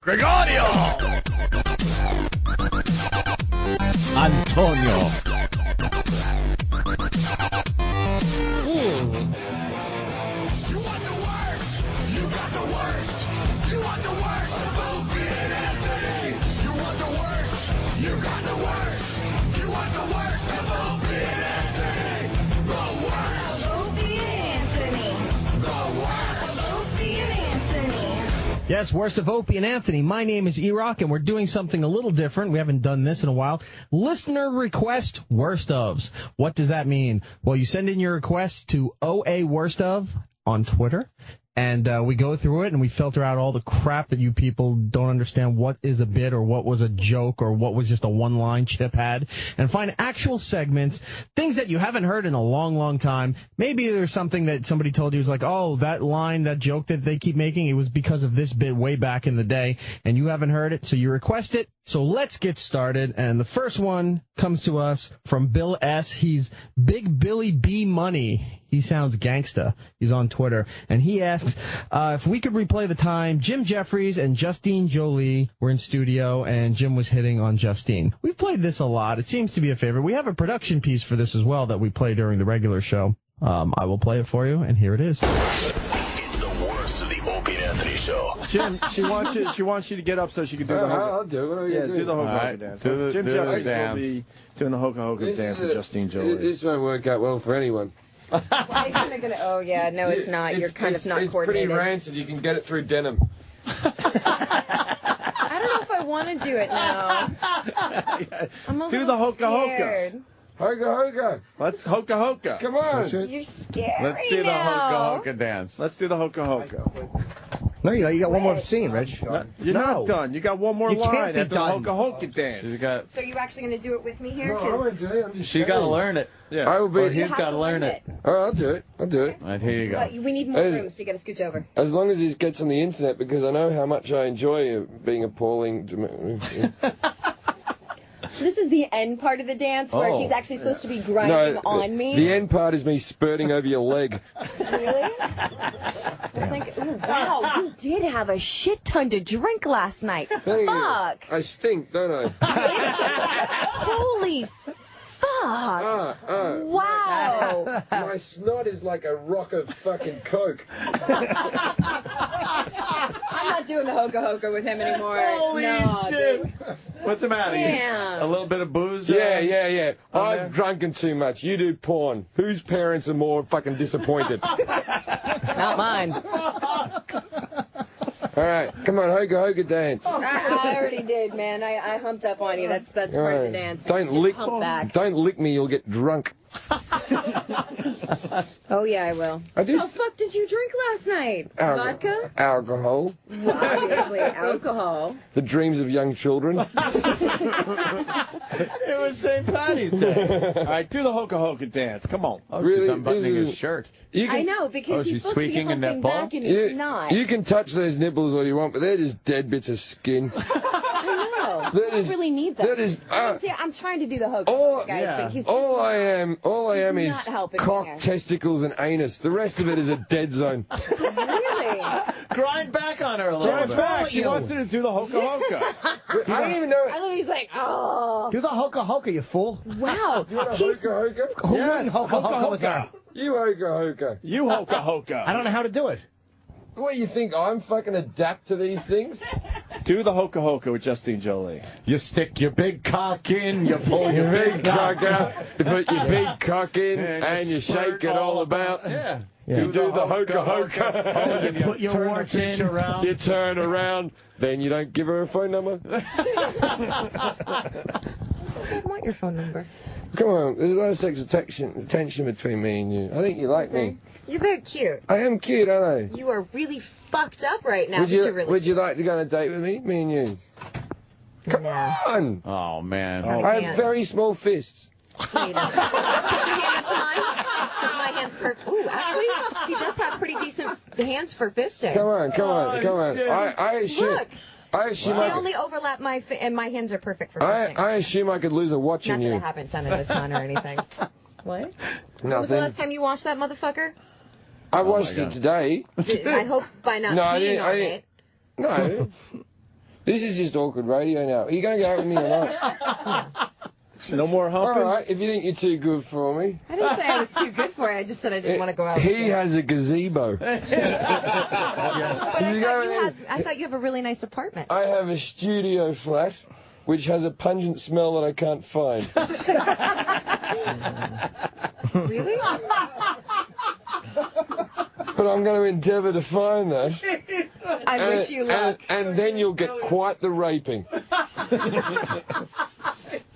Gregorio! Antonio. You want the worst? You got the worst. You want the worst of Opie and Anthony. You want the worst? You got the worst. You want the worst of Opie and Anthony. The worst Of Opie and Anthony. The worst Of Opie and Anthony. Yes, worst of Opie and Anthony. My name is E-Rock, and we're doing something a little different. We haven't done this in a while. Listener request worst ofs. What does that mean? Well, you send in your request to OA Worst Of on Twitter, and we go through it, and we filter out all the crap that you people don't understand what is a bit or what was a joke or what was just a one-line Chip had, and find actual segments, things that you haven't heard in a long, long time. Maybe there's something that somebody told you was like, oh, that line, that joke that they keep making, it was because of this bit way back in the day, and you haven't heard it, so you request it. So let's get started, and the first one comes to us from Bill S. He's Big Billy B Money. He sounds gangsta. He's on Twitter, and he asks if we could replay the time Jim Jeffries and Justine Jolie were in studio, and Jim was hitting on Justine. We've played this a lot. It seems to be a favorite. We have a production piece for this as well that we play during the regular show. I will play it for you, and here it is. It's the worst of the Opie and Anthony show. Jim, she wants you to get up so she can do the hoka. I'll do it. Yeah, do the hoka dance. Jim Jeffries will be doing the hoka dance with Justine Jolie. This won't work out well for anyone. Why isn't it gonna? Oh yeah, no, it's not. You're kind of not coordinated. It's pretty rancid. You can get it through denim. I don't know if I want to do it now. I'm a Do little the hoka scared. Hoka. Let's hoka. Come on. You're scary Let's do the now. hoka dance. Let's do the hoka. No, you got one more scene, Rich. You're not done. You got one more You can't line be after done. the hoka dance. So you actually gonna do it with me here? No, I won't do it. I'm just She saying. got to learn it. Yeah. I will be. Or he's You have got to to learn it. All right, I'll do it. All right, here you go. But we need more Hey. room, so you gotta scooch over. As long as it gets on the internet, because I know how much I enjoy being appalling. This is the end part of the dance where Oh. he's actually supposed to be grinding on me. The end part is me spurting over your leg. Really? It's like, ooh, wow, you did have a shit ton to drink last night. Hey, Fuck. I stink, don't I? Holy fuck. Wow. My snot is like a rock of fucking coke. I'm not doing the hoka with him anymore. Holy no, shit. dude. What's the matter? Damn. A little bit of booze? Yeah. I've drunken too much. You do porn. Whose parents are more fucking disappointed? Not mine. All right, come on, hoka dance. I already did, man. I humped up on you. That's part of the dance. Don't Just lick, hump back. don't lick me. You'll get drunk. Oh yeah, I will. I What the just fuck did you drink last night? Vodka? Alcohol. Well, obviously, alcohol. The dreams of young children. It was St. Patty's Day. All right, do the hoka dance. Come on. Oh, Really? she's unbuttoning This is- his shirt. You I can, know, because he's she's supposed to be tweaking a humping nipple? back and he's not. you can touch those nipples all you want, but they're just dead bits of skin. I know. That I is- don't really need that. that is, See, I'm trying to do the hook, guys, yeah. but he's All I am He's is not helping me cock, here. testicles, and anus. The rest of it is a dead zone. really. Grind back on her a little Drive bit. back. She wants you to do the hoka. I don't even know. I literally was like, oh, Do the hoka, you fool. wow. He's, Hoka. Who yes, hoka with her? You hoka. You hoka. I don't know how to do it. What do you think? I'm fucking adapt to these things? Do the hoka with Justine Jolie. You stick your big cock in, you pull Your your big cock out, you put your big cock in, and you shake it all about. Yeah. You do the hoka. You put your warts in around. You turn around, then you don't give her a phone number. I want your phone number. Come on, there's a lot of sexual tension between me and you. I think you like me. You're very cute. I am cute, aren't I? You are really fucked up right now. Would but you're really you like to go on a date with me and you? Come on! Oh, man. I have very small fists. No, you don't. Put your hand up to mine. Because my hand's perfect. Ooh, actually, he does have pretty decent hands for fisting. Come on. I assume. Look, I assume they only overlap and my hands are perfect for fisting. I assume I could lose a watch Not in that I you. haven't done it a ton or anything. What? When was the Nothing. last time you watched that motherfucker? I watched it today. I hope by not No, I peeing didn't- on I didn't- it. No. This is just awkward radio now. Are you going to go out with me or not? No more humping? All right, if you think you're too good for me. I didn't say I was too good for it. I just said I didn't want to go out. He has a gazebo. But I thought you have a really nice apartment. I have a studio flat, which has a pungent smell that I can't find. Really? But I'm going to endeavour to find that. I wish you luck. And then you'll get quite the raping.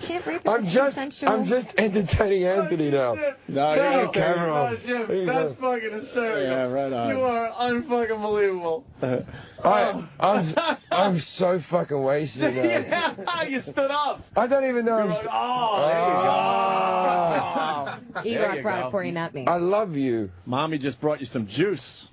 Can't rape I'm just entertaining Anthony now. No, Turn you're the camera on. Jim, that's fucking hysterical. Yeah, right on. You are unfucking believable. I'm so fucking wasted now. Yeah, you stood up. I don't even know. You're like, there you go. E-Rock brought it for you, not me. I love you. Mommy just brought you some juice.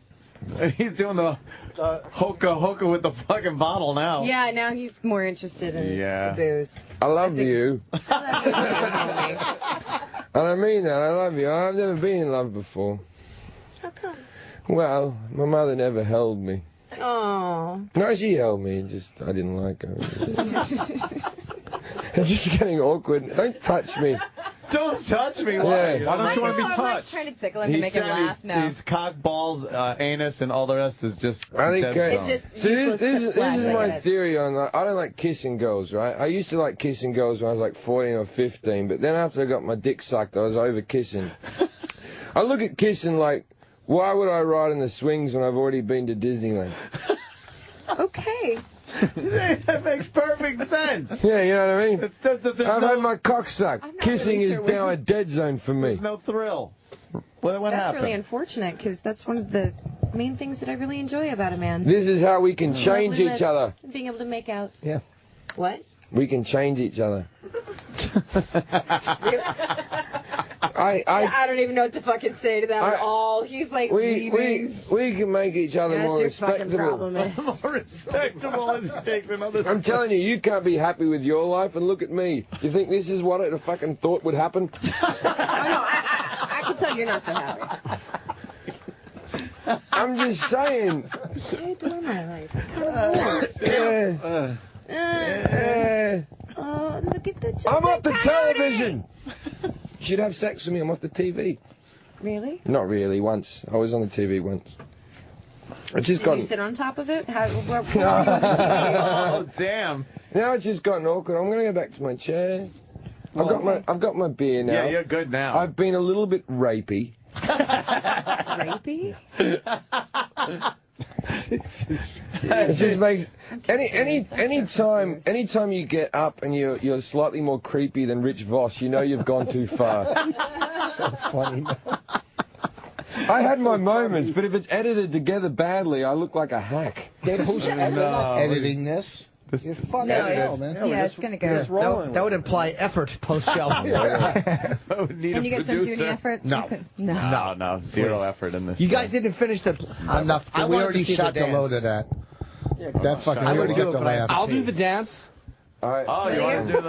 He's doing the hoka with the fucking bottle now. Yeah, now he's more interested in the booze. I love you. I love you too, homie. And I mean that. I love you. I've never been in love before. How come? Well, my mother never held me. Oh. No, she held me. Just I didn't like her. It's just getting awkward. Don't touch me. Don't touch me. Why? Why don't you want to be I'm like touched? trying to tickle him to make him laugh. No. His cock, balls, anus, and all the rest is just. I think it's just so useless this to flash, is I my get it. theory on I don't like kissing girls, right? I used to like kissing girls when I was like 14 or 15, but then after I got my dick sucked, I was over kissing. I look at kissing like, why would I ride in the swings when I've already been to Disneyland? Okay. That makes perfect sense. Yeah, you know what I mean? I've had my cock I'm sucked. not Kissing really is sure now a dead zone for me. There's no thrill. What That's happened? really unfortunate because that's one of the main things that I really enjoy about a man. This is how we can change Lovely each lips, other. Being able to make out. Yeah. What? We can change each other. I don't even know what to fucking say to that at all. He's like we can make each other That's more your fucking respectable. problem is. More respectable as he takes another I'm telling you, you can't be happy with your life, and look at me. You think this is what I fucking thought would happen? Oh, no, I can tell you're not so happy. I'm just saying. What should I do in my life? Oh, look at the I'm off the television. You should have sex with me. I'm off the TV. Really? Not really. Once I was on the TV once. It's just Did gotten. you sit on top of it? Where were you on the TV? Oh, damn. Now it's just gotten awkward. I'm gonna go back to my chair. I've got my beer now. Yeah, you're good now. I've been a little bit rapey. Rapey? It just makes anytime you get up and you're slightly more creepy than Rich Voss, you know you've gone too far. So funny. I had my moments, but if it's edited together badly, I look like a hack. We're not editing this. You're fucking No, hell, man. it's going to go. That would imply effort post-show. And you guys don't do any effort? No. You no. No, zero effort in this. You guys didn't finish the. Enough. We already shot the load of that. That fucking. We already got the laugh. I'll do the dance. Oh, you want to do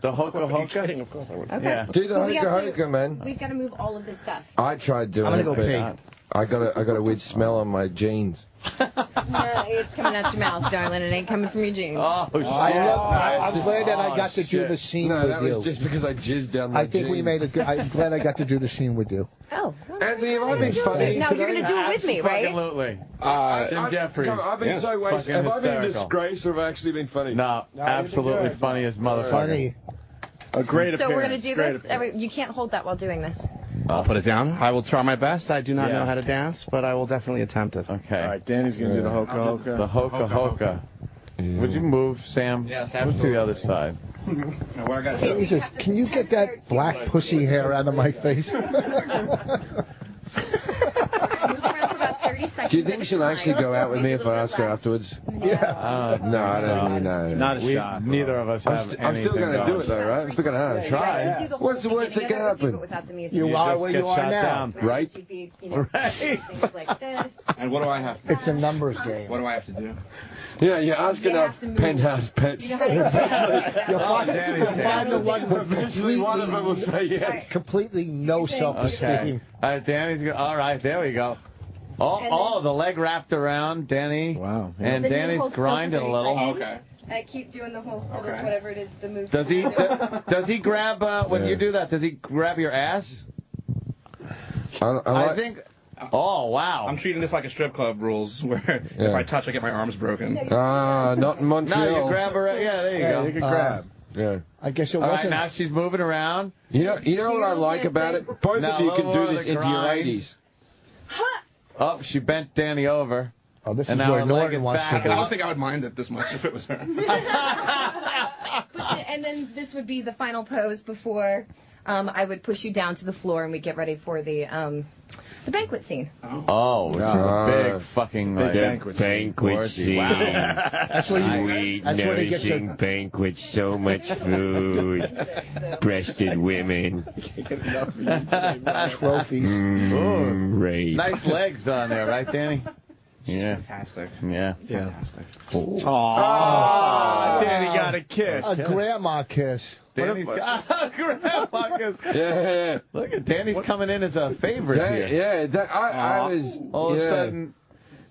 the hoka hoka? Of course I would. Okay. Do the hoka, man. We've got to move all of this stuff. I tried doing I'm it, gonna go but pee. I got a weird smell on my jeans. No, it's coming out your mouth, darling. It ain't coming from your jeans. Oh, shit. I'm glad that I got to do the scene No, with that you. was just because I jizzed down my I think we jeans. made a good. I'm glad I got to do the scene with you. Oh. Anthony, have I been funny Now, you're going to do it with me, right? Absolutely. I've Jeffries. I've been so wasted. Fucking Have I been a hysterical. disgrace or have I actually been funny? No, absolutely funny as motherfucker. Funny. A great So appearance. we're going to do Great this. appearance. You can't hold that while doing this. I'll put it down. I will try my best. I do not Yeah. know how to dance, but I will definitely attempt it. Okay. All right, Danny's going to do the hoka hoka. The hoka hoka. Would you move, Sam? Yes, Move to the other side. Jesus, can you get that black pussy hair out of my face? Move around for about 30 seconds. Do you think she'll actually go out with me if I ask her afterwards? Yeah. No, I don't know. Not a shot. Neither of us have I'm still going to do it, though, right? I'm still going to You try. guys can do the whole What's the thing worst that together, can but do it happen? without the music. You are just where get you are shot now. down. Right? Should be, things like this. And what do I have to It's a numbers game. What do I have to do? Yeah, you're asking You have up to move. penthouse pets. You know how to You'll find the one with Eventually one of them will say yes. completely no self-esteem. Okay. All right, Danny's go. All right, there we go. And The leg wrapped around Danny. Wow. And Then you Danny's hold still for grinding a 30 little. seconds. Okay. I keep doing the whole whatever it is, the moves. Does he grab when you do that? Does he grab your ass? I think. Oh wow! I'm treating this like a strip club rules, where if I touch, I get my arms broken. Not in Montreal. No, you grab her. Yeah, there you go. You can grab. Yeah. I guess it All wasn't. right, now she's moving around. You know what I like about it? Both of you can do this into your 80s. Oh, she bent Danny over. Oh, this and is now where her leg Norton is wants back. to be. I don't think I would mind it this much if it was her. And then this would be the final pose before I would push you down to the floor and we get ready for the banquet scene. Oh, which is a big fucking banquet scene. Wow. That's where Sweet, nourishing banquet, so much food, breasted women, trophies. Rape. Nice legs on there, right, Danny? Yeah. Fantastic. Yeah. Fantastic. Oh, Danny got a kiss. A grandma kiss. Danny's got a grandma kiss. Yeah. Look at Danny's coming in as a favorite here. Yeah, I was. All of a sudden.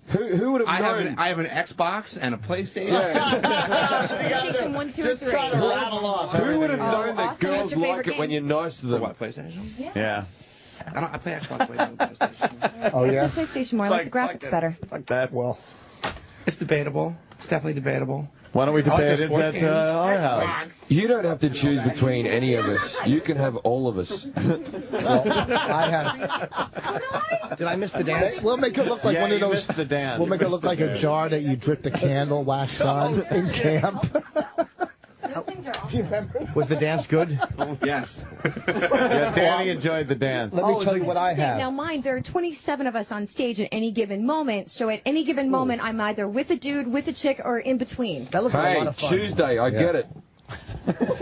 Who would have known? I have an Xbox and a PlayStation. PlayStation 1, 2, or 3. Rattle off. Who would have known that Austin, girls what's your like favorite it when you're nice to them? What, PlayStation? Yeah. I play Xbox way more than PlayStation. Oh, yeah? The PlayStation more. I like the graphics better. Fuck that. Well, It's debatable. It's definitely debatable. Why don't we I like debate the it sports at games. our house? You don't have to choose between any of us. You can have all of us. well, I have. Did I miss the dance? We'll make it look like one of you those. missed the dance. We'll make it look like a jar that you drip the candle wax on in camp. Those things are awesome. Do you remember? Was the dance good? Yes. Yeah, Danny enjoyed the dance. Let me tell you what I Now, have. mind, there are 27 of us on stage at any given moment, so at any given moment, I'm either with a dude, with a chick, or in between. That looked like a Hey, lot of fun. Tuesday, I get it.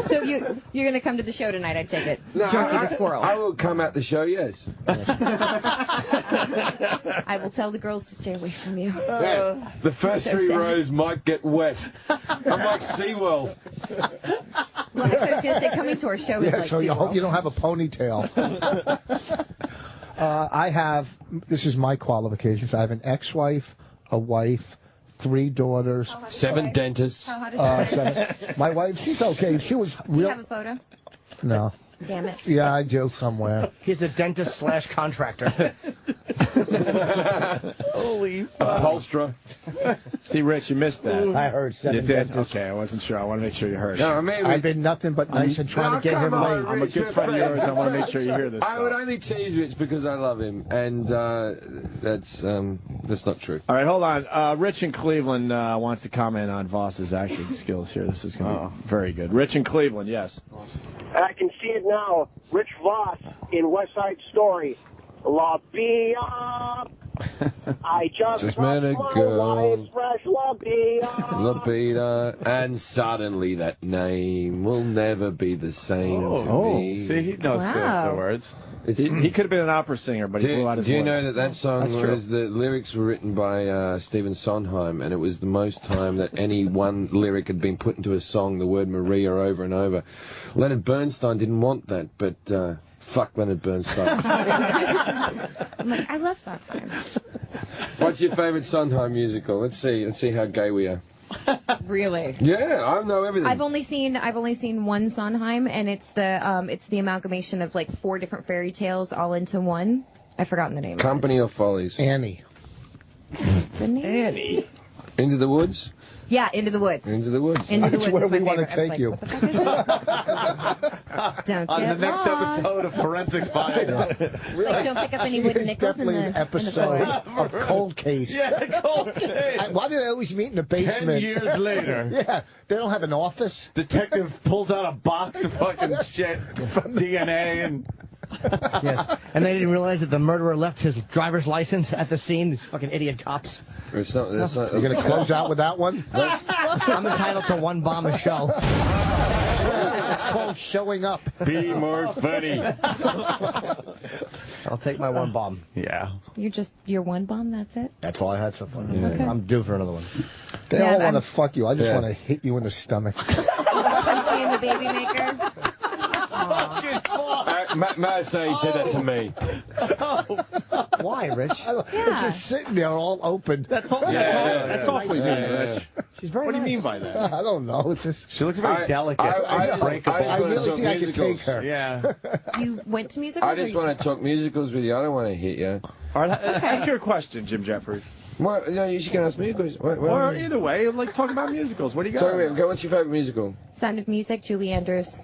So you're going to come to the show tonight, I take it. No, Junkie the squirrel. I will come at the show, yes. I will tell the girls to stay away from you. Yeah, the first So 3 sad. rows might get wet. I'm like SeaWorld. Well, actually, I was going to say coming to our show is Yeah, like so you hope you don't have a ponytail. This is my qualifications. I have an ex-wife, a wife, 3 daughters. 7 dentists. How hot is it? My wife, she's okay. She was Do you real. have a photo? No. Damn it. Yeah, I do somewhere. He's a dentist / contractor. Holy Upholsterer. See, Rich, you missed that. I heard 7 You did? dentists. Okay, I wasn't sure. I want to make sure you heard. No, I mean, I've been nothing but nice and trying to get him come laid. on, I'm a good friend of yours. I want to make sure you hear this. I would only tease Rich because I love him, and that's not true. All right, hold on. Rich in Cleveland wants to comment on Voss's acting skills here. This is going to be very good. Rich in Cleveland, yes. I can see it now. Rich Voss in West Side Story. La Bia. I just met a girl. Fresh La Bia. Lapita, and suddenly that name will never be the same to me. See, he knows the words. He could have been an opera singer, but he blew out his Do you voice. know that song was the lyrics were written by Stephen Sondheim, and it was the most time that any one lyric had been put into a song, the word Maria over and over. Leonard Bernstein didn't want that, but fuck Leonard Bernstein. I'm like, I love Sondheim. What's your favorite Sondheim musical? Let's see how gay we are. Really? Yeah, I know everything. I've only seen one Sondheim, and it's the amalgamation of like 4 different fairy tales all into one. I've forgotten the name. Company or Follies? Annie. The name? Annie. Into the Woods? Yeah, Into the Woods. Into the Woods. Into the That's Woods where is my we want to favorite. take you. What the fuck is it? Don't On the get next lost. episode of Forensic Files. Like, don't pick up any wooden It's nickels in definitely the an episode of Cold Case. Yeah, Cold Case. Why do they always meet in the 10 basement? years later. Yeah, they don't have an office. Detective pulls out a box of fucking shit, DNA, and Yes. And they didn't realize that the murderer left his driver's license at the scene. These fucking idiot cops. It's not. You're You're going to close out with that one? I'm entitled to one bomb a show. It's called showing up. Be more funny. I'll take my one bomb. yeah. You're one bomb. That's it. That's all I had so far. Okay. I'm due for another one. They Yeah, all want to I'm- fuck you. I just want to hit you in the stomach. Punch me in the baby maker. May I say he said that to me? Why, Rich? It's just sitting there all open. That's all. Yeah, That's yeah, awfully yeah, mean, yeah. Rich. She's very What do you nice. mean by that? I don't know. It's just She looks very delicate. I really think I could take her. Yeah. You went to musicals? I just want to talk musicals with you. I don't want to hit you. All right, ask your question, Jim Jeffries. What? No, you should ask me a question. Or either way, like talk about musicals. What do you got? Okay, what's your favorite musical? Sound of Music, Julie Andrews.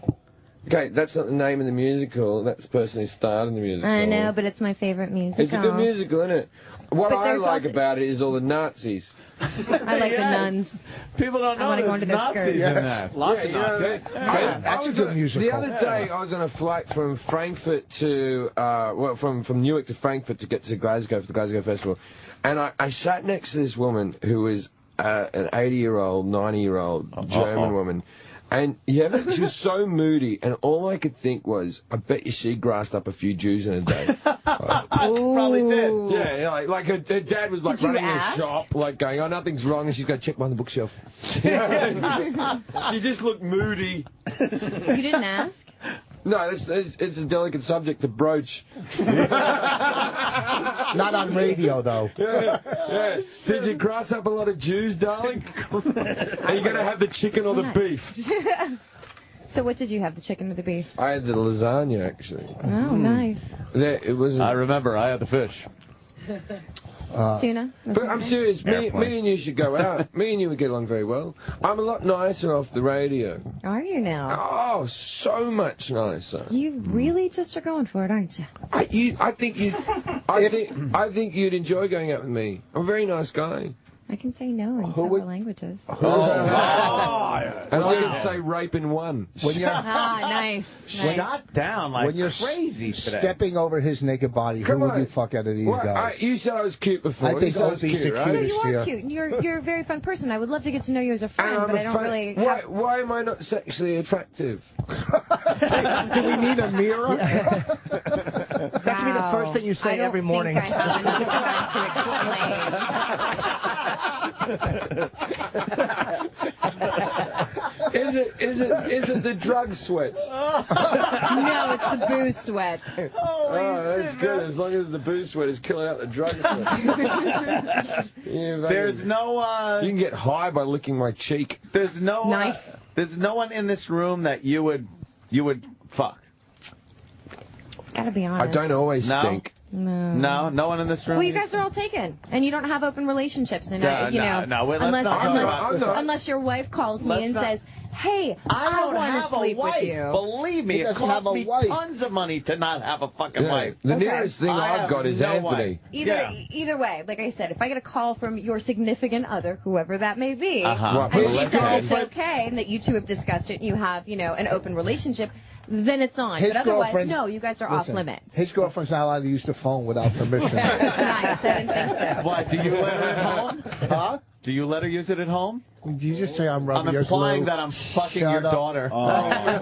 Okay, that's not the name of the musical. That's the person who starred in the musical. I know, but it's my favorite musical. It's a good musical, isn't it? What But I there's like also- about it is all the Nazis. I like the nuns. People don't know I want to go there's into their Nazis skirts. in that. Lots of Nazis. That's a good musical. The other day, I was on a flight from Frankfurt to, from Newark to Frankfurt to get to Glasgow for the Glasgow Festival. And I sat next to this woman who was an 80-year-old, 90-year-old German woman. And yeah, she was so moody, and all I could think was, I bet you she grassed up a few Jews in a day. Probably did. Yeah, like her dad was like Did you running a ask? shop, like going, oh, nothing's wrong, and she's got to check behind the bookshelf. She just looked moody. You didn't ask? No, it's a delicate subject to broach. Not on radio, though. Yeah. Did you grass up a lot of Jews, darling? Are you going to have the chicken or the beef? So what did you have, the chicken or the beef? I had the lasagna, actually. Oh, nice. It was. I remember. I had the fish. Tuna? But I'm serious. Me and you should go out. Me and you would get along very well. I'm a lot nicer off the radio. Are you now? Oh, so much nicer. You really just are going for it, aren't you? I think you'd enjoy going out with me. I'm a very nice guy. I can say no in several languages. And I can say rape in one. Nice. Shot down like when you're crazy today. stepping over his naked body, Come who would on. you fuck out of these What? guys? You said I was cute before. I You think said I was Opie's the cute, right? No, you are here. cute. You're a very fun person. I would love to get to know you as a friend, And I'm but I don't afraid- really. Why am I not sexually attractive? Do we need a mirror? That should be the first thing you say every morning. I have enough time to Is it the drug sweats? No, it's the booze sweat. That's good. As long as the booze sweat is killing out the drug sweat. There's no. You can get high by licking my cheek. There's no. Nice. There's no one in this room that you would fuck. Gotta be honest. I don't always stink. No one in this room. Well, you guys are all taken, and you don't have open relationships, and let's not talk about- unless your wife calls me Let's and not- says, "Hey, I don't want to have sleep a wife. with you." Believe me, He it doesn't costs have a me wife. tons of money to not have a fucking wife. The Okay. nearest thing I I've have got is no Anthony. wife. Either way, like I said, if I get a call from your significant other, whoever that may be, What, and for she the says left it's hand? okay and that you two have discussed it and you have, an open relationship, then it's on. His But otherwise, girlfriend- no, you guys are off Listen, limits. His girlfriend's not allowed to use the phone without permission. Nice, I didn't think so. Why? Do you let her at home? Huh? Do you let her use it at home? Did you just say I'm rubbing I'm your implying glue? that I'm fucking Shut your up. daughter. My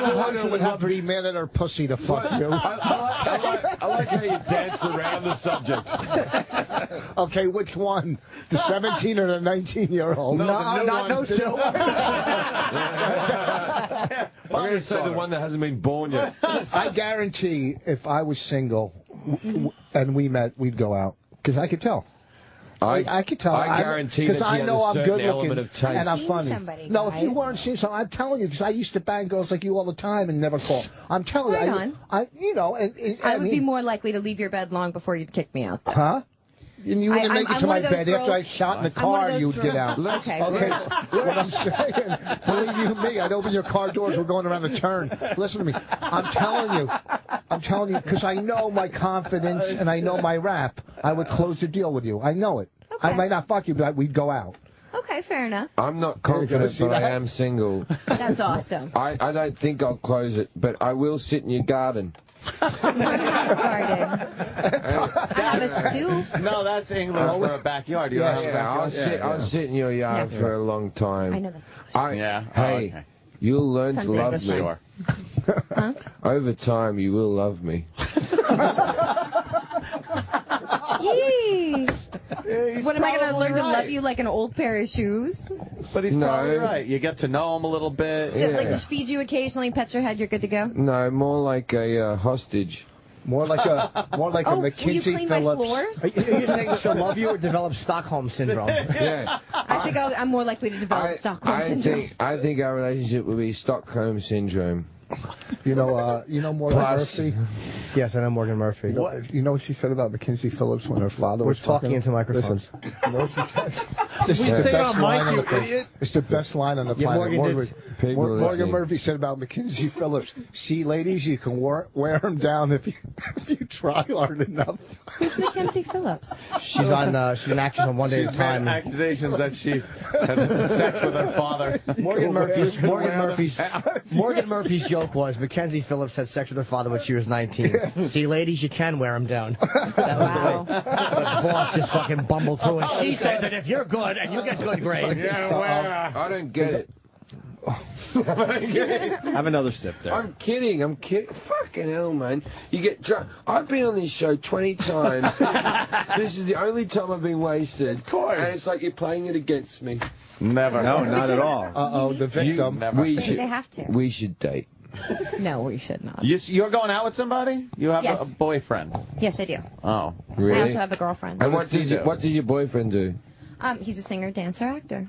daughter would have to be mad at her pussy to fuck you. I like how you danced around the subject. Okay, which one? The 17 or the 19-year-old? No, not those two. I'm going to say the one that hasn't been born yet. I guarantee if I was single and we met, we'd go out. Because I could tell. I could tell. I guarantee that because she I has know a I'm certain good element looking of taste. and I'm Seen funny. somebody, No, if you guys. weren't seeing something, I'm telling you, because I used to bang girls like you all the time and never call. I'm telling Right you, on. I I would be more likely to leave your bed long before you'd kick me out. Huh? And you wouldn't make it I'm to one my of those bed after I girls- shot in the I'm one of car. those You'd get girls- out. Okay. Okay. What I'm saying, believe you me, I'd open your car doors. We're going around the turn. Listen to me. I'm telling you, because I know my confidence and I know my rap. I would close the deal with you. I know it. Okay. I might not fuck you, but we'd go out. Okay, fair enough. I'm not confident, see but I that? am single. That's awesome. I don't think I'll close it, but I will sit in your garden. I have a stoop. No, that's English for a backyard. You don't have a backyard? I'll sit in your yard Yeah. for a long time. I know that's Yeah. Hey, okay. you'll learn Sounds to love English me. nice. Sure. Over time, you will love me. Yee. What am I going to learn to love you like an old pair of shoes? But he's No. probably right. You get to know him a little bit. So, like, just feed you occasionally, pet your head, you're good to go? No, more like a hostage. More like a McKinsey will you clean Phillips. my floors? Are you saying she'll love you or develop Stockholm syndrome? Yeah. I think I'm more likely to develop Stockholm syndrome. I think our relationship will be Stockholm syndrome. You know Morgan Murphy? Yes, I know Morgan Murphy. You know what she said about Mackenzie Phillips when her father was talking into microphones. Listen, you know what she says? We say on mic, you idiot. It's the best line on the planet. Morgan Murphy Murphy said about Mackenzie Phillips, see, ladies, you can wear him down if you try hard enough. Who's Mackenzie Phillips? She's an actress on One Day at a Time. Accusations that she had sex with her father. Morgan Murphy's joke was Mackenzie Phillips had sex with her father when she was 19. See, ladies, you can wear him down. That was the way the boss just fucking bumbled through it. She said that if you're good and you get good grades, I don't get it. Have another sip there. I'm kidding. Fucking hell, man. You get drunk. I've been on this show 20 times. This is the only time I've been wasted. Of course. And it's like you're playing it against me. Never. No, not at all. The victim. They have to. We should date. No, we should not. You're going out with somebody? You have Yes. a boyfriend? Yes, I do. Oh. Really? I also have a girlfriend. And what does your boyfriend do? He's a singer, dancer, actor.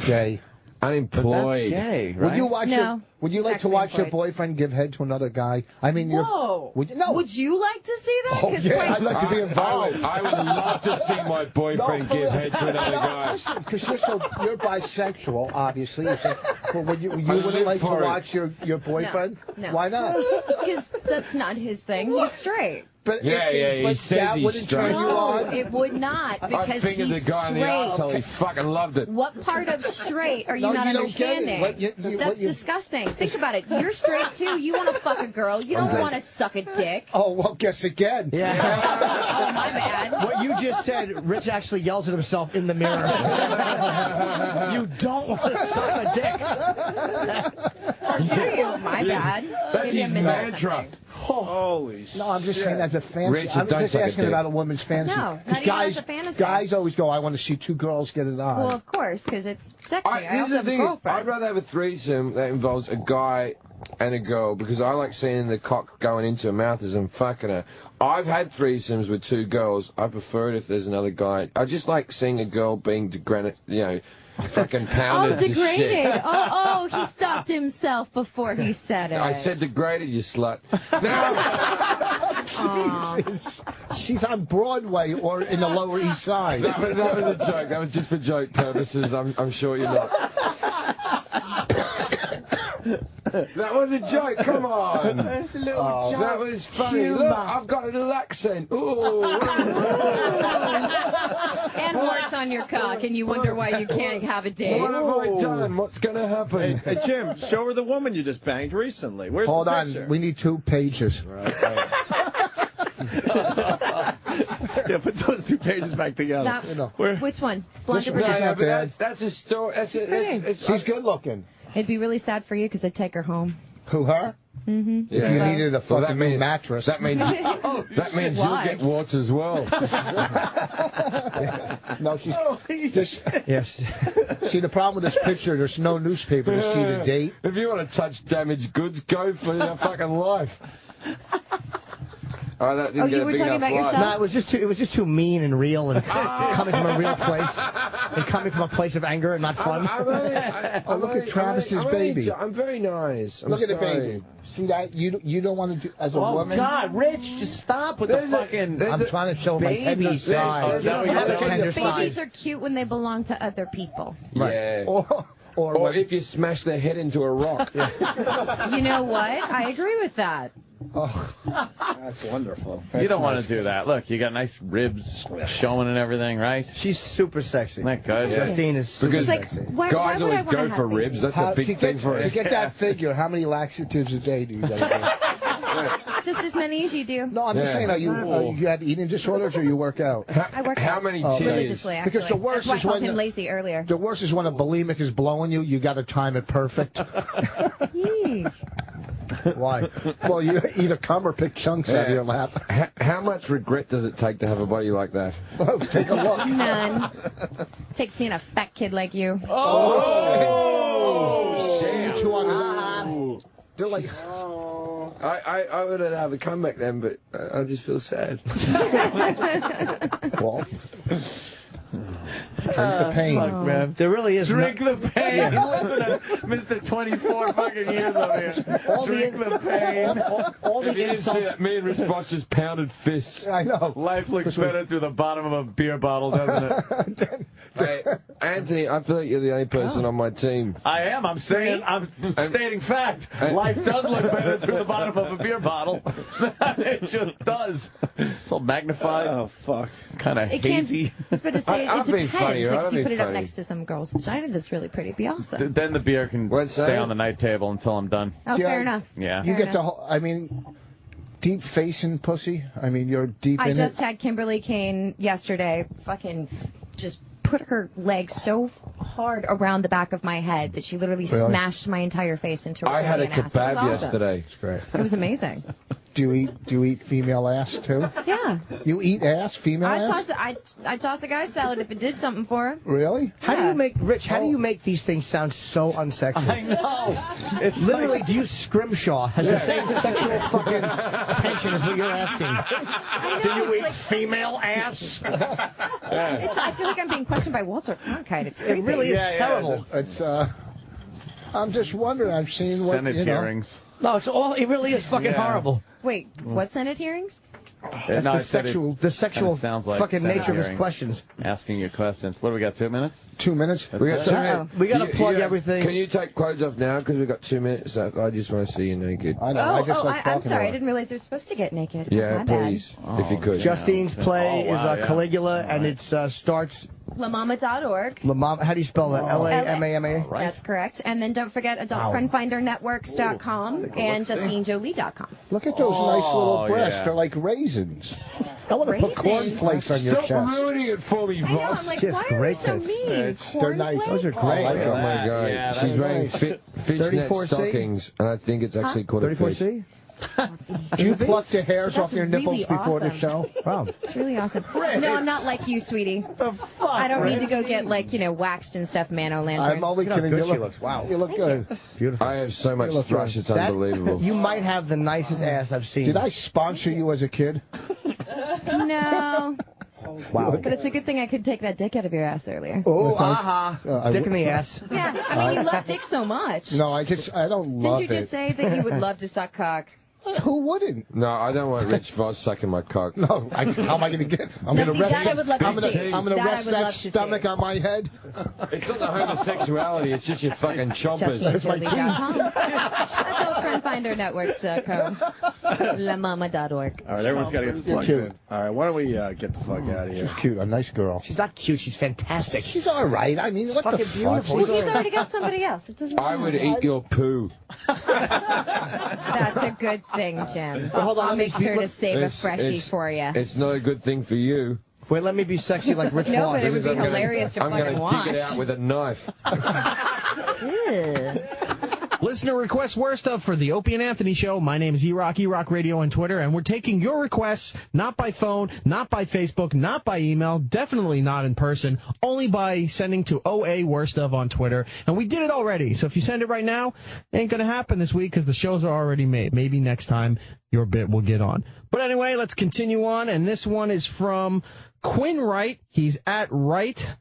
Gay. Unemployed. That's gay, right? Would you watch? No. Would you like to Actually watch your employed. boyfriend give head to another guy? I mean, Whoa. Would you like to see that? Oh, 'Cause yeah, wait, I'd like to be involved. I would love to see my boyfriend for give real. head to another guy. Because you're bisexual, obviously. But you live wouldn't like to for it. watch your boyfriend? No. Why not? Because that's not his thing. He's straight. But He but says that he's wouldn't turn straight. you No, on. it would not I because fingered he's the guy in the straight. asshole. He fucking loved it. What part of straight are you No, not you don't get it. understanding? That's what you- disgusting. Think about it. You're straight too. You want to fuck a girl. You don't want to suck a dick. Oh, well, guess again. Yeah. Oh, my bad. What you just said, Rich actually yells at himself in the mirror. You don't want to suck a dick. Or do you? My bad. That's Maybe his I'm missing mantra. something. Holy shit. No, I'm just saying as a fantasy. Richard, I'm don't just suck a asking dick. about a woman's fantasy. No, not 'Cause even as a fantasy. Guys always go, I want to see two girls get it on. Well, of course, because it's sexy. I Here's also the have a thing. girlfriend. I'd rather have a threesome that involves a guy and a girl because I like seeing the cock going into her mouth as I'm fucking her. I've had threesomes with two girls. I prefer it if there's another guy. I just like seeing a girl being degraded, fucking pounded to degraded. shit. Oh, he stopped himself before he said it. I said degraded, you slut. Jesus. She's on Broadway or in the Lower East Side. That was a joke. That was just for joke purposes. I'm sure you're not. That was a joke. Come on. That's a little joke. That was funny. Humor. Look, I've got a little accent. Ooh. And warts on your cock, and you wonder why you can't have a date. What have I done? What's going to happen? Hey, Jim, show her the woman you just banged recently. Where's Hold the on. picture? We need 2 pages. Yeah, put those 2 pages back together. Which one? Blonde or This one's brunette? not bad. That's a story. She's good looking. It'd be really sad for you because I'd take her home. Who, her? Mm-hmm. If you needed a fucking new mattress. That means Why? you'll get warts as well. No, she's. Yes. See, the problem with this picture, there's no newspaper to see the date. If you want to touch damaged goods, go for your fucking life. Oh, that didn't Oh, get you a were big talking enough about like. yourself? No, it was just too mean and real and coming from a real place and coming from a place of anger and not fun. Oh, look at Travis's baby. I'm very nice. I'm Look at the sorry. baby. See that? You don't want to do as a Oh, woman. God, Rich, just stop with the fucking... I'm trying to show my tender baby side. thing. Oh, You don't have a tender Babies side. are cute when they belong to other people. Yeah. Or if you smash their head into a rock. You know what? I agree with that. Oh, that's wonderful. You don't want to do that. Look, you got nice ribs showing and everything, right? She's super sexy. Isn't that good? Justine is super Because sexy. Why guys would I always wanna go have for babies? ribs. That's a big thing for To us. get that figure, how many laxatives a day do you guys do? Just as many as you do. No, I'm just saying, are you have eating disorders or you work out? I work How out many religiously, titties? actually. Because the worst That's why I is called when him lazy earlier. The worst is when a bulimic is blowing you. You got to time it perfect. Yeesh. Why? Well, you either come or pick chunks out of your lap. How much regret does it take to have a body like that? Take a look. None. Takes being a fat kid like you. Oh, shit. They're like, I would have a comeback then, but I just feel sad. Well, drink the pain. Fuck, man. There really is Drink the pain. Listen to Mr. 24 fucking years over here. Drink the pain. All If the you didn't see insults. it, me and Rich Voss just pounded fists. I know. Life looks better through the bottom of a beer bottle, doesn't it? Hey, Anthony, I feel like you're the only person on my team. I am. I'm stating fact. Life does look better through the bottom of a beer bottle. It just does. It's all magnified. Oh, fuck. Kind of It can't. hazy. I was about to say, I'll it be depends. funny, Like, I'll if you be put it up funny. next to some girl's vagina that's really pretty, it'd be awesome. Then the beer can What's stay that? on the night table until I'm done. Oh, See, fair enough. Yeah. You Fair get the enough. whole, I mean, deep facing pussy. I mean, you're deep I in just it. had Kimberly Kane yesterday fucking just put her leg so hard around the back of my head that she literally Really? smashed my entire face into her I had a Korean ass. It was kebab awesome. yesterday. Great. It was amazing. Do you eat female ass too? Yeah. You eat ass, female ass? I toss a guy salad if it did something for him. Really? How do you make Rich? How do you make these things sound so unsexy? I know. It's Literally, like, do you scrimshaw? Has the same sexual fucking tension as what you're asking? Do you it's eat like- female ass? I feel like I'm being questioned by Walter Cronkite. It's creepy. It really is terrible. It's I'm just wondering. I'm seeing what Senate you know. hearings. No, it's all. It really is fucking Yeah. horrible. Wait, what Senate hearings? That's No, I the said it sexual, kinda sounds like fucking Senate nature of his hearing. questions. Asking you questions. What do we got, 2 minutes? 2 minutes. We got it. 2 minutes. Uh-oh. We gotta plug everything. Can you take clothes off now? Because we've got 2 minutes. I just want to see you naked. I know. I just like I'm talking sorry. I about didn't realize they're supposed to get naked. Yeah, My bad. please, if you could. Justine's play Oh, is wow, yeah. Caligula, and it starts. LaMama.org. How do you spell that? LAMAMA. Right. That's correct. And then don't forget AdultFriendFinderNetworks.com and JustineJolie.com. Look at those nice little breasts. yeah. They're like raisins. I want to put Raisins? cornflakes on your Stop chest. ruining it for me, I know. boss. I'm like, Just why are you great so tits. mean? They're nice. Cornflakes? Those are great. like Oh my god, Yeah, she's that's wearing nice. fishnet 34C? stockings, and I think it's actually called a fish. 34C? Do you pluck the hairs That's off your nipples really before the awesome. show? Wow. It's really awesome. No, I'm not like you, sweetie. The fuck, I don't need to Rich? go get, like, waxed and stuff, Mano Lantern. I'm only Look how kidding. good You she look, looks. Wow. You look good. Beautiful. I have so much You look thrush, right. it's unbelievable. You might have the nicest ass I've seen. Did I sponsor you as a kid? No. Wow. But it's a good thing I could take that dick out of your ass earlier. Oh, That sounds- aha. Dick in the ass. Yeah, I mean, you love dick so much. No, I don't love Didn't you just it. say that you would love to suck cock? Who wouldn't? No, I don't want Rich Voss sucking my cock. No, how am I going to get? I'm No, going see, to rest. that I would love to I'm see. going to That I rest would that love to see. stomach on my head. It's not the homosexuality, it's just your fucking chompers. JustineJolie.com. AdultFriendFinderNetworks.com. LaMama.org. All right, everyone's got to get the plugs in. All right, why don't we get the fuck out of here? She's cute, a nice girl. She's not cute. She's fantastic. She's all right. I mean, what the Fucking fuck? beautiful. Well, he's already got somebody else. It doesn't matter. I would eat your poo. That's a good thing, Jim. hold on, I'll let me make sure to save a It's- freshie it's- for you. It's not a good thing for you. Wait, let me be sexy like Rich No, Voss. but it would be I'm gonna- hilarious to I'm fucking gonna watch. dig it out with a knife. Ew. Listener request worst of for the Opie and Anthony Show. My name is E-Rock Radio on Twitter, and we're taking your requests not by phone, not by Facebook, not by email, definitely not in person, only by sending to OA Worst Of on Twitter. And we did it already, so if you send it right now, it ain't going to happen this week because the shows are already made. Maybe next time your bit will get on. But anyway, let's continue on, and this one is from Quinn Wright. He's at Wright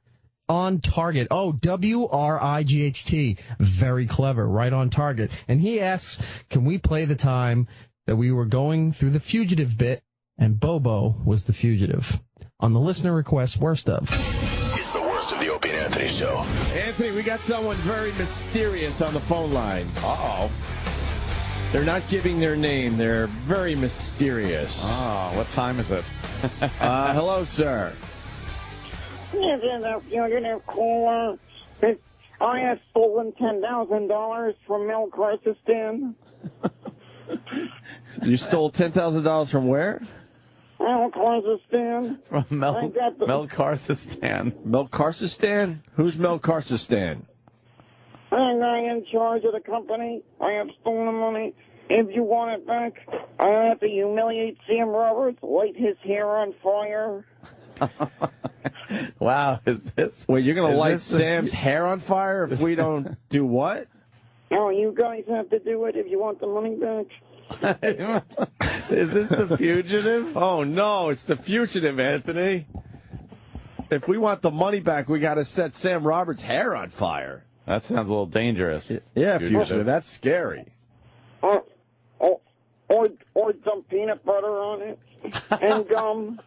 on target. Oh, WRIGHT. Very clever. Right on target. And he asks, can we play the time that we were going through the fugitive bit and Bobo was the fugitive? On the listener request worst of. It's the worst of the Opie and Anthony Show. Anthony, we got someone very mysterious on the phone lines. Uh-oh. They're not giving their name. They're very mysterious. Oh, what time is it? Hello, sir. This is a fugitive caller. I have stolen $10,000 from Mel Carcistan. You stole $10,000 from where? Mel Carcistan. From I got the- Mel Carcistan. Mel Carcistan? Who's Mel Carcistan? I'm the guy in charge of the company. I have stolen the money. If you want it back, I have to humiliate Sam Roberts, light his hair on fire. Wow, is this? Wait, you're going to Is light this Sam's hair on fire if we don't do what? Oh, you guys have to do it if you want the money back. Is this the fugitive? Oh, no, it's the fugitive, Anthony. If we want the money back, we got to set Sam Roberts' hair on fire. That sounds a little dangerous. Yeah, fugitive. That's scary. Or some peanut butter on it and gum.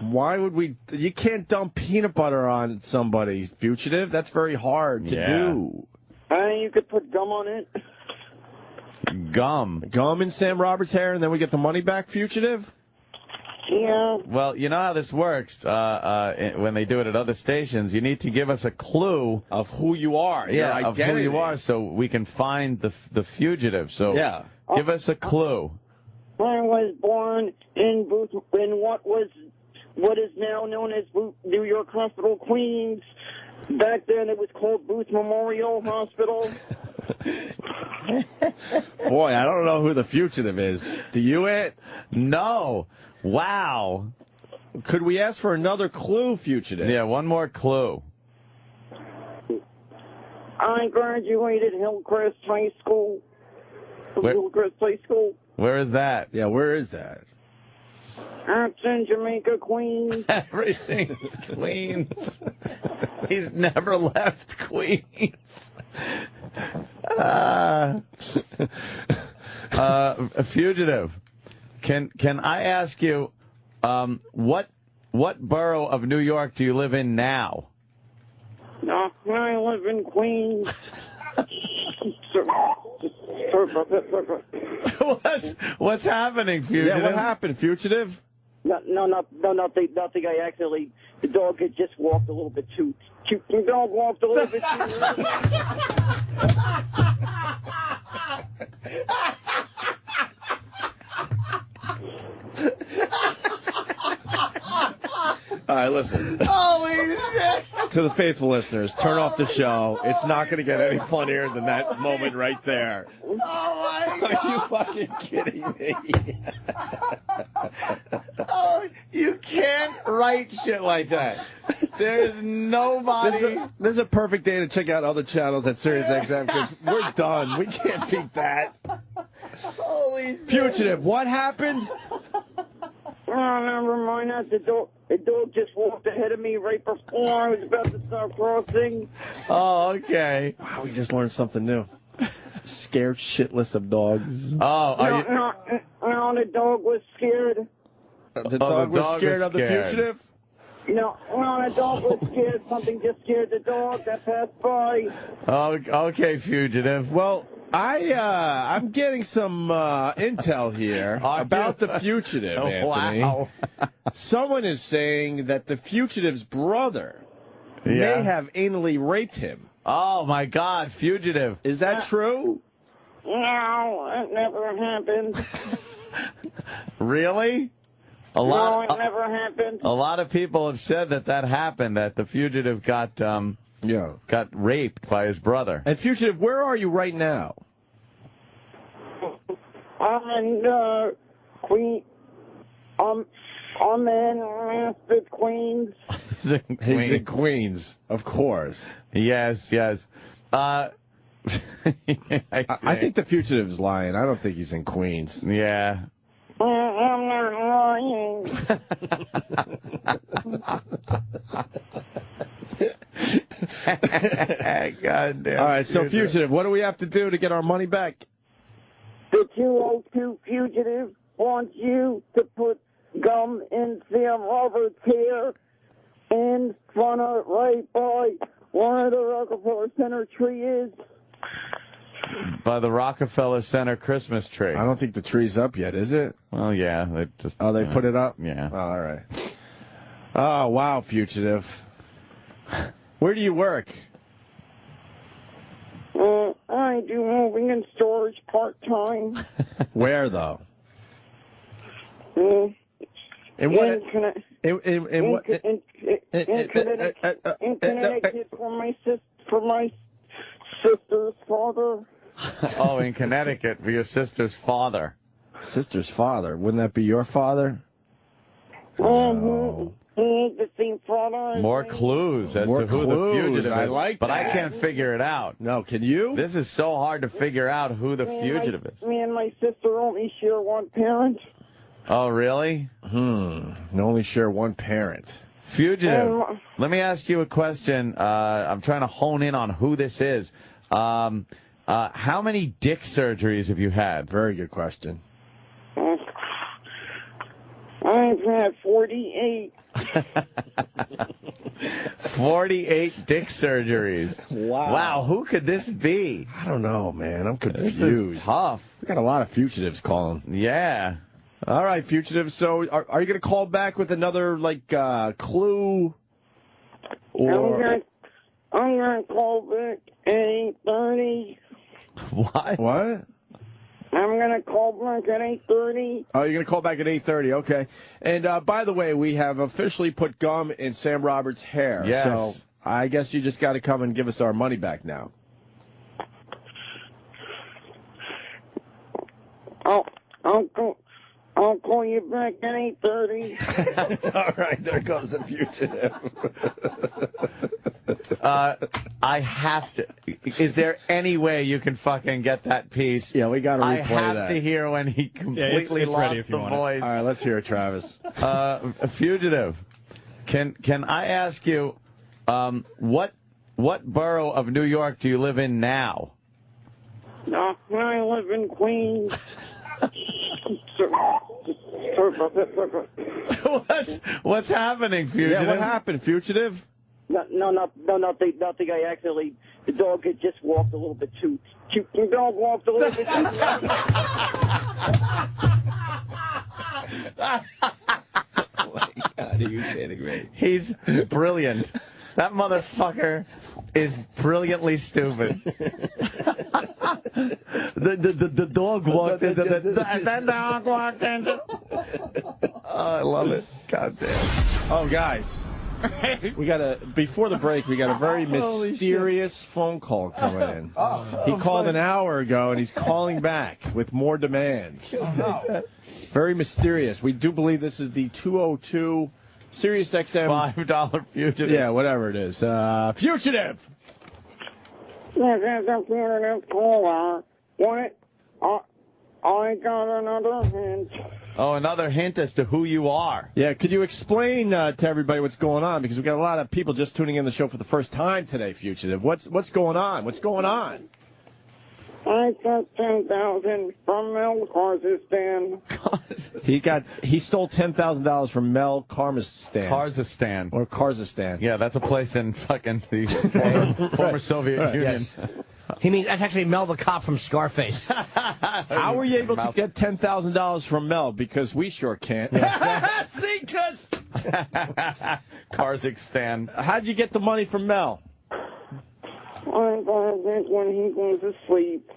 Why would we? You can't dump peanut butter on somebody, fugitive. That's very hard to do. You could put gum on it. Gum in Sam Roberts' hair, and then we get the money back, fugitive? Yeah. Well, you know how this works. When they do it at other stations, you need to give us a clue of who you are. Yeah, your of who identity. you are, so we can find the fugitive. So yeah, give us a clue. I was born in what is now known as New York Hospital, Queens. Back then, it was called Booth Memorial Hospital. Boy, I don't know who the fugitive is. Do you, Ed? No. Wow. Could we ask for another clue, fugitive? Yeah, one more clue. I graduated Hillcrest High School. Hillcrest High School. Where is that? Yeah, where is that? That's in Jamaica, Queens. Everything's Queens. He's never left Queens. A fugitive. Can I ask you, what borough of New York do you live in now? No, I live in Queens. What's happening, fugitive? Yeah, what happened, fugitive? No, nothing. The dog had just walked a little bit too. The dog walked a little bit too. All right, listen. Holy shit! To the faithful listeners, turn off the show. It's not going to get any funnier than that moment right there. Oh, my God. Are you fucking kidding me? Oh, you can't write shit like that. There's nobody. This is a perfect day to check out other channels at SiriusXM because we're done. We can't beat that. Holy shit. Fugitive, what happened? Oh, never mind that. The dog just walked ahead of me right before I was about to start crossing. Oh, okay. Wow, we just learned something new. Scared shitless of dogs. Oh, No, the dog was scared. The dog was scared of the fugitive? No, the dog was scared. Something just scared the dog that passed by. Oh, okay, fugitive. Well, I'm getting some intel here about the fugitive, Anthony. Wow. Someone is saying that the fugitive's brother may have anally raped him. Oh, my God, fugitive. Is that true? No, it never happened. Really? No, it never happened. A lot of people have said that happened, that the fugitive got raped by his brother. And fugitive, where are you right now? I'm in Queens. I'm in Queens. He's in Queens, of course. Yes. I think the fugitive's lying. I don't think he's in Queens. Yeah. I'm not lying. God damn. All right, so fugitive, what do we have to do to get our money back? The 202 fugitive wants you to put gum in Sam Roberts' hair in front of right by one of the Rockefeller Center trees. By the Rockefeller Center Christmas tree. I don't think the tree's up yet, is it? Well, yeah. They just. Oh, they put it up? Yeah. Oh, all right. Oh, wow, fugitive. Where do you work? I do moving and storage part-time. Where, though? In Connecticut for my sister's father. Oh, in Connecticut for your sister's father. Sister's father? Wouldn't that be your father? He ain't the same father. More clues as More to who clues. the fugitive I is. like but I that. can't figure it out. No, can you? This is so hard to figure out who the fugitive is. Me and my sister only share one parent. Oh, really? You only share one parent. Fugitive. Let me ask you a question. I'm trying to hone in on who this is. How many dick surgeries have you had? Very good question. I've had 48. 48 dick surgeries. Wow. Who could this be? I don't know, man. I'm confused. This is tough. We got a lot of fugitives calling. Yeah. All right, fugitives. So are you going to call back with another, clue? Or I'm gonna call back at 8:30. What? I'm gonna call back at 8:30. Oh, you're going to call back at 8:30. Okay. And, by the way, we have officially put gum in Sam Roberts' hair. Yes. So I guess you just got to come and give us our money back now. I'll call you back at 8:30. All right, there goes the fugitive. I have to. Is there any way you can fucking get that piece? Yeah, we got to replay I have that. to hear when he completely it's ready lost if you the want it. voice. All right, let's hear it, Travis. Fugitive. Can I ask you, what borough of New York do you live in now? I live in Queens. What's happening, fugitive? Yeah, what happened, fugitive? Nothing. I actually, the dog had just walked a little bit too. The dog walked a little bit too. Oh my God, are you kidding me? He's brilliant. That motherfucker is brilliantly stupid. The dog walked into the dog walked into. Oh, I love it. God damn. Oh, guys. Before the break, we got a very mysterious phone call coming in. He called an hour ago, and he's calling back with more demands. Very mysterious. We do believe this is the 202 Sirius XM $5 fugitive. Yeah, whatever it is. Fugitive! I got another hint. Oh, another hint as to who you are. Yeah, could you explain to everybody what's going on? Because we've got a lot of people just tuning in the show for the first time today, Fugitive. What's going on? What's going on? I got 10,000 from Mel Kazakhstan. He stole $10,000 from Mel Kazakhstan. Kazakhstan. Or Kazakhstan. Yeah, that's a place in fucking the former Soviet Union. Yes. He means that's actually Mel the cop from Scarface. How were you able to get $10,000 from Mel? Because we sure can't. See, cuz. Kazakhstan. How'd you get the money from Mel? I got it when he goes to sleep.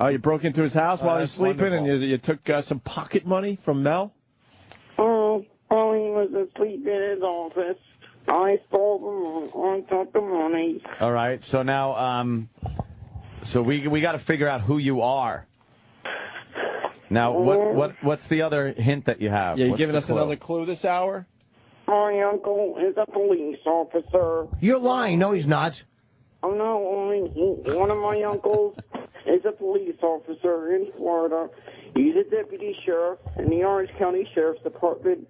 Oh, you broke into his house while he's That's sleeping, wonderful. and you took some pocket money from Mel? Oh, he was asleep in his office. I stole them. I took the money. All right, so now, so we got to figure out who you are. Now, what's the other hint that you have? Yeah, you What's giving the us clue? another clue this hour? My uncle is a police officer. You're lying. No, he's not. Oh, no, one of my uncles is a police officer in Florida. He's a deputy sheriff in the Orange County Sheriff's Department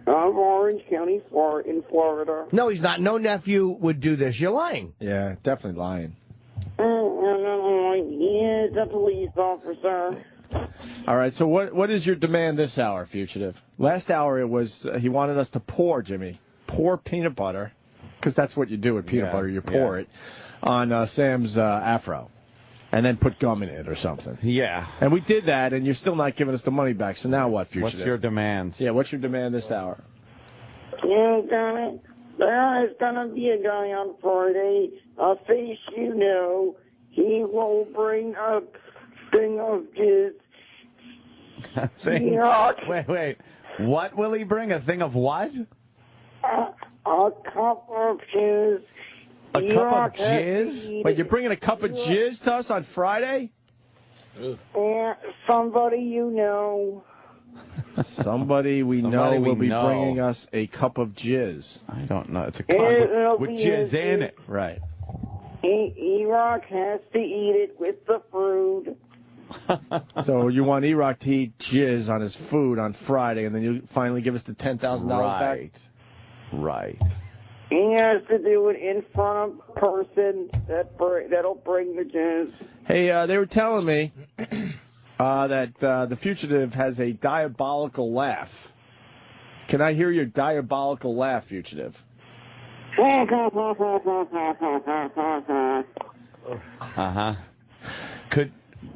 of Orange County, in Florida. No, he's not. No nephew would do this. You're lying. Yeah, definitely lying. He is a police officer. All right, so what is your demand this hour, Fugitive? Last hour it was he wanted us to pour peanut butter, because that's what you do with peanut butter. You pour it on Sam's afro, and then put gum in it or something. Yeah. And we did that, and you're still not giving us the money back. So now what, Fugitive? What's your demands? Yeah, what's your demand this hour? You got it. There is going to be a guy on Friday, a face you know. He will bring a thing of jizz. A thing? Yuck. Wait. What will he bring? A thing of what? A cup of jizz. A cup of jizz? Wait, you're bringing a cup of jizz to us on Friday? Somebody you know. Somebody we know will be bringing us a cup of jizz. I don't know. It's a cup with jizz in it. Right. E-Rock has to eat it with the fruit. So you want E-Rock to eat jizz on his food on Friday, and then you finally give us the $10,000 back? Right. He has to do it in front of a person that'll bring the jizz. Hey, they were telling me that the fugitive has a diabolical laugh. Can I hear your diabolical laugh, fugitive?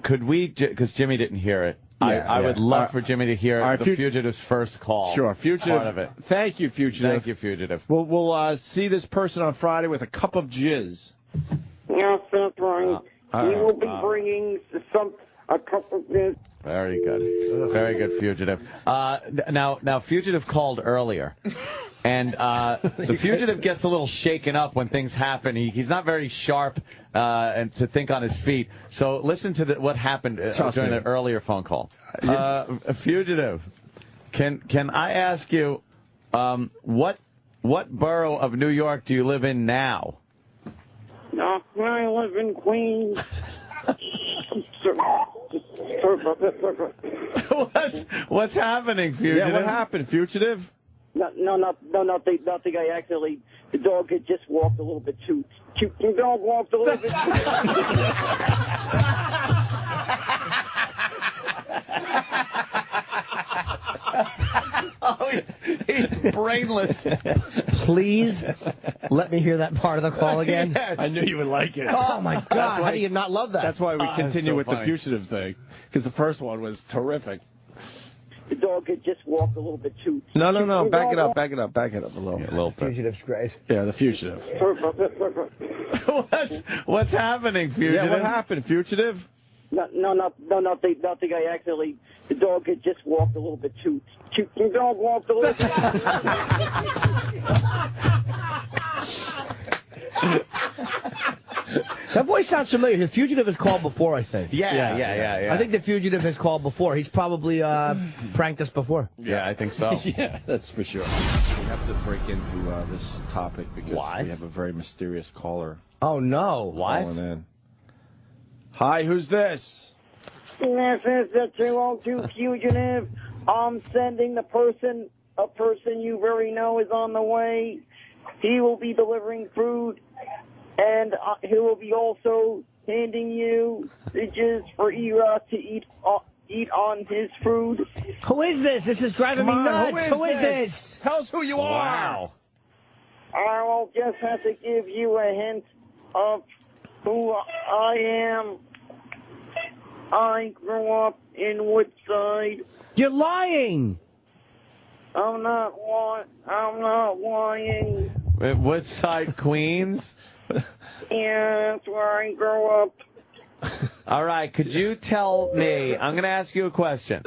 Could we, because Jimmy didn't hear it, I would love for Jimmy to hear the fugitive's first call. Sure, fugitive. Part of it. Thank you, fugitive. Thank you, fugitive. We'll see this person on Friday with a cup of jizz. Yes, that's right. He will be bringing a cup of jizz. Very good. Very good, fugitive. Now, fugitive called earlier. And the fugitive gets a little shaken up when things happen. He's not very sharp and to think on his feet. So listen to what happened during the earlier phone call. Fugitive, can I ask you what borough of New York do you live in now? I live in Queens. What's happening, fugitive? Yeah, what happened, fugitive? No, nothing. The dog had just walked a little bit too. The dog walked a little bit too. Oh, he's brainless. Please let me hear that part of the call again. Yes. I knew you would like it. Oh, my God. How do you not love that? That's why we continue with funny. the fugitive thing, because the first one was terrific. The dog had just walked a little bit too. No. Back it up a little. A little bit. Fugitive's great. Yeah, the fugitive. What's happening, fugitive? Yeah, what happened, fugitive? No, nothing. The dog had just walked a little bit too. The dog walked a little bit. That voice sounds familiar. The fugitive has called before, I think. Yeah. I think the fugitive has called before. He's probably pranked us before. Yeah, I think so. Yeah, that's for sure. We have to break into this topic because we have a very mysterious caller. Oh, no. Calling in. Hi, who's this? This is the 202 fugitive. I'm sending a person you very know is on the way. He will be delivering food, and he will be also handing you the jizz for E-Rock to eat on his food. Who is this? This is driving me nuts. Who is this? Tell us who you are. Wow. I will just have to give you a hint of who I am. I grew up in Woodside. You're lying. I'm not lying. Woodside, Queens? Yeah, that's where I grew up. All right, could you tell me, I'm going to ask you a question.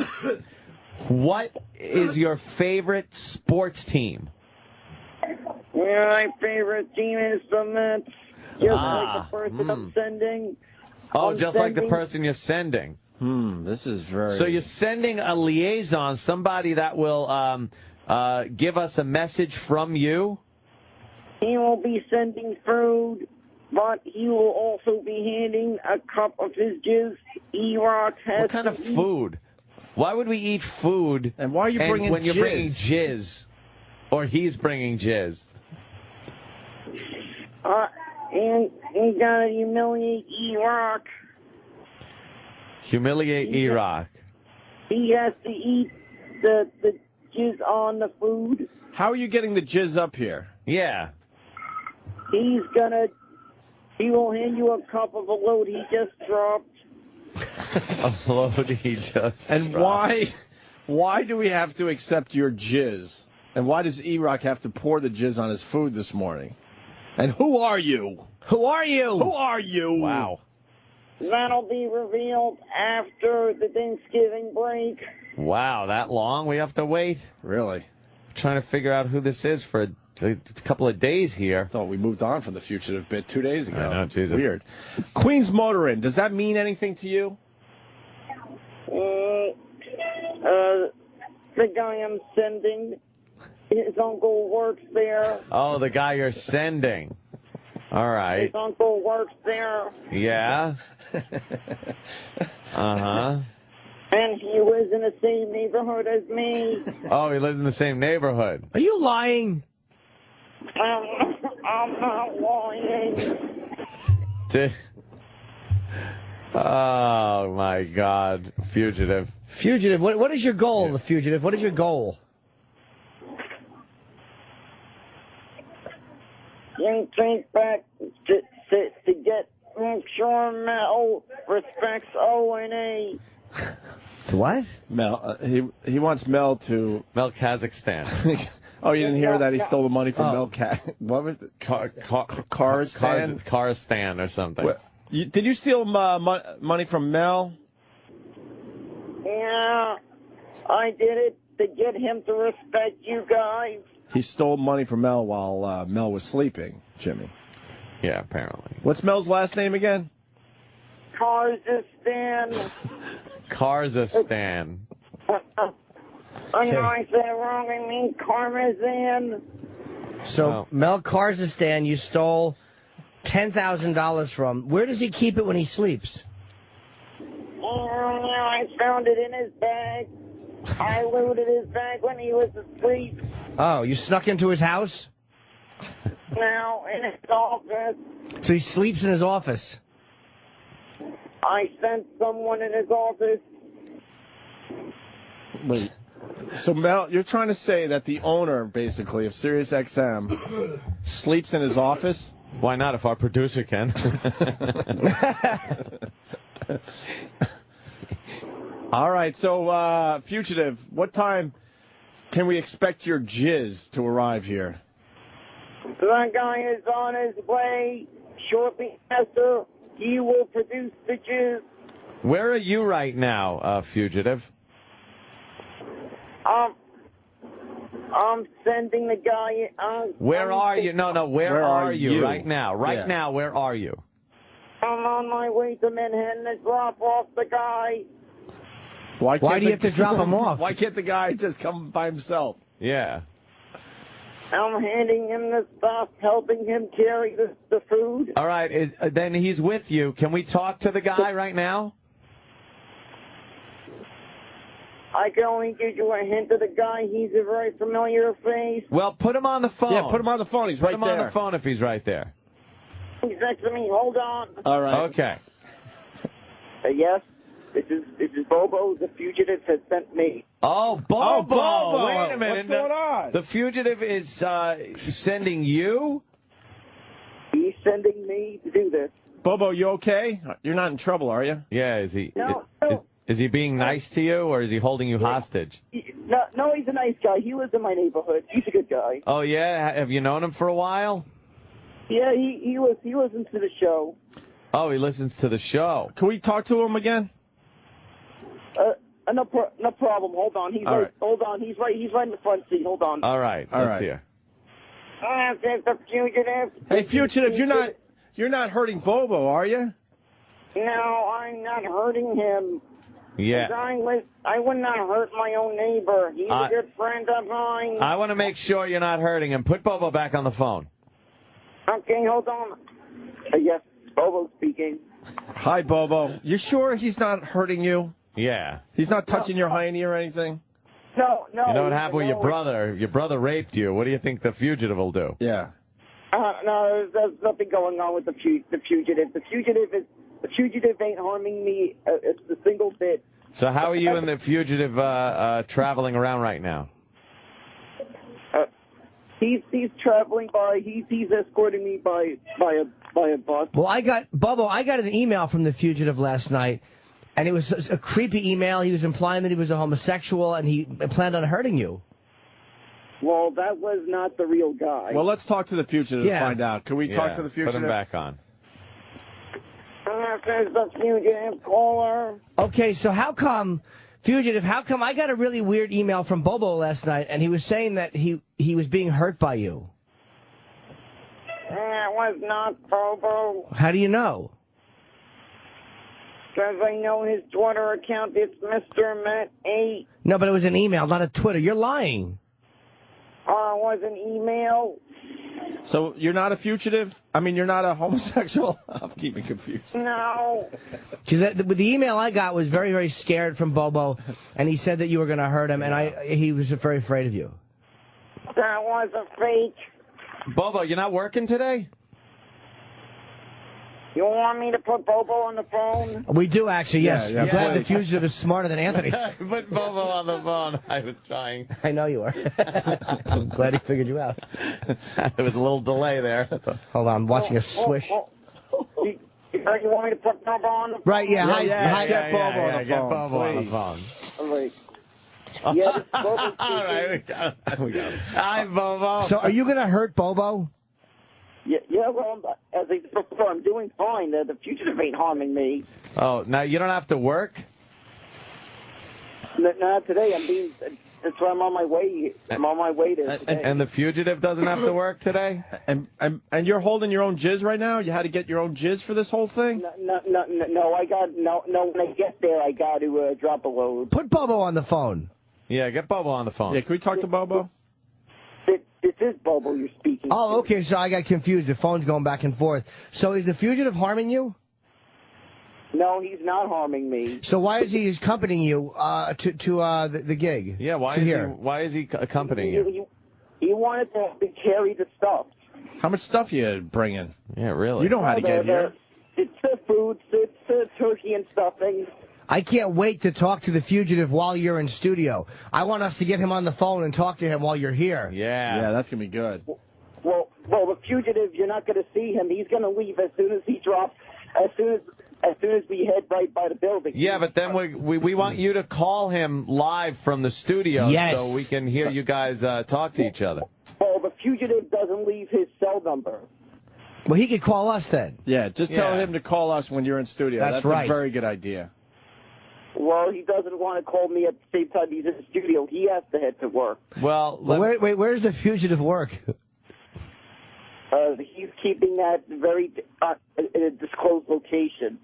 What is your favorite sports team? My favorite team is the Mets. Just like the person I'm sending. Oh, just like the person you're sending. This is very... So you're sending a liaison, somebody that will give us a message from you? He will be sending food, but he will also be handing a cup of his jizz. E-Rock has What kind of food? Why would we eat food? And why are you bringing when you're jizz? bringing jizz? Or he's bringing jizz? And he gotta humiliate E-Rock. Humiliate E-Rock. He has to eat the jizz on the food. How are you getting the jizz up here? Yeah. He will hand you a cup of a load he just dropped. A load he just And dropped. why do we have to accept your jizz? And why does E-Rock have to pour the jizz on his food this morning? And who are you? Who are you? Who are you? Wow. That'll be revealed after the Thanksgiving break. Wow, that long? We have to wait? Really? Trying to figure out who this is for a couple of days here. I thought we moved on from the fugitive bit 2 days ago. I know, Jesus. Weird. Queens Motorin, does that mean anything to you? The guy I'm sending, his uncle works there. Oh, the guy you're sending. All right. His uncle works there. Yeah. Uh-huh. And he lives in the same neighborhood as me. Oh, he lives in the same neighborhood. Are you lying? I'm not lying. Oh, my God. Fugitive. Fugitive, what is your goal, the fugitive? What is your goal? You take back to get, make sure Mel respects O&A. What? Mel, he wants Mel to... Mel Kazakhstan. Oh, you didn't hear that? He stole the money from Mel What was it? Kazakhstan? Kazakhstan or something. Did you steal money from Mel? Yeah, I did it to get him to respect you guys. He stole money from Mel while Mel was sleeping, Jimmy. Yeah, apparently. What's Mel's last name again? Kazakhstan. Kazakhstan. I know I said it wrong. I mean Karmazan. So, Mel Kazakhstan, you stole $10,000 from. Where does he keep it when he sleeps? Yeah, I found it in his bag. I looted his bag when he was asleep. Oh, you snuck into his house? Now, in his office. So he sleeps in his office? I sent someone in his office. Wait. So, Mel, you're trying to say that the owner, basically, of SiriusXM sleeps in his office? Why not, if our producer can? All right, so, Fugitive, what time can we expect your jizz to arrive here? That guy is on his way. Shortly after, he will produce the jizz. Where are you right now, Fugitive? I'm sending the guy. Where are you? No, where are you right now? Right now, where are you? I'm on my way to Manhattan to drop off the guy. Why do you have to drop him off? Why can't the guy just come by himself? Yeah. I'm handing him the stuff, helping him carry the food. All right, then he's with you. Can we talk to the guy right now? I can only give you a hint of the guy. He's a very familiar face. Well, put him on the phone. Yeah, put him on the phone. He's right there. Put him on the phone if he's right there. He's next to me. Hold on. All right. Okay. Yes, this is Bobo. The fugitive has sent me. Oh, Bobo! Bobo! Wait a minute. What's going on? The fugitive is sending you? He's sending me to do this. Bobo, you okay? You're not in trouble, are you? Yeah, is he? No. Is he being nice to you, or is he holding you hostage? No, he's a nice guy. He lives in my neighborhood. He's a good guy. Oh, yeah? Have you known him for a while? Yeah, he listens to the show. Oh, he listens to the show. Can we talk to him again? No problem. Hold on. Hold on. He's right in the front seat. Hold on. All right. Let's hear. There's the fugitive. Hey, fugitive, you're not hurting Bobo, are you? No, I'm not hurting him. Yeah. I would not hurt my own neighbor. He's a good friend of mine. I want to make sure you're not hurting him. Put Bobo back on the phone. Okay, hold on. Yes, Bobo speaking. Hi, Bobo. You sure he's not hurting you? Yeah. He's not touching your hiney or anything? No. You know what happened with your brother? Your brother raped you. What do you think the fugitive will do? Yeah. No, there's nothing going on with the fugitive. The fugitive ain't harming me. It's a single bit. So how are you and the fugitive traveling around right now? He's traveling by. He's escorting me by a bus. Well, Bobo, I got an email from the fugitive last night, and it was a creepy email. He was implying that he was a homosexual, and he planned on hurting you. Well, that was not the real guy. Well, let's talk to the fugitive to find out. Can we talk to the fugitive? Put him back on. There's the fugitive caller. Okay, so how come I got a really weird email from Bobo last night, and he was saying that he was being hurt by you? That was not Bobo. How do you know? Because I know his Twitter account is Mr. Matt 8. No, but it was an email, not a Twitter. You're lying. It was an email. So you're not a fugitive? I mean, you're not a homosexual? I'm keeping confused. No. Because the email I got was very, very scared from Bobo, and he said that you were going to hurt him, and he was very afraid of you. That was a fake. Bobo, you're not working today? You want me to put Bobo on the phone? We do, actually, yes. Yeah, I'm glad please. the fugitive is smarter than Anthony. Put Bobo on the phone. I was trying. I know you are. I'm glad he figured you out. There was a little delay there. Hold on, I'm watching a swish. You want me to put Bobo on the phone? Right, yeah. Get Bobo on the phone. Get Bobo on the please. phone. All right. Yeah, this Bobo All right, we got it. Hi, Bobo. So are you going to hurt Bobo? Yeah, well, as I said before, I'm doing fine. The fugitive ain't harming me. Oh, now you don't have to work? Not today. That's why I'm on my way. I'm on my way to today. And the fugitive doesn't have to work today? And you're holding your own jizz right now? You had to get your own jizz for this whole thing? No, when I get there, I got to drop a load. Put Bobo on the phone. Yeah, get Bobo on the phone. Yeah, can we talk to Bobo? This is Bobo you're speaking to. Oh, okay, so I got confused. The phone's going back and forth. So is the fugitive harming you? No, he's not harming me. So why is he accompanying you to the gig? Yeah, why is he accompanying you? He wanted to carry the stuff. How much stuff you bringing? Yeah, really. You know how to get here. It's the food, it's the turkey and stuffing. I can't wait to talk to the fugitive while you're in studio. I want us to get him on the phone and talk to him while you're here. Yeah, that's going to be good. Well, the fugitive, you're not going to see him. He's going to leave as soon as he drops, as soon as we head right by the building. Yeah, but then we want you to call him live from the studio so we can hear you guys talk to each other. Well, the fugitive doesn't leave his cell number. Well, he could call us then. Yeah, just tell him to call us when you're in studio. That's a right. very good idea. Well, he doesn't want to call me at the same time he's in the studio. He has to head to work. Well, wait, where's the fugitive work? He's keeping that very in a disclosed location.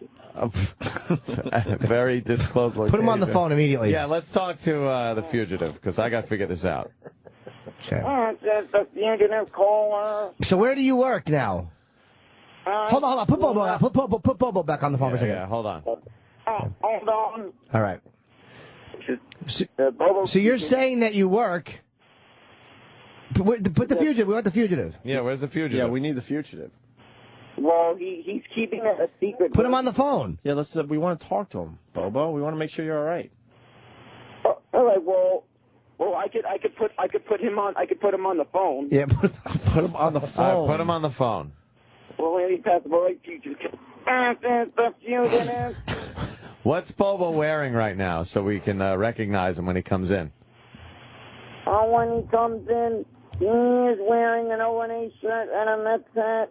Very disclosed location. Put him on the phone immediately. Yeah, let's talk to the fugitive, because I got to figure this out. Okay. The fugitive caller. So where do you work now? Hold on. Put Bobo back on the phone for a second. Yeah, hold on. Hold on. All right. So you're saying that you work. Put the fugitive. We want the fugitive. Yeah, where's the fugitive? Yeah, we need the fugitive. Well, he's keeping it a secret. Put him on the phone. Yeah, we want to talk to him, Bobo. We want to make sure you're all right. All right. Well, I could put him on the phone. Yeah, put him on the phone. Put him on the phone. Well, let me pass the right fugitive. The fugitive. What's Bobo wearing right now so we can recognize him when he comes in? When he comes in, he is wearing an O&A shirt and a Mets hat.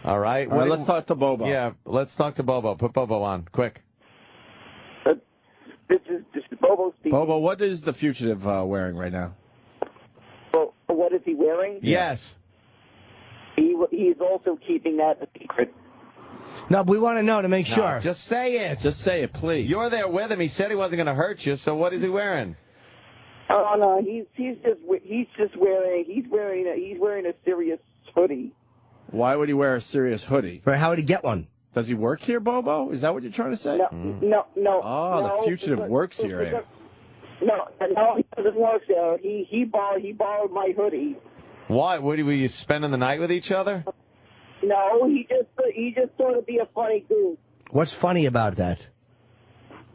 All right. All right, let's talk to Bobo. Yeah, let's talk to Bobo. Put Bobo on, quick. This is Bobo speaking. Bobo, what is the fugitive wearing right now? Well, what is he wearing? Yes. He is also keeping that a secret. No, but we want to know to make sure. Just say it. Just say it, please. You're there with him. He said he wasn't going to hurt you, so what is he wearing? Oh no, he's wearing a serious hoodie. Why would he wear a serious hoodie? Right, how would he get one? Does he work here, Bobo? Is that what you're trying to say? No. Oh, the fugitive works here. Eh? No, he doesn't work there. He borrowed my hoodie. Why? Were you spending the night with each other? No, he just thought it'd be a funny goof. What's funny about that?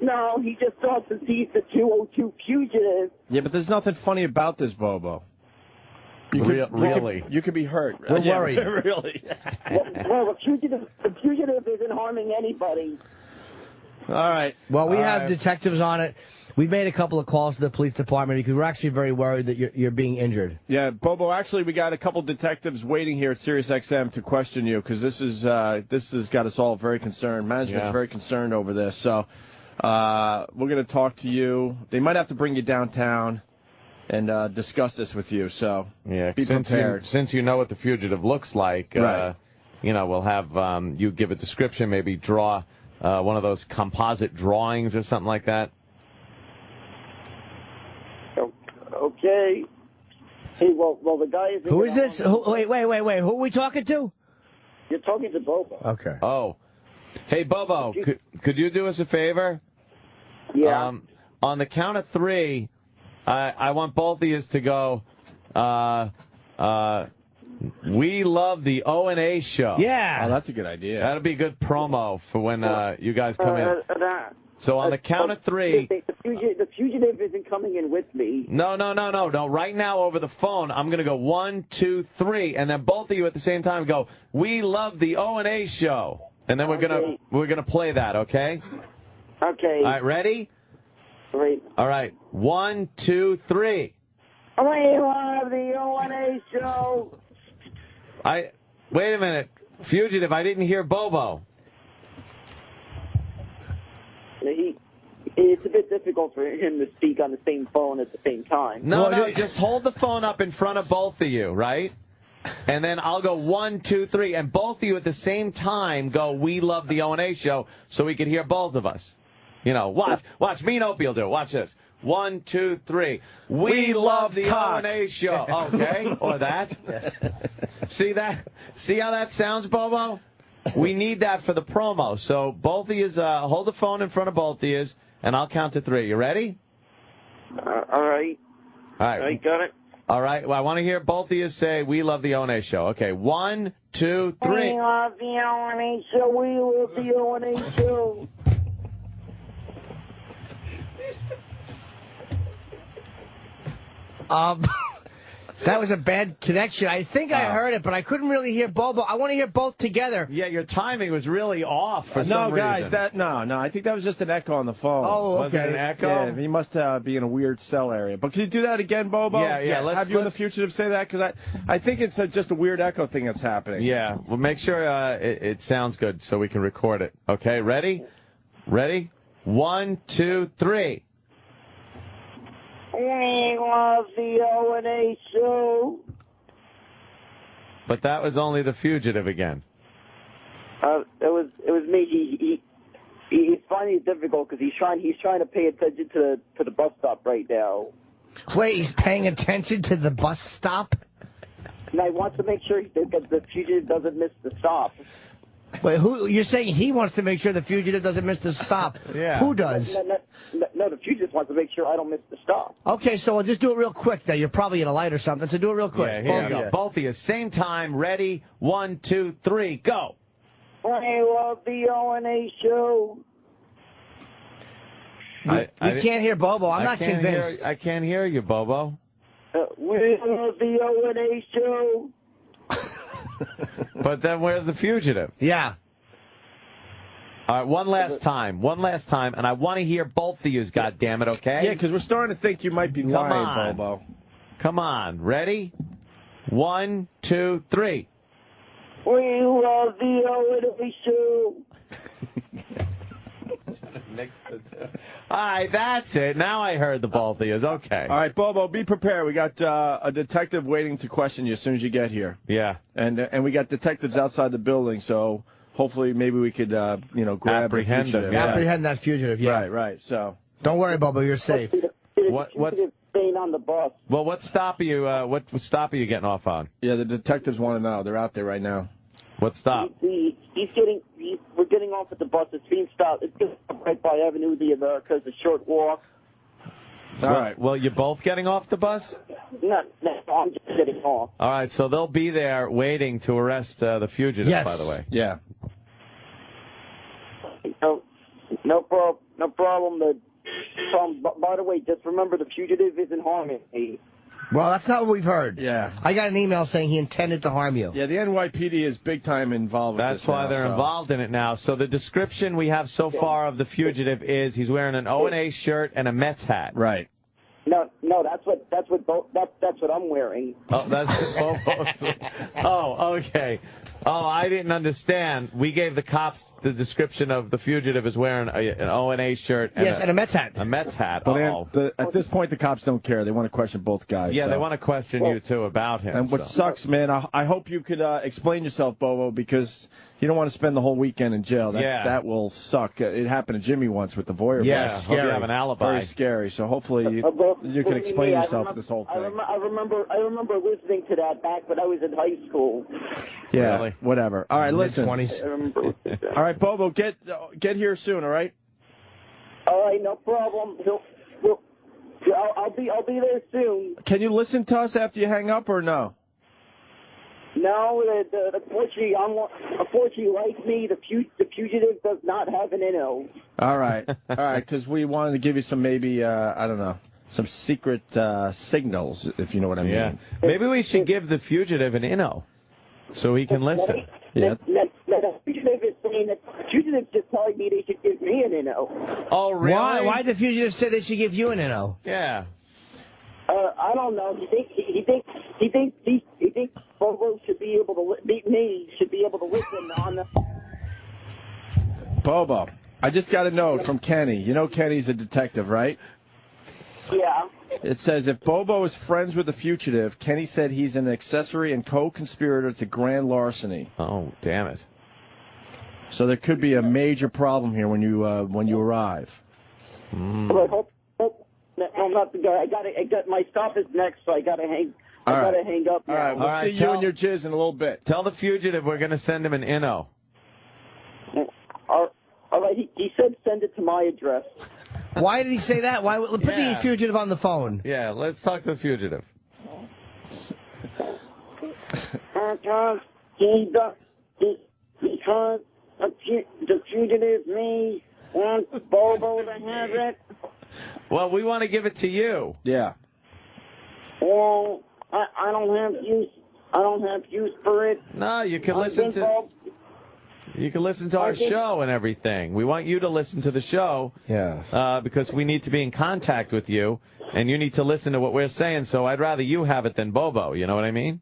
No, he just thought since he's the 202 fugitive. Yeah, but there's nothing funny about this, Bobo. Really? You could be hurt. We're worried. Really. Well, the fugitive isn't harming anybody. All right. Well, we have detectives on it. We've made a couple of calls to the police department because we're actually very worried that you're being injured. Yeah, Bobo, actually, we got a couple detectives waiting here at SiriusXM to question you because this has got us all very concerned. Management's very concerned over this. So we're going to talk to you. They might have to bring you downtown and discuss this with you. So be prepared. Since you know what the fugitive looks like, right. we'll have you give a description, maybe draw one of those composite drawings or something like that. Okay. Hey, well, the guy is. Who is this? Wait. Who are we talking to? You're talking to Bobo. Okay. Oh. Hey, Bobo, could you do us a favor? Yeah. On the count of 3, I want both of you to go, we love the O&A show. Yeah. Oh, that's a good idea. That'll be good promo for when you guys come in. So on the count of 3. The fugitive isn't coming in with me. No. Right now over the phone, I'm going to go 1, 2, 3, and then both of you at the same time go, we love the O&A show. And then we're gonna play that, okay? Okay. All right, ready? Great. All right, 1, 2, 3. We love the O&A show. Wait a minute, fugitive. I didn't hear Bobo. It's a bit difficult for him to speak on the same phone at the same time. No, just hold the phone up in front of both of you, right? And then I'll go 1, 2, 3, and both of you at the same time go, we love the O&A show, so we can hear both of us. You know, watch. Me and Opie will do it. Watch this. 1, 2, 3. We love the O&A show. Okay, or that. Yes. See that? See how that sounds, Bobo? We need that for the promo. So both of you hold the phone in front of both of you, and I'll count to 3. You ready? All right. All right. I got it. All right. Well, I want to hear both of you say, we love the O&A show. Okay, 1, 2, 3. We love the O&A show. We love the O&A show. That was a bad connection. I think I heard it, but I couldn't really hear Bobo. I want to hear both together. Yeah, your timing was really off for some guys, reason. No, I think that was just an echo on the phone. Oh, okay. Was it an echo? Yeah, he must be in a weird cell area. But can you do that again, Bobo? Yeah. Have you and the fugitive say that? Because I think it's just a weird echo thing that's happening. Yeah, well, make sure it sounds good so we can record it. Okay, ready? Ready? 1, 2, 3. We love the O&A show. But that was only the fugitive again. It was me. He's finding it difficult because he's trying to pay attention to the bus stop right now. Wait, he's paying attention to the bus stop? And I want to make sure that the fugitive doesn't miss the stop. Wait, you're saying he wants to make sure the fugitive doesn't miss the stop? Yeah. Who does? No, the fugitive wants to make sure I don't miss the stop. Okay, so we'll just do it real quick. Now you're probably in a light or something, so do it real quick. Both of you, same time. Ready? 1, 2, 3, go. We love the O&A show. We can't hear Bobo. I'm not convinced. I can't hear you, Bobo. We love the O&A show. But then where's the fugitive? Yeah. All right, one last time, and I want to hear both of you, goddammit, okay? Yeah, because we're starting to think you might be lying, Bobo. Come on, ready? 1, 2, 3. We love the O&A show. All right, that's it. Now I heard the both of you. Okay. All right, Bobo, be prepared. We got a detective waiting to question you as soon as you get here. Yeah. And we got detectives outside the building, so hopefully maybe we could grab apprehend the fugitive. them. Yeah. Apprehend that fugitive. Yeah. Right. So don't worry, Bobo. You're safe. What's staying on the bus? Well, what stop are you? What stop are you getting off on? Yeah, the detectives want to know. They're out there right now. What stop? We're getting off at the bus. It's being stopped. It's just right by Avenue of the Americas. A short walk. All right. Well, you're both getting off the bus? No, I'm just getting off. All right, so they'll be there waiting to arrest the fugitive, by the way. Yeah. No problem. By the way, just remember the fugitive isn't harming me. Well, that's not what we've heard. Yeah. I got an email saying he intended to harm you. Yeah, the NYPD is big time involved with this. That's why they're involved in it now. So the description we have so far of the fugitive is he's wearing an O&A shirt and a Mets hat. Right. No, that's what I'm wearing. Oh, that's oh, okay. Oh, I didn't understand. We gave the cops the description of the fugitive as wearing an O&A shirt. And and a Mets hat. A Mets hat. But at this point, the cops don't care. They want to question both guys. Yeah, so. they want to question you too about him. And what sucks, man, I hope you could explain yourself, Bobo, because You don't want to spend the whole weekend in jail. Yeah. That will suck. It happened to Jimmy once with the voyeur. Yeah, box. hope you have an alibi. Very scary. So hopefully you can explain yourself to this whole thing. I remember listening to that back when I was in high school. Yeah, Really? whatever. All right, listen. Mid-20s. I remember. All right, Bobo, get here soon. All right. All right, no problem. I'll be there soon. Can you listen to us after you hang up or no? No, unfortunately, like me, the fugitive does not have an NO. All right, because we wanted to give you some maybe I don't know, some secret signals, if you know what I mean. Yeah. Maybe we should give the fugitive an inno so he can listen. Yeah. The fugitive is saying that the fugitive just telling me they should give me an NO. Oh, really? Why the fugitive say they should give you an NO? Yeah. I don't know. He thinks Bobo should be able to should be able to listen on the. Bobo, I just got a note from Kenny. You know Kenny's a detective, right? Yeah. It says if Bobo is friends with the fugitive, Kenny said he's an accessory and co-conspirator to grand larceny. Oh, damn it. So there could be a major problem here when you arrive. But hope I'm not the guy. I got my stop is next, so I gotta hang up now. All right, we'll see you and your jizz in a little bit. Tell the fugitive we're going to send him an inno. All right, he said send it to my address. Why did he say that? Why? Put the fugitive on the phone. Yeah, let's talk to the fugitive. Because the fugitive me wants Bobo to have it. Well, we want to give it to you. Yeah. Well, I don't have use. I don't have use for it. No, you can listen to. You can listen to our show and everything. We want you to listen to the show. Yeah. Because we need to be in contact with you, and you need to listen to what we're saying. So I'd rather you have it than Bobo. You know what I mean?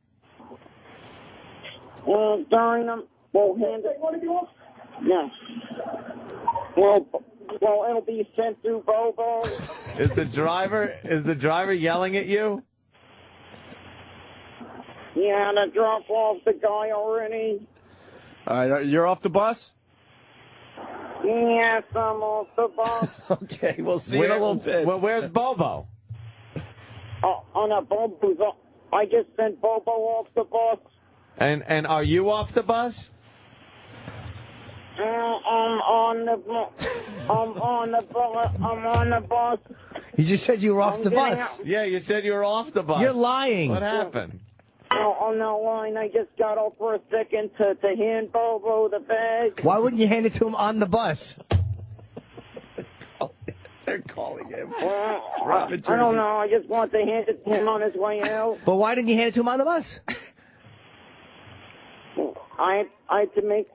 Well, darn them. Well, hand it. No. Well, it'll be sent through Bobo. Is the driver yelling at you? Yeah, to drop off the guy already. All right, you're off the bus? Yes, I'm off the bus. Okay, we'll see you in a little bit. Well, where's Bobo? Bobo's off. I just sent Bobo off the bus. And are you off the bus? I'm on the bus. You just said you were off the bus. Yeah, you said you were off the bus. You're lying. What happened? On the line, I just got off for a second to hand Bobo the bag. Why wouldn't you hand it to him on the bus? They're calling him. I don't know. I just want to hand it to him on his way out. But why didn't you hand it to him on the bus? I had to make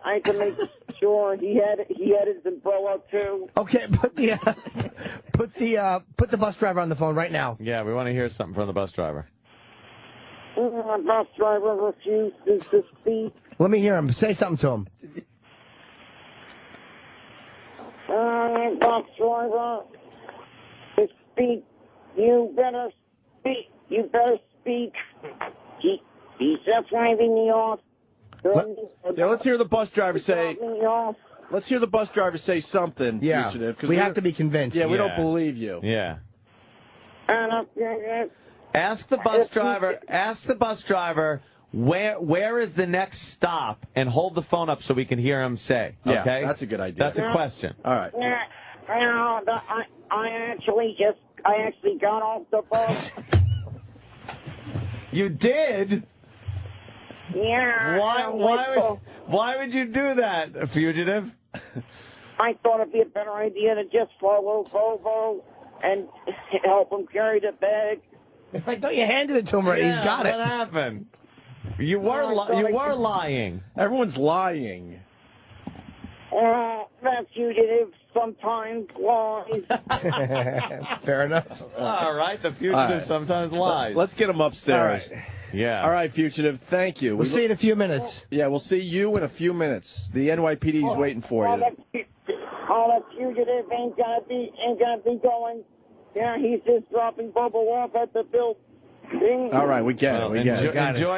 sure he had his umbrella too. Okay, put the bus driver on the phone right now. Yeah, we want to hear something from the bus driver. The bus driver refuses to speak. Let me hear him. Say something to him. Bus driver, to speak. You better speak. You better speak. He's just waving me off. Let's hear the bus driver say. Let's hear the bus driver say something. Yeah, fugitive, we have to be convinced. Yeah, we don't believe you. Yeah. Ask the bus driver where is the next stop, and hold the phone up so we can hear him say. Yeah, okay? that's a good idea. That's a question. All right. I actually got off the bus. You did? Yeah. Why would you do that, fugitive? I thought it'd be a better idea to just follow Bobo and help him carry the bag. I thought you handed it to him already. Yeah, He's got it. What happened? You were lying. Everyone's lying. That fugitive sometimes lies. Fair enough. All right, the fugitive sometimes lies. Let's get him upstairs. All right. Yeah. All right, fugitive. Thank you. We'll see you in a few minutes. Yeah, we'll see you in a few minutes. The NYPD is waiting for you. That fugitive ain't gonna be going. Yeah, he's just dropping Bobo off at the building. All right, we get it. We get it.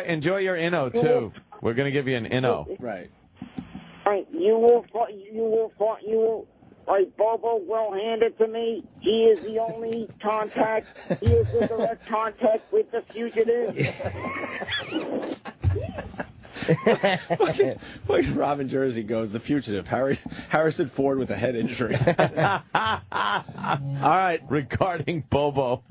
Enjoy your inno too. We're gonna give you an inno. Right. Right, you will. Right, Bobo will hand it to me. He is the only contact. He is the direct contact with the fugitive. Fucking Robin Jersey goes, the fugitive. Harrison Ford with a head injury. All right. Regarding Bobo.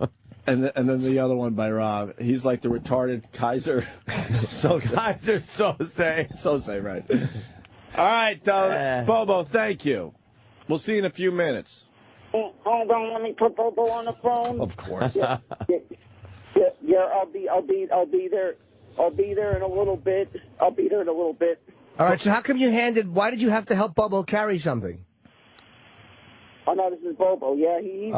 And then the other one by Rob. He's like the retarded Kaiser Sose. Kaiser Sose. Sose, right. All right, Bobo, thank you. We'll see you in a few minutes. Hold on, let me put Bobo on the phone. Of course. Yeah, I'll be there. I'll be there in a little bit. All right, so how come why did you have to help Bobo carry something? Oh, no, this is Bobo. Yeah, he's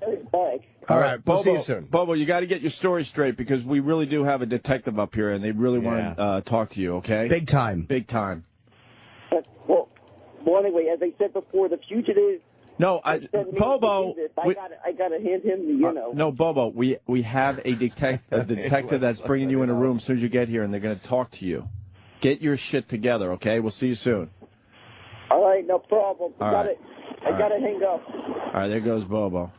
his bag. All right, Bobo, we'll see you soon. Bobo, you got to get your story straight because we really do have a detective up here and they really want to talk to you, okay? Big time. Big time. Well, anyway, as I said before, the fugitive. No, Bobo. I gotta hand him the, No, Bobo. We have a detective that's bringing you in a room as soon as you get here, and they're going to talk to you. Get your shit together, okay? We'll see you soon. All right, no problem. I gotta hang up. All right, there goes Bobo.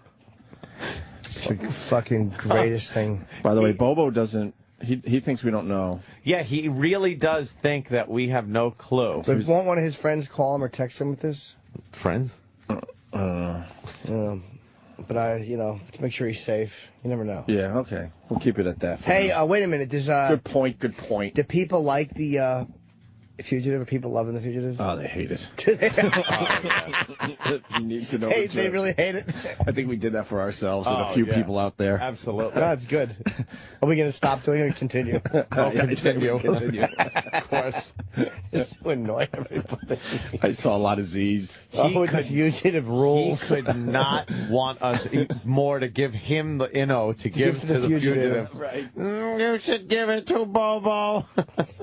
It's the fucking greatest thing. By the way, Bobo doesn't. He thinks we don't know. Yeah, he really does think that we have no clue. But won't one of his friends call him or text him with this? Friends? But to make sure he's safe. You never know. Yeah, okay. We'll keep it at that. Hey, wait a minute. There's Good point. Do people like the fugitive? Are people loving the fugitive? Oh, they hate it. You need to know. They really hate it. I think we did that for ourselves and a few people out there. Absolutely. No, it's good. Are we going to stop doing it or continue? Continue. Of course. Just to annoy everybody. I saw a lot of Z's. The fugitive rules. He could not want us more to give him the to give to the fugitive. Right. You should give it to Bobo.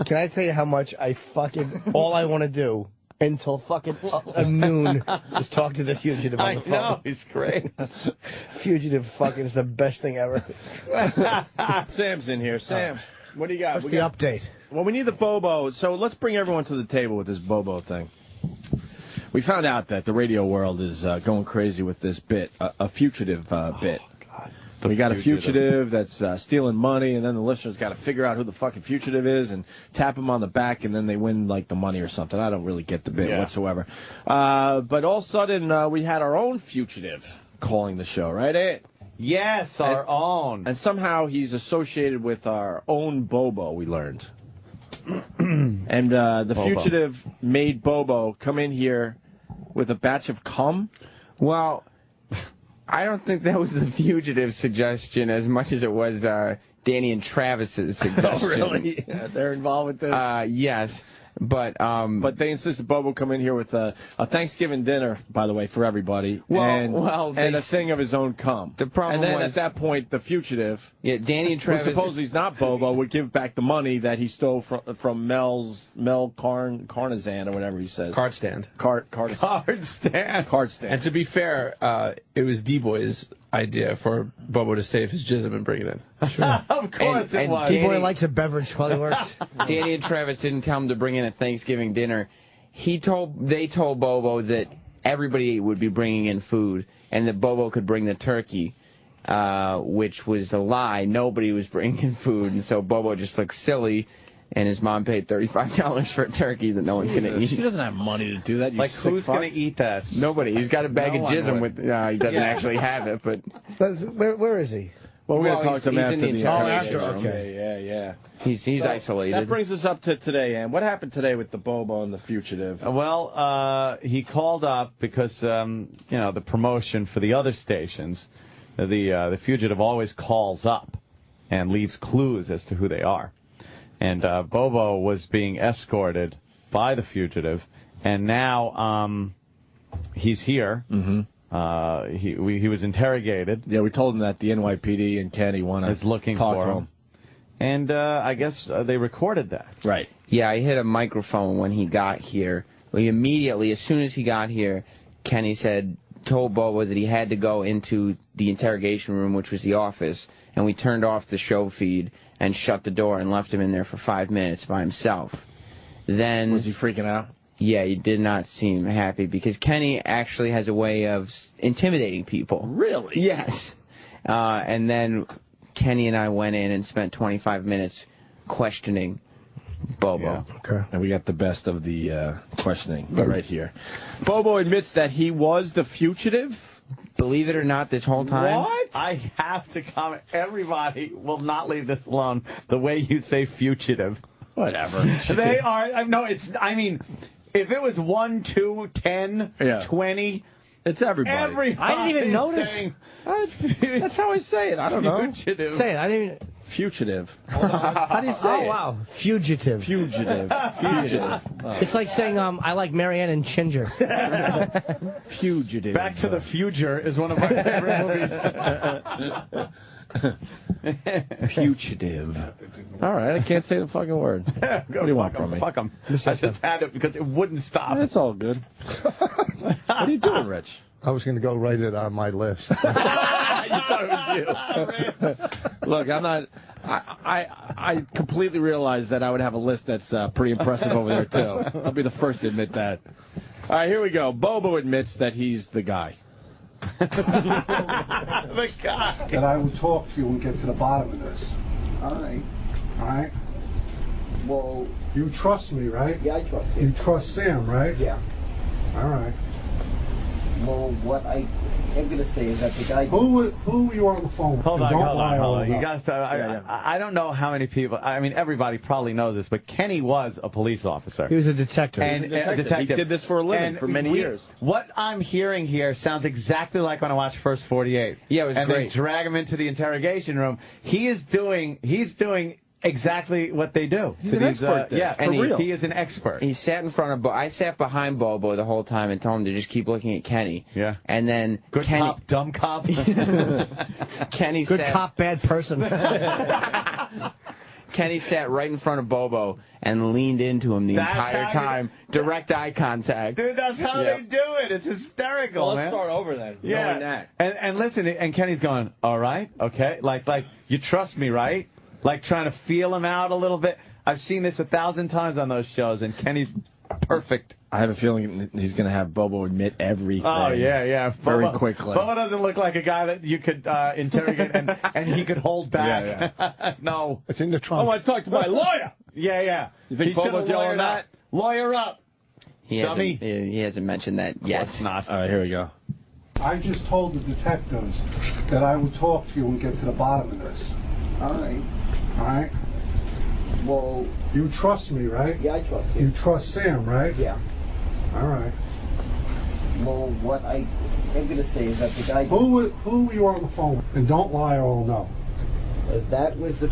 Can I tell you how much all I want to do until fucking noon is talk to the fugitive on the phone. I know, he's great. Fugitive fucking is the best thing ever. Sam's in here. Sam, what do you got? What's the update? Well, we need the Bobo, so let's bring everyone to the table with this Bobo thing. We found out that the radio world is going crazy with this bit, a fugitive bit. We got a fugitive that's stealing money, and then the listeners got to figure out who the fucking fugitive is and tap him on the back, and then they win, like, the money or something. I don't really get the bit whatsoever. But all of a sudden, we had our own fugitive calling the show, right, Ed? Yes, our own. And somehow he's associated with our own Bobo, we learned. And the fugitive made Bobo come in here with a batch of cum. Well, I don't think that was the fugitive's suggestion as much as it was Danny and Travis's suggestion. Oh, really? Yeah, they're involved with this? Yes. But they insisted Bobo come in here with a Thanksgiving dinner, by the way, for everybody. And a thing of his own cum. The problem and then was, at that point, the fugitive, Danny and Travis, who supposedly he's not Bobo, would give back the money that he stole from Mel Carnazan or whatever he says. Card stand. Card stand. And to be fair, it was D-Boy's idea for Bobo to save his jism and bring it in. Sure. Of course it was. D-Boy likes a beverage while he works. Danny and Travis didn't tell him to bring in a Thanksgiving dinner. They told Bobo that everybody would be bringing in food and that Bobo could bring the turkey, which was a lie. Nobody was bringing in food, and so Bobo just looked silly. And his mom paid $35 for a turkey that no one's going to eat. She doesn't have money to do that. You who's going to eat that? Nobody. He's got a bag of jism with. He doesn't actually have it, but. Where is he? Well, we're going to talk to him after the interrogation. Okay. Yeah. He's isolated. That brings us up to today, Ann. What happened today with the Bobo and the fugitive? Well, he called up because the promotion for the other stations, the fugitive always calls up and leaves clues as to who they are. And Bobo was being escorted by the fugitive, and now he's here. Mm-hmm. He was interrogated. Yeah, we told him that the NYPD and Kenny want is looking talk for to him. And I guess they recorded that. Right. Yeah, I hit a microphone when he got here. Immediately, as soon as he got here, Kenny told Bobo that he had to go into the interrogation room, which was the office, and we turned off the show feed and shut the door and left him in there for 5 minutes by himself. Then was he freaking out? Yeah, he did not seem happy because Kenny actually has a way of intimidating people. Really? Yes. And then Kenny and I went in and spent 25 minutes questioning Bobo. Yeah. Okay. And we got the best of the questioning right here. Bobo admits that he was the fugitive. Believe it or not, this whole time. What? I have to comment. Everybody will not leave this alone. The way you say fugitive. Whatever. They are. No, it's. I mean, if it was 1, 2, 10, 20. It's everybody. I didn't even notice. That's how I say it. I don't know. Fugitive. Say it. I didn't even. Fugitive. How do you say it? Oh, wow. Fugitive. Fugitive. Fugitive. It's like saying, I like Marianne and Ginger. Fugitive. Back to the Future is one of my favorite movies. Fugitive. All right, I can't say the fucking word. What do you want from me? Fuck him. I just had it because it wouldn't stop. That's all good. What are you doing, Rich? I was going to go write it on my list. You thought it was you. Look, I'm not. I completely realized that I would have a list that's pretty impressive over there too. I'll be the first to admit that. All right, here we go. Bobo admits that he's the guy. The guy. That I will talk to you and get to the bottom of this. All right. All right? Well, You trust me, right? yeah, I trust you. You trust Sam, right? Yeah. All right. Well, what I am going to say is that the guy... Who you on the phone with? Hold And on, don't hold lie on, hold all on. You up. guys, I don't know how many people. I mean, everybody probably knows this, but Kenny was a police officer. He was a detective. And a detective. He did this for a living And for many years. What I'm hearing here sounds exactly like when I watched First 48. Yeah, it was and great. they drag him into the interrogation room. He's doing exactly what they do. He's an expert at this, Yeah, for and real. he is an expert. He sat in front of I sat behind Bobo the whole time and told him to just keep looking at Kenny. Yeah. And then Good Kenny, cop, dumb cop. Kenny Good sat, cop, bad person. Kenny sat right in front of Bobo and leaned into him the That's entire how time. Direct eye contact. Dude, that's how they do it. It's hysterical, Well, man. let's start over then. Yeah. Knowing that. And listen, and Kenny's going, all right, okay, like you trust me, right? Like trying to feel him out a little bit. I've seen this 1,000 times on those shows, and Kenny's perfect. I have a feeling he's going to have Bobo admit everything. Oh, yeah. Very Bobo, quickly. Bobo doesn't look like a guy that you could interrogate and he could hold back. Yeah. No. It's in the trunk. Oh, I talked to my lawyer. Yeah. You think He should've Bobo's yelling lawyered up. that? Lawyer up. He Dummy. hasn't mentioned that yet. It's not. All right, here we go. I just told the detectives that I would talk to you and get to the bottom of this. All right. All right? Well, You trust me, right? yeah, I trust you. You trust Sam, right? Yeah. All right. Well, what I am going to say is that the guy... Who you on the phone with? And don't lie or I'll know. that was the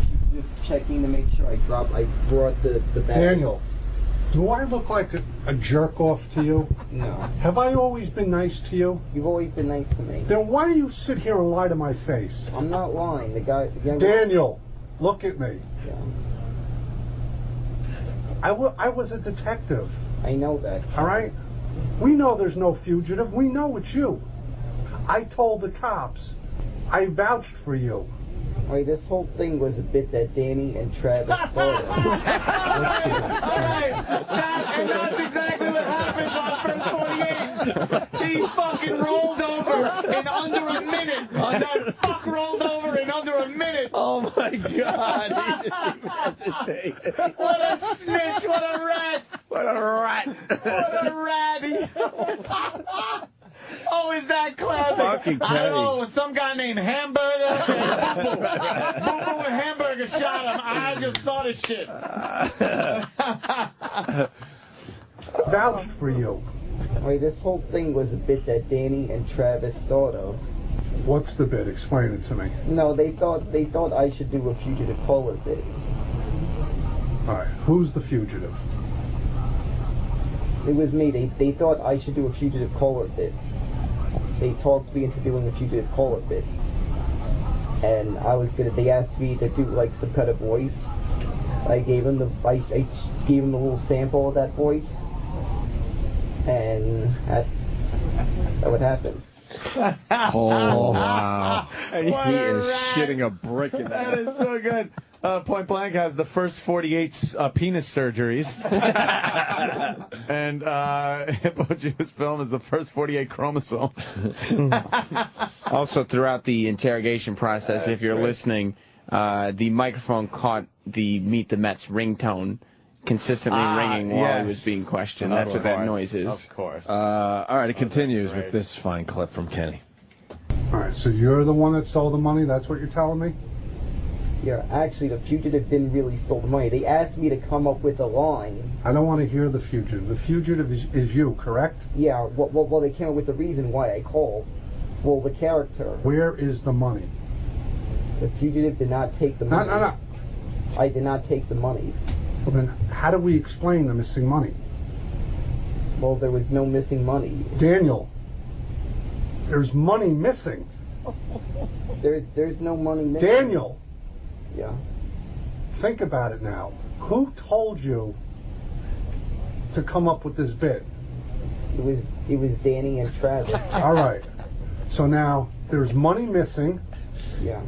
checking to make sure I brought the bag. Daniel, do I look like a jerk off to you? No. Have I always been nice to you? You've always been nice to me. Then why do you sit here and lie to my face? I'm not lying. The guy... Daniel, look at me. Yeah. I was a detective, I know that. all right? We know there's no fugitive. We know it's you. I told the cops. I vouched for you. All right, this whole thing was a bit that Danny and Travis started. And that's exactly what happens on First 48. He fucking rolled over in under a minute. That fuck rolled over in under a minute. Oh, my God. He didn't even hesitate. What a snitch. What a rat. What a rat. What a rat. Oh, is that classic? Fucking I Kenny. don't know. It was some guy named Hamburger. And Boo Boo Hamburger shot him. I just saw this shit. Vouched for you. All right, this whole thing was a bit that Danny and Travis started. What's the bit? Explain it to me. No, they thought I should do a fugitive caller bit. All right. Who's the fugitive? It was me. They thought I should do a fugitive caller bit. They talked me into doing a fugitive caller bit. And they asked me to do like some kind of voice. I gave them I gave them a little sample of that voice. And that's what happened. Oh, wow. What He a is rat. shitting a brick in That that. is so good. Point Blank has the first 48 penis surgeries. And Hippo Juice Film is the first 48 chromosomes. Also, throughout the interrogation process, if you're listening, the microphone caught the Meet the Mets ringtone consistently ringing while he was being questioned. That's what that noise is. Of course. All right, it continues with this fine clip from Kenny. All right, so you're the one that stole the money? That's what you're telling me? Yeah, actually, the fugitive didn't really steal the money. They asked me to come up with a line. I don't want to hear the fugitive. The fugitive is you, correct? Yeah, well, they came up with the reason why I called. Well, the character. Where is the money? The fugitive did not take the money. No. I did not take the money. Well, then how do we explain the missing money? Well, there was no missing money. Daniel, there's money missing. There's no money missing. Daniel! Yeah. Think about it now. Who told you to come up with this bit? It was Danny and Travis. All right. So now there's money missing. Yeah.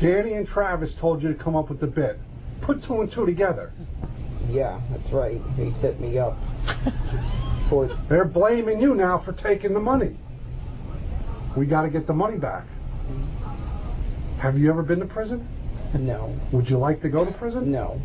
Danny and Travis told you to come up with the bit. Put 2 and 2 together. Yeah, that's right. They set me up. They're blaming you now for taking the money. We got to get the money back. Have you ever been to prison? No. Would you like to go to prison? No.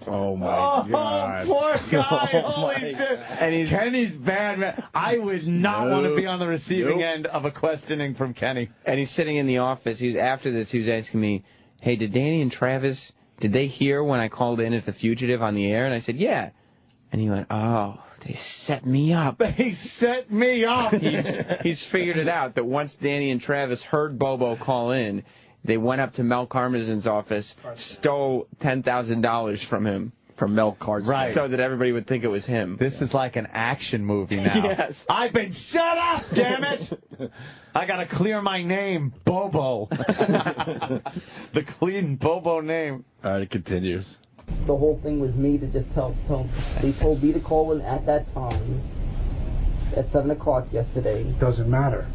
Oh my God! Poor guy! Oh, Holy my shit! And Kenny's bad, man. I would not want to be on the receiving end of a questioning from Kenny. And he's sitting in the office. After this, he was asking me, "Hey, did Danny and Travis? Did they hear when I called in as the fugitive on the air?" And I said, "Yeah." And he went, "Oh, they set me up." They set me up. He's figured it out that once Danny and Travis heard Bobo call in, they went up to Mel Karmazin's office, stole $10,000 from him. From Mel Karmazin. Right. So that everybody would think it was him. This is like an action movie now. Yes. I've been set up, damn it! I gotta clear my name, Bobo. The clean Bobo name. All right, it continues. The whole thing was me to just tell. They told me to call in at that time, at 7 o'clock yesterday. Doesn't matter.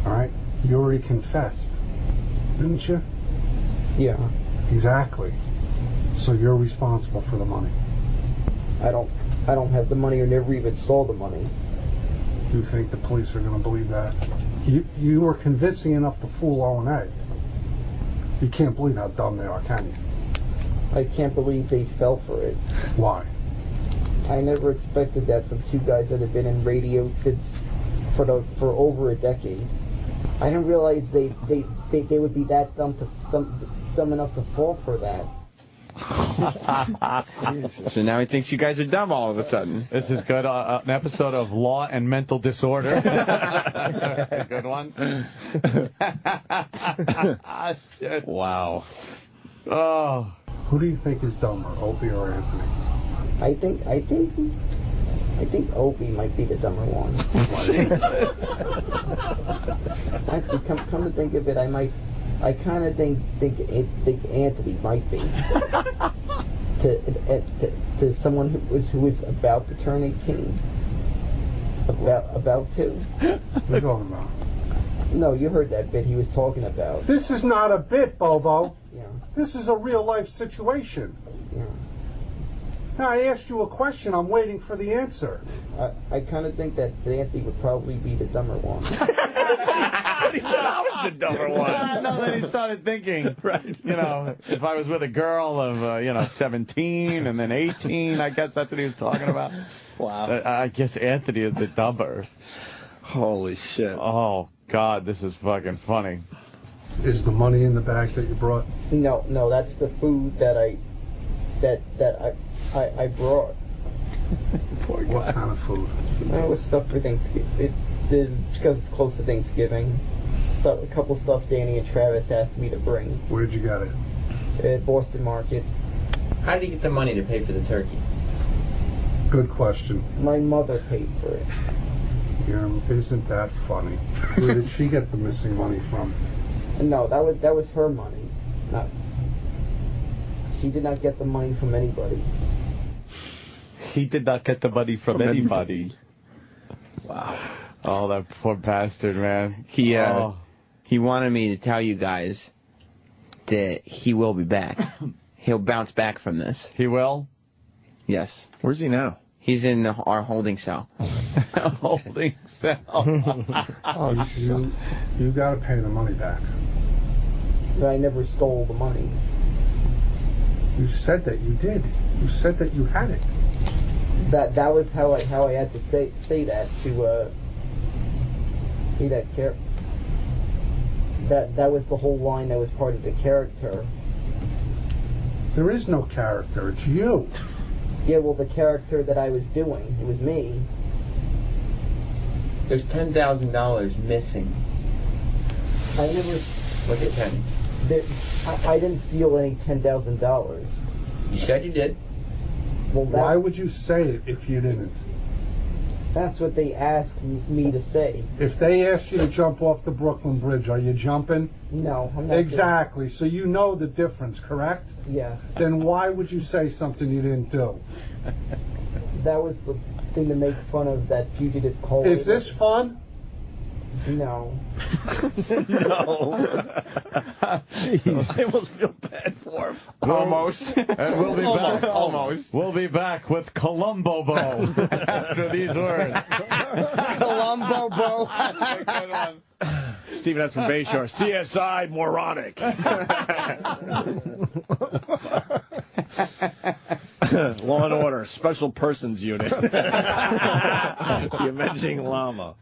All right? You already confessed, didn't you? Yeah. Exactly. So you're responsible for the money. I don't have the money or never even saw the money. You think the police are going to believe that? You were convincing enough to fool O&A. You can't believe how dumb they are, can you? I can't believe they fell for it. Why? I never expected that from two guys that have been in radio for over a decade. I didn't realize they would be that dumb enough to fall for that. So now he thinks you guys are dumb all of a sudden. This is good. An episode of Law and Mental Disorder. A good one. Shit. Wow. Oh. Who do you think is dumber, Opie or Anthony? I think Opie might be the dumber one. Actually, come to think of it, I kind of think Anthony might be to someone who was about to turn 18, about to. What are you talking about? No, you heard that bit he was talking about. This is not a bit, Bobo. Yeah. This is a real life situation. Yeah. Now I asked you a question. I'm waiting for the answer. I kind of think that Anthony would probably be the dumber one. He said I was the dumber one. No, then he started thinking, right? You know, if I was with a girl of 17 and then 18, I guess that's what he was talking about. Wow. I guess Anthony is the dumber. Holy shit. Oh God, this is fucking funny. Is the money in the bag that you brought? No, that's the food that I brought. Poor guy. What kind of food? It was stuff for Thanksgiving. Because it's close to Thanksgiving. A couple stuff Danny and Travis asked me to bring. Where'd you get it? At Boston Market. How did you get the money to pay for the turkey? Good question. My mother paid for it. Isn't that funny? Where did she get the missing money from? No, that was her money. She did not get the money from anybody. He did not get the money from anybody. Wow. Oh, that poor bastard, man. He wanted me to tell you guys he will be back. He'll bounce back from this. He will? Yes. Where's he now? He's in our holding cell. Holding cell. You got to pay the money back. But I never stole the money. You said that you did. You said that you had it. That was how I had to say that to be that character. That was the whole line that was part of the character. There is no character. It's you. Yeah, well, the character that I was doing, it was me. There's $10,000 missing. I never. Look at Penny. I didn't steal any $10,000. You said you did. Well, why would you say it if you didn't? That's what they asked me to say. If they asked you to jump off the Brooklyn Bridge, are you jumping? No, I'm not. Exactly. So you know the difference, correct? Yes. Then why would you say something you didn't do? That was the thing to make fun of that fugitive call. Is this fun? No. No. Jeez. I almost feel bad for him. Almost. And we'll be back. Almost. We'll be back with Columbo Bo after these words. Columbo Bo. Stephen S. from Bayshore. CSI moronic. Law and Order, Special Persons Unit. The Avenging Llama.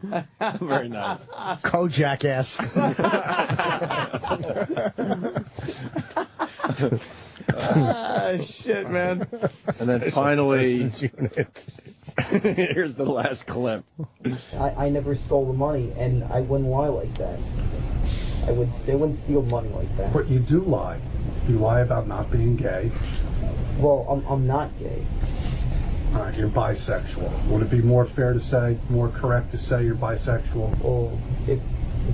Very nice. Co-jackass. Shit, man. And then finally, here's the last clip. I never stole the money, and I wouldn't lie like that. I wouldn't steal money like that. But you do lie. You lie about not being gay. Well, I'm not gay. All right, you're bisexual. Would it be more fair to say, more correct to say you're bisexual? Well, it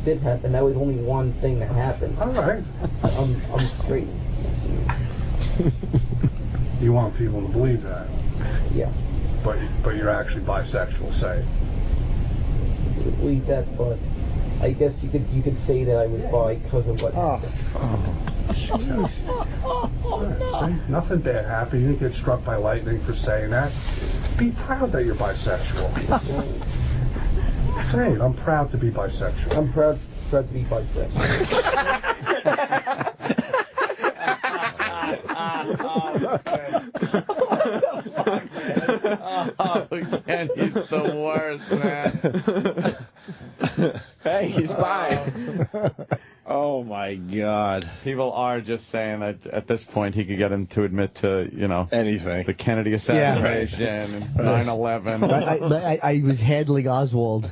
did happen. That was only one thing that happened. All right. I'm straight. You want people to believe that. Yeah. But you're actually bisexual, say. Believe that, but I guess you could say that I was bi because of what happened. Jeez. See, nothing bad happened. You didn't get struck by lightning for saying that. Be proud that you're bisexual. Say it. I'm proud to be bisexual. I'm proud to be bisexual. And he's the worst, man. Hey, he's bi. Oh my God! People are just saying that at this point he could get him to admit to, anything. The Kennedy assassination, and 9/11. I was handling Oswald.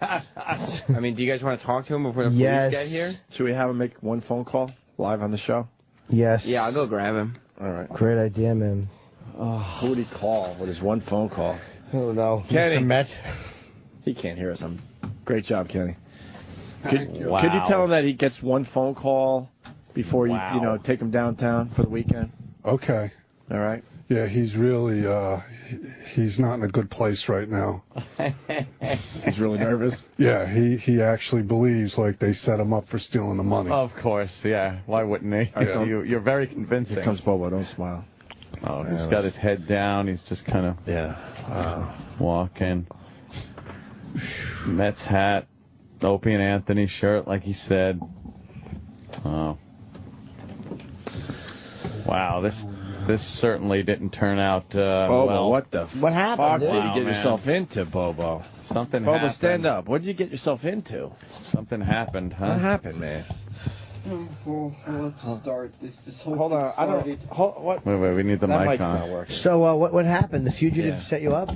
I mean, do you guys want to talk to him before the police get here? Should we have him make one phone call live on the show? Yes. Yeah, I'll go grab him. All right. Great idea, man. Who would he call with his one phone call? I don't know. Kenny. Mr. Met. He can't hear us. Great job, Kenny. Could you Wow. tell him that he gets one phone call before you take him downtown for the weekend? Okay. All right. Yeah, he's really he's not in a good place right now. He's really nervous. Yeah, he actually believes like they set him up for stealing the money. Of course, yeah. Why wouldn't he? You're very convincing. Here comes Bobo. Don't smile. Oh, he's got his head down. He's just kind of walking. Mets hat, Opie and Anthony shirt, like he said. Oh, wow! This certainly didn't turn out Bobo, well. what happened? Fuck did you get man. yourself into, Bobo? Something Bobo, happened. stand up. What did you get yourself into? Something happened, huh? What happened, man? Well, let's start. This whole Hold on. I don't. What? Wait, we need the That mic mic's on. not working. So what happened? The fugitive Yeah. set you up?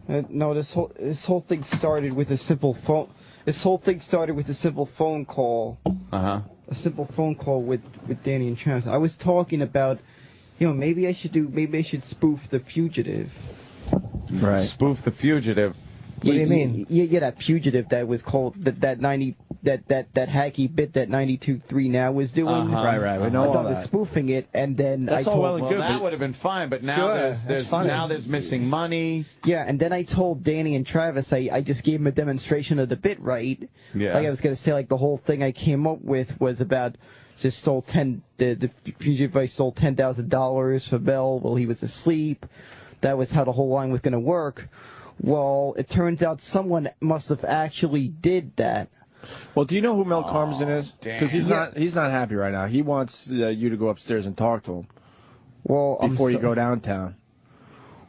No, this whole thing started with a simple phone. This whole thing started with a simple phone call. Uh-huh. A simple phone call with Danny and Chance. I was talking about, maybe I should spoof The Fugitive. Right. Spoof The Fugitive. What do you mean? Yeah, that fugitive that was called that hacky bit that 92.3 Now was doing. Uh-huh. Right. We know I all thought I was that. spoofing it, and then That's I all told. well and Well, good. that but- would have been fine, but now Sure, that's fine. there's missing money. Yeah, and then I told Danny and Travis I just gave him a demonstration of the bit right. Yeah. Like I was gonna say, like the whole thing I came up with was about just stole the fugitive guy stole $10,000 from Mel while he was asleep. That was how the whole line was going to work. Well, it turns out someone must have actually did that. Well, do you know who Mel Karmazin is? Because he's not happy right now. He wants you to go upstairs and talk to him. Well, before you go downtown.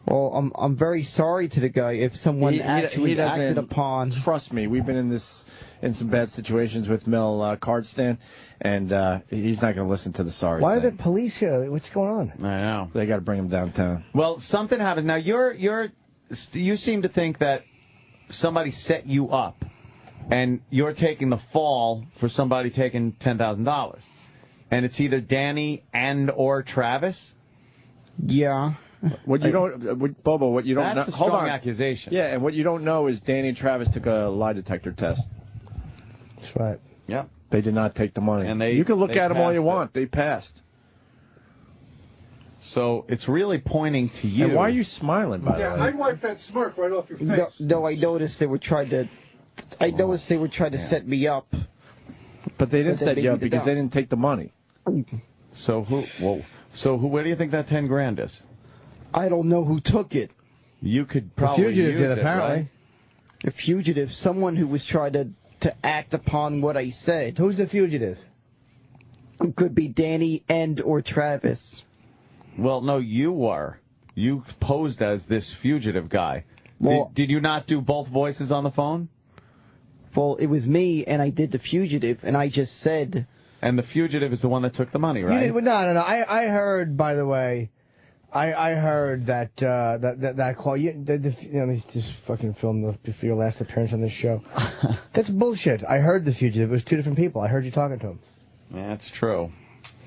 Well, I'm very sorry to the guy if someone actually acted upon. Trust me, we've been in some bad situations with Mel Cardstand, and he's not going to listen to the sorry. Why are thing. the police here? What's going on? I know. They got to bring him downtown. Well, something happened. Now you seem to think that somebody set you up, and you're taking the fall for somebody taking $10,000, and it's either Danny and or Travis. Yeah. What you don't, Bobo, what you don't know. That's a strong hold on. accusation. Yeah, and what you don't know is Danny and Travis took a lie detector test. That's right. Yep. They did not take the money. And you can look they at them all you passed want. They passed. So it's really pointing to you. And why are you smiling, by the way? I'd wipe that smirk right off your face. No, I noticed they were trying to. Set me up. But they didn't set you up made me because they didn't take the money. So who? Whoa. So where do you think that $10,000 is? I don't know who took it. You could probably fugitive use did, it, apparently. right? A fugitive, someone who was trying to act upon what I said. Who's the fugitive? It could be Danny and or Travis. Well, no, you were. You posed as this fugitive guy. Well, did you not do both voices on the phone? Well, it was me, and I did the fugitive, and I just said. And the fugitive is the one that took the money, right? No. I heard, by the way, I heard that that call. Let me just fucking film before your last appearance on this show. That's bullshit. I heard the fugitive. It was two different people. I heard you talking to him. Yeah, that's true.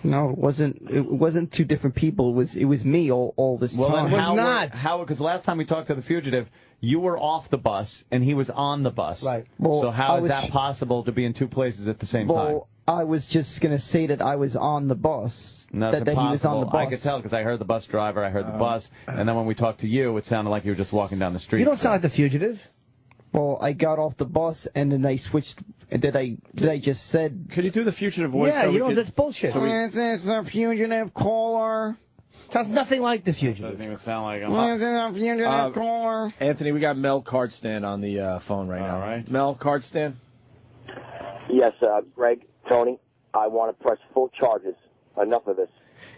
No, it wasn't. It wasn't two different people. It was me all this Well, time. then how? Because last time we talked to the fugitive, you were off the bus and he was on the bus. Right. Well, so how is that possible to be in two places at the same time? I was just gonna say that I was on the bus. No, that's that he was on the impossible. bus. I could tell because I heard the bus driver, I heard the bus, and then when we talked to you, it sounded like you were just walking down the street. You don't sound like the fugitive. Well, I got off the bus and then I switched. And I just said? Could you do the fugitive voice? Yeah, that's bullshit. Is this a fugitive caller? Sounds nothing like the fugitive. Doesn't even sound like him. Is this a fugitive caller? Anthony, we got Mel Cardstand on the phone right now. All right. Mel Cardstand? Yes, Greg, Tony, I want to press full charges. Enough of this.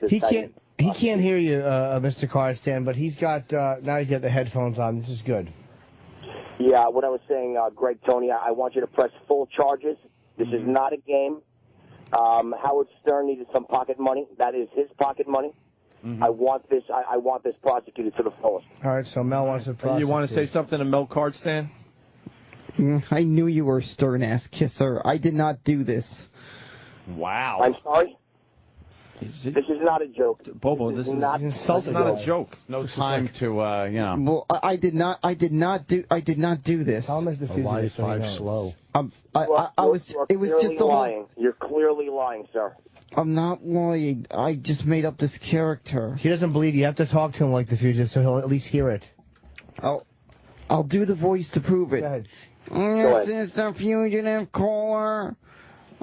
He can't hear you, Mr. Cardstand, but he's got now he's got the headphones on. This is good. Yeah, what I was saying, Greg, Tony, I want you to press full charges. This is not a game. Howard Stern needed some pocket money. That is his pocket money. I want this. I want this prosecuted to the fullest. All right, so Mel wants to prosecute. You want to say something to Mel Cardstand? I knew you were a stern-ass kisser. I did not do this. Wow. I'm sorry. This is not a joke. Bobo, this is not a joke. No time to, Well, I did not do this. Tell him as the fugitive. 5 slow. It was just lying. You're clearly lying, sir. I'm not lying. I just made up this character. He doesn't believe you. You have to talk to him like the fugitive, so he'll at least hear it. I'll do the voice to prove it. Go ahead. This is the fugitive caller.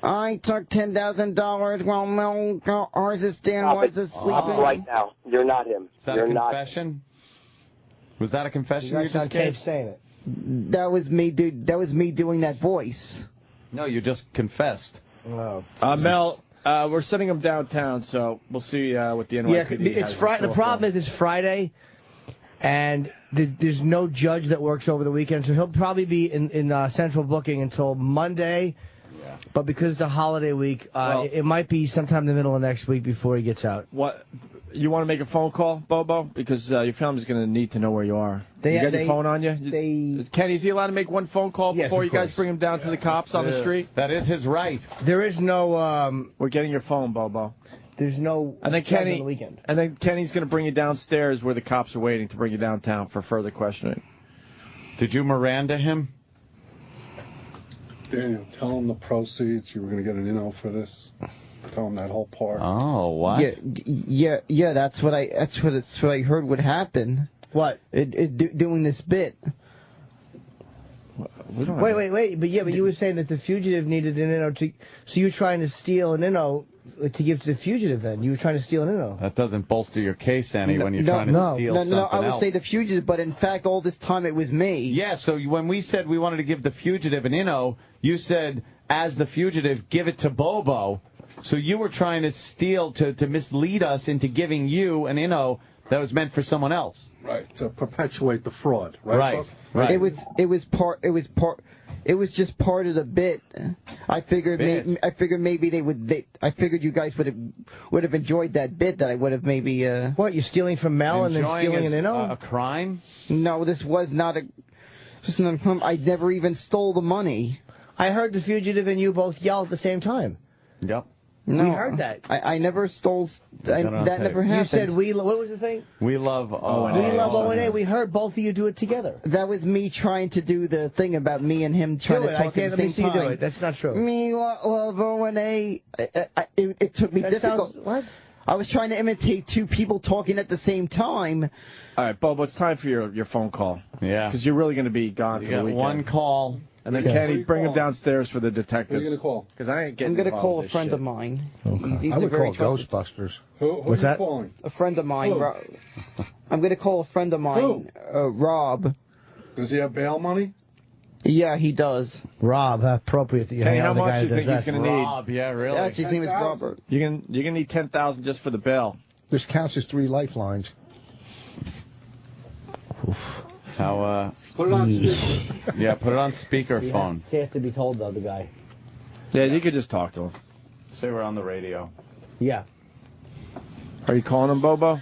I took $10,000 while Mel Cardstand was asleep. Stop it right now. You're not him. Is that You're a confession? Was that a confession you just gave? Saying it. That was me, dude. That was me doing that voice. No, you just confessed. Oh. Mel, we're sending him downtown, so we'll see what the NYPD it's Friday. The problem is it's Friday, and there's no judge that works over the weekend, so he'll probably be in central booking until Monday. Yeah. But because it's a holiday week, it might be sometime in the middle of next week before he gets out. What? You want to make a phone call, Bobo? Because your family's going to need to know where you are. You got your phone on you? Kenny, is he allowed to make one phone call before you guys bring him down to the cops on the street? That is his right. There is no... We're getting your phone, Bobo. There's no... And then on the weekend. And then Kenny's going to bring you downstairs where the cops are waiting to bring you downtown for further questioning. Did you Miranda him? Daniel, tell him the proceeds. You were going to get an info for this. Tell him that whole part. Oh, what? Yeah. That's what I heard would happen. What? Doing this bit. Wait. But you were saying that the fugitive needed an inno so you're trying to steal an inno to give to the fugitive then? You were trying to steal an Inno. That doesn't bolster your case any when you're trying to steal something I would else. say the fugitive, but in fact, all this time it was me. Yeah, so when we said we wanted to give the fugitive an Inno, you said, as the fugitive, give it to Bobo. So you were trying to steal, to mislead us into giving you an Inno that was meant for someone else. Right, to perpetuate the fraud, right? Bob? Right. It was just part of the bit. I figured maybe I figured you guys would have enjoyed that bit that I would have maybe. What, you're stealing from Mel and then stealing an Inno? A crime? No, this was not a. I never even stole the money. I heard the fugitive and you both yell at the same time. Yep. No, we heard that. I never stole. That never happened. You said what was the thing? We love O&A. We love O&A. We heard both of you do it together. That was me trying to do the thing about me and him trying to talk at the same time. Let me see you do it. That's not true. Me love O&A. It took me difficult. What? I was trying to imitate two people talking at the same time. All right, Bobo, it's time for your phone call. Yeah. Because you're really going to be gone for the weekend. One call. And then Kenny, bring him downstairs for the detectives. Who are you going to call? Because I ain't getting I'm going to call a this friend shit. of mine. Okay. I would call Ghostbusters. What's that? Calling? A friend of mine. I'm going to call a friend of mine, Rob. Does he have bail money? Yeah, he does. Rob, appropriate that you Kenny, hang how out with the much guy do you that think does he's that. going to need? Rob, yeah, really. That's his name is Robert. You're gonna need 10,000 just for the bail. This counts as 3 lifelines. How, Put it on speaker. yeah, put it on speakerphone. He has to be told, though, the guy. Yeah, you could just talk to him. Say we're on the radio. Yeah. Are you calling him, Bobo?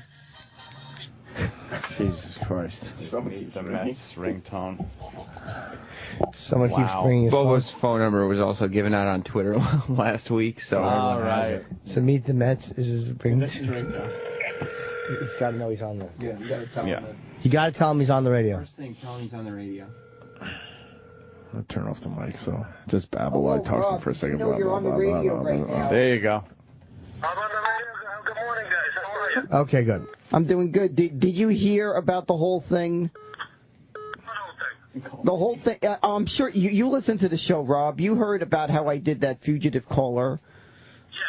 Jesus Christ. Meet the Mets ringtone. Someone keeps bringing his Bobo's phone number was also given out on Twitter last week, so all right. So Meet the Mets is his ring. This is ringtone. He's got to know he's on there. Yeah, you gotta tell him that. You got to tell him he's on the radio. First thing, tell him he's on the radio. I'll turn off the mic, so just babble while I talk to him for a second. You know you're on the radio right now. There you go. I'm on the radio. Good morning, guys. How are you? Okay, good. I'm doing good. Did you hear about the whole thing? The whole thing. I'm sure you listened to the show, Rob. You heard about how I did that fugitive caller. Yes.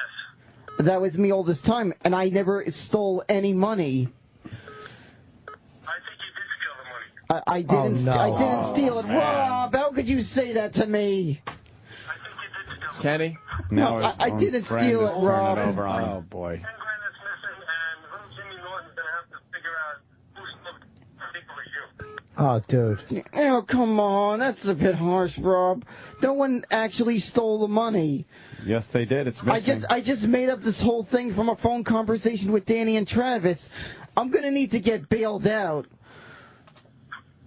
That was me all this time, and I never stole any money. I think you did steal the money. I didn't. Oh, no. I didn't steal it, man. Rob. How could you say that to me? I think you did steal the Kenny? Now No, his I own didn't friend steal is it, turning Rob. over on him. Oh, boy. 10 grand is missing, and little Jimmy Norton's going to have to figure out who stole the particular you. Oh, dude. Oh, come on. That's a bit harsh, Rob. No one actually stole the money. Yes, they did. It's missing. I just made up this whole thing from a phone conversation with Danny and Travis. I'm going to need to get bailed out.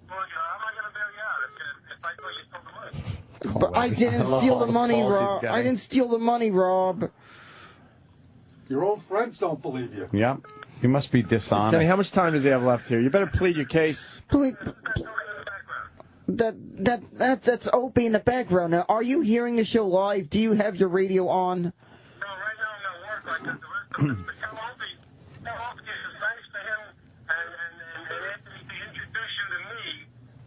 Well, how am I going to bail you out if I thought you stole the money? But I didn't steal the money, Balls he's Rob. getting. I didn't steal the money, Rob. Your own friends don't believe you. Yep. He must be dishonest. Kenny, how much time does he have left here? You better plead your case. Please, that's Opie in the background. Now, are you hearing the show live? Do you have your radio on? No, right now I'm at work like the rest of us. But tell Opie is nice to him and Anthony to introduce you to me.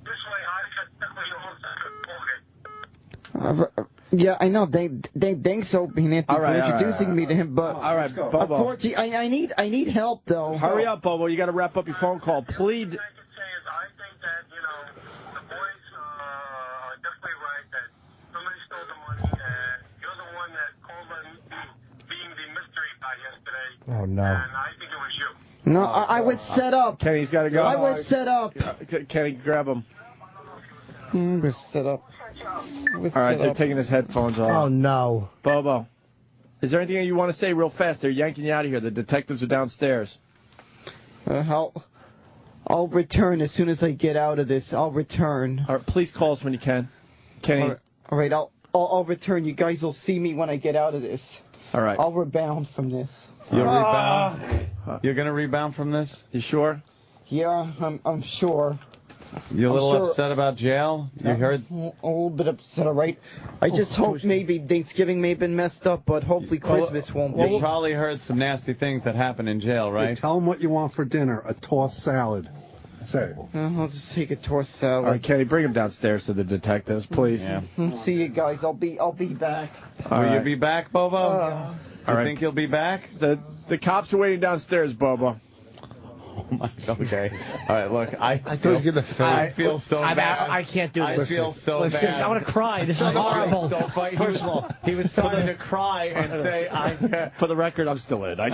This way I can definitely also Yeah, I know. Thanks, Opie and Anthony, All right, for introducing me to him. But All right, Bobo. unfortunately, I need help though. Hurry up, Bobo. You got to wrap up your phone call. Plead. Oh, no. And I think it was you. No, I was set up. Kenny's got to go. I was set up. Kenny, grab him. I was set up. All right, they're taking his headphones off. Oh, no. Bobo, is there anything you want to say real fast? They're yanking you out of here. The detectives are downstairs. I'll return as soon as I get out of this. I'll return. All right, please call us when you can. Kenny. All right, I'll return. You guys will see me when I get out of this. All right. I'll rebound from this. You'll rebound? You're going to rebound from this? You sure? Yeah, I'm sure. You a little I'm sure. upset about jail? You heard? A little bit upset, all right? I just hope maybe Thanksgiving may have been messed up, but hopefully Christmas won't be. You probably heard some nasty things that happen in jail, right? Tell them what you want for dinner. A tossed salad. Say it. I'll just take a tossed salad. All right, Kenny, bring him downstairs to the detectives, please. Yeah. See you guys. I'll be back. Will you be back, Bobo? Do you think he'll be back? The cops are waiting downstairs, Bobo. Okay. All right, look, I thought he was gonna faint. I feel so bad. I can't do I this. feel so Listen, bad. I want to cry. This is horrible. So funny. He was starting to cry and say, For the record, I'm still in. I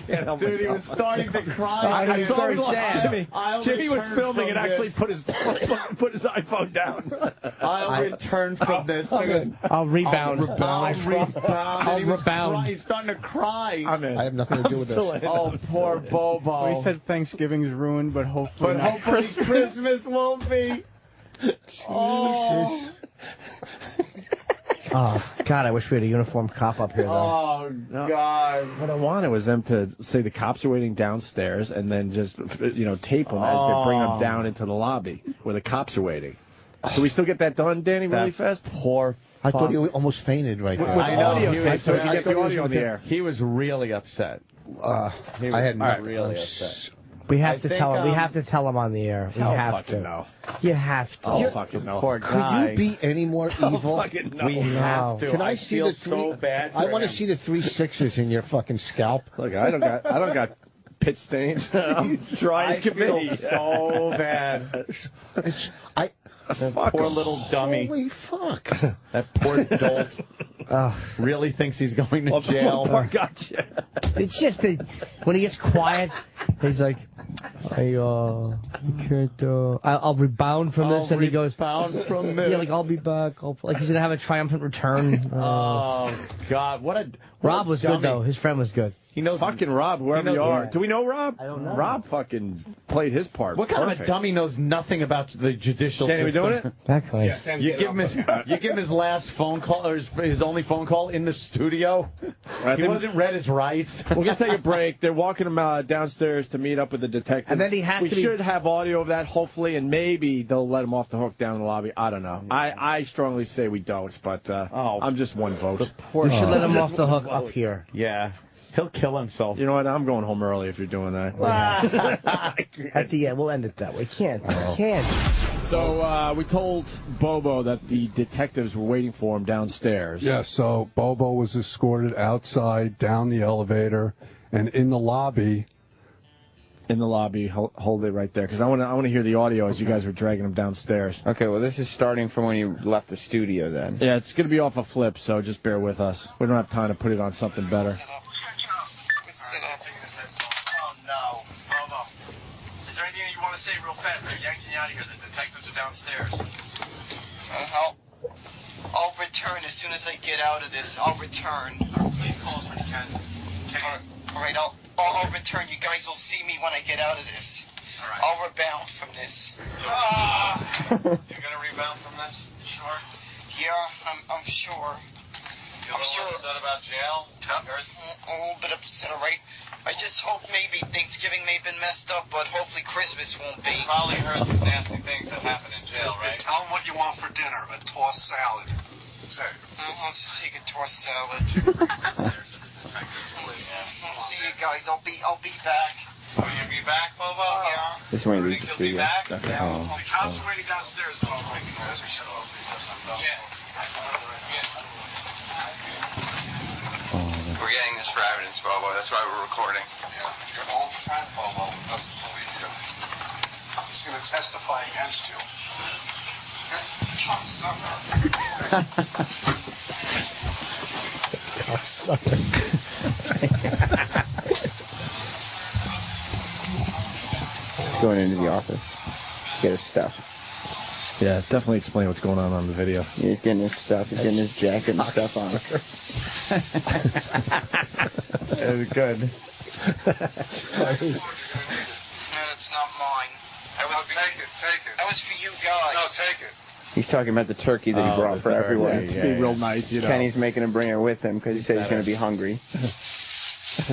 can't help Dude, he was starting to cry. I was very sad. Jimmy was filming and actually put his iPhone down. I'll return from this. I'll rebound. I'll rebound. He's starting to cry. I'm in. I have nothing to do with this. Oh, poor Bobo. We said Thanksgiving's ruined, but hopefully not. Christmas won't be. Oh. Oh, God, I wish we had a uniformed cop up here, though. Oh, God. What I wanted was them to say the cops are waiting downstairs and then just, tape them as they bring them down into the lobby where the cops are waiting. Do we still get that done, Danny, really fast? Poor I thought he almost fainted right there. I know. Audio tape, so we I can get thought the he was audio on the gonna air. He was really upset. I had really upset. We have to tell him. We have to tell him on the air. We have to. know. You have to. I'll fucking know. Poor Could guy. you be any more evil? Fucking know. We have to. Can I see feel the three? so bad. I want to see the 3 6s in your fucking scalp. Look, I don't got pit stains. I'm dry as can feel be. so bad. That poor little dummy. Holy fuck. That poor dolt. Really thinks he's going to jail. Gotcha. It's just that when he gets quiet, he's like, I can't, I'll rebound from this, and he goes, Bound from this. yeah, like, I'll be back. Like, he's going to have a triumphant return. Oh, God. Rob was dummy. good, though. His friend was good. He knows. Fucking Rob, whoever knows- you are. yeah. Do we know Rob? I don't know. Rob fucking played his part. What kind of a Perfect. dummy knows nothing about the judicial Danny, we system? doing it? That guy. You give him his last phone call, or his only phone call in the studio. Right, He wasn't read his rights. We're going to take a break. They're walking him downstairs to meet up with the detectives. And then he has we to be- should have audio of that, hopefully, and maybe they'll let him off the hook down in the lobby. I don't know. I strongly say we don't, but I'm just one vote. We should let him off the hook up here. Yeah. He'll kill himself. You know what? I'm going home early if you're doing that. At the end, we'll end it that way. Can't. So we told Bobo that the detectives were waiting for him downstairs. Yeah, so Bobo was escorted outside, down the elevator, and in the lobby. In the lobby, hold it right there, because I want to hear the audio as you guys were dragging him downstairs. Okay, well, this is starting from when you left the studio then. Yeah, it's going to be off a flip, so just bear with us. We don't have time to put it on something better. Oh, no. Bobo. Is there anything you want to say real fast? They're yanking you out of here. The detectives are downstairs. I'll return as soon as I get out of this. I'll return. Please call us when you can. Okay? All right, I'll return. You guys will see me when I get out of this. All right. I'll rebound from this. You're going to rebound from this? You sure? Yeah, I'm sure. You're a little upset about jail? A little bit upset, all right? I just hope maybe Thanksgiving may have been messed up, but hopefully Christmas won't be. You probably heard some nasty things that happened in jail, right? Tell them what you want for dinner, a tossed salad. Say. I'll just take a tossed salad. I'll see you guys. I'll be back. Will you be back, Bobo? Yeah. This is when he leaves the He'll be studio. back? Okay. The cops are waiting downstairs, Bobo. We're getting this for evidence, Bobo. That's why we're recording. Your old friend, Bobo, doesn't believe you. He's going to testify against you. Going into the office. Get his stuff. Yeah, definitely explain what's going on the video. Yeah, he's getting his stuff. He's getting his jacket and stuff on. It was good. No, it's not mine. Take it. That was for you guys. No, take it. He's talking about the turkey that he brought for everyone. To be real nice, you know. Kenny's making him bring her with him because he said he's going to be hungry. This is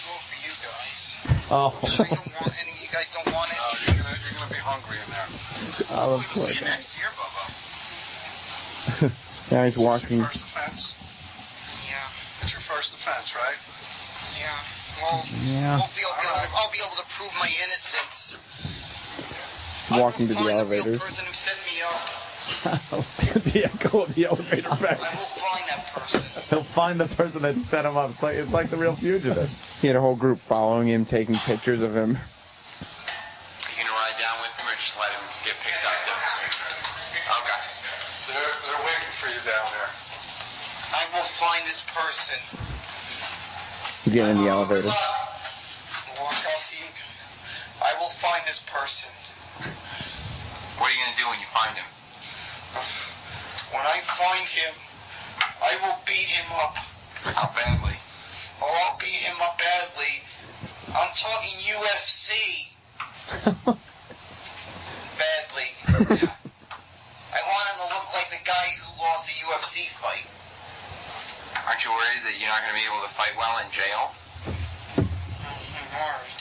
all for you guys. Oh. Sure you don't want any. You guys don't want it. You're gonna be hungry in there. Oh, of We'll course. see you next year, Bobo. Now he's walking. First offense. Yeah. It's your first offense, right? Yeah. Well, Yeah. I'll be able to prove my innocence. Walking to the Find the real elevators. person who set me up. The echo of the elevator back. I will find that person. He'll find the person that set him up. It's like the real fugitive. He had a whole group following him, taking pictures of him. You gonna ride down with him or just let him get picked up? Okay. They're waiting for you down there. I will find this person. He's getting in the elevator. I'll see you. I will find this person. What are you gonna do when you find him? When I find him, I will beat him up. How badly? Oh, I'll beat him up badly. I'm talking UFC. Badly. I want him to look like the guy who lost the UFC fight. Aren't you worried that you're not going to be able to fight well in jail? I'm worried.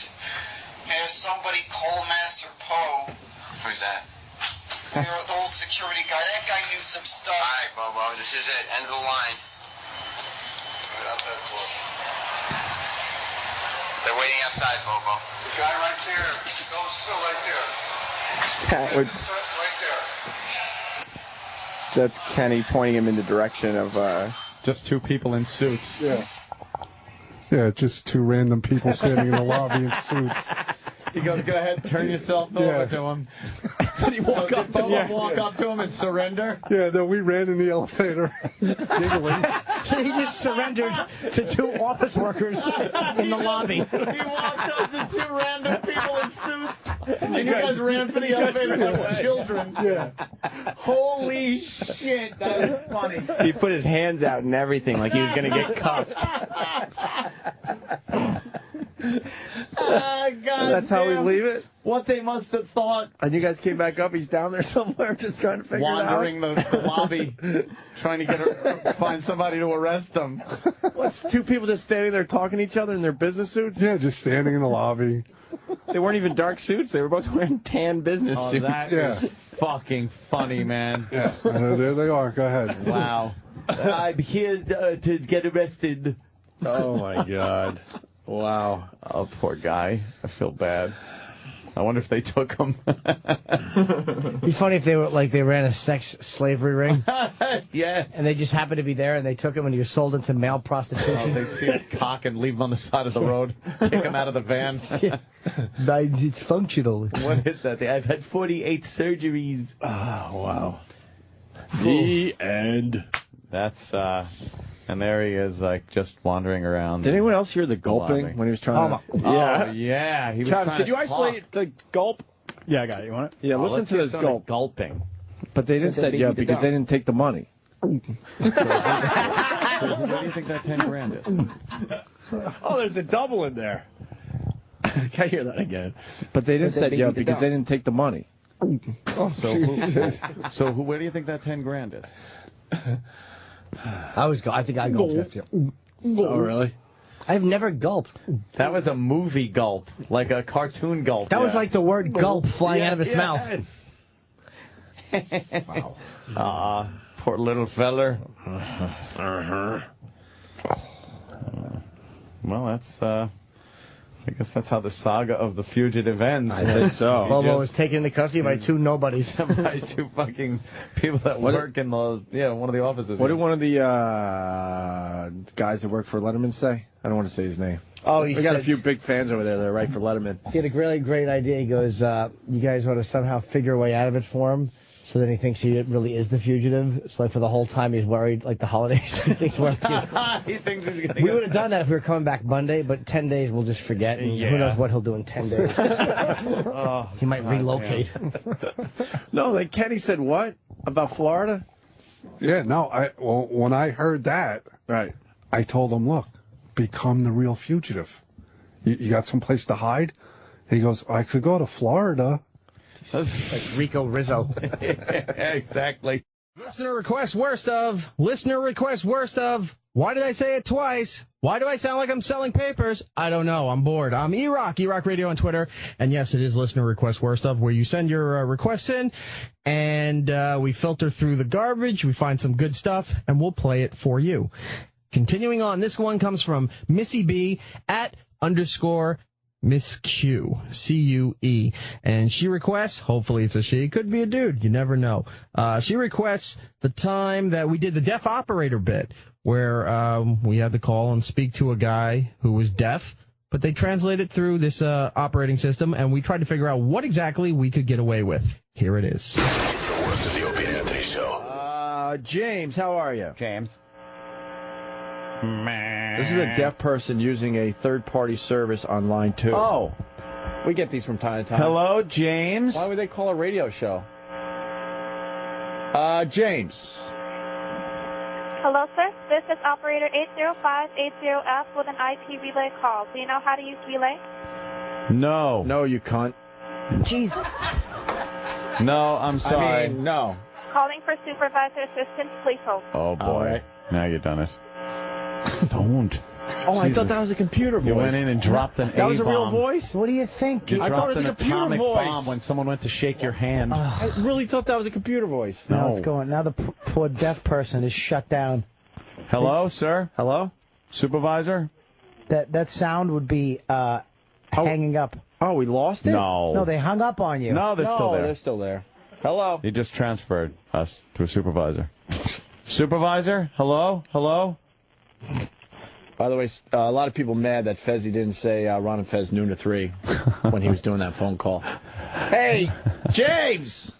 There's somebody call Master Poe. Who's that? Your old security guy. That guy knew some stuff. All right, Bobo. This is it. End of the line. Right out that door. They're waiting outside, Bobo. The guy right there. Go still right there. Right there. That's Kenny pointing him in the direction of just two people in suits. Yeah. Yeah, just two random people standing in the lobby in suits. He goes, go ahead, turn yourself over to him. Did he walk up to him and surrender? Yeah, no, we ran in the elevator, giggling. So he just surrendered to two office workers in the lobby. He walked up to two random people in suits, and you guys ran for the elevator like children. Yeah. Holy shit, that is funny. He put his hands out and everything like he was going to get cuffed. God That's how we leave it? What they must have thought. And you guys came back up, he's down there somewhere just trying to figure it out. Wandering the lobby, trying to find somebody to arrest them. What's two people just standing there talking to each other in their business suits? Yeah, just standing in the lobby. They weren't even dark suits. They were both wearing tan business suits. That is fucking funny, man. Yeah, there they are. Go ahead. Wow. I'm here to get arrested. Oh, my God. Wow. Oh, poor guy. I feel bad. I wonder if they took him. It'd be funny if they were like they ran a sex slavery ring. Yes. And they just happened to be there, and they took him, and he was sold into male prostitution. Oh, they'd see his cock and leave him on the side of the road, kick him out of the van. Yeah. It's functional. What is that? I've had 48 surgeries. Oh, wow. The end. That's, and there he is, like, just wandering around. Did anyone else hear the gulping when he was trying to... Yeah. Oh, yeah. He was Travis, trying could to you isolate the gulp? Yeah, I got it. You want it? Yeah, listen to this gulp. Gulping. But they didn't say yeah because they didn't take the money. So what do you think that 10 grand is? Oh, there's a double in there. Can't hear that again. But they didn't say yeah because they didn't take the money. So where do you think that 10 grand is? I think I gulped that too. Oh, really? I've never gulped. That was a movie gulp, like a cartoon gulp. That was like the word gulp flying out of his mouth. Wow. Poor little feller. Well, that's, I guess that's how the saga of the fugitive ends. I think so. Bobo was taken into custody by two nobodies. By two fucking people that work in one of the offices. What did one of the guys that work for Letterman say? I don't want to say his name. Oh, we got a few big fans over there that write for Letterman. He had a really great idea. He goes, you guys ought to somehow figure a way out of it for him. So then he thinks he really is the fugitive. So like for the whole time he's worried, like the holidays. he thinks he thinks he's gonna we would have done that if we were coming back Monday, but 10 days we'll just forget. And who knows what he'll do in 10 days. He might relocate. No, like Kenny said what? About Florida? Yeah, no, when I heard that, right, I told him, look, become the real fugitive. You got someplace to hide? He goes, I could go to Florida. Like Rico Rizzo. Exactly. Listener request worst of. Listener request worst of. Why did I say it twice? Why do I sound like I'm selling papers? I don't know. I'm bored. I'm E-Rock, E-Rock Radio on Twitter. And yes, it is listener request worst of, where you send your requests in, and we filter through the garbage. We find some good stuff, and we'll play it for you. Continuing on, this one comes from Missy B @ Miss Q, C-U-E. And she requests, hopefully it's a she, could be a dude, you never know. She requests the time that we did the deaf operator bit, where we had to call and speak to a guy who was deaf, but they translated through this operating system, and we tried to figure out what exactly we could get away with. Here it is. The worst of the Opie and Anthony Show. James, how are you? James. This is a deaf person using a third-party service on line 2. Oh. We get these from time to time. Hello, James. Why would they call a radio show? James. Hello, sir. This is operator 80580F with an IP relay call. Do you know how to use relay? No. No, you cunt. Jeez. No, I'm sorry. I mean, no. Calling for supervisor assistance, please hold. Oh, boy. All right. Now you've done it. Don't. Oh, I thought that was a computer voice. You went in and dropped an A-bomb. That was a real voice? What do you think? You I thought it was dropped a an computer atomic voice. bomb when someone went to shake your hand. I really thought that was a computer voice. Now it's going. Now the poor deaf person is shut down. Hello, sir? Hello? Supervisor? That sound would be hanging up. Oh, we lost it? No, they hung up on you. No, they're still there. They're still there. Hello? He just transferred us to a supervisor. Supervisor? Hello? Hello? By the way, a lot of people mad that Fezzi didn't say Ron and Fez noon to 3 when he was doing that phone call. Hey, James!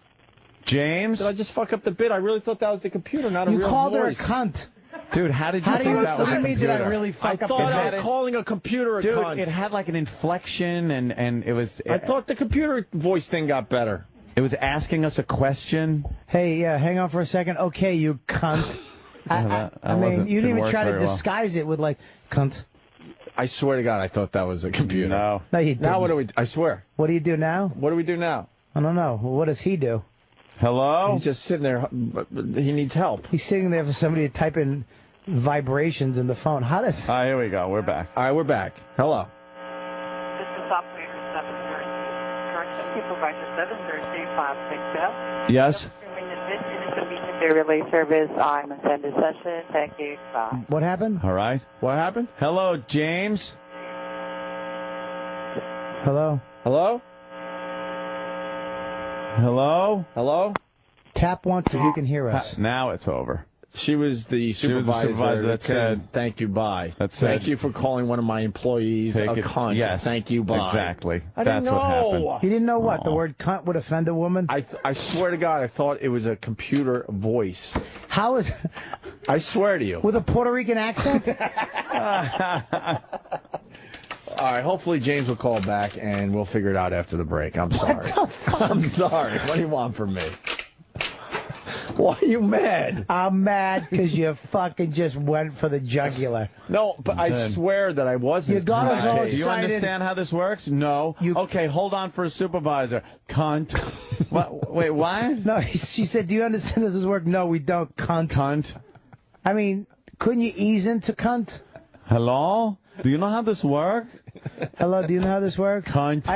James? Did I just fuck up the bit? I really thought that was the computer, not a real voice. You called her a cunt. Dude, how did you How do think you that was a what do you mean? Did computer? I really fuck I up thought the I was bit? calling a computer a Dude, cunt. it had like an inflection, and it was... I thought the computer voice thing got better. It was asking us a question. Hey, hang on for a second. Okay, you cunt. I mean, you didn't even try to disguise it with like, cunt. I swear to God, I thought that was a computer. No. No, you didn't. Now what do we... I swear. What do you do now? What do we do now? I don't know. Well, what does he do? Hello? He's just sitting there. He needs help. He's sitting there for somebody to type in vibrations in the phone. How does... Here we go. We're back. All right, we're back. Hello. This is operator 730. Correction, supervisor 730-560. Yes? The relay service, I'm in send a session. Thank you. Bye. What happened? All right. What happened? Hello, James? Hello? Hello? Hello? Hello? Tap once if you can hear us. Now it's over. She was the supervisor, that said, thank you, bye. That said, thank you for calling one of my employees a cunt. Yes. Thank you, bye. Exactly. I didn't That's what happened. know. You didn't know what? The word cunt would offend a woman? I swear to God, I thought it was a computer voice. How is... I swear to you. With a Puerto Rican accent? All right, hopefully James will call back and we'll figure it out after the break. I'm sorry. I'm sorry. What do you want from me? Why are you mad? I'm mad because you fucking just went for the jugular. No, but I swear that I wasn't. You got us all Do you excited. understand how this works? No. Okay, hold on for a supervisor. Cunt. Wait, what? No, she said, do you understand this is work? No, we don't, cunt. Cunt. I mean, couldn't you ease into cunt? Hello? Do you know how this works? Hello, do you know how this works? Cunt.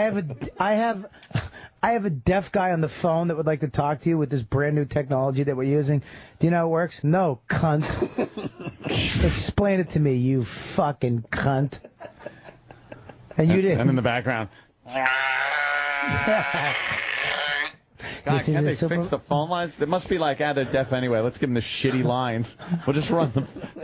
I have a deaf guy on the phone that would like to talk to you with this brand new technology that we're using. Do you know how it works? No, cunt. Explain it to me, you fucking cunt. And you didn't. And in the background. God, can't they fix the phone lines? It must be like, they're deaf anyway. Let's give them the shitty lines. We'll just run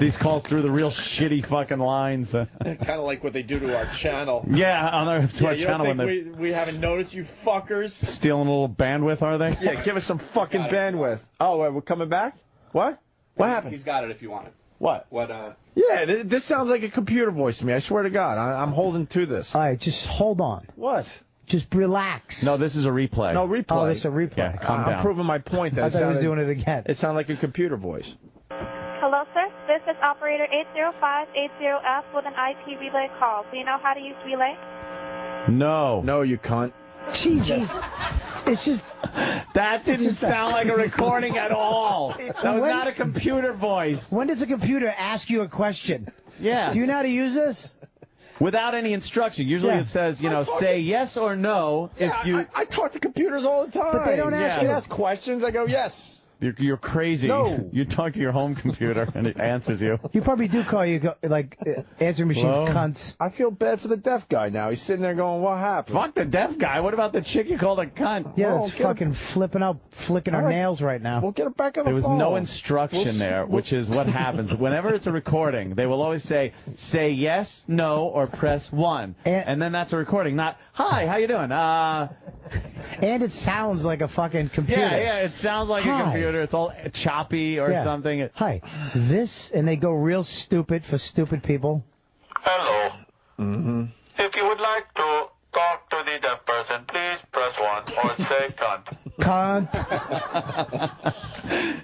these calls through the real shitty fucking lines. Kind of like what they do to our channel. Yeah, on our channel. You don't think we haven't noticed, you fuckers? Stealing a little bandwidth, are they? Yeah, give us some fucking bandwidth. Oh, we're coming back? What? What happened? He's got it if you want it. What? Yeah, this sounds like a computer voice to me. I swear to God. I'm holding to this. All right, just hold on. What? Just relax. No, this is a replay. No, replay. Oh, this is a replay. Yeah, calm down. I'm proving my point. That I thought I was doing it again. It sounded like a computer voice. Hello, sir. This is operator 80580F with an IP relay call. Do you know how to use relay? No. No, you cunt. Jesus. It's just... That didn't sound like a recording at all. That was not a computer voice. When does a computer ask you a question? Yeah. Do you know how to use this? Without any instruction. Usually it says, say yes or no if you... I talk to computers all the time. But they don't ask you. They ask questions. I go, yes. You're crazy. No. You talk to your home computer and it answers you. You probably do call answering machines Hello? cunts. I feel bad for the deaf guy now. He's sitting there going, what happened? Fuck the deaf guy. What about the chick you called a cunt? Yeah, Well, it's get fucking flipping out, flicking her All right. nails right now. We'll get her back on the There was phone. no instruction there, which is what happens. Whenever it's a recording, they will always say yes, no, or press 1. And then that's a recording, not, hi, how you doing? And it sounds like a fucking computer. Yeah, it sounds like a computer. It's all choppy or something. Hi, and they go real stupid for stupid people. Hello. Mm-hmm. If you would like to talk to the deaf person, please press 1 or say cunt. Cunt.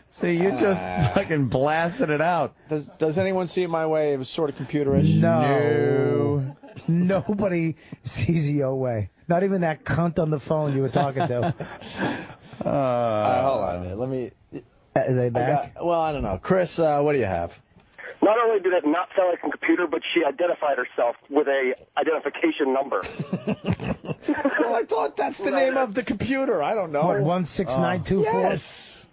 See, you just fucking blasted it out. Does anyone see it my way? It was sort of computerish. No. Nobody sees your way. Not even that cunt on the phone you were talking to. Hold on a minute. Let me. Are they back? I don't know. Chris, what do you have? Not only did it not sound like a computer, but she identified herself with a identification number. Well, I thought that's the name of the computer. I don't know. What, 16924? Yes.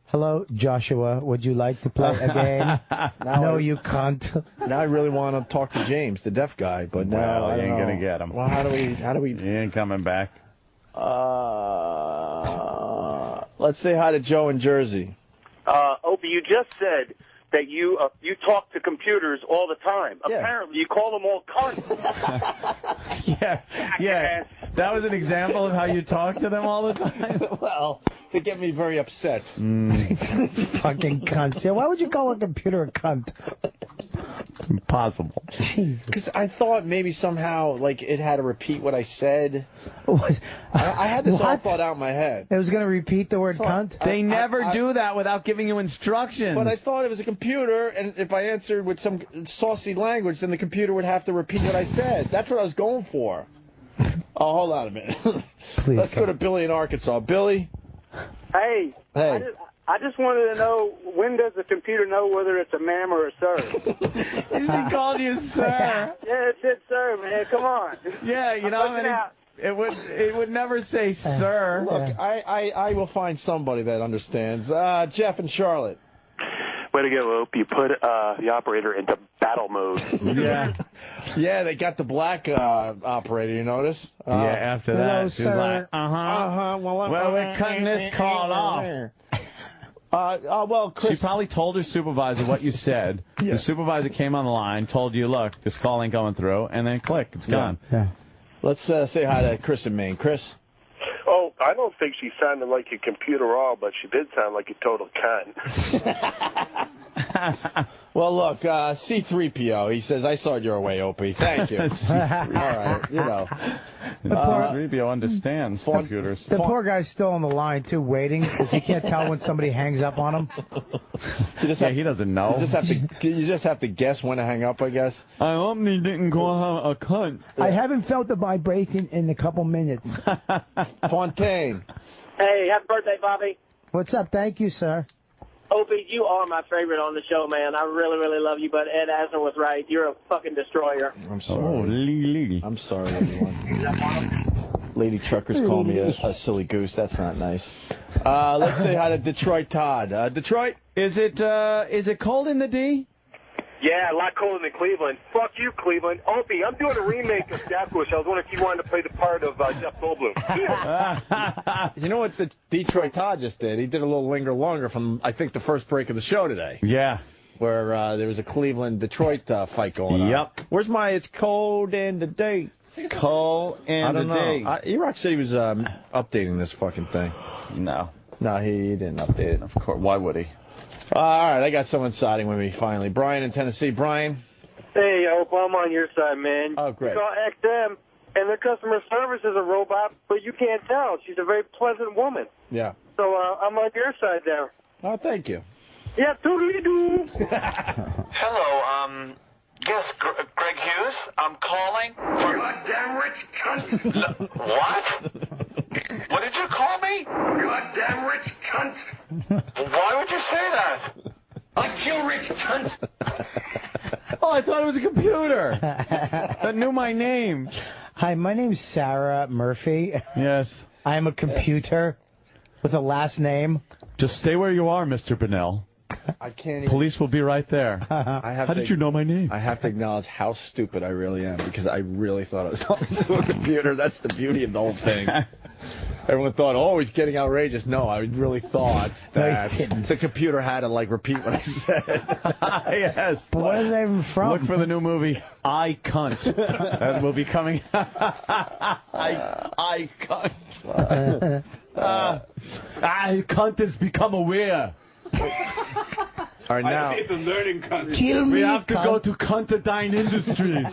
Hello, Joshua. Would you like to play a game? No, you can't. Now I really want to talk to James, the deaf guy, but now Well, I you don't ain't know. gonna get him. Well, how do we? He ain't coming back. Let's say hi to Joe in Jersey. Opie, you just said that you talk to computers all the time. Apparently, you call them all cunts. Yeah. That was an example of how you talk to them all the time. Well, they get me very upset. Fucking cunts. Yeah, why would you call a computer a cunt? Impossible. Because I thought maybe somehow like it had to repeat what I said. I had this all What? thought out in my head. It was going to repeat the word cunt? They never do that without giving you instructions. But I thought it was a computer, and if I answered with some saucy language, then the computer would have to repeat what I said. That's what I was going for. Oh, hold on a minute. Please. Let's go to Billy in Arkansas. Billy? Hey. Hey. I just wanted to know, when does the computer know whether it's a ma'am or a sir? He called you sir. Yeah, it said sir, man. Come on. Yeah, you know, it would never say sir. Look, I will find somebody that understands. Jeff and Charlotte. Way to go, Opie. You put the operator into battle mode. Yeah. Yeah, they got the black operator, you notice? After that, she's like, Well, we're cutting this call off. Well, Chris, she probably told her supervisor what you said. Yeah. The supervisor came on the line, told you, look, this call ain't going through, and then click, it's gone. Yeah. Let's say hi to Chris in Maine. Chris? Oh, I don't think she sounded like a computer at all, but she did sound like a total cunt. Well, look, C-3PO, he says, I saw it your way, Opie. Thank you. All right, you know. C-3PO understands computers. The poor guy's still on the line, too, waiting, because he can't tell when somebody hangs up on him. He doesn't know. You just have to guess when to hang up, I guess. I hope he didn't call her a cunt. I haven't felt the vibration in a couple minutes. Fontaine. Hey, happy birthday, Bobby. What's up? Thank you, sir. Opie, you are my favorite on the show, man. I really, really love you, but Ed Asner was right. You're a fucking destroyer. I'm sorry. Oh, Lee. I'm sorry, everyone. Lady Truckers call me a silly goose. That's not nice. Let's say hi to Detroit Todd. Detroit? Is it cold in the D? Yeah, a lot colder than Cleveland. Fuck you, Cleveland. Opie, I'm doing a remake of Death Wish. I was wondering if you wanted to play the part of Jeff Goldblum. You know what the Detroit Todd just did? He did a little linger longer from, I think, the first break of the show today. Yeah. Where there was a Cleveland-Detroit fight going on. Yep. Where's my It's Cold in the Day? Cold in the Day. E-Rock said he was updating this fucking thing. No. No, he didn't update it. Of course. Why would he? All right, I got someone siding with me finally. Brian in Tennessee. Brian? Hey, Hope, I'm on your side, man. Oh, great. You call XM, and their customer service is a robot, but you can't tell. She's a very pleasant woman. Yeah. So I'm on your side there. Oh, thank you. Yeah, totally do. Hello, yes, Greg Hughes. I'm calling for... Goddamn rich cunt! What? What did you call me? Goddamn rich cunt! Why would you say that? I kill rich cunt! Oh, I thought it was a computer that knew my name. Hi, my name's Sarah Murphy. Yes. I'm a computer. With a last name? Just stay where you are, Mr. Bennell. I can't even. Police will be right there. How did you know my name? I have to acknowledge how stupid I really am because I really thought I was talking to a computer. That's the beauty of the whole thing. Everyone thought, oh, he's getting outrageous. No, I really thought that the computer had to repeat what I said. Yes. But where is that even from? Look for the new movie, I Cunt. That will be coming. I Cunt. I Cunt has become aware. All right, now. It's a learning country. Kill me, We have to cunt. go to Cuntadine Industries.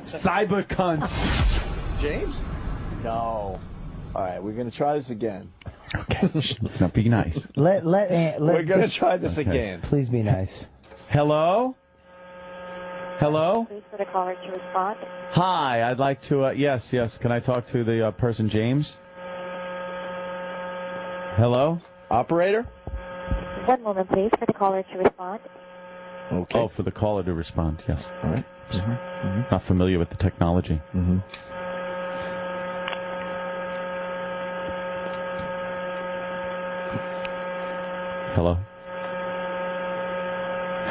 Cyber Cunt. James? No. All right, we're going to try this again. Okay. Now be nice. We're We're going to try this again. Please be nice. Hello? Hello? Please for the caller to respond. Hi, I'd like to, yes. Can I talk to the person, James? Hello? Operator? 1 moment, please, for the caller to respond. Okay. Oh, for the caller to respond, yes. All right. Not familiar with the technology. Mm-hmm. Hello?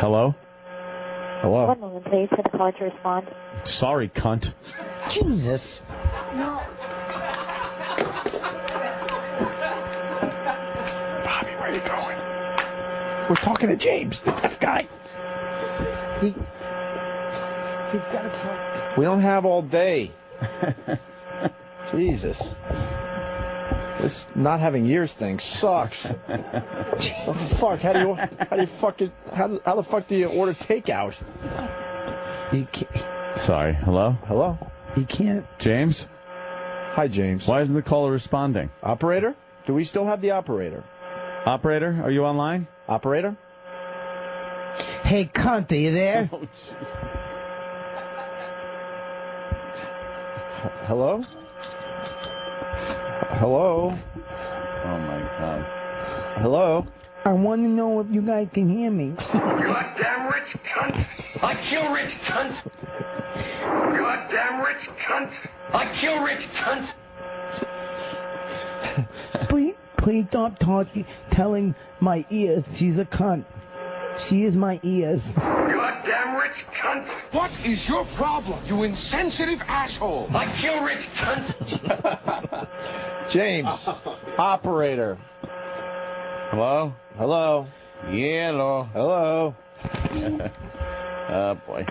Hello? Hello? 1 moment, please, for the caller to respond. Sorry, cunt. Jesus. Bobby, where are you going? We're talking to James, the deaf guy. He's got to talk. We don't have all day. Jesus. This not having ears thing sucks. What the fuck? How the fuck do you order takeout? You can't. Sorry, hello? Hello? You can't. James? Hi, James. Why isn't the caller responding? Operator? Do we still have the operator? Operator, are you online? Operator? Hey, cunt, are you there? Oh, Jesus. Hello? Hello? Oh, my God. Hello? I want to know if you guys can hear me. Goddamn rich cunt! I kill rich cunt! Goddamn rich cunt! I kill rich cunt! Please stop telling my ears she's a cunt. She is my ears. Goddamn rich cunt! What is your problem, you insensitive asshole? I kill rich cunt! James. Operator. Hello? Hello? Hello. Hello? Oh, boy.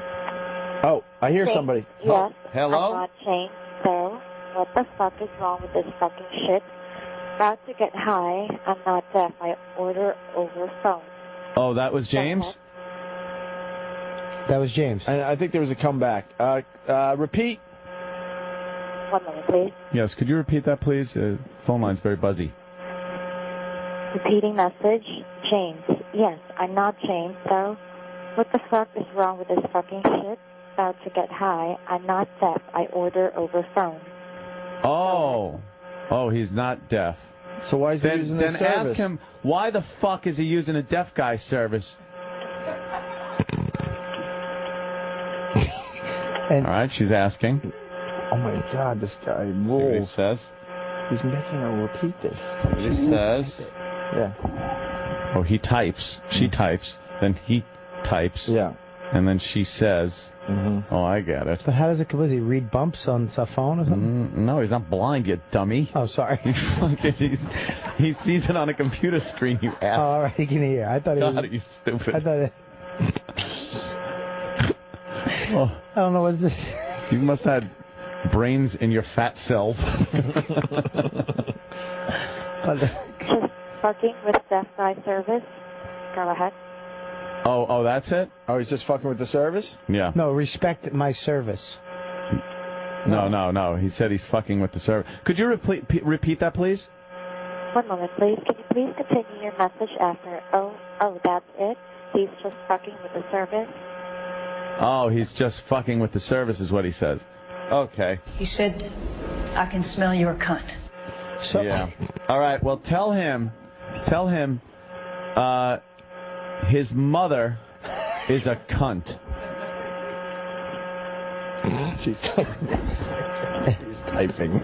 Oh, I hear somebody. Yes. Hello? I'm not Jane, so what the fuck is wrong with this fucking shit? About to get high. I'm not deaf. I order over phone. Oh, that was James? That was James. And I think there was a comeback. Repeat. 1 moment, please. Yes, could you repeat that, please? Phone line's very buzzy. Repeating message. James. Yes, I'm not James, so what the fuck is wrong with this fucking shit? About to get high. I'm not deaf. I order over phone. Oh. Oh, he's not deaf. So why is he using the service? Then ask him, why the fuck is he using a deaf guy's service? All right, she's asking. Oh, my God, this guy See what he rules. says. He's making her repeat this. See what he says. Yeah. Oh, he types. She types. Then he types. Yeah. And then she says. Mm-hmm. Oh, I get it. But how does it, was he read bumps on a phone or something? No, he's not blind, you dummy. Oh, sorry. He sees it on a computer screen, you ass. Oh, all right, he can hear. I thought he was. God, you stupid. I thought it. Oh, I don't know what's this. you must have had brains in your fat cells. Just fucking with deaf guy service. Go ahead. Oh, that's it? Oh, he's just fucking with the service? Yeah. No, respect my service. No. He said he's fucking with the service. Could you repeat that, please? 1 moment, please. Can you please continue your message after, oh, that's it? He's just fucking with the service. Oh, he's just fucking with the service is what he says. Okay. He said, I can smell your cunt. So, yeah. All right, well, tell him, his mother is a cunt. She's typing.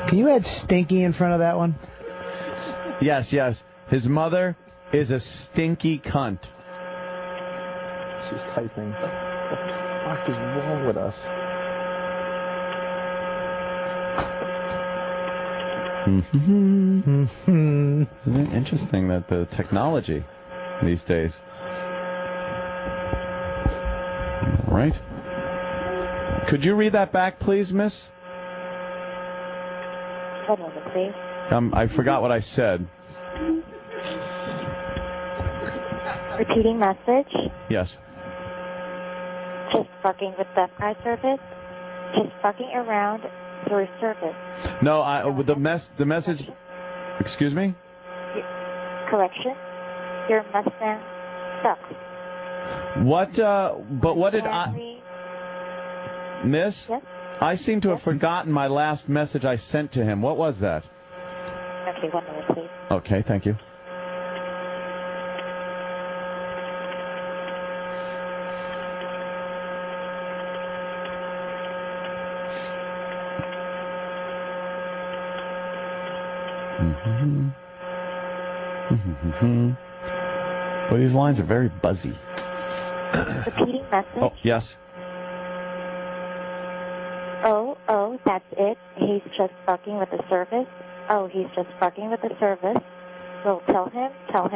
Can you add stinky in front of that one? Yes, yes. His mother is a stinky cunt. She's typing. What the fuck is wrong with us? Isn't it interesting that the technology these days? Right? Could you read that back, please, miss? One moment, please. I forgot what I said. Repeating message. Yes. Just fucking with deaf guy service. Just fucking around through service. No, with the message. Excuse me? Correction. Your Mustang sucks. What? But what did I? Miss? Yes? I seem to have forgotten my last message I sent to him. What was that? Okay, 1 minute, please. Okay, thank you. Well, these lines are very buzzy. Repeating message. Oh, yes. Oh, that's it. He's just fucking with the service. Oh, he's just fucking with the service. Well, tell him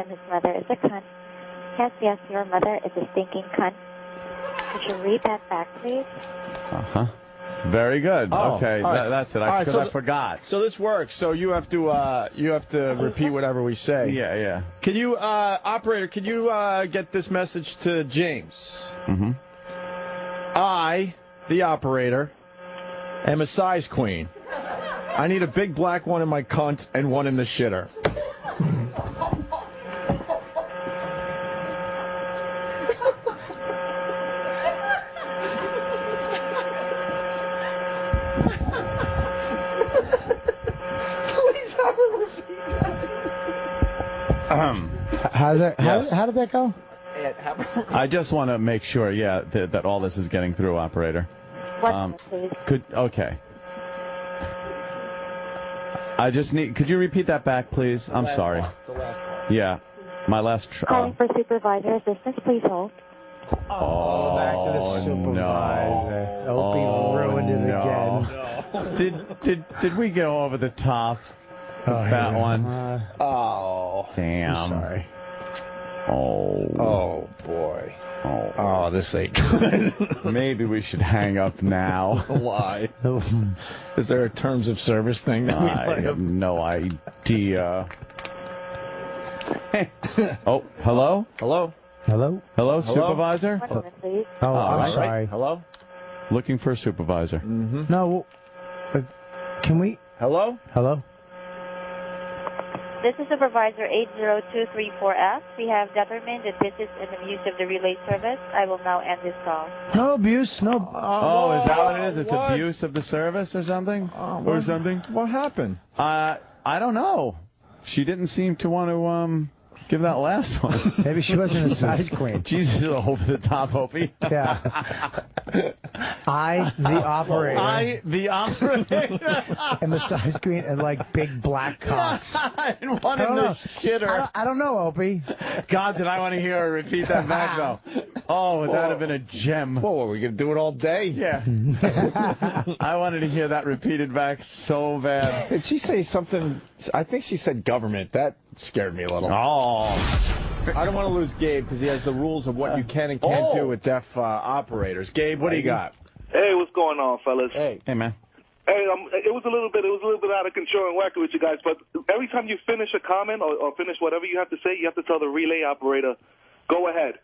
his mother is a cunt. Yes, your mother is a stinking cunt. Could you read that back, please? Uh-huh. Very good. Oh, okay, all right. that's it. All right, I forgot. So this works. So you have to repeat whatever we say. Yeah, yeah. Can you, operator? Can you get this message to James? Mm-hmm. I, the operator, am a size queen. I need a big black one in my cunt and one in the shitter. Please have her repeat that. How did that go? I just want to make sure, that all this is getting through, operator. Please. Okay. I just need. Could you repeat that back, please? I'm sorry. The last one. Yeah, my last. Calling for supervisor assistance, please hold. Oh, back to the supervisor. Opie ruined it again. Did we go over the top with that one? Damn. I'm sorry. Oh boy. Oh, this ain't good. Maybe we should hang up now. Why? Is there a terms of service thing that we I have no idea. Oh, hello? Hello? Hello, supervisor? 1 minute, please. Oh, I'm right. sorry. Hello? Looking for a supervisor. Mm-hmm. No, can we? Hello? This is Supervisor 80234F. We have determined that this is an abuse of the relay service. I will now end this call. No abuse, no. Oh, is that what it is? It's abuse of the service or something? What happened? I don't know. She didn't seem to want to give that last one. Maybe she wasn't a size queen. Jesus, over the top, Opie. Yeah. I, the operator. And the size queen and like big black cocks. And one in the shitter. I don't know, Opie. God, did I want to hear her repeat that back, though? Oh, would that have been a gem? Whoa, are we going to do it all day? Yeah. I wanted to hear that repeated back so bad. Did she say something? I think she said government. That scared me a little. Oh. I don't want to lose Gabe because he has the rules of what you can and can't do with deaf operators. Gabe, what do you got? Hey, what's going on, fellas? Hey, man. Hey, it was a little bit out of control and wacky with you guys, but every time you finish a comment or finish whatever you have to say, you have to tell the relay operator, go ahead.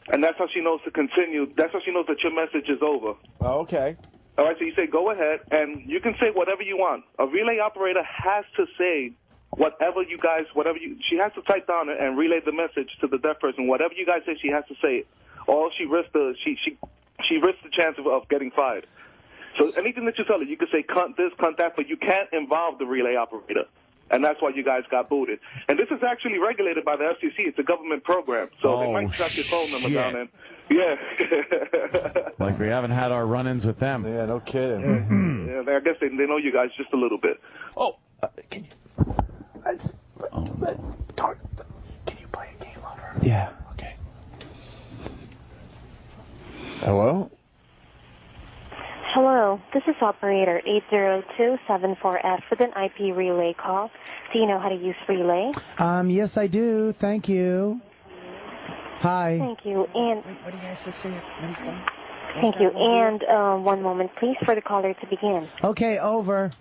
And that's how she knows to continue. That's how she knows that your message is over. Oh, okay. All right, so you say go ahead, and you can say whatever you want. A relay operator has to say she has to type down and relay the message to the deaf person. Whatever you guys say, she has to say it. Or she risks the chance of getting fired. So anything that you tell her, you can say cunt this, cunt that, but you can't involve the relay operator. And that's why you guys got booted. And this is actually regulated by the FCC. It's a government program. So they might track your phone number down and yeah. Like we haven't had our run-ins with them. Yeah, no kidding. Yeah, I guess they know you guys just a little bit. Oh, Can you play a game over? Yeah. Okay. Hello? Hello, this is operator 80274F with an IP relay call. Do you know how to use relay? Yes, I do. Thank you. Hi. Thank you. And What do you guys say when he's done? thank you. And one moment, please, for the caller to begin. Okay, over.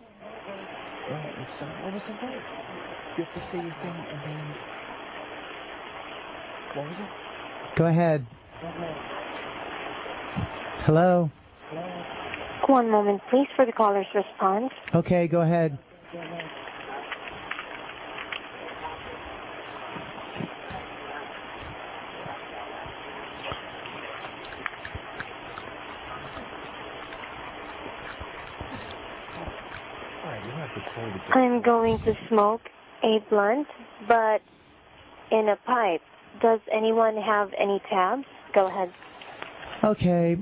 Well, it's, what was the word? You have to say your thing and then... What was it? Go ahead. Hello. One moment, please, for the caller's response. Okay, go ahead. I'm going to smoke a blunt, but in a pipe. Does anyone have any tabs? Go ahead. Okay.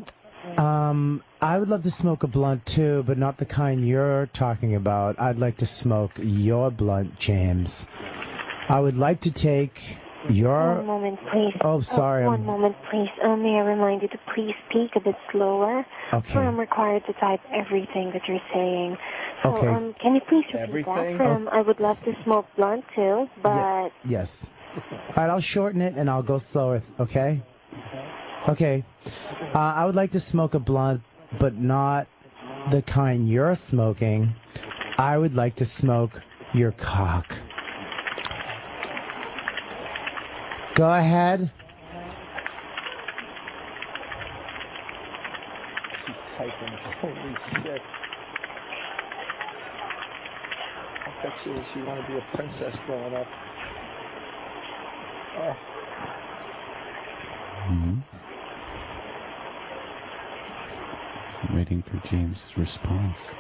I would love to smoke a blunt too, but not the kind you're talking about. I'd like to smoke your blunt, James. I would like to take your... One moment, please. Oh, sorry. One moment, please. May I remind you to please speak a bit slower? Okay. I'm required to type everything that you're saying. So, Okay. Can you please repeat Everything? that? I would love to smoke blunt too, but... Yes. All right, I'll shorten it and I'll go slower, okay? Okay. I would like to smoke a blunt, but not the kind you're smoking. I would like to smoke your cock. Go ahead. She's typing. Holy shit. I bet she wanted to be a princess growing up. Oh. Waiting for James's response.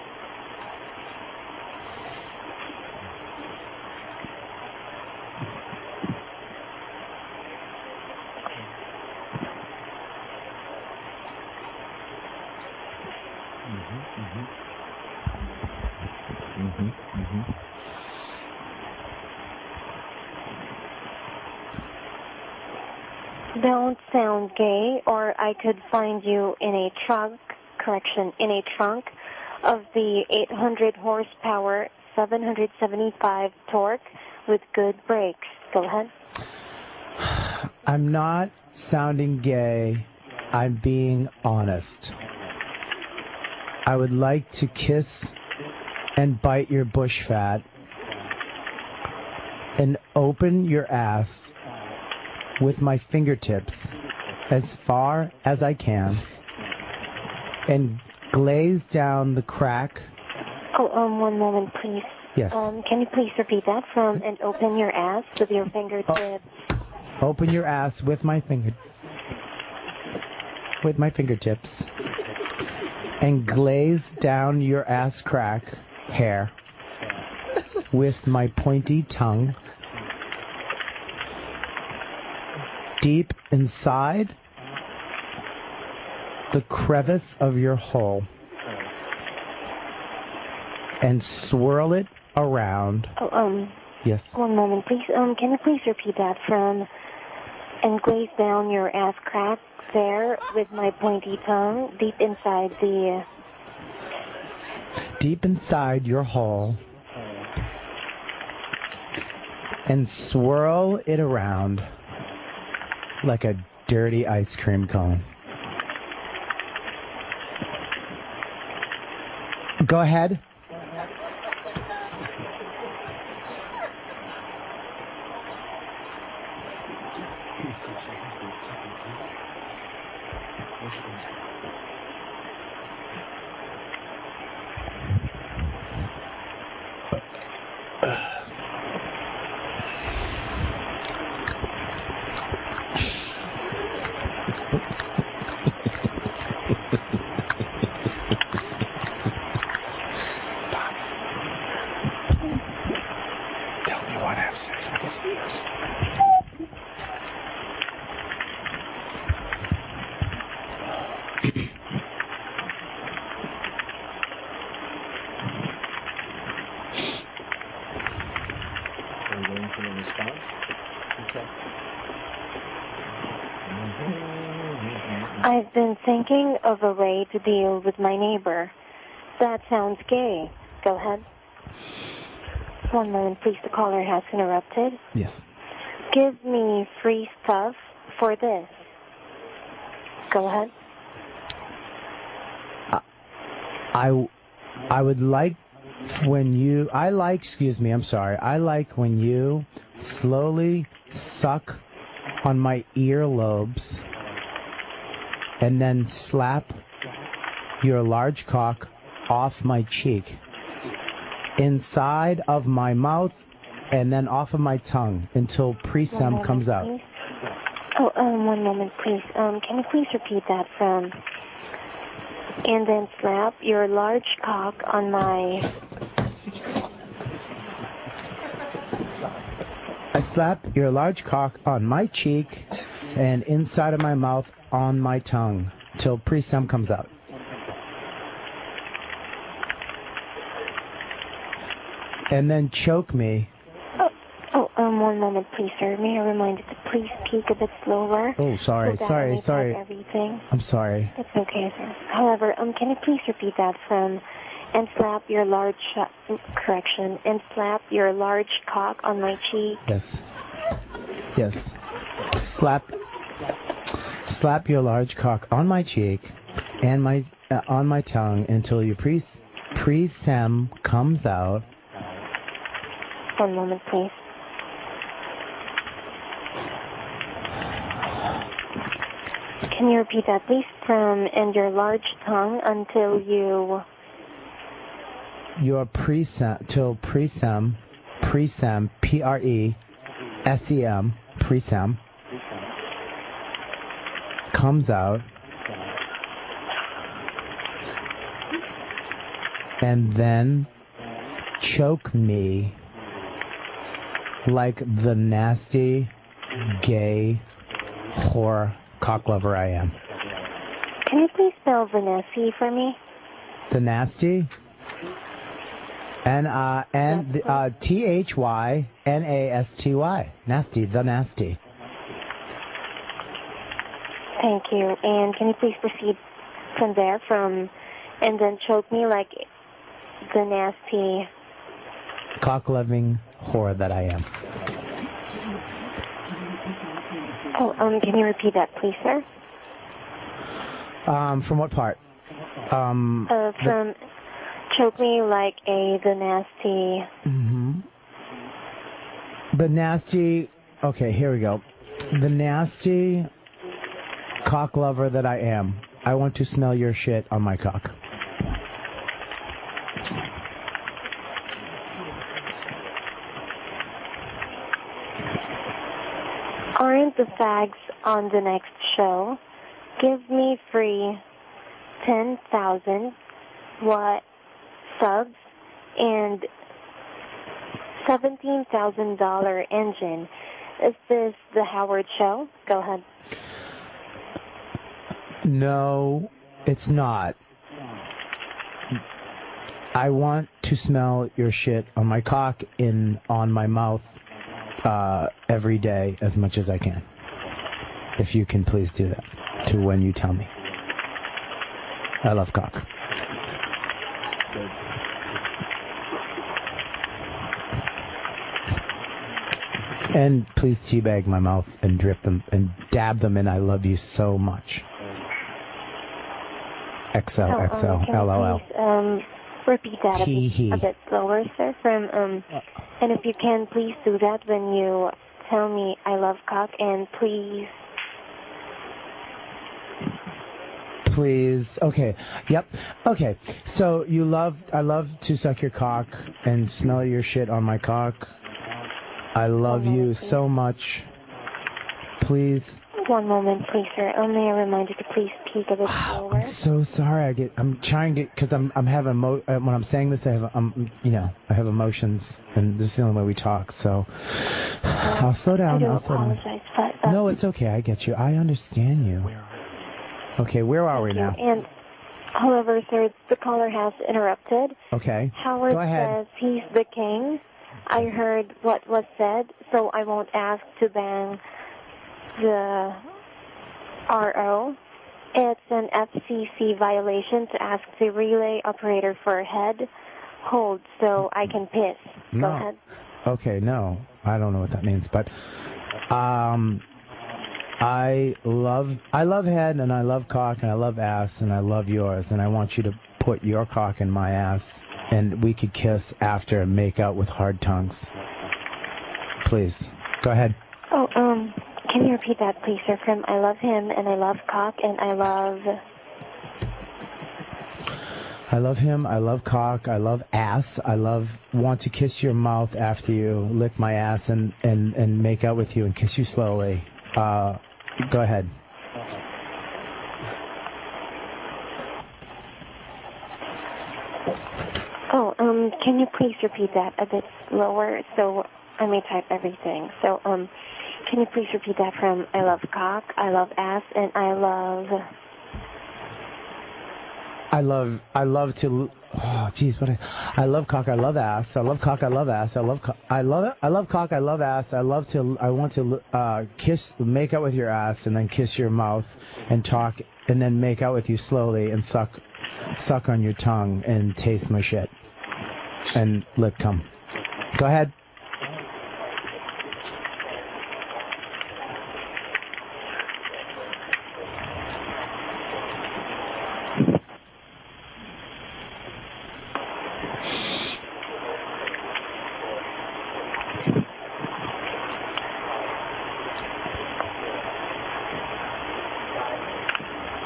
Don't sound gay, or I could find you in a trunk of the 800 horsepower, 775 torque with good brakes. Go ahead. I'm not sounding gay. I'm being honest. I would like to kiss and bite your bush fat and open your ass with my fingertips as far as I can and glaze down the crack. Oh, one moment, please. Yes. Can you please repeat that from and open your ass with your fingertips? Open your ass with my fingertips and glaze down your ass crack hair with my pointy tongue deep inside the crevice of your hole and swirl it around. Yes. One moment, please. Can you please repeat that from and glaze down your ass crack there with my pointy tongue deep inside your hole and swirl it around like a dirty ice cream cone. Go ahead. Listeners. Are you waiting for the response? Okay. I've been thinking of a way to deal with my neighbor. That sounds gay. Go ahead. One moment, please. The caller has interrupted. Yes. Give me free stuff for this. Go ahead. I would like when you, I like when you slowly suck on my earlobes and then slap your large cock off my cheek, inside of my mouth, and then off of my tongue until pre-sem comes out. Please. Oh, one moment, please. Can you please repeat that from... And then slap your large cock on my... I slap your large cock on my cheek and inside of my mouth on my tongue till pre-sem comes out. And then choke me. One moment, please, sir. May I remind you to please speak a bit slower? Oh, sorry. Everything. I'm sorry. It's okay, sir. However, can you please repeat that from... And slap your large... and slap your large cock on my cheek. Yes. Slap your large cock on my cheek and on my tongue until your pre-sem comes out. One moment, please. Can you repeat that, please? From and your large tongue until you... Your pre-sem, pre-sem, P-R-E-S-E-M, pre-sem, comes out, and then choke me like the nasty, gay, whore cock lover I am. Can you please spell the nasty for me? The nasty? T-H-Y-N-A-S-T-Y. Nasty, the nasty. Thank you. And can you please proceed from there, and then choke me like the nasty... cock-loving whore that I am. Can you repeat that, please, sir? From what part? Choke me like the nasty... Mm-hmm. The nasty... Okay, here we go. The nasty cock lover that I am. I want to smell your shit on my cock. Aren't the fags on the next show? Give me free 10,000 subs and $17,000 engine. Is this the Howard Show? Go ahead. No, it's not. I want to smell your shit on my cock on my mouth every day as much as I can. If you can please do that to when you tell me. I love cock. And please teabag my mouth and drip them and dab them in I love you so much. XOXO, LOL. Repeat that a bit slower, sir. And if you can, please do that when you tell me I love cock, and please. Please. Okay. Yep. Okay. So I love to suck your cock and smell your shit on my cock. I love you so much. Please One moment, please, sir. May I remind you to please peek a bit slower? I'm so sorry. I'm trying to, because I'm having when I'm saying this, I have emotions, and this is the only way we talk. So I'll slow down. I do apologize, but No, it's okay. I get you. I understand you. Okay, where are we now? And, however, sir, the caller has interrupted. Okay. Howard Go ahead. says he's the king. I heard what was said, so I won't ask to bang the RO. It's an FCC violation to ask the relay operator for a head hold so I can piss. Go No. ahead. Okay, no. I don't know what that means, but I love head, and I love cock, and I love ass, and I love yours, and I want you to put your cock in my ass, and we could kiss after and make out with hard tongues. Please. Go ahead. Oh, can you repeat that, please, sir? From I love him, and I love cock, and I love him, I love cock, I love ass, want to kiss your mouth after you lick my ass and make out with you and kiss you slowly. Go ahead. Oh, can you please repeat that a bit slower so I may type everything? So, can you please repeat that from I love cock, I love ass, and I love to. Oh, jeez, I love cock, I love ass. I love cock, I love ass. I love cock, I love ass. I want to make out with your ass and then kiss your mouth and talk and then make out with you slowly and suck on your tongue and taste my shit and lick cum. Go ahead.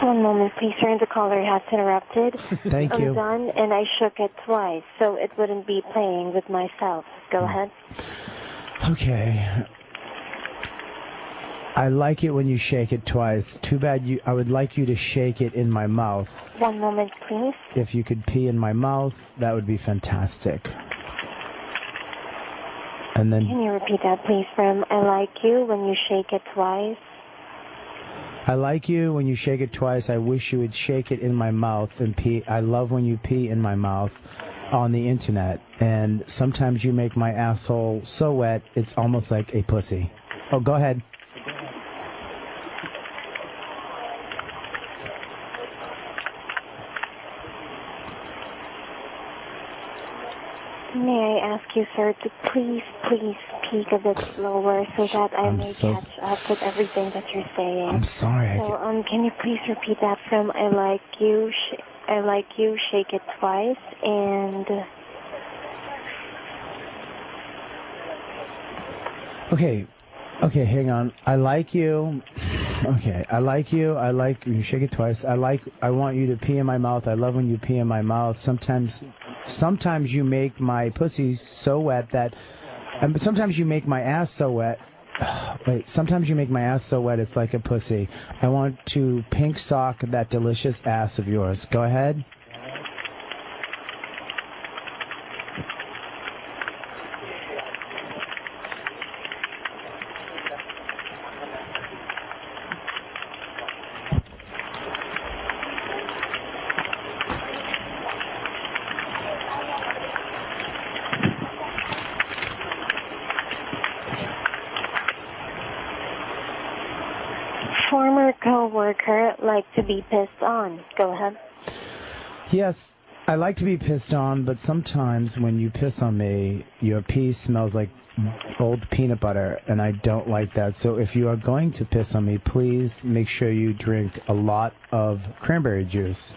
One moment, please, sir. The caller has interrupted. Thank you. I'm done, and I shook it twice, so it wouldn't be playing with myself. Go ahead. Okay. I like it when you shake it twice. Too bad I would like you to shake it in my mouth. One moment, please. If you could pee in my mouth, that would be fantastic. And then Can you repeat that, please, from I like you when you shake it twice? I like you when you shake it twice. I wish you would shake it in my mouth and pee. I love when you pee in my mouth on the internet. And sometimes you make my asshole so wet, it's almost like a pussy. Oh, go ahead. May I ask you, sir, to please peek a bit slower so that I may catch up with everything that you're saying. I'm sorry. So, can you please repeat that from I like you, shake it twice, and... Okay, hang on. I like you. Okay, I like you. I like when you shake it twice. I want you to pee in my mouth. I love when you pee in my mouth. Sometimes you make my pussy so wet that... sometimes you make my ass so wet. Wait, sometimes you make my ass so wet it's like a pussy. I want to pink sock that delicious ass of yours. Go ahead. Former co-worker like to be pissed on. Go ahead. Yes, I like to be pissed on, but sometimes when you piss on me, your pee smells like old peanut butter, and I don't like that. So if you are going to piss on me, please make sure you drink a lot of cranberry juice.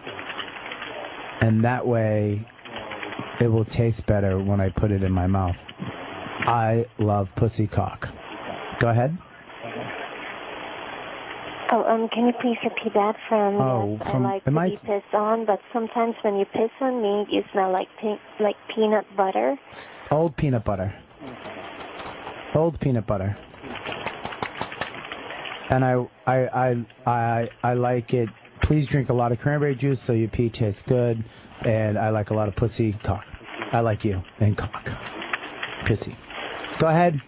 And that way, it will taste better when I put it in my mouth. I love pussy cock. Go ahead. Oh, can you please repeat that from, yes, I like to be pissed on, but sometimes when you piss on me, you smell like peanut butter. Old peanut butter. Old peanut butter. And I like it. Please drink a lot of cranberry juice so your pee tastes good. And I like a lot of pussy cock. I like you and cock. Pissy. Go ahead.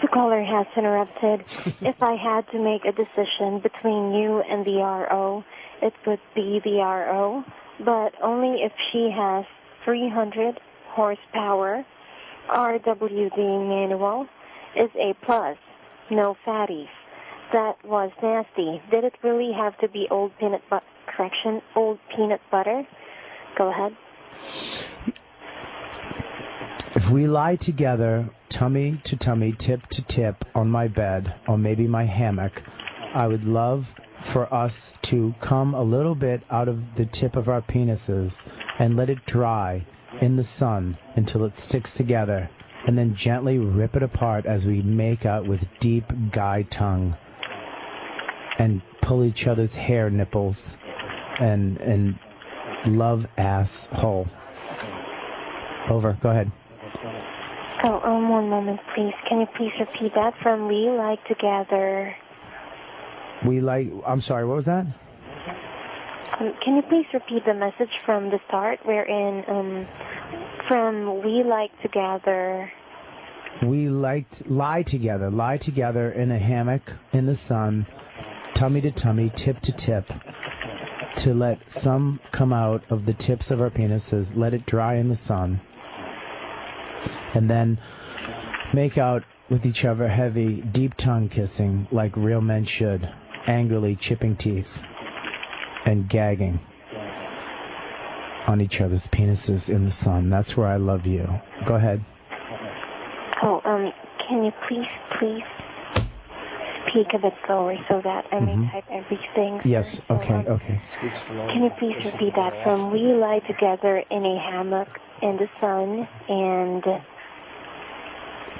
The caller has interrupted. If I had to make a decision between you and the RO, it would be the RO, but only if she has 300 horsepower, RWD manual, is A+, no fatties. That was nasty. Did it really have to be old peanut butter? Go ahead. If we lie together, tummy to tummy, tip to tip, on my bed, or maybe my hammock, I would love for us to come a little bit out of the tip of our penises and let it dry in the sun until it sticks together, and then gently rip it apart as we make out with deep guy tongue and pull each other's hair nipples and love ass hole. Over. Go ahead. Oh, one moment, please. Can you please repeat that from we like together? I'm sorry, what was that? Can you please repeat the message from the start wherein, from we like together? We lie together in a hammock in the sun, tummy to tummy, tip to tip, to let some come out of the tips of our penises, let it dry in the sun, and then make out with each other heavy, deep tongue kissing like real men should, angrily chipping teeth and gagging on each other's penises in the sun. That's where I love you. Go ahead. Oh, can you please speak a bit slower so that I may type everything? Yes, okay. Can you please repeat that from we lie together in a hammock in the sun and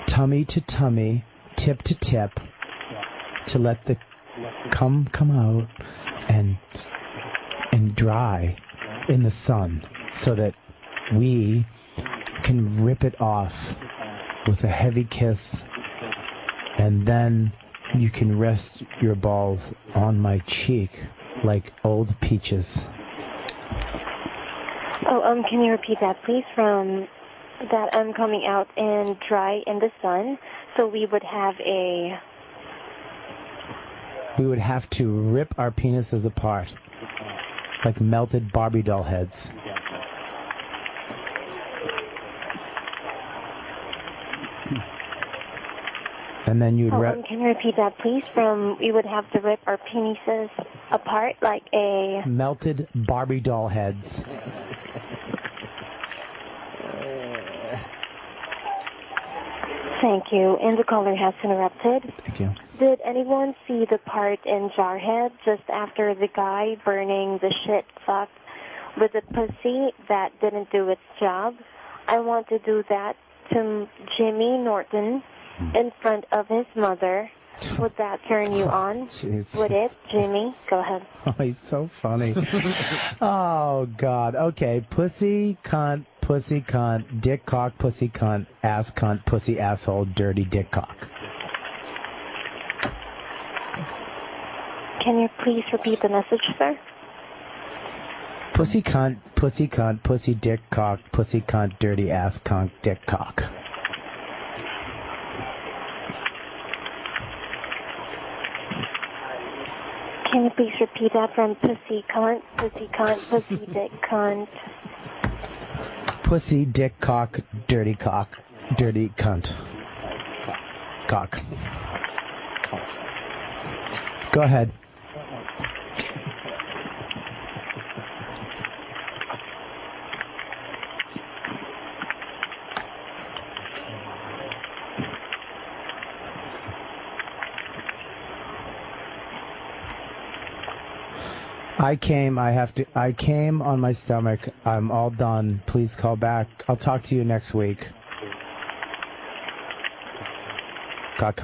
tummy to tummy, tip to tip, to let the come out and dry in the sun so that we can rip it off with a heavy kiss, and then you can rest your balls on my cheek like old peaches. Oh, can you repeat that, please, from that I'm coming out and dry in the sun, so we would have to rip our penises apart like melted Barbie doll heads. And then you'd can you repeat that, please, from we would have to rip our penises apart like a melted Barbie doll heads. Thank you. And the caller has interrupted. Thank you. Did anyone see the part in Jarhead just after the guy burning the shit fucked with the pussy that didn't do its job? I want to do that to Jimmy Norton in front of his mother. Would that turn you on? Would it, Jimmy? Go ahead. Oh, he's so funny. Oh, God. Okay. Pussy, cunt, dick cock, pussy cunt, ass cunt, pussy asshole, dirty dick cock. Can you please repeat the message, sir? Pussy cunt, pussy dick cock, pussy cunt, dirty ass cunt, dick cock. Can you please repeat that from pussy cunt, pussy dick cunt? Pussy, dick, cock, dirty cunt. Cock. Go ahead. I came on my stomach. I'm all done. Please call back. I'll talk to you next week. God,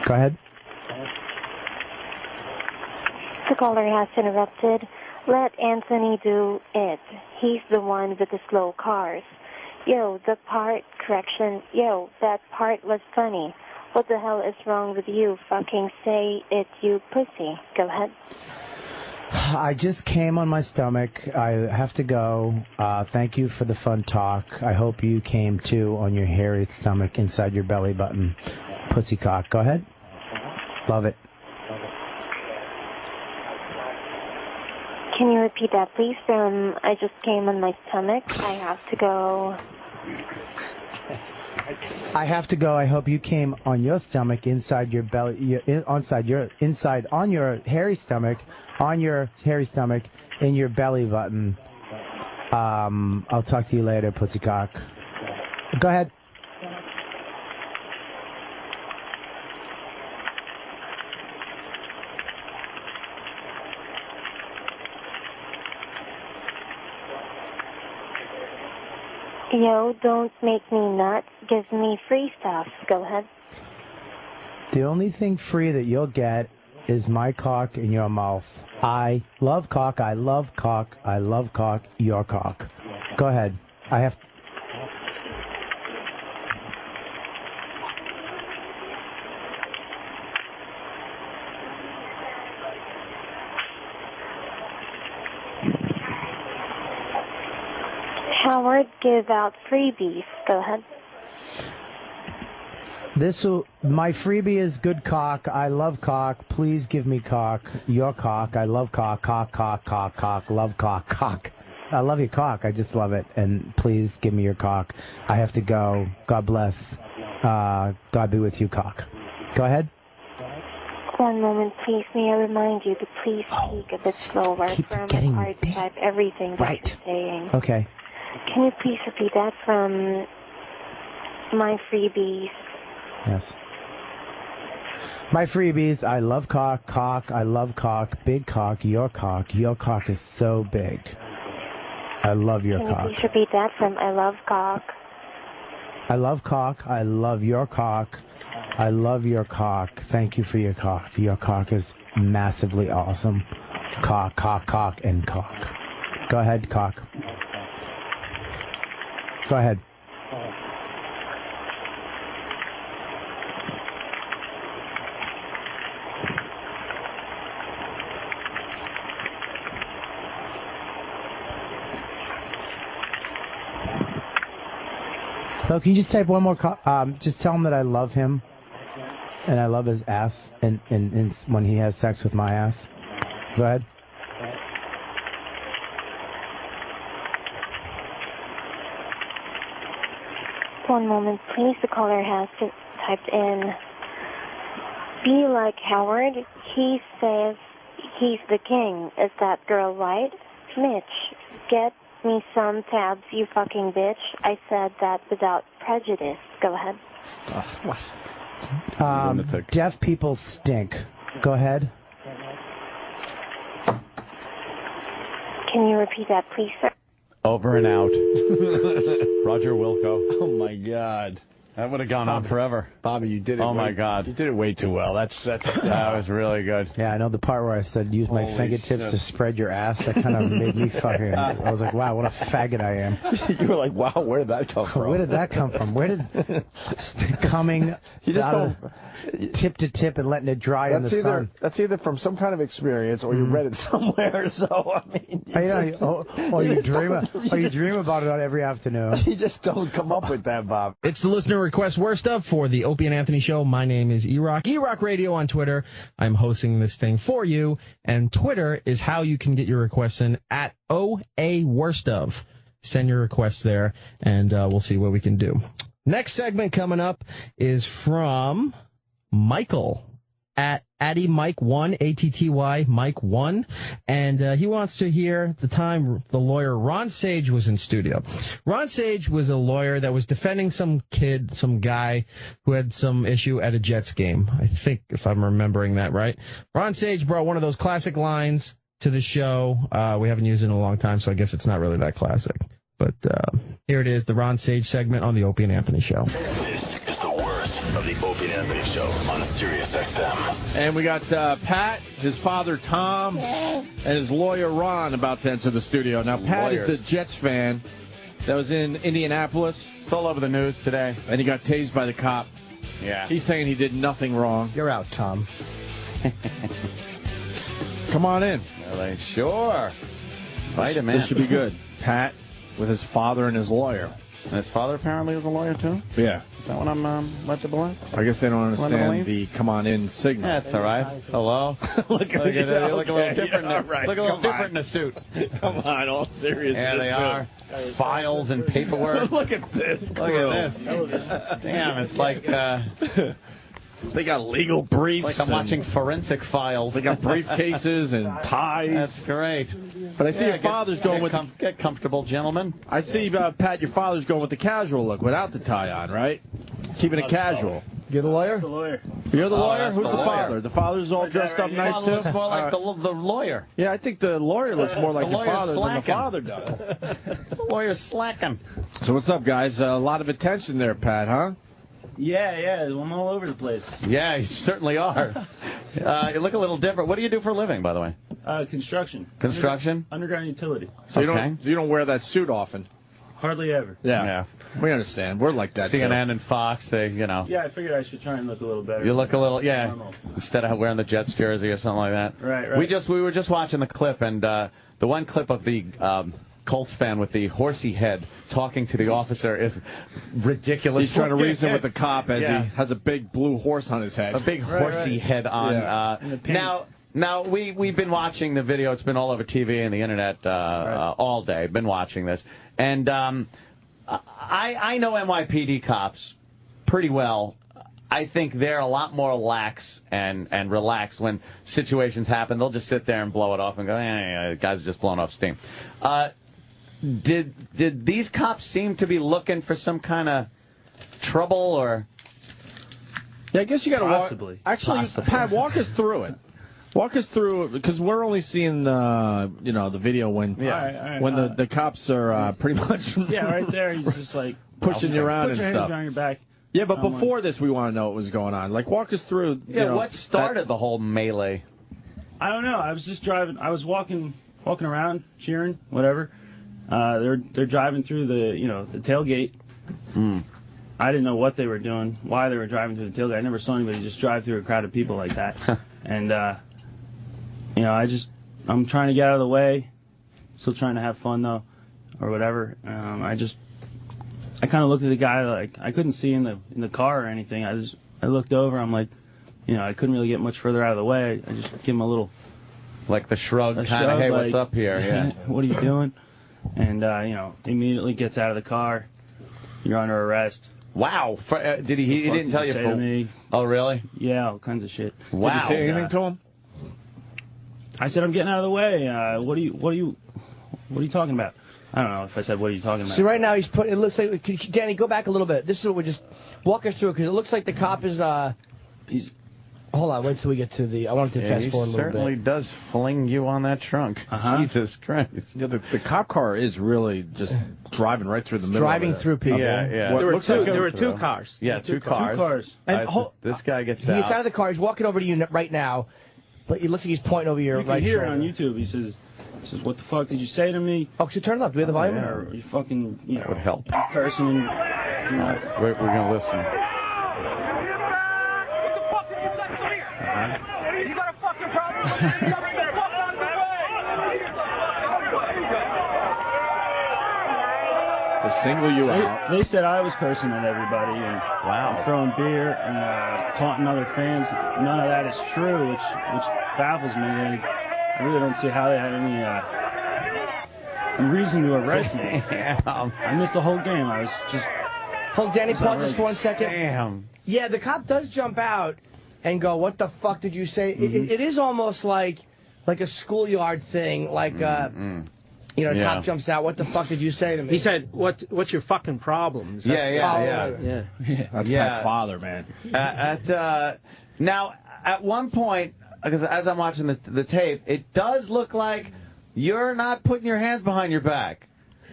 go ahead. The caller has interrupted. Let Anthony do it. He's the one with the slow cars. Yo, that part was funny. What the hell is wrong with you? Fucking say it, you pussy. Go ahead. I just came on my stomach. I have to go. Thank you for the fun talk. I hope you came too on your hairy stomach inside your belly button. Pussycock. Go ahead. Love it. Can you repeat that, please? I just came on my stomach. I have to go. I have to go. I hope you came on your stomach inside your belly, inside on your hairy stomach, in your belly button. I'll talk to you later, pussycock. Go ahead. Yo, don't make me nuts. Give me free stuff. Go ahead. The only thing free that you'll get is my cock in your mouth. I love cock. I love cock. I love cock. Your cock. Go ahead. I have. Howard, give out freebies. Go ahead. My freebie is good cock. I love cock. Please give me cock. Your cock. I love cock. Cock, cock, cock, cock. Love cock. Cock. I love your cock. I just love it. And please give me your cock. I have to go. God bless. God be with you, cock. Go ahead. One moment, please. May I remind you to please speak a bit slower. From hard to type everything that you're saying. Okay. Can you please repeat that from my freebies? Yes. My freebies, I love cock, cock, I love cock, big cock, your cock is so big. I love your cock. Can you please repeat that from I love cock? I love cock, I love your cock, I love your cock. Thank you for your cock. Your cock is massively awesome. Cock, cock, cock, and cock. Go ahead, cock. Go ahead. So can you just type one more? Just tell him that I love him, and I love his ass, and when he has sex with my ass. Go ahead. One moment, please. The caller has typed in, be like Howard. He says he's the king. Is that girl right? Mitch, get me some tabs, you fucking bitch. I said that without prejudice. Go ahead. Deaf people stink. Go ahead. Can you repeat that, please, sir? Over and out. Roger Wilco. Oh, my God. That would have gone on forever. Bobby, you did it. Oh, my God. You did it way too well. That was really good. Yeah, I know the part where I said use my fingertips to spread your ass. That kind of made me fucking. I was like, wow, what a faggot I am. You were like, wow, where did that come from? Where did that come from? Where did coming you just don't tip to tip and letting it dry in the sun? That's either from some kind of experience or you read it somewhere. So I mean, you dream about it on every afternoon. You just don't come up with that, Bob. It's the listener request worst of for the Opie and Anthony Show. My name is E-Rock. E-Rock Radio on Twitter. I'm hosting this thing for you, and Twitter is how you can get your requests in at OA Worst of. Send your requests there, and we'll see what we can do. Next segment coming up is from Michael at Addy Mike 1, ATTY Mike 1, and he wants to hear the time the lawyer Ron Sage was in studio. Ron Sage was a lawyer that was defending some guy who had some issue at a Jets game. I think, if I'm remembering that right. Ron Sage brought one of those classic lines, to the show. We haven't used it in a long time, so I guess it's not really that classic. But here it is, the Ron Sage segment on the Opie and Anthony Show. This is the worst of the Opie and Anthony Show on Sirius XM. And we got Pat, his father Tom, and his lawyer Ron about to enter the studio. Now, Pat is the Jets fan that was in Indianapolis. It's all over the news today. And he got tased by the cop. Yeah. He's saying he did nothing wrong. You're out, Tom. Come on in. Really? Sure. Fight him in. This should be good. Pat with his father and his lawyer. And his father apparently is a lawyer, too? Yeah. Is that what I'm led to believe? I guess they don't understand the come on in signal. That's all right. Hello? look at it. You look a little different. Look a little different in a suit. Come on, all serious. Yeah, they are. Files and paperwork. Look at this. Look at this. Damn, it's like... They got legal briefs. Like I'm watching Forensic Files. They got briefcases and ties. That's great. But I see your father's going with... Get comfortable, gentlemen. I see, Pat, your father's going with the casual look without the tie on, right? Keeping it casual. You're the lawyer? That's the lawyer. You're the lawyer? that's Who's the the lawyer. father? The father's all dressed up nice, too? Looks more like the lawyer. Yeah, I think the lawyer looks more like The your lawyer's father slacking. than the father does. The lawyer's slacking. So what's up, guys? A lot of attention there, Pat, huh? Yeah, I'm all over the place. Yeah, you certainly are. You look a little different. What do you do for a living, by the way? Construction. Construction? Underground utility. So you don't wear that suit often? Hardly ever. Yeah. We understand. We're like that, CNN too. and Fox, Yeah, I figured I should try and look a little better. You look a little, instead of wearing the Jets jersey or something like that. Right. We were just watching the clip, and the one clip of the Colts fan with the horsey head talking to the officer is ridiculous. He's trying to reason with the cop as he has a big blue horse on his head. A big horsey head on. Now we've been watching the video. It's been all over TV and the internet all day. Been watching this, and I know NYPD cops pretty well. I think they're a lot more lax and relaxed when situations happen. They'll just sit there and blow it off and go, guys are just blowing off steam. Did these cops seem to be looking for some kind of trouble or? Yeah, I guess you got to possibly. Actually, Pat, walk us through it. Walk us through it because we're only seeing the video when the cops are pretty much right there. He's just like pushing you around and put your stuff. hands behind your back. Yeah, but before this, we want to know what was going on. Like, walk us through. What started the whole melee? I don't know. I was just driving. I was walking around, cheering, whatever. They're driving through the tailgate. I didn't know what they were doing, why they were driving through the tailgate. I never saw anybody just drive through a crowd of people like that. And I'm trying to get out of the way. Still trying to have fun though, or whatever. I kind of looked at the guy like I couldn't see in the car or anything. I looked over. I'm like, I couldn't really get much further out of the way. I just give him a little, like the shrug, kind of, hey, what's up here? Yeah. What are you doing? And immediately gets out of the car. You're under arrest. Wow. Did he didn't tell you? Say to me? Oh, really? Yeah, all kinds of shit. Wow. Did you say anything to him? I said I'm getting out of the way. What are you talking about? I don't know if I said, what are you talking about? See, right now it looks like, Danny, go back a little bit. This is what we just walk us through, because it looks like the cop is, hold on, wait till we get to I wanted to fast forward a little bit. He certainly does fling you on that trunk. Jesus Christ. Yeah, the cop car is really just driving right through the middle Driving of it. through people. Yeah. There were two cars. Yeah, two cars. Two cars. And this guy gets He out. gets out of the car. He's walking over to you right now, but it looks like he's pointing over your You can right hear shoulder. it on YouTube. He says, what the fuck did you say to me? Oh, could you turn it up? Do we have the volume? Yeah, or you fucking, That would help. cursing. We're going to listen. You got a fucking problem? To single you out. They said I was cursing at everybody and throwing beer and taunting other fans. None of that is true, which baffles me. I really don't see how they had any reason to arrest me. I missed the whole game. I was just... Hold, Danny, pause this for 1 second. Damn. Yeah, the cop does jump out and go, what the fuck did you say? It is almost like a schoolyard thing, like, the cop jumps out, what the fuck did you say to me? He said, what's your fucking problem? That's Pat's father, man. Now, at one point, because as I'm watching the tape, it does look like you're not putting your hands behind your back.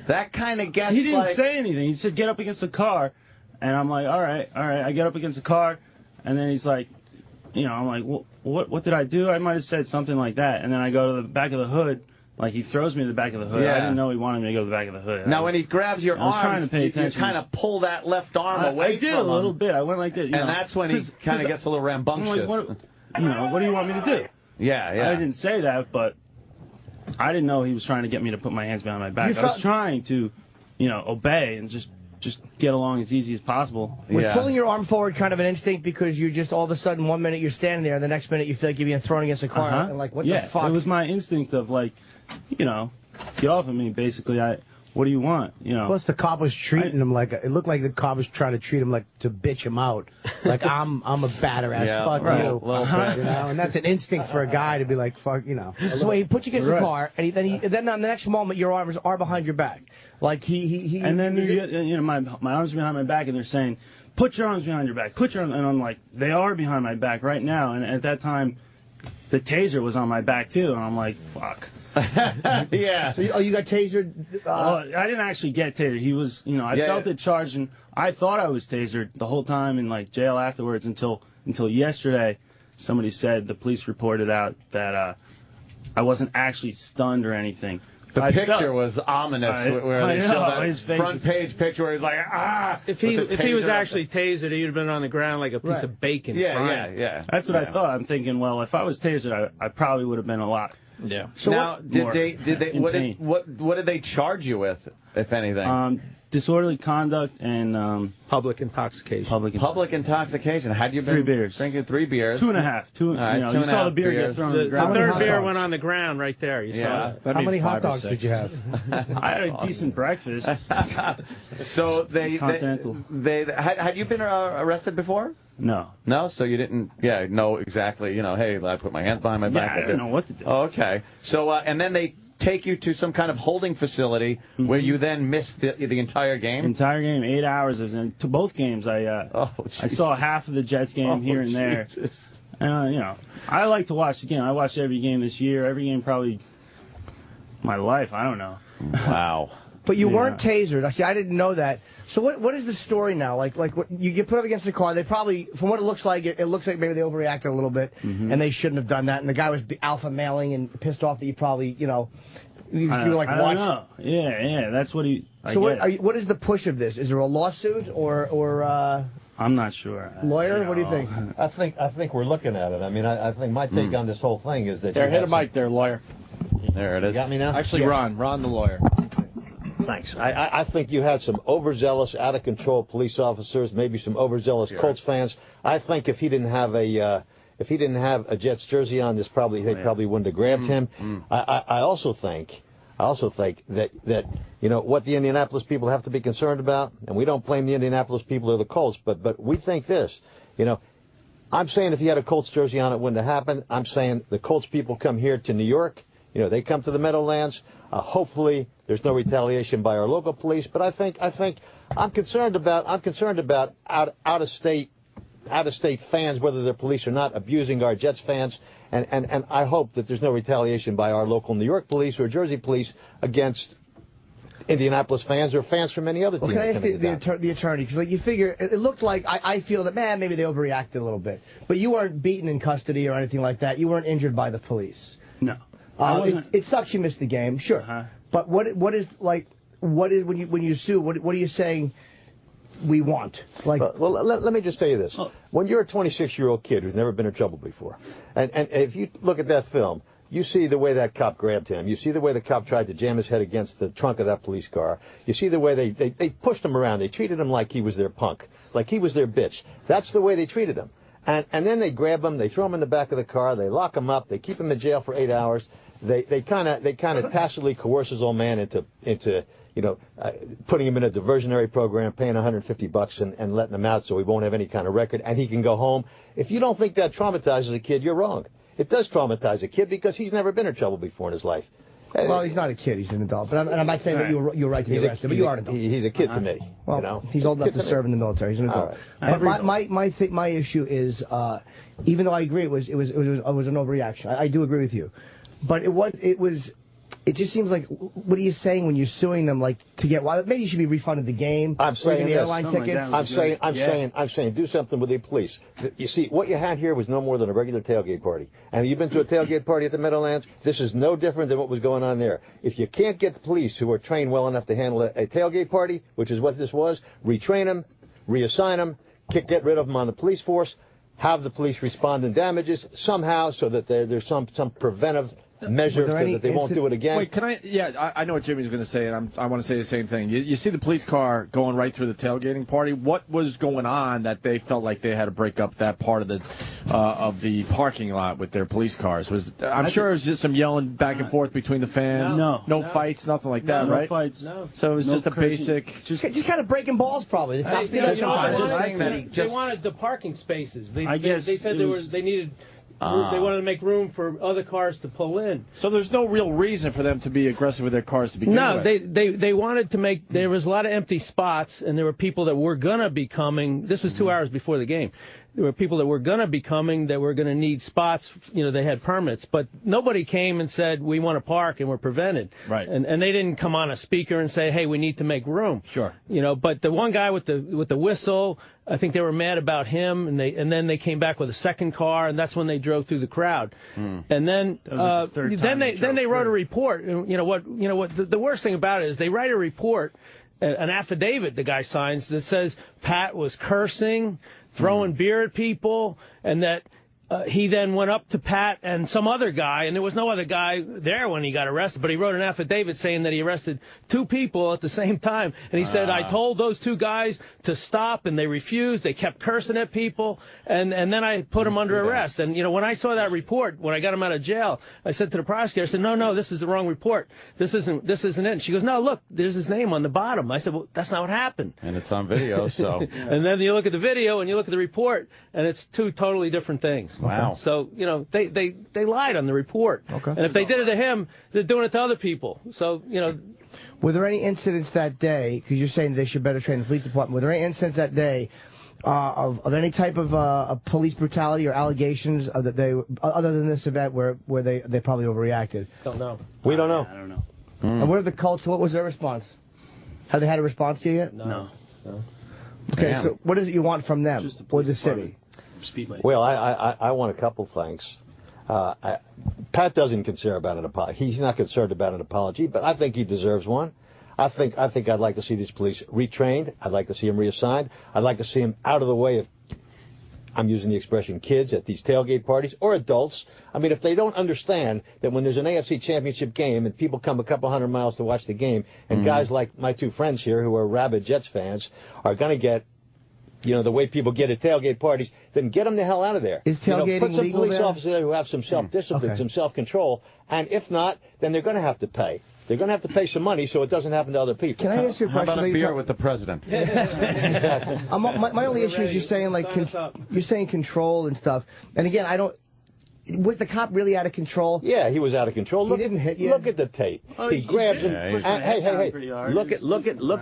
That kind of gets. He didn't like, say anything. He said, "Get up against the car," and I'm like, "All right." I get up against the car, and then he's like, I'm like, well, what did I do? I might have said something like that, and then I go to the back of the hood. Like, he throws me to the back of the hood. Yeah. I didn't know he wanted me to go to the back of the hood. Now, when he grabs your I was trying arms, to pay you attention. kind of pull that left arm away I did from a little him. bit. I went like this. And that's when he kind of gets a little rambunctious. I'm like, what do you want me to do? Yeah. I didn't say that, but I didn't know he was trying to get me to put my hands behind my back. I was trying to, obey and just get along as easy as possible. Was pulling your arm forward kind of an instinct because you just all of a sudden 1 minute you're standing there and the next minute you feel like you're being thrown against a car and like, what the fuck? It was my instinct of like, get off of me, basically. What do you want? Plus, the cop was treating him like it looked like the cop was trying to treat him like to bitch him out, like I'm a batter ass, fuck you, and that's an instinct for a guy to be like, fuck, So he put you against the car, and then on the next moment your arms are behind your back, like he. And then my arms are behind my back, and they're saying, put your arms behind your back, and I'm like, they are behind my back right now, and at that time, the taser was on my back too, and I'm like, fuck. Yeah. So you got tasered? I didn't actually get tasered. He was, I felt it charged, and I thought I was tasered the whole time in like jail afterwards until yesterday. Somebody said the police reported out that I wasn't actually stunned or anything. The picture was ominous, where they showed that his face front page picture where he's like, ah. If he was actually tasered, he'd have been on the ground like a piece of bacon. Yeah. That's what I thought. I'm thinking, well, if I was tasered, I probably would have been a lot. Yeah. So now, did they what did they charge you with, if anything? Disorderly conduct and public intoxication. Public intoxication. Had you been 3 beers? Drinking 3 beers? 2.5. All right, you saw the beer get thrown on the ground. The third beer went on the ground right there. You saw it. How many hot dogs did you have? I had a decent breakfast. So they had you been arrested before? No. No? So you didn't, know exactly, hey, I put my hands behind my back. I didn't know what to do. Oh, okay. So, and then they take you to some kind of holding facility where you then missed the entire game? Entire game, 8 hours. To both games, I saw half of the Jets game here and there. Jesus. And, I like to watch the game. I watched every game this year. Every game probably my life. I don't know. Wow. But you weren't tasered. See, I didn't know that. So what is the story now? Like what, you get put up against the car. They probably, from what it looks like maybe they overreacted a little bit, and they shouldn't have done that. And the guy was alpha mailing and pissed off that you probably, you were like I watching. don't know. Yeah, that's what he. So what is the push of this? Is there a lawsuit or? I'm not sure. Lawyer, what do you think? I think we're looking at it. I mean, I think my take on this whole thing is that. There, hit a mic there, lawyer. There it is. You got me now? Actually, Yeah. Ron the lawyer. Thanks. I think you had some overzealous, out of control police officers, maybe some overzealous Colts fans. I think if he didn't have a Jets jersey on, they probably wouldn't have grabbed him. I also think that what the Indianapolis people have to be concerned about, and we don't blame the Indianapolis people or the Colts, but we think this. I'm saying if he had a Colts jersey on, it wouldn't have happened. I'm saying the Colts people come here to New York. They come to the Meadowlands. Hopefully, there's no retaliation by our local police. But I think I'm concerned about out of state fans, whether they're police or not, abusing our Jets fans. And I hope that there's no retaliation by our local New York police or Jersey police against Indianapolis fans or fans from any other team. Well, can I ask the attorney? Because you figure it looked like I feel that maybe they overreacted a little bit, but you weren't beaten in custody or anything like that. You weren't injured by the police. No. It sucks you missed the game, sure. But what is when you sue? What are you saying? We want well, let me just tell you this: when you're a 26-year-old kid who's never been in trouble before, and if you look at that film, you see the way that cop grabbed him. You see the way the cop tried to jam his head against the trunk of that police car. You see the way they pushed him around. They treated him like he was their punk, like he was their bitch. That's the way they treated him. And then they grab him, they throw him in the back of the car, they lock him up, they keep him in jail for 8 hours. They kind of tacitly coerce his old man into putting him in a diversionary program, paying $150 and letting him out so he won't have any kind of record and he can go home. If you don't think that traumatizes a kid, you're wrong. It does traumatize a kid because he's never been in trouble before in his life. Well, he's not a kid. He's an adult. But I'm not saying that you're right to be arrested, but you are an adult. He's a kid to me. Well, you know? he's old enough to serve in the military. He's an adult. All right. But my issue is, even though I agree it was an overreaction. I do agree with you, but it just seems like, what are you saying when you're suing them, like, to get, well, maybe you should be refunded the game, I'm saying the airline tickets? I'm saying, do something with the police. You see, what you had here was no more than a regular tailgate party. And you've been to a tailgate party at the Meadowlands? This is no different than what was going on there. If you can't get the police who are trained well enough to handle a tailgate party, which is what this was, retrain them, reassign them, get rid of them on the police force, have the police respond in damages somehow so that there's some preventive measure so that they won't do it again. Wait, can I? Yeah, I know what Jimmy's going to say, and I want to say the same thing. You see the police car going right through the tailgating party. What was going on that they felt like they had to break up that part of the parking lot with their police cars? I'm sure it was just some yelling back and forth between the fans. No fights, nothing like that, right? No fights. No. So it was just a basic. Just kind of breaking balls, probably. They wanted the parking spaces. They said they needed. They wanted to make room for other cars to pull in. So there's no real reason for them to be aggressive with their cars to begin with. No, they wanted to make. There was a lot of empty spots, and there were people that were gonna be coming. This was 2 hours before the game. There were people that were going to be coming that were going to need spots. They had permits, but nobody came and said, we want to park, and we're prevented. Right. And they didn't come on a speaker and say, hey, we need to make room. Sure. But the one guy with the whistle, I think they were mad about him, and then they came back with a second car, and that's when they drove through the crowd. And then they wrote a report. And what the worst thing about it is they write a report, an affidavit the guy signs that says Pat was cursing, throwing beer at people, and that he then went up to Pat and some other guy, and there was no other guy there when he got arrested, but he wrote an affidavit saying that he arrested 2 people at the same time. And he said, I told those 2 guys to stop, and they refused. They kept cursing at people, and then I put them under arrest. And, when I saw that report, when I got him out of jail, I said to the prosecutor, I said, no, this is the wrong report. This isn't it. And she goes, no, look, there's his name on the bottom. I said, well, that's not what happened. And it's on video, so. And then you look at the video, and you look at the report, and it's 2 totally different things. Wow. So, they lied on the report. Okay. And if they did it to him, they're doing it to other people. So, Were there any incidents that day, because you're saying they should better train the police department, were there any incidents that day of any type of police brutality or allegations that they, other than this event where they probably overreacted? Don't know. We don't know. I don't know. And what are the Colts, what was their response? Have they had a response to you yet? No. Okay, so what is it you want from them or the city? Speedway. Well, I want a couple things. Pat doesn't concern about an apology. He's not concerned about an apology, but I think he deserves one. I think I'd like to see these police retrained. I'd like to see them reassigned. I'd like to see them out of the way of, I'm using the expression, kids at these tailgate parties or adults. I mean, if they don't understand that when there's an AFC championship game and people come a couple hundred miles to watch the game, and guys like my 2 friends here who are rabid Jets fans are going to get, the way people get at tailgate parties, then get them the hell out of there. Is tailgating put some legal police there? officers there who have some self-discipline, some self-control, and if not, then they're going to have to pay. They're going to have to pay some money so it doesn't happen to other people. Can I ask you a question? How about a beer with the president? Exactly. My only issue is you're saying you're saying control and stuff. And again, was the cop really out of control? Yeah, he was out of control. He didn't hit you. Look at the tape. He grabs him. Hey! Look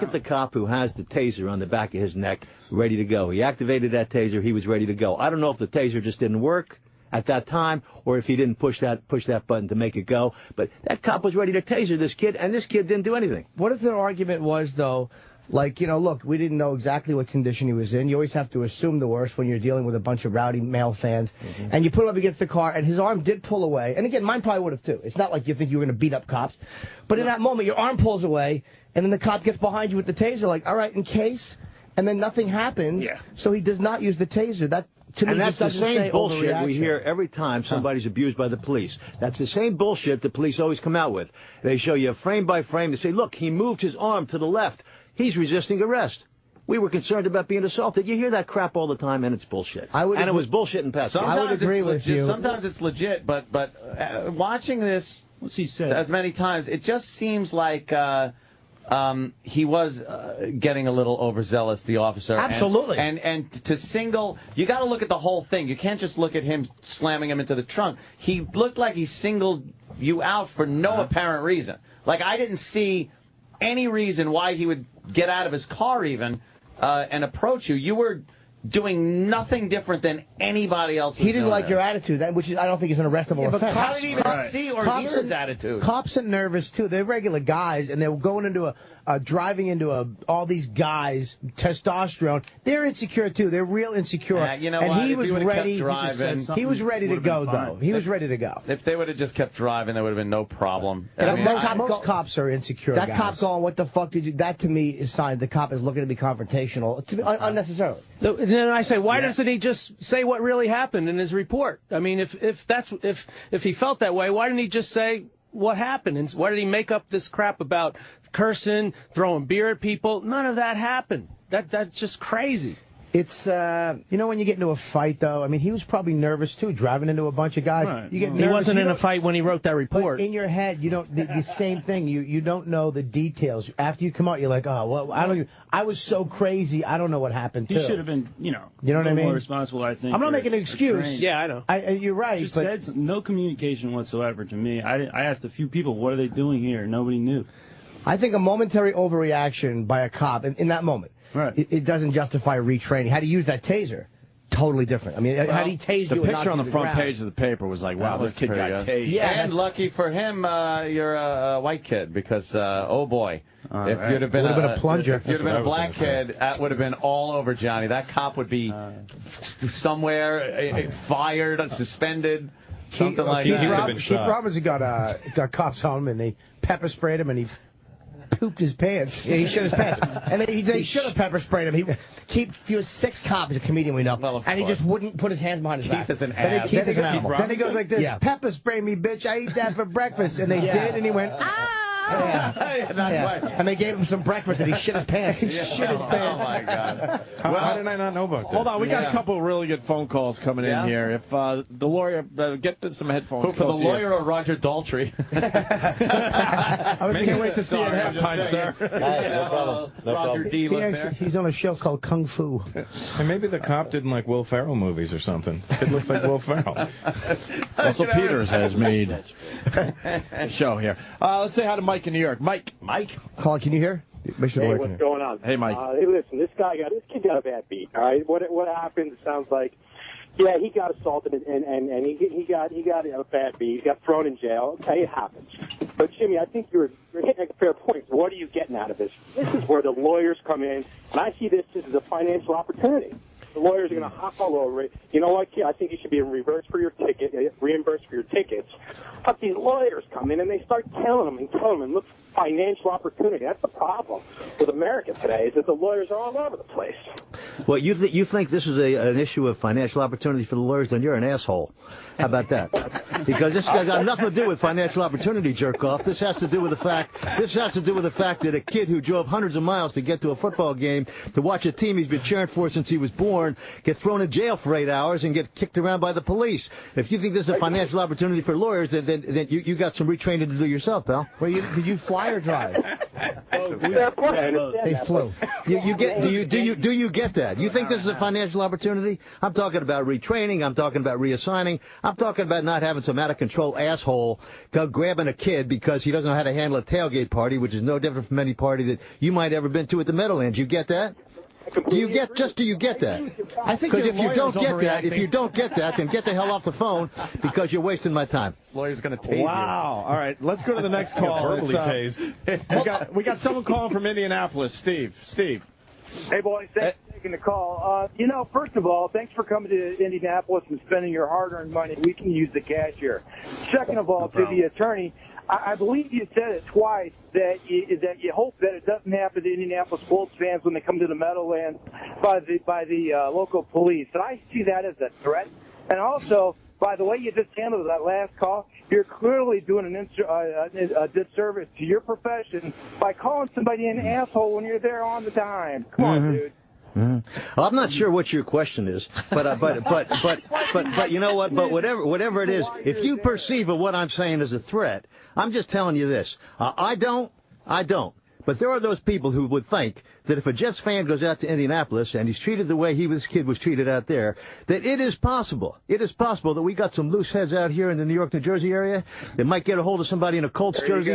at the cop who has the taser on the back of his neck, ready to go. He activated that taser. He was ready to go. I don't know if the taser just didn't work at that time, or if he didn't push that button to make it go. But that cop was ready to taser this kid, and this kid didn't do anything. What if their argument was, though, like, look, we didn't know exactly what condition he was in. You always have to assume the worst when you're dealing with a bunch of rowdy male fans. And you put him up against the car, and his arm did pull away. And again, mine probably would have, too. It's not like you think you were going to beat up cops. But in that moment, your arm pulls away, and then the cop gets behind you with the taser, like, all right, in case, and then nothing happens. Yeah. So he does not use the taser. That, to me, and that's the doesn't say same bullshit we overreaction. hear every time somebody's abused by the police. That's the same bullshit the police always come out with. They show you frame by frame. They say, look, he moved his arm to the left. He's resisting arrest. We were concerned about being assaulted. You hear that crap all the time, and it's bullshit. It was bullshit in past. I would agree with you. Sometimes it's legit, but watching this as many times, it just seems like he was getting a little overzealous, the officer. Absolutely. And to single, you got to look at the whole thing. You can't just look at him slamming him into the trunk. He looked like he singled you out for no apparent reason. Like, I didn't see any reason why he would get out of his car even and approach you. You were doing nothing different than anybody else. He didn't like your attitude, which I don't think is an arrestable but offense. how did he even see or hear his attitude? Cops are nervous too. They're regular guys, and they're going into driving into all these guys, testosterone. They're insecure too. They're real insecure. You know and what? he If was he would've ready. kept driving, He was ready to go though. He was ready to go. If they would have just kept driving, there would have been no problem. Most cops are insecure. That guys. cop going, "What the fuck did you?" That to me is sign the cop is looking to be confrontational, unnecessarily. And then I say, why doesn't he just say what really happened in his report? I mean, if he felt that way, why didn't he just say what happened? And why did he make up this crap about cursing, throwing beer at people? None of that happened. That's just crazy. It's, you know, when you get into a fight, though, I mean, he was probably nervous, too, driving into a bunch of guys. Right. You get He nervous, wasn't in a fight when he wrote that report. But in your head, you don't, the same thing. You don't know the details. After you come out, you're like, oh, well, I was so crazy, I don't know what happened, too. He should have been, you know what I mean? more responsible, I think. I'm not or- making an or excuse. trained. Yeah, I know. You're right. Just but said no communication whatsoever to me. I asked a few people, what are they doing here? Nobody knew. I think a momentary overreaction by a cop in that moment, it doesn't justify retraining. Had he used that taser, totally different. I mean, had he tased the you and picture on knocked you the to front ground. page of the paper was like, wow, this kid got tased. Yeah, and lucky for him, you're a white kid because, oh boy, if you'd have been, Would've been a plunger. If you'd have been a black kid, that would have been all over Johnny. That cop would be somewhere fired, suspended, something like that. Keith Robinson got cops on him and they pepper sprayed him and he pooped his pants. Yeah, he shit his pants. And they should have pepper sprayed him. He was 6 cops, he's a comedian we know, and he just wouldn't put his hands behind his back. Keith is an Then ass. Keith is an animal. Keith Then he goes like this, Yeah. pepper spray me, bitch, I eat that for breakfast. And they did, and he went, ah! Yeah. And they gave him some breakfast and he shit his pants. He shit his pants. Oh, my God. How did I not know about this? Hold on, we got a couple of really good phone calls coming Yeah? in here. If the lawyer, get some headphones. Who, for the close to you. lawyer or Roger Daltrey? Can't wait to see it at halftime, sir. No problem. Roger D. He's on a show called Kung Fu. And maybe the cop didn't like Will Ferrell movies or something. It looks like Will Ferrell. Russell Peters has made a show here. Let's say hi to Mike in New York. Mike. Colin, can you hear? Make sure the Hey, lawyer what's can hear. going on? Hey, Mike. Hey, listen, this kid got a bad beat. All right, what happened? It sounds like, yeah, he got assaulted and he got a bad beat. He got thrown in jail. Okay, it happens. But Jimmy, I think you're hitting a fair point. What are you getting out of this? This is where the lawyers come in, and I see this as a financial opportunity. The lawyers are going to hop all over it. You know what, kid? I think you should be reimbursed for your tickets. But these lawyers come in and they start telling them, look, financial opportunity. That's the problem with America today, is that the lawyers are all over the place. Well, you think this is an issue of financial opportunity for the lawyers, then you're an asshole. How about that? Because this guy's got nothing to do with financial opportunity, jerk off. This has to do with the fact that a kid who drove hundreds of miles to get to a football game to watch a team he's been cheering for since he was born get thrown in jail for 8 hours and get kicked around by the police. If you think this is a financial opportunity for lawyers, then you got some retraining to do yourself, pal. Well, did you fly or drive? They flew. Do you get that? You think this is a financial opportunity? I'm talking about retraining. I'm talking about reassigning. I'm talking about not having some out-of-control asshole go grabbing a kid because he doesn't know how to handle a tailgate party, which is no different from any party that you might ever been to at the Meadowlands. You get that? Do you get that? I think Because if you don't get overreacting. that, then get the hell off the phone because you're wasting my time. This lawyer's going to tase you. Wow. All right, let's go to the next call. Verbally tased. We got someone calling from Indianapolis. Steve. Hey, boys, thanks for taking the call. First of all, thanks for coming to Indianapolis and spending your hard-earned money. We can use the cash here. Second of all, to the attorney, I believe you said it twice that you hope that it doesn't happen to Indianapolis Colts fans when they come to the Meadowlands by the local police. And I see that as a threat. And also, by the way you just handled that last call, you're clearly doing a disservice to your profession by calling somebody an asshole when you're there on the dime. Come on, dude. Mm-hmm. Well, I'm not sure what your question is, but you know what? But whatever it is, if you perceive of what I'm saying as a threat, I'm just telling you this. I don't. But there are those people who would think that if a Jets fan goes out to Indianapolis and he's treated the way this kid was treated out there, that it is possible that we got some loose heads out here in the New York, New Jersey area that might get a hold of somebody in a Colts jersey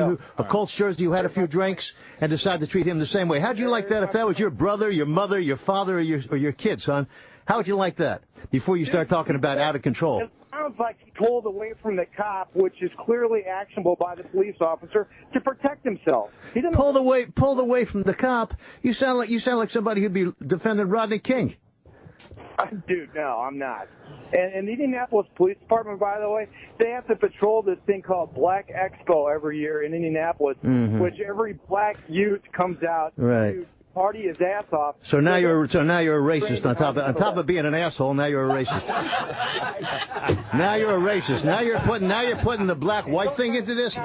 who had a few drinks and decide to treat him the same way. How'd you like that if that was your brother, your mother, your father, or your kid, son? How would you like that before you start talking about out of control? It sounds like he pulled away from the cop, which is clearly actionable by the police officer to protect himself. He didn't pulled away from the cop. You sound like somebody who'd be defending Rodney King. Dude, no, I'm not. And the Indianapolis Police Department, by the way, they have to patrol this thing called Black Expo every year in Indianapolis, which every black youth comes out to party his ass off. So now you're a racist on top of being an asshole. Now you're a racist. Now you're a racist. Now you're putting the black-white thing into this.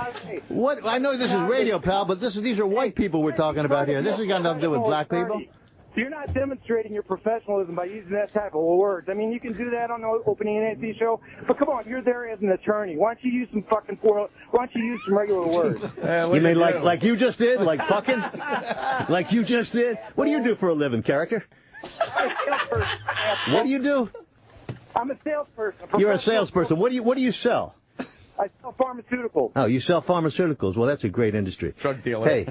What? I know this is radio, pal, but these are white people we're talking about here. This has got nothing to do with black people. You're not demonstrating your professionalism by using that type of words. I mean, you can do that on the opening NXT show, but come on, you're there as an attorney. Why don't you use some regular words? You mean like you just did? Like fucking? Like you just did? What do you do for a living, character? What do you do? I'm a salesperson. You're a salesperson. What do you sell? I sell pharmaceuticals. Oh, you sell pharmaceuticals. Well, that's a great industry. Drug dealer. Hey,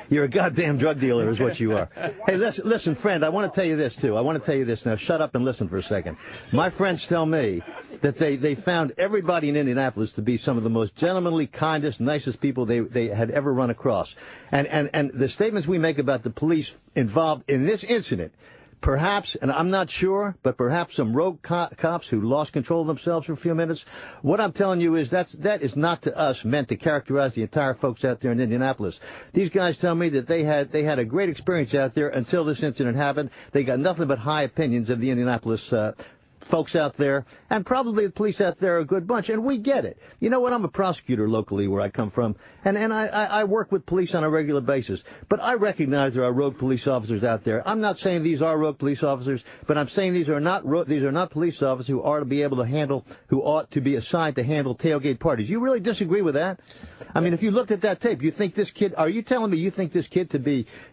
you're a goddamn drug dealer is what you are. Hey, listen, friend, I want to tell you this, too. I want to tell you this. Now, shut up and listen for a second. My friends tell me that they found everybody in Indianapolis to be some of the most gentlemanly, kindest, nicest people they had ever run across. And the statements we make about the police involved in this incident, perhaps, and I'm not sure, but perhaps some rogue cops who lost control of themselves for a few minutes. What I'm telling you is that is not to us meant to characterize the entire folks out there in Indianapolis. These guys tell me that they had a great experience out there until this incident happened. They got nothing but high opinions of the Indianapolis folks out there, and probably the police out there are a good bunch, and we get it. You know what? I'm a prosecutor locally where I come from, and I work with police on a regular basis, but I recognize there are rogue police officers out there. I'm not saying these are rogue police officers, but I'm saying these are not police officers who ought to be assigned to handle tailgate parties. You really disagree with that? I mean, if you looked at that tape, you think this kid, are you telling me you think this kid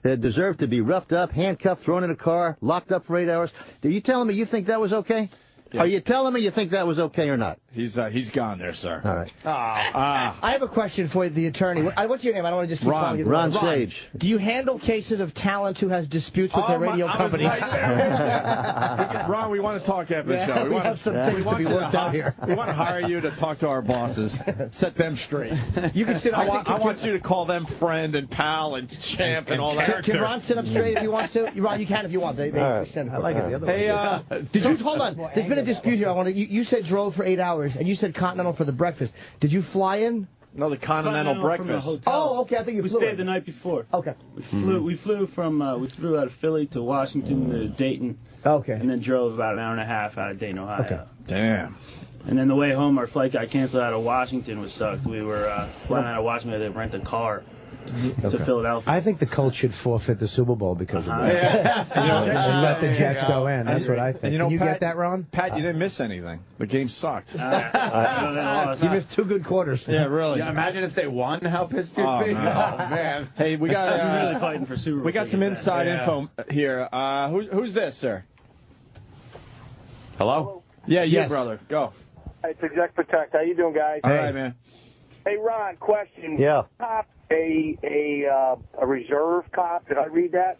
deserved to be roughed up, handcuffed, thrown in a car, locked up for 8 hours? Are you telling me you think that was okay? Yeah. Are you telling me you think that was okay or not? He's gone there, sir. All right. I have a question for the attorney. What's your name? I don't want to just keep calling you. Ron Sage. Do you handle cases of talent who has disputes with their radio companies? Ron, we want to talk after the show. We have some things to be worked out here. We want to hire you to talk to our bosses, set them straight. You can sit. I want you to call them friend and pal and champ and all that. Can Ron sit up straight if he wants to? Ron, you can if you want. They send. I like it the other way. Hey, did you hold on? There's been a dispute here. You said drove for 8 hours, and you said Continental for the breakfast. Did you fly in? No, the Continental breakfast. Oh, okay. I think we stayed the night before. Okay. We flew out of Philly to Washington to Dayton. Okay. And then drove about an hour and a half out of Dayton, Ohio. Okay. Damn. And then the way home, our flight got canceled out of Washington, which sucked. We were flying out of Washington. They rent a car to Philadelphia. I think the Colts should forfeit the Super Bowl because of this. And let the Jets go in. That's what I think. And you Pat, get that, Ron? Pat, you didn't miss anything. The game sucked. You missed 2 good quarters. Yeah, really. Yeah, imagine if they won, how pissed you'd be. Man. Oh, man. Hey, we got really fighting for Super Bowl. We got some inside info here. Who's this, sir? Hello? Yeah, you, brother. Go. It's Exec Protect. How you doing, guys? All right, man. Hey, Ron, question. Yeah. A reserve cop. Did I read that?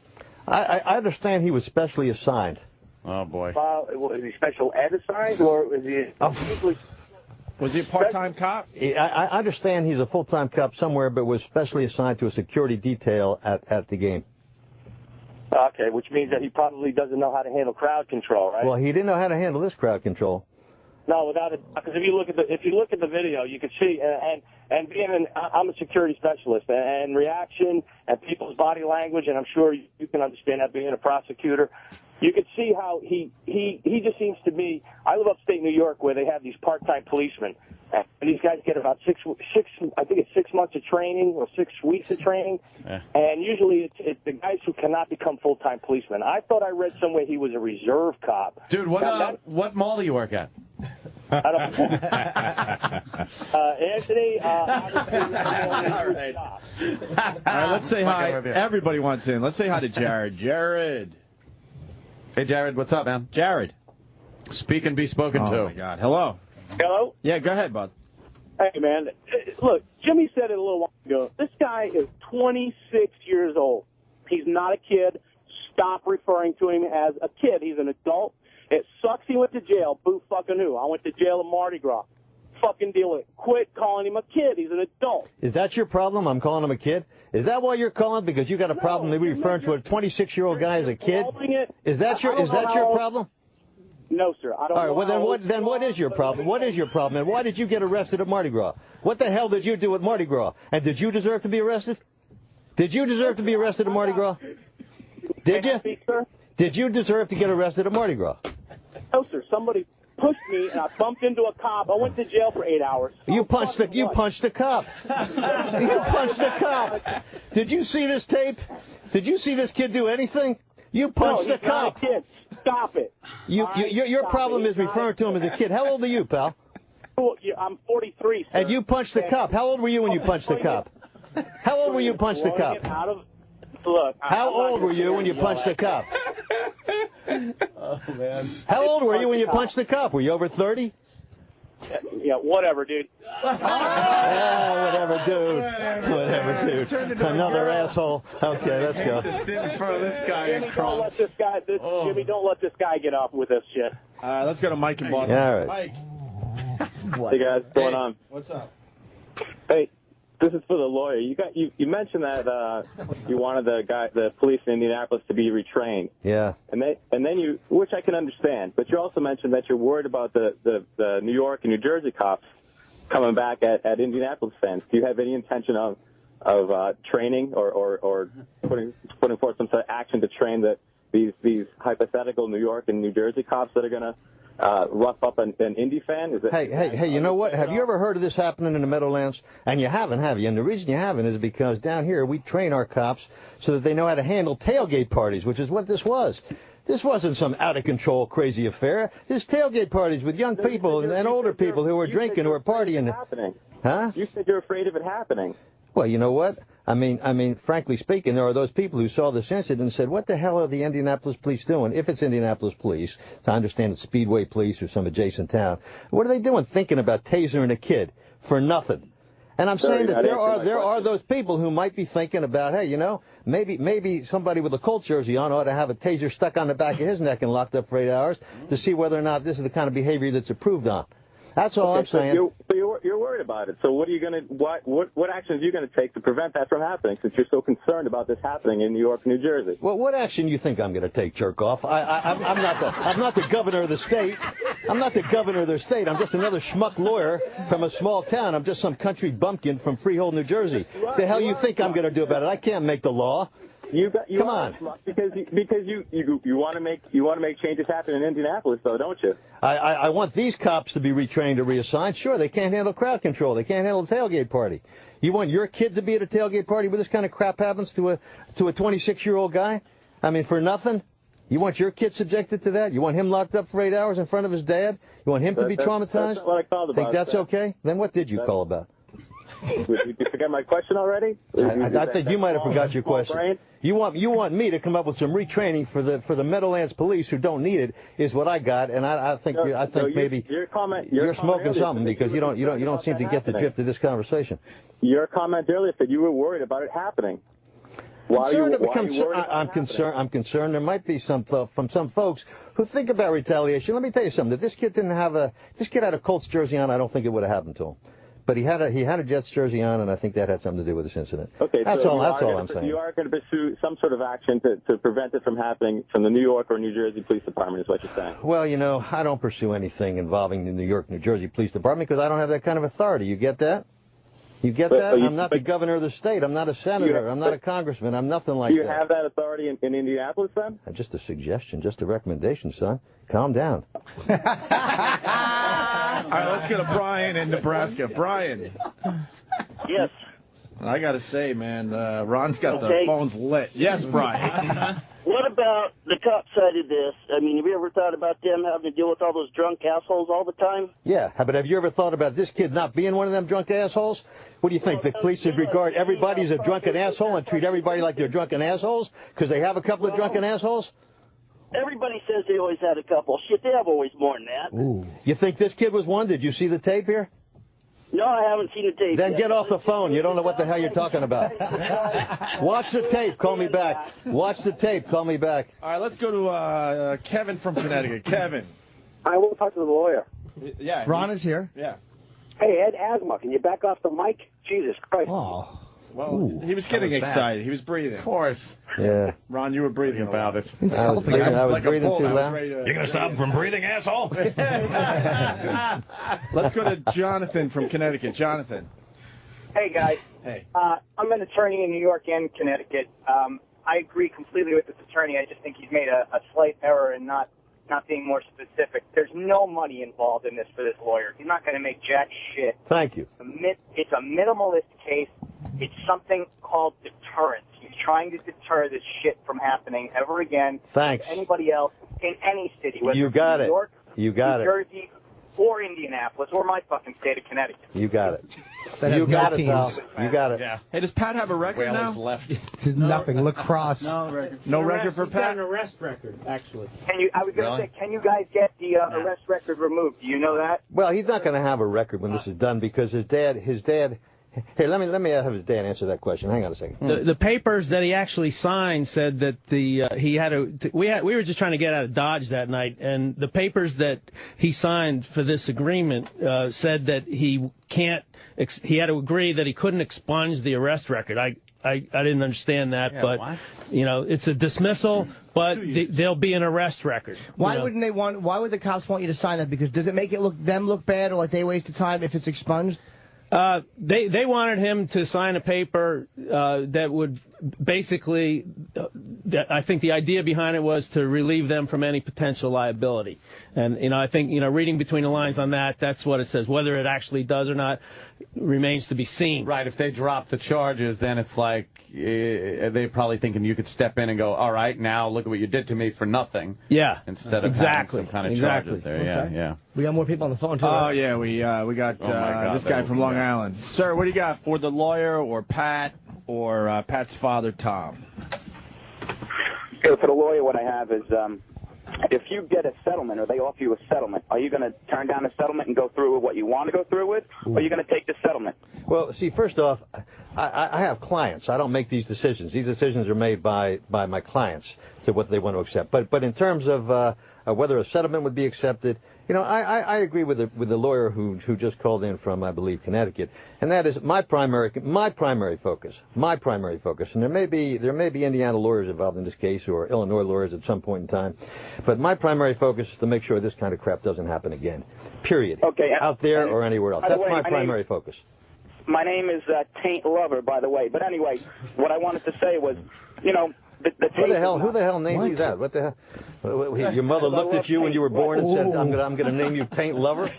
I understand he was specially assigned. Oh, boy. Was he special ed assigned, or was he... Was he a part-time cop? I understand he's a full-time cop somewhere, but was specially assigned to a security detail at the game. Okay, which means that he probably doesn't know how to handle crowd control, right? Well, he didn't know how to handle this crowd control. No, without it, because if you look at the video, you can see, and I'm a security specialist, and reaction and people's body language, and I'm sure you can understand that being a prosecutor. You can see how he just seems to me. I live upstate New York where they have these part-time policemen, and these guys get about six. I think it's 6 months of training or 6 weeks of training, and usually it's the guys who cannot become full-time policemen. I thought I read somewhere he was a reserve cop. Dude, what mall do you work at? I don't. Anthony, obviously, All right, let's say hi. Everybody wants in. Let's say hi to Jared. Jared. Hey, Jared, what's up, man? Jared. Speak and be spoken to. Oh, my God. Hello. Hello? Yeah, go ahead, bud. Hey, man. Look, Jimmy said it a little while ago. This guy is 26 years old. He's not a kid. Stop referring to him as a kid. He's an adult. It sucks he went to jail. Boo fucking who? I went to jail in Mardi Gras. Fucking deal with it. Quit calling him a kid. He's an adult. Is that your problem? I'm calling him a kid? Is that why you're calling? Because you got a problem that we referring to a 26-year-old guy as a kid? Is that your problem? No, sir. I don't All right, know. well, then what is your problem? What is your problem? And why did you get arrested at Mardi Gras? What the hell did you do at Mardi Gras? And did you deserve to be arrested? Did you deserve to be arrested at Mardi Gras? Did you? Did you deserve to get arrested at Mardi Gras? No, sir. Somebody pushed me, and I bumped into a cop. I went to jail for 8 hours. You punched the cop. You punched the cop. Did you see this tape? Did you see this kid do anything? You punched the cop. Not a kid. Stop it. Your problem is referring to him as a kid. How old are you, pal? I'm 43, sir. And you punched the cop. How old were you when you punched the cop? How old were you punched the cop? How old were you when you punched the cop? Oh, man. How old were you when you punched the cop? Were you over 30? Yeah, whatever, dude. Whatever, dude. Whatever, dude. Another asshole. Okay, let's go. Sit in front of this guy and cross. Jimmy, don't let this guy get off with this shit. Let's go to Mike in Boston. Yeah, all right. Mike. Hey guys, what's going on? What's up? Hey, this is for the lawyer. You mentioned that you wanted the police in Indianapolis to be retrained. Yeah. And then you, which I can understand, but you also mentioned that you're worried about the New York and New Jersey cops coming back at Indianapolis fans. Do you have any intention of training or putting forth some sort of action to train these hypothetical New York and New Jersey cops that are going to rough up an Indy fan? Hey, you know what? Have you ever heard of this happening in the Meadowlands? And you haven't, have you? And the reason you haven't is because down here we train our cops so that they know how to handle tailgate parties, which is what this was. This wasn't some out-of-control crazy affair. This tailgate parties with young people and older people who were drinking, who were partying. Huh? You said you're afraid of it happening. Well, you know what? I mean, frankly speaking, there are those people who saw this incident and said, what the hell are the Indianapolis police doing? If it's Indianapolis police, so I understand it's Speedway police or some adjacent town. What are they doing thinking about tasering a kid for nothing? And I'm saying that there are those people who might be thinking about, hey, you know, maybe somebody with a Colts jersey on ought to have a taser stuck on the back of his neck and locked up for 8 hours to see whether or not this is the kind of behavior that's approved on. That's all I'm saying. So you're worried about it. So what actions are you going to take to prevent that from happening, since you're so concerned about this happening in New York, New Jersey? Well, what action you think I'm going to take, jerk off? I'm not the governor of the state. I'm not the governor of their state. I'm just another schmuck lawyer from a small town. I'm just some country bumpkin from Freehold, New Jersey. The hell you think I'm going to do about it? I can't make the law. Come on. Because you want to make changes happen in Indianapolis, though, don't you? I want these cops to be retrained or reassigned. Sure, they can't handle crowd control. They can't handle a tailgate party. You want your kid to be at a tailgate party where this kind of crap happens to a 26-year-old guy? I mean, for nothing? You want your kid subjected to that? You want him locked up for 8 hours in front of his dad? You want him to be traumatized? That's not what I called about. Think that's okay? Then what did you call about? Did you forget my question already? I think you might have forgot your question. You want me to come up with some retraining for the Meadowlands police who don't need it is what I got, and I think maybe you're smoking something because you don't seem to get the drift of this conversation. Your comment earlier said you were worried about it happening. I'm concerned. There might be some from some folks who think about retaliation. Let me tell you something. If this kid had a Colts jersey on, I don't think it would have happened to him. But he had a Jets jersey on, and I think that had something to do with this incident. Okay, that's all I'm saying. You are going to pursue some sort of action to prevent it from happening from the New York or New Jersey Police Department, is what you're saying. Well, you know, I don't pursue anything involving the New York, New Jersey Police Department because I don't have that kind of authority. You get that? You get that? I'm not the governor of the state. I'm not a senator. I'm not a congressman. I'm nothing like that. Do you have that authority in Indianapolis, then? Just a suggestion, just a recommendation, son. Calm down. All right, let's go to Brian in Nebraska. Brian. Yes. I got to say, man, Ron's got the Okay. phones lit. Yes, Brian. What about the cop side of this? I mean, have you ever thought about them having to deal with all those drunk assholes all the time? Yeah, but have you ever thought about this kid not being one of them drunk assholes? What do you think? The police should regard everybody as a drunken asshole and treat everybody like they're drunken assholes because they have a couple of drunken assholes? Everybody says they always had a couple. Shit, they have always more than that. Ooh. You think this kid was one? Did you see the tape here? No, I haven't seen the tape Then yet. get off the phone. You don't know what the hell you're talking about. Watch the tape. Call me back. Watch the tape. Call me back. All right, let's go to Kevin from Connecticut. Kevin. I will talk to the lawyer. Yeah. Ron is here. Yeah. Hey, Ed Asma, can you back off the mic? Jesus Christ. Oh. Well, he was getting excited. He was breathing. Of course. Yeah. Ron, you were breathing about it. I was breathing bull. too I was loud. ready to- You're going to stop him from breathing, asshole? Let's go to Jonathan from Connecticut. Jonathan. Hey, guys. Hey. I'm an attorney in New York and Connecticut. I agree completely with this attorney. I just think he's made a slight error in not being more specific. There's no money involved in this for this lawyer. He's not going to make jack shit. Thank you. It's a minimalist case. It's something called deterrence. He's trying to deter this shit from happening ever again Thanks. to anybody else in any city, whether You it's got New it. York, You got New it. Jersey, or Indianapolis, or my fucking state of Connecticut. You got it. That You has got no it, pal. teams. You got it. Yeah. Hey, does Pat have a record now? left. There's nothing. Lacrosse. No record. No record for He's got Pat? an arrest record, actually. I was going to say, can you guys get the arrest record removed? Do you know that? Well, he's not going to have a record when this is done because his dad. Here, let me have his dad answer that question. Hang on a second. The papers that he actually signed said that he had we were just trying to get out of Dodge that night, and the papers that he signed for this agreement said that he had to agree that he couldn't expunge the arrest record. I didn't understand that, but what? It's a dismissal, but there'll be an arrest record. Why wouldn't they want? Why would the cops want you to sign that? Because does it make it look bad or like they wasted time if it's expunged? They wanted him to sign a paper that would basically, I think the idea behind it was to relieve them from any potential liability. And, I think, reading between the lines on that, that's what it says. Whether it actually does or not remains to be seen. Right, if they drop the charges, then it's like they're probably thinking you could step in and go, all right, now look at what you did to me for nothing. Yeah. Instead of having some kind of charges there. Okay. Yeah. We got more people on the phone, too. Oh, yeah, we got Oh, my God, this guy that from was Long bad. Island. Sir, what do you got for the lawyer or Pat or Pat's father, Tom? Okay, for the lawyer, what I have is if you get a settlement or they offer you a settlement, are you going to turn down a settlement and go through with what you want to go through with, or are you going to take the settlement? Well, see, first off, I have clients. I don't make these decisions. These decisions are made by my clients to what they want to accept. But in terms of whether a settlement would be accepted, I agree with the lawyer who just called in from, I believe, Connecticut, and that is my primary focus. And there may be Indiana lawyers involved in this case or Illinois lawyers at some point in time, but my primary focus is to make sure this kind of crap doesn't happen again. Period. Okay. Out there or anywhere else. By the That's way, my my primary name- focus. My name is Taint Lover, by the way. But anyway, what I wanted to say was, the Who the hell named you that? What the hell? Your mother looked at you when you were born and said, "I'm gonna name you Taint Lover."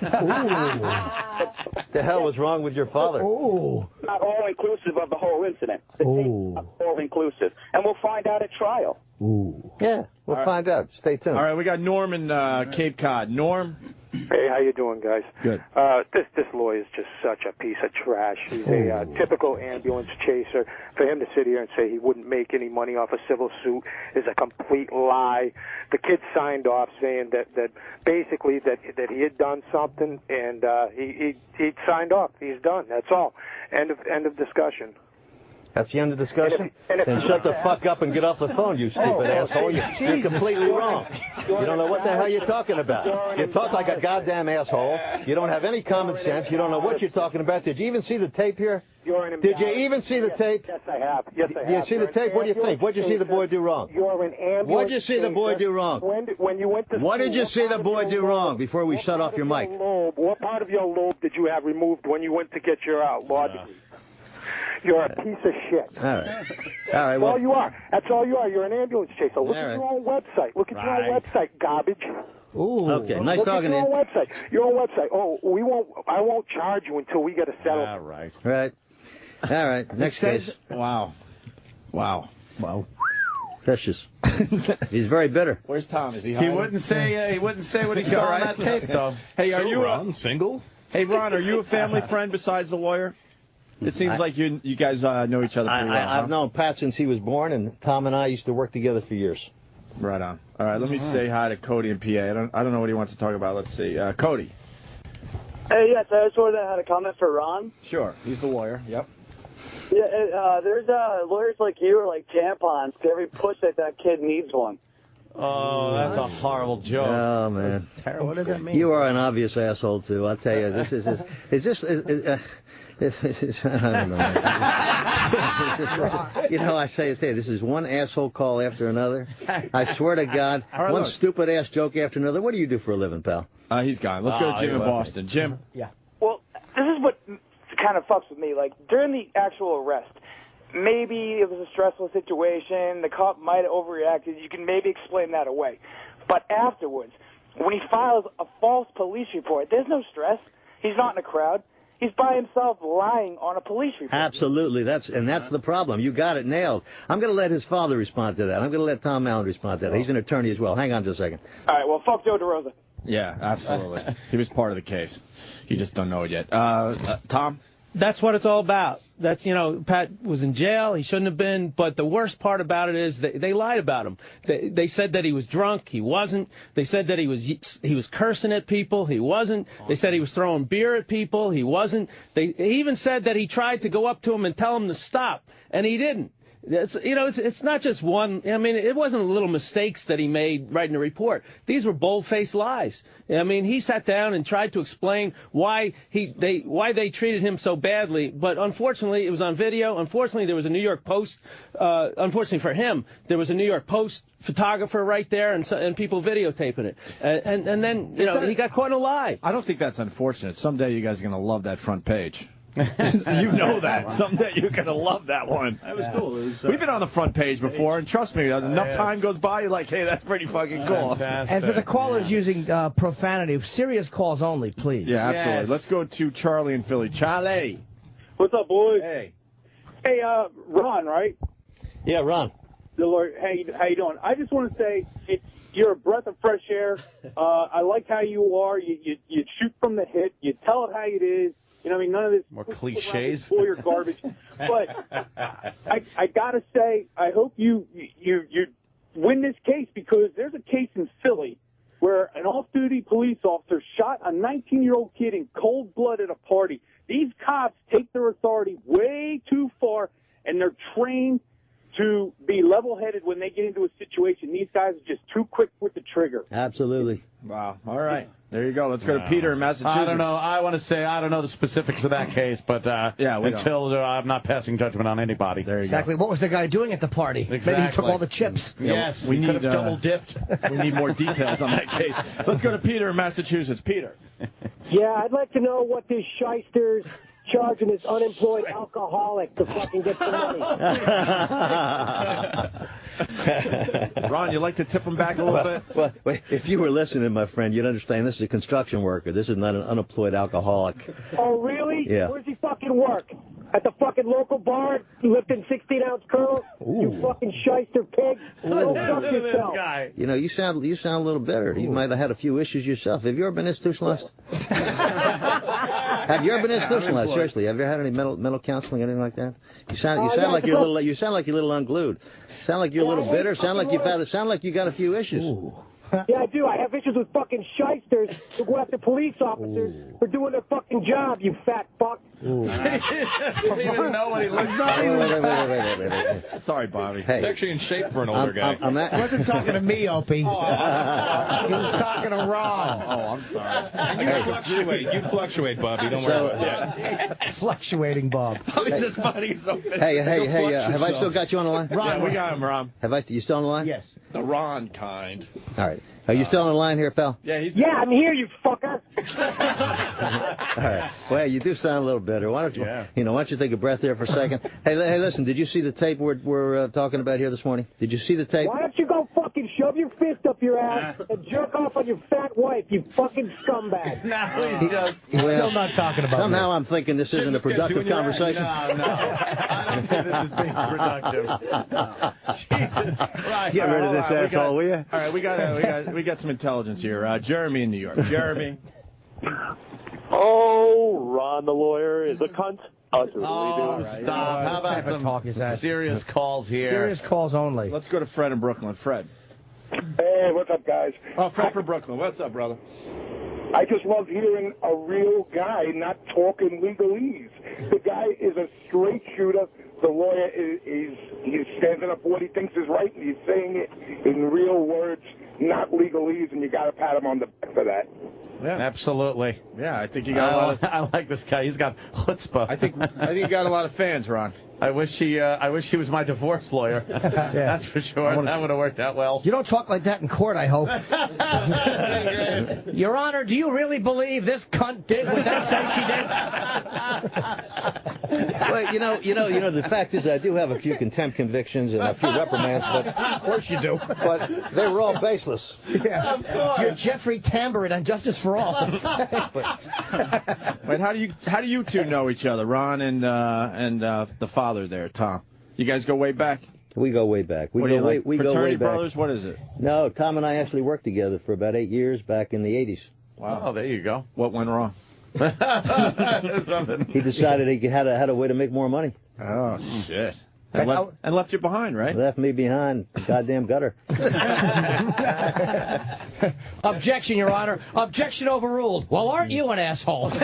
The hell was wrong with your father? Not all inclusive of the whole incident. The taint not all inclusive, and we'll find out at trial. Yeah, we'll find out. Stay tuned. All right, we got Norm in Cape Cod. Norm? Hey, how you doing, guys? Good. This lawyer is just such a piece of trash. He's a typical ambulance chaser. For him to sit here and say he wouldn't make any money off a civil suit is a complete lie. The kid signed off saying that basically that he had done something, and he signed off. He's done. That's all. End of discussion. That's the end of the discussion? Then shut the fuck up and get off the phone, you stupid asshole. You're completely wrong. You don't know what the hell you're talking about. You talk like a goddamn asshole. You don't have any common sense. You don't know what you're talking about. Did you even see the tape here? Did you even see the tape? Yes, I have. Yes, I have. You see the tape? What do you think? What did you see the boy do wrong? You're an ambulance What did you see the boy do wrong? When you went to What did you see the boy do wrong before we shut off your mic? What part of your lobe did you have removed when you went to get your law degree? You're a piece of shit. All right. All right. That's all you are. That's all you are. You're an ambulance chaser. Look All at right. your own website. Look at your own website, garbage. Ooh. Okay. Nice Look talking at to your you. own website. Your own website. Oh, I won't charge you until we get a settlement. All right. Right. All right, next case. Wow. Precious. He's very bitter. Where's Tom? Is he He hiding? wouldn't say what he saw on that tape, though. Hey, are So, you Ron, single? Hey, Ron, are you a family friend besides the lawyer? It seems like you guys know each other pretty well. I've known Pat since he was born, and Tom and I used to work together for years. Right on. All right, let me say hi to Cody and PA. I don't know what he wants to talk about. Let's see. Cody. Hey, yes, I just wanted to have a comment for Ron. Sure. He's the lawyer. Yep. Yeah, there's lawyers like you are like tampons. Every push that kid needs one. Oh, that's a horrible joke. Oh, man. Terrible. What does that mean? You are an obvious asshole, too. I'll tell you. This is I don't know. I say this is one asshole call after another. I swear to God, right, one look. stupid ass joke after another. What do you do for a living, pal? He's gone. Let's go to Jim in Boston. Jim. Yeah. Well, this is what kind of fucks with me. Like, during the actual arrest, maybe it was a stressful situation, the cop might have overreacted, you can maybe explain that away. But afterwards, when he files a false police report, there's no stress. He's not in a crowd. He's by himself lying on a police report. Absolutely. That's the problem. You got it nailed. I'm going to let his father respond to that. I'm going to let Tom Allen respond to that. He's an attorney as well. Hang on just a second. All right, well, fuck Joe DeRosa. Yeah, absolutely. He was part of the case. You just don't know it yet. Tom? That's what it's all about. That's, Pat was in jail. He shouldn't have been. But the worst part about it is they lied about him. They said that he was drunk. He wasn't. They said that he was cursing at people. He wasn't. They said he was throwing beer at people. He wasn't. They even said that he tried to go up to him and tell him to stop, and he didn't. It's not just one. I mean, it wasn't little mistakes that he made writing the report. These were bold-faced lies. I mean, he sat down and tried to explain why they treated him so badly. But unfortunately, it was on video. Unfortunately, there was a New York Post. Unfortunately for him, there was a New York Post photographer right there and people videotaping it. And then he got caught in a lie. I don't think that's unfortunate. Someday you guys are going to love that front page. You know that. Someday you're going to love that one. That was cool. We've been on the front page before, and trust me, enough time goes by, you're like, hey, that's pretty fucking cool. And for the callers using profanity, serious calls only, please. Yeah, absolutely. Yes. Let's go to Charlie in Philly. Charlie. What's up, boys? Hey. Hey, Ron, right? Yeah, Ron. The Lord, hey, how you doing? I just want to say you're a breath of fresh air. I like how you are. You shoot from the hip. You tell it how it is. You know what I mean? None of this more cliches. Pull your garbage. But I gotta say, I hope you win this case, because there's a case in Philly where an off-duty police officer shot a 19-year-old kid in cold blood at a party. These cops take their authority way too far, and they're trained to be level-headed when they get into a situation. These guys are just too quick with the trigger. Absolutely. Wow. All right. There you go. Let's go to Peter in Massachusetts. I don't know. I want to say I don't know the specifics of that case, but until I'm not passing judgment on anybody. There you Exactly. What was the guy doing at the party? Exactly. Maybe he took all the chips. Yes, we could have need, double dipped. We need more details on that case. Let's go to Peter in Massachusetts. Peter. Yeah, I'd like to know what this shyster's charging this unemployed alcoholic to fucking get some money. Ron, you like to tip him back a little bit? Well, wait, if you were listening, my friend, you'd understand this is a construction worker. This is not an unemployed alcoholic. Oh, really? Yeah. Where's he fucking work? At the fucking local bar, lifting 16-ounce curls? You fucking shyster pig. Go fuck yourself. You sound a little bitter. You might have had a few issues yourself. Have you ever been institutionalized? Have you ever been institutionalized? Seriously, have you ever had any mental counseling, anything like that? You sound like you're a little. You sound like you're a little unglued. Sound like you're a little bitter. Sound like you got a few issues. Yeah, I do. I have issues with fucking shysters who go after police officers for doing their fucking job, you fat fuck. Doesn't even know what he looks like. Wait. Sorry, Bobby. Hey. He's actually in shape for an older guy. He wasn't talking to me, Opie. He was talking to Ron. Oh, I'm sorry. You fluctuate, Bobby. Don't worry about that. Fluctuating Bob. Hey, have I still got you on the line? Ron, we got him, Ron. You still on the line? Yes. The Ron kind. All right. Are you still on the line here, pal? Yeah, I'm here, you fucker. All right. Well, you do sound a little bitter. Why don't you, why don't you take a breath there for a second? Hey, listen, did you see the tape we're talking about here this morning? Did you see the tape? Why don't you go fucking shove your fist up your ass and jerk off on your fat wife, you fucking scumbag. He's still not talking about Somehow I'm thinking this isn't a productive conversation. No. I don't see this as being productive. Jesus Christ. Get rid of this asshole, will you? All right, we got some intelligence here. Jeremy in New York. Jeremy. Oh, Ron the lawyer is a cunt. Oh, stop. How about some serious calls here? Serious calls only. Let's go to Fred in Brooklyn. Fred. Hey, what's up, guys? Oh, Fred from Brooklyn. What's up, brother? I just love hearing a real guy not talking legalese. The guy is a straight shooter. The lawyer he's standing up for what he thinks is right, and he's saying it in real words, not legalese, and you got to pat him on the back for that. Yeah, absolutely. Yeah, I think you got a lot of. I like this guy. He's got chutzpah. I think you got a lot of fans, Ron. I wish he was my divorce lawyer. That's for sure. That would have worked out well. You don't talk like that in court, I hope. Your Honor, do you really believe this cunt did what they say she did? Well, you know. The fact is, I do have a few contempt convictions and a few reprimands, but of course you do. But they were all baseless. Yeah. Of course. You're Jeffrey Tambor on Justice for All. Wait, how do you two know each other, Ron and the father there, Tom? You guys go way back. We go way back. We what go are you, like, way fraternity back. brothers? What is it? No, Tom and I actually worked together for about 8 years back in the 80s. Wow. Oh, there you go. What went wrong? He decided he had a way to make more money. Oh, shit. And left you behind, right? Left me behind the goddamn gutter. Objection, Your Honor. Objection overruled. Well, aren't you an asshole? Oh,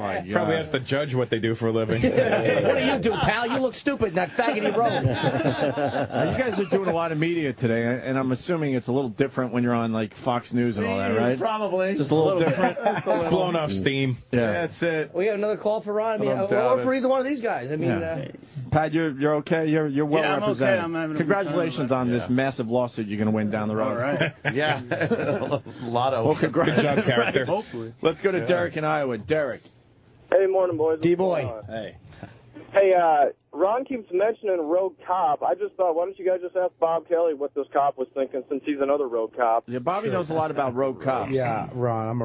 my God. Probably ask the judge what they do for a living. What do you do, pal? You look stupid in that faggoty robe. You guys are doing a lot of media today, and I'm assuming it's a little different when you're on, like, Fox News and all that, right? Probably. Just a little different. It's blown off steam. Yeah. That's it. We have another call for Ron. I mean, or for either one of these guys. I mean, Pat, you're okay. You're well I'm represented. okay. I'm having a Congratulations on this massive lawsuit you're going to win down the road. All right. Yeah. A lot of. Well, congrats. Good job, character. Hopefully. Let's go to Derek in Iowa. Derek. Hey, morning, boys. D-boy. Hey. Hey, Ron keeps mentioning rogue cop. I just thought, why don't you guys just ask Bob Kelly what this cop was thinking, since he's another rogue cop? Yeah, Bobby knows a lot about rogue cops. Yeah, Ron, I'm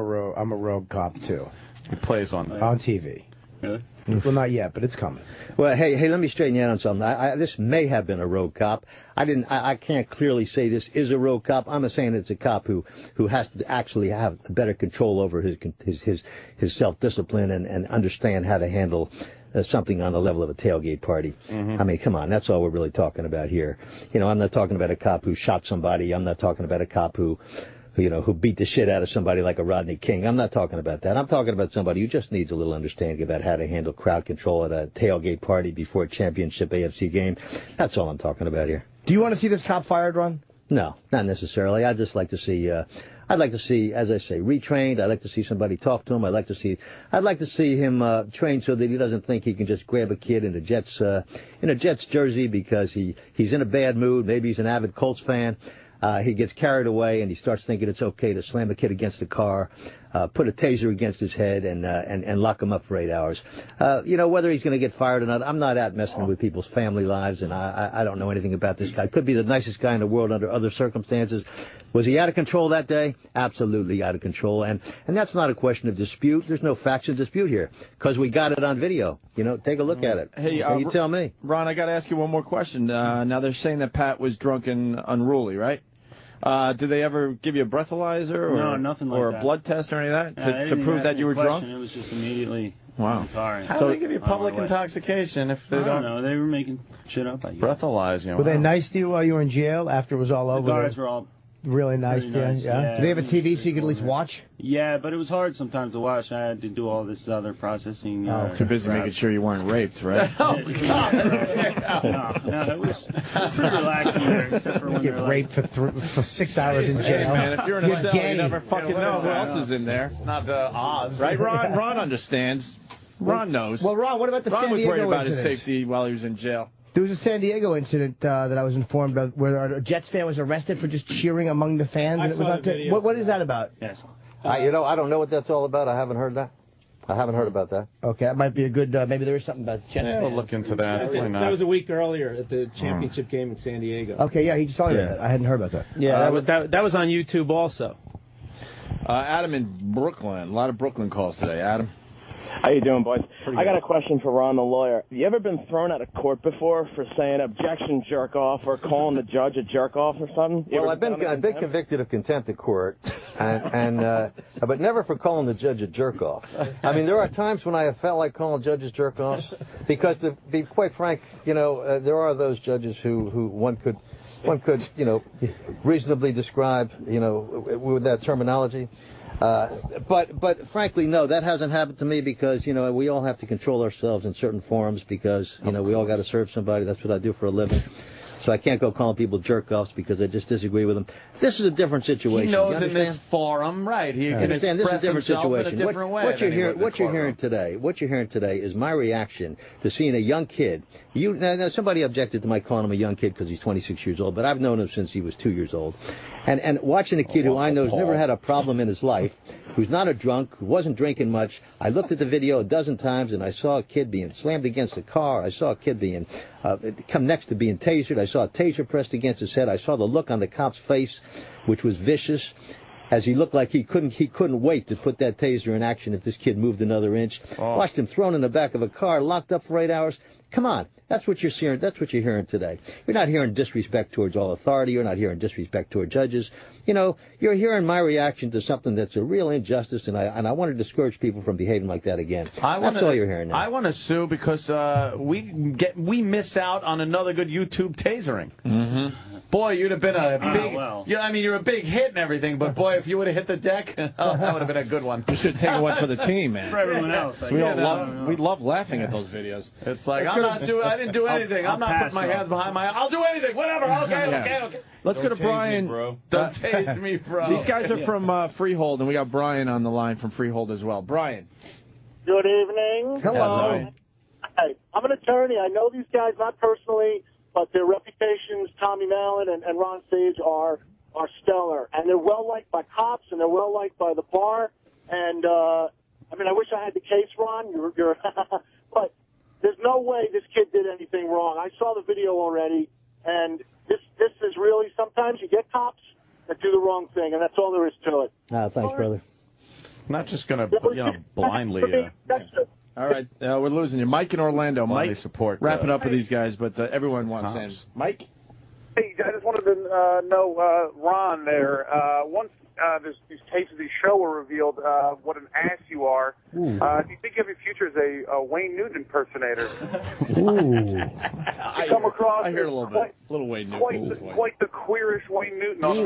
a rogue cop too. He plays on TV. Really? Well, not yet, but it's coming. Well, hey, let me straighten you out on something. This may have been a rogue cop. I can't clearly say this is a rogue cop. I'm saying it's a cop who has to actually have better control over his self-discipline and understand how to handle something on the level of a tailgate party. Mm-hmm. I mean, come on, that's all we're really talking about here. You know, I'm not talking about a cop who shot somebody. I'm not talking about a cop who beat the shit out of somebody like a Rodney King. I'm not talking about that. I'm talking about somebody who just needs a little understanding about how to handle crowd control at a tailgate party before a championship AFC game. That's all I'm talking about here. Do you want to see this cop fired, Ron? No, not necessarily. I'd just like to see, as I say, retrained. I'd like to see somebody talk to him. I'd like to see him trained so that he doesn't think he can just grab a kid in a Jets jersey because he's in a bad mood. Maybe he's an avid Colts fan. He gets carried away and he starts thinking it's okay to slam a kid against the car, put a taser against his head, and lock him up for 8 hours. Whether he's going to get fired or not, I'm not out messing with people's family lives, and I don't know anything about this guy. Could be the nicest guy in the world under other circumstances. Was he out of control that day? Absolutely out of control, and that's not a question of dispute. There's no facts in dispute here because we got it on video. Take a look at it. Hey, you tell me. Ron, I got to ask you one more question. Now they're saying that Pat was drunk and unruly, right? Did they ever give you a breathalyzer No, nothing like or a that. blood test or any of that They to didn't prove ask that me you a were question. drunk? It was just immediately Wow. in the car. How do they give you public intoxication if they I don't know. They were making shit up, I guess. breathalyze you? Were they nice to you while you were in jail after it was all over? The guards were all really nice to you? nice, yeah. Do they have a TV so you could at least watch? Yeah, but it was hard sometimes to watch. I had to do all this other processing. Too busy making sure you weren't raped, right? No, it was pretty relaxing there, except for when You get they're raped for 6 hours in jail. Hey, man, if you're in a You're cell, gay. you never fucking know who else is in there. It's not the Oz. Right, Ron? Ron understands. Ron knows. Well, Ron, what about the Ron San was Diego worried about his incident? safety while he was in jail. There was a San Diego incident that I was informed of where a Jets fan was arrested for just cheering among the fans. I and it was saw not the video. what is that about? Yes. I don't know what that's all about. I haven't heard that. I haven't heard about that. Okay, that might be a good. Maybe there is something about Jets. Yeah, we'll look into that. Why not? That was a week earlier at the championship game in San Diego. Okay, yeah, he just told me that. I hadn't heard about that. Yeah, that was on YouTube also. Adam in Brooklyn. A lot of Brooklyn calls today. Adam. How you doing, boys? Pretty I got good. a question for Ron the lawyer. Have you ever been thrown out of court before for saying objection jerk off or calling the judge a jerk off or something? Well, I've been convicted of contempt of court, but never for calling the judge a jerk off. I mean, there are times when I have felt like calling judges jerk offs because, to be quite frank, there are those judges who one could reasonably describe, with that terminology. But frankly, no, that hasn't happened to me because, we all have to control ourselves in certain forums because, we all got to serve somebody. That's what I do for a living. So I can't go calling people jerk-offs because I just disagree with them. This is a different situation. He knows in this forum, right? He can understand this is express a different himself situation. in a different way. What you're hearing today is my reaction to seeing a young kid. Now, somebody objected to my calling him a young kid because he's 26 years old, but I've known him since he was 2 years old. And watching a kid who I know has never had a problem in his life, who's not a drunk, who wasn't drinking much. I looked at the video a dozen times, and I saw a kid being slammed against a car. I saw a kid being come next to being tasered. I saw a taser pressed against his head. I saw the look on the cop's face, which was vicious, as he looked like he couldn't wait to put that taser in action if this kid moved another inch. Watched him thrown in the back of a car, locked up for 8 hours. Come on, that's what you're hearing. That's what you're hearing today. You're not hearing disrespect towards all authority. You're not hearing disrespect toward judges. You're hearing my reaction to something that's a real injustice, and I want to discourage people from behaving like that again. That's all you're hearing now. I want to sue because we miss out on another good YouTube tasering. Mm-hmm. Boy, you'd have been a big. You're a big hit and everything, but boy, if you would have hit the deck, that would have been a good one. You should have taken one for the team, man. For everyone else. So we love laughing at those videos. It's like I didn't do anything. I'm not putting my hands behind my. I'll do anything. Whatever. Okay. Let's go to Brian. Don't tase me, bro. These guys are from Freehold, and we got Brian on the line from Freehold as well. Brian. Good evening. Hello. Hi. I'm an attorney. I know these guys not personally, but their reputations, Tommy Mallon and Ron Sage, are stellar. And they're well-liked by cops, and they're well-liked by the bar. And, I wish I had the case, Ron. You're but there's no way this kid did anything wrong. I saw the video already, and this is really, sometimes you get cops that do the wrong thing, and that's all there is to it. Thanks, brother. I'm not just going to, blindly. All right, we're losing you. Mike in Orlando. Mike, support, wrap it up with these guys, but everyone wants hands. Mike? Hey, I just wanted to know, Ron, there, once these tapes of the show were revealed, what an ass you are. Do you think of your future as a Wayne Newton impersonator? Ooh. You come across I hear a little bit. Little Wayne Newton. Quite the queerish Wayne Newton on the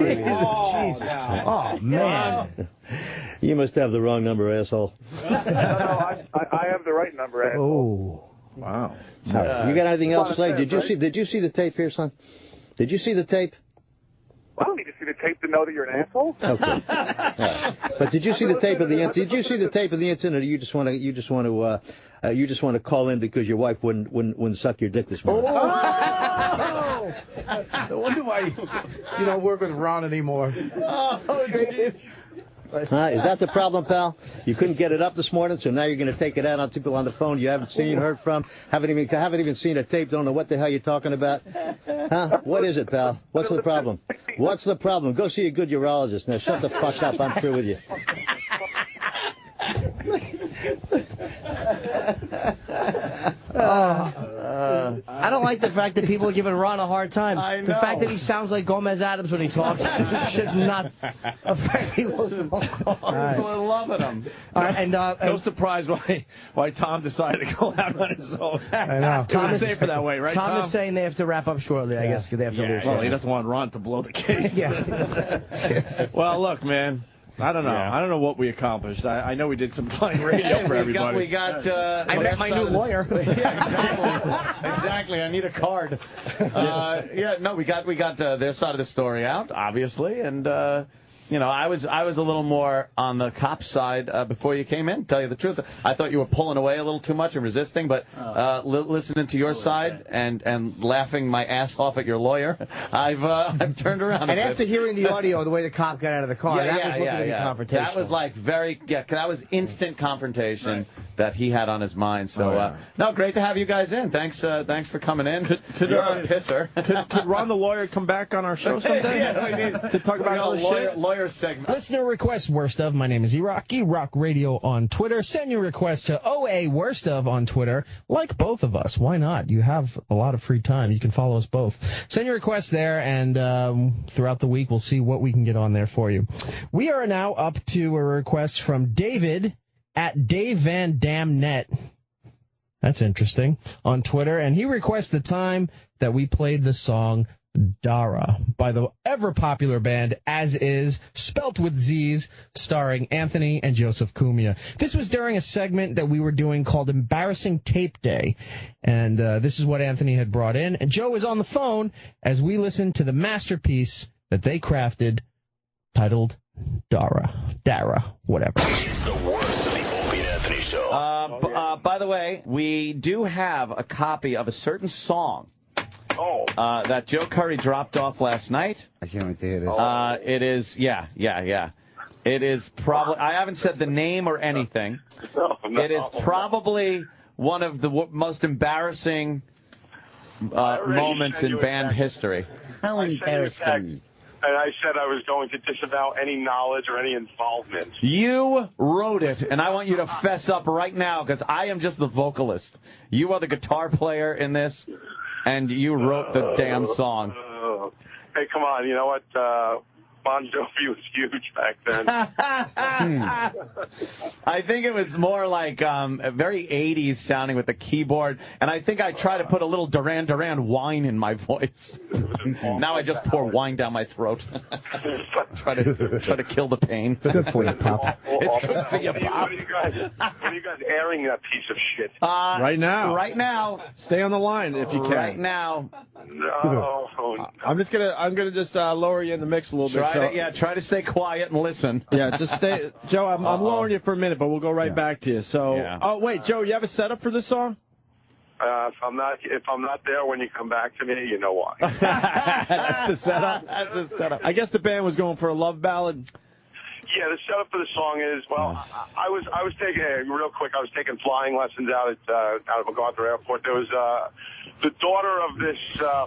Jesus. Oh, man. You must have the wrong number, asshole. No, I have the right number, asshole. Oh, wow. You got anything else to say? Did you see the tape here, son? Did you see the tape? I don't need to see the tape to know that you're an asshole. Okay. Right. But did you see the tape of the incident? Did you see the tape of the incident, or you just want to call in because your wife wouldn't suck your dick this morning? Oh! No wonder why you don't work with Ron anymore. Oh, jeez. Is that the problem, pal? You couldn't get it up this morning, so now you're going to take it out on people on the phone you haven't seen, heard from, haven't even seen a tape, don't know what the hell you're talking about? Huh? What is it, pal? What's the problem? What's the problem? Go see a good urologist. Now shut the fuck up. I'm through with you. I don't like the fact that people are giving Ron a hard time. I know. The fact that he sounds like Gomez Adams when he talks should not affect people's phone calls. People are loving him. All right, and no surprise why Tom decided to go out on his own. I know. It was safer that way, right, Tom? Tom is saying they have to wrap up shortly, I guess, because they have to leave. Well, he doesn't want Ron to blow the case. Well, look, man. I don't know. Yeah. I don't know what we accomplished. I know we did some fine radio for everybody. We got I met my new lawyer. Yeah, exactly. I need a card. We got their side of the story out, obviously, and I was a little more on the cop side before you came in. Tell you the truth, I thought you were pulling away a little too much and resisting. But listening to your side and laughing my ass off at your lawyer, I've turned around. And after hearing the audio, the way the cop got out of the car, that was looking to be confrontational. That was like that was instant confrontation that he had on his mind. So no, great to have you guys in. Thanks for coming in. Could pisser. Could Ron the lawyer come back on our show someday to talk about all this lawyer segment? Listener request worst of. My name is E-Rock Radio on Twitter. Send your request to OA Worst of on Twitter. Like both of us. Why not? You have a lot of free time. You can follow us both. Send your request there, and throughout the week we'll see what we can get on there for you. We are now up to a request from David at Dave Van Dam Net. That's interesting. On Twitter, and he requests the time that we played the song Dara by the ever-popular band As Is, spelt with Z's, starring Anthony and Joseph Cumia. This was during a segment that we were doing called Embarrassing Tape Day, and this is what Anthony had brought in. And Joe is on the phone as we listen to the masterpiece that they crafted, titled Dara, whatever. It's the worst of the Opie and Anthony Show. By the way, we do have a copy of a certain song that Joe Curry dropped off last night. I can't wait to hear this. It is, It is probably, I haven't said the name or anything. It is probably one of the most embarrassing moments in band history. How embarrassing. And I said I was going to disavow any knowledge or any involvement. You wrote it, and I want you to fess up right now, because I am just the vocalist. You are the guitar player in this, and you wrote the damn song. Hey, come on, you know what? Bon Jovi was huge back then. I think it was more like very 80s sounding with the keyboard, and I think I tried to put a little Duran Duran whine in my voice. Now I just pour wine down my throat. try to kill the pain. It's good for you, Pop. It's good for you, Pop. When are you guys airing that piece of shit? Right now. Right now. Stay on the line if you can. Right now. No. I'm gonna just lower you in the mix a little bit. Try to stay quiet and listen. Yeah, just stay. Joe, I'm lowering you for a minute, but we'll go right back to you. So, oh wait, Joe, you have a setup for this song? If I'm not there when you come back to me, you know why. That's the setup. That's the setup. I guess the band was going for a love ballad. Yeah, the setup for the song is I was taking real quick. I was taking flying lessons out of MacArthur Airport. There was the daughter of this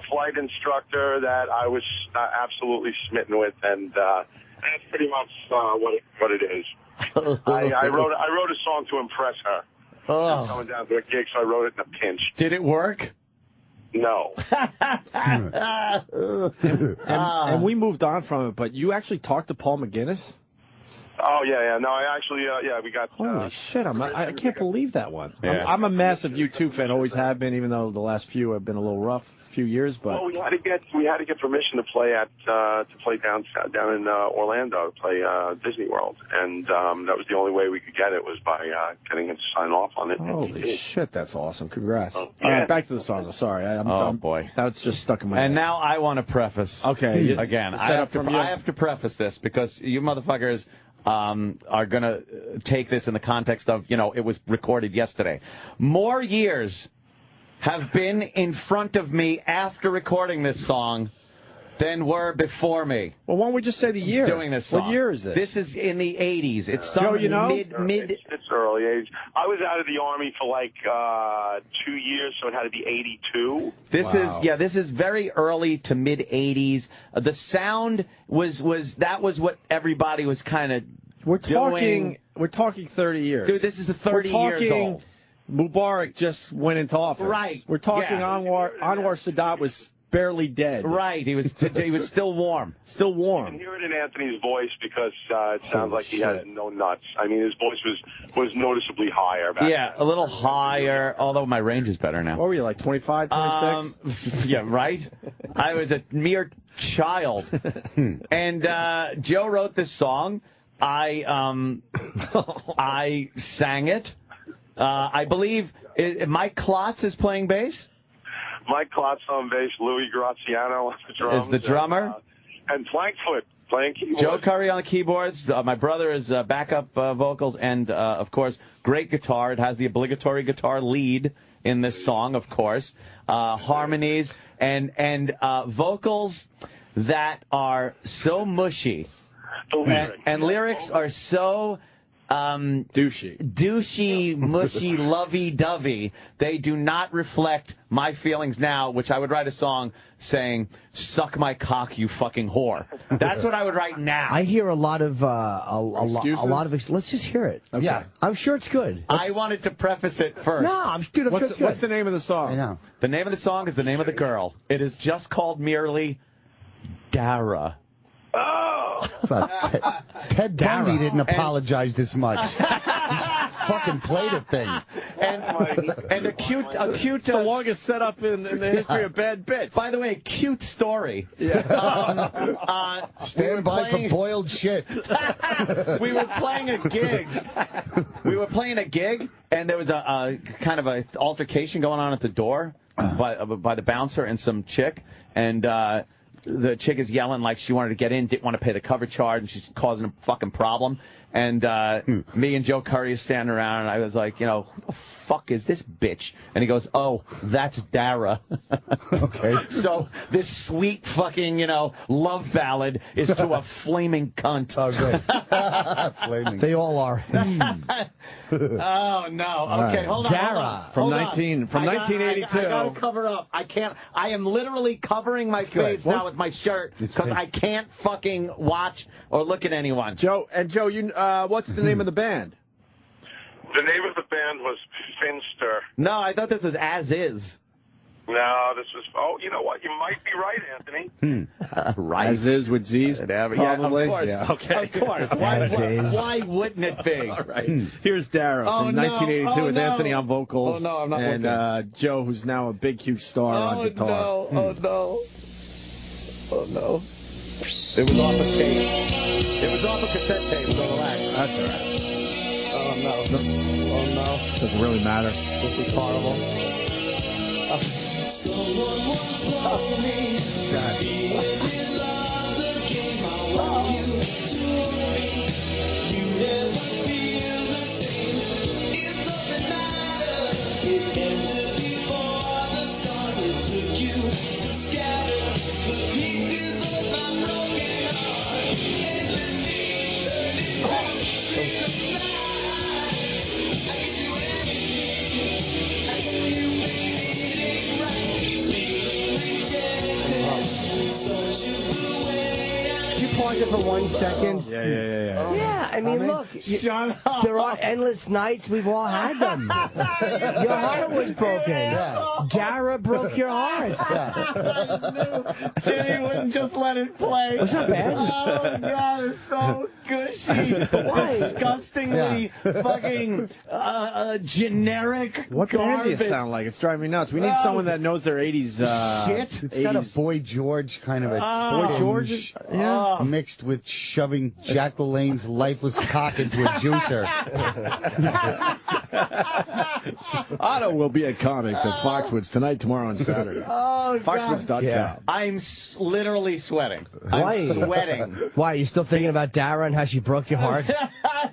flight instructor that I was absolutely smitten with, and that's pretty much what it is. I wrote a song to impress her. I'm coming down to a gig, so I wrote it in a pinch. Did it work? No. And we moved on from it, but you actually talked to Paul McGinnis? Oh, yeah. No, I actually, we got... Holy shit, I can't believe that one. Yeah. I'm a massive U2 fan, always have been, even though the last few have been a little rough, few years, but... Well, we had to get permission to play down in Orlando, to play Disney World, and that was the only way we could get it, was by getting him to sign off on it. Holy shit, that's awesome. Congrats. All right, back to the song. Sorry. Boy. That's just stuck in my head. And now I want to preface. Okay. Again, I have to preface this, because you motherfuckers... are going to take this in the context of, it was recorded yesterday. More years have been in front of me after recording this song than were before me. Well, why don't we just say the year? Doing this song. What year is this? This is in the 80s. It's Joe, mid. It's early age. I was out of the Army for like 2 years, so it had to be 82. This is very early to mid 80s. The sound was what everybody was kind of doing. We're talking 30 years. Dude, this is the 30 years old. Mubarak just went into office. Right. We're talking Anwar Sadat was barely dead. Right. He was still warm. Still warm. You can hear it in Anthony's voice, because it sounds like he has no nuts. I mean, his voice was noticeably higher back then. A little higher, although my range is better now. What were you, like 25, 26? Yeah, right? I was a mere child. And Joe wrote this song. I sang it. I believe Mike Klotz is playing bass. Mike Klotz on bass, Louis Graziano on the drums. Is the drummer. And Plankfoot Playing keyboards. Joe Curry on the keyboards. My brother is backup vocals, and of course, great guitar. It has the obligatory guitar lead in this song, of course. Harmonies and vocals that are so mushy. And lyrics are so douchey, mushy, lovey-dovey. They do not reflect my feelings now, which I would write a song saying, "Suck my cock, you fucking whore." That's what I would write now. I hear a lot of a lot of. Let's just hear it. Okay. Yeah, I'm sure it's good. I wanted to preface it first. No, I'm sure it's good. What's the name of the song? I know. The name of the song is the name of the girl. It is just called merely Dara. Ted Bundy didn't apologize this much. He fucking played a thing. And a cute. It's the longest setup in the history of bad bits. By the way, cute story. Yeah. Stand by for boiled shit. We were playing a gig. And there was a kind of a altercation going on at the door by the bouncer and some chick, and the chick is yelling like she wanted to get in, didn't want to pay the cover charge, and she's causing a fucking problem. And me and Joe Curry is standing around, and I was like, who the fuck is this bitch? And he goes, "Oh, that's Dara." Okay. So this sweet fucking, love ballad is to a flaming cunt. Oh, good. Flaming. They all are. Oh no! Okay, hold on. Dara from Hold on. 1982. I gotta cover up. I can't. I am literally covering my face now with my shirt because I can't fucking watch or look at anyone. Joe, you what's the name of the band? The name of the band was Finster. No, I thought this was As Is. No, this was. Oh, you know what? You might be right, Anthony. Right. As Is with Z's? Probably. Yeah, of course. Yeah. Okay. Of course. Why wouldn't it be? All right. Here's Dara from 1982 with Anthony on vocals. Oh, no, I'm not and Joe, who's now a big, huge star on guitar. Oh, no. Oh, no. It was off a tape. It was off a cassette tape, so relax. That's all right. Oh, no. Oh, no. Doesn't really matter. This is horrible. Someone once told me, being in love's a game. I want you to me. You never feel the same. It doesn't matter. It ended before the sun. It took you to scatter the pieces of my broken heart. Endless days turning sleepless nights. I give you anything. I tell you, baby. Can you pause it for 1 second? Yeah. Yeah, I mean, look, there are endless nights. We've all had them. Your heart was broken. Yeah. Dara broke your heart. Jimmy wouldn't just let it play. It's not bad. Oh, God, it's so gushy. Disgustingly fucking generic What band do you garbage. sound like? It's driving me nuts. We need someone that knows their 80s shit. It's got a Boy George kind of a Boy George? yeah, mixed with shoving Jack LaLanne's lifeless cock into a juicer. Otto will be at comics at Foxwoods tonight, tomorrow, and Saturday. Oh, God. Foxwoods.com. Yeah. I'm literally sweating. Why? I'm sweating. Why, are you still thinking about Dara and how she broke your heart?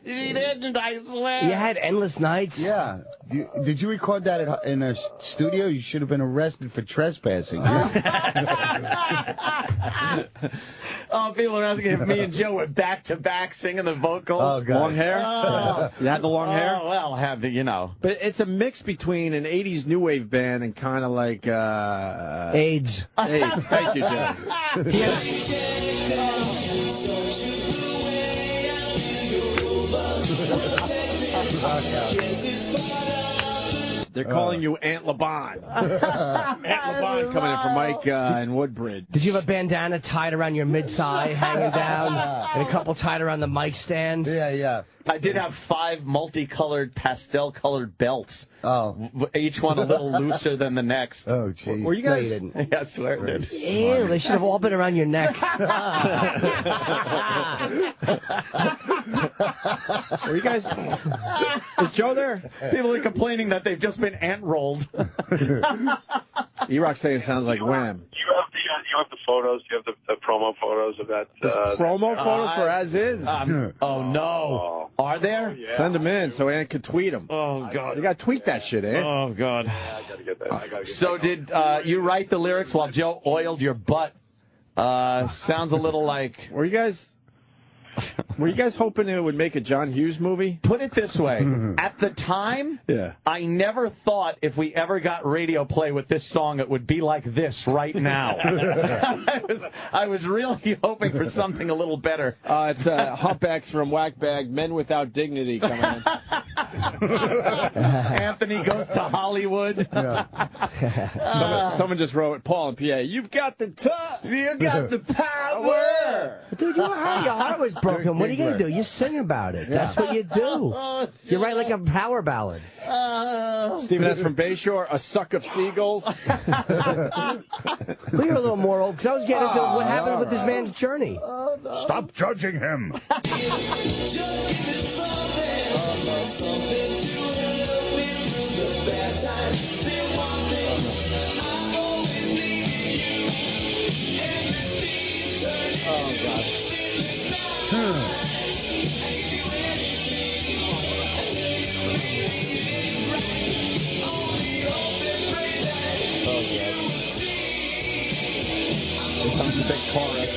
She didn't, I swear. You had endless nights? Yeah. Did you record that in a studio? You should have been arrested for trespassing. Oh, people are asking if me and Joe were back-to-back singing the vocals. Oh, God. Long hair? Oh. You had the long hair? Oh, well, I have the, But it's a mix between an 80s new wave band and kind of like AIDS. AIDS. Thank you, Joe. They're calling you Aunt Laban. Aunt Laban coming in from Mike in Woodbridge. Did you have a bandana tied around your mid-thigh, hanging down, and a couple tied around the mic stand? Yeah. I did have 5 multicolored, pastel-colored belts. Oh. Each one a little looser than the next. Oh, jeez. Were you guys? Yeah, I swear it did. Ew, they should have all been around your neck. Were you guys? Is Joe there? People are complaining that they've just been ant-rolled. E-Rock saying it sounds like Wham. You have the have the photos? Do you have the promo photos of that? Promo photos for As Is? Oh, no. Are there? Send them in so Ant can tweet them. Oh, God. You got to tweet that shit, Ant. Oh, God. I got to get that. So did you write the lyrics while Joe oiled your butt? Sounds a little like... Were you guys hoping it would make a John Hughes movie? Put it this way. At the time, I never thought if we ever got radio play with this song, it would be like this right now. I was really hoping for something a little better. It's Humpbacks from Whackbag, Men Without Dignity coming in. Anthony goes to Hollywood. Someone just wrote, Paul and PA, you've got the you got the power. Dude, your heart was broken. What are you going to do? You sing about it. That's what you do. You write like a power ballad. Stephen S. from Bayshore, A Suck of Seagulls. Well, you're a little more old, because I was getting into what happened with this man's journey. Stop judging him. Oh, God. Here comes the big chorus.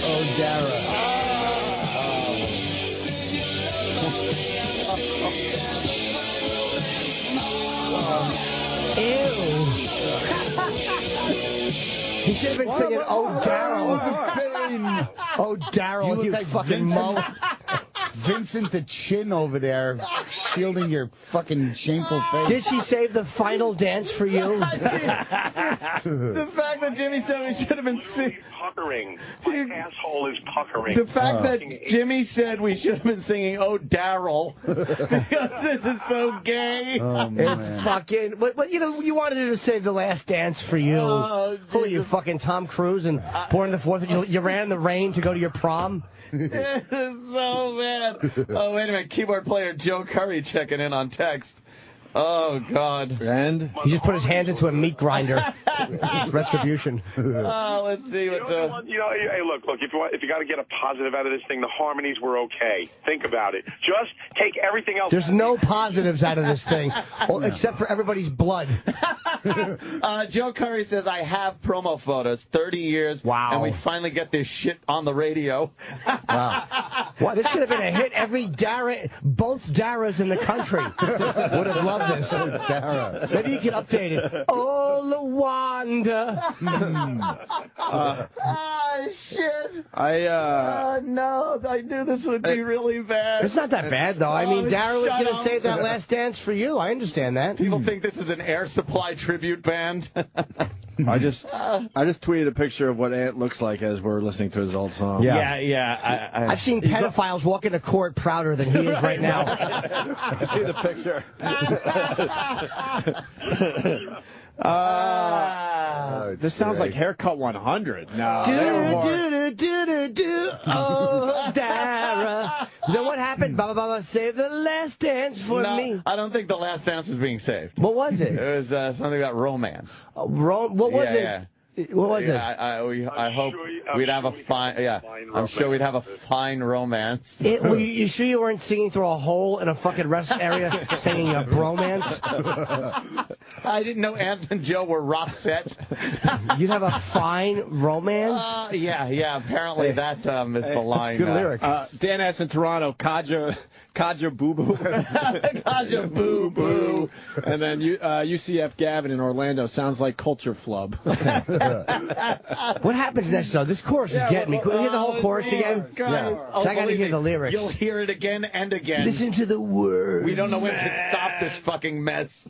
Oh, Dara. He should have been singing, Oh, Daryl. Oh, Daryl, you fucking mo. Vincent the Chin over there, shielding your fucking shameful face. Did she save the final dance for you? The fact that Jimmy said we should have been singing. Puckering. My asshole is puckering. The fact that Jimmy said we should have been singing "Oh Daryl" because this is so gay. It's fucking. But you know, you wanted her to save the last dance for you. Who are you, fucking Tom Cruise? And Born the 4th. You ran in the rain to go to your prom. This is so bad. Oh, wait a minute. Keyboard player Joe Curry checking in on text. Oh, God. And? He just put his hands into a meat grinder. Retribution. Oh, let's see what hey, look, if you got to get a positive out of this thing, the harmonies were okay. Think about it. Just take everything else. There's no positives out of this thing, except for everybody's blood. Joe Curry says, I have promo photos, 30 years, and we finally get this shit on the radio. Wow, this should have been a hit. Both Daras in the country would have loved this. Dara. Maybe you can update it. Oh, Lawanda. Shit. No, I knew this would be really bad. It's not that bad, though. I mean, Dara was going to save that last dance for you. I understand that. People think this is an Air Supply tribute band. I just tweeted a picture of what Ant looks like as we're listening to his old song. Yeah. I've seen pedophiles walk into court prouder than he is right now. I can see the picture. This sounds like Haircut 100. No, Oh, Dara. Then what happened? Baba, save the last dance for me. I don't think the last dance was being saved. What was it? It was something about romance. What was it? Yeah. What was it? I hope we'd have a fine. Yeah, I'm sure we'd have a fine romance. You sure you weren't singing through a hole in a fucking rest area singing a bromance? I didn't know Ant and Joe were rock set. You'd have a fine romance? Yeah. Apparently that is the line. That's a good lyric. Dan S. in Toronto, Kaja Boo Boo. Kaja Boo Boo. And then UCF Gavin in Orlando, sounds like Culture Flub. What happens next, though? This chorus is getting me. Can we hear the whole chorus again? Yeah. I got to hear the lyrics. You'll hear it again and again. Listen to the words. We don't know when to stop this fucking mess.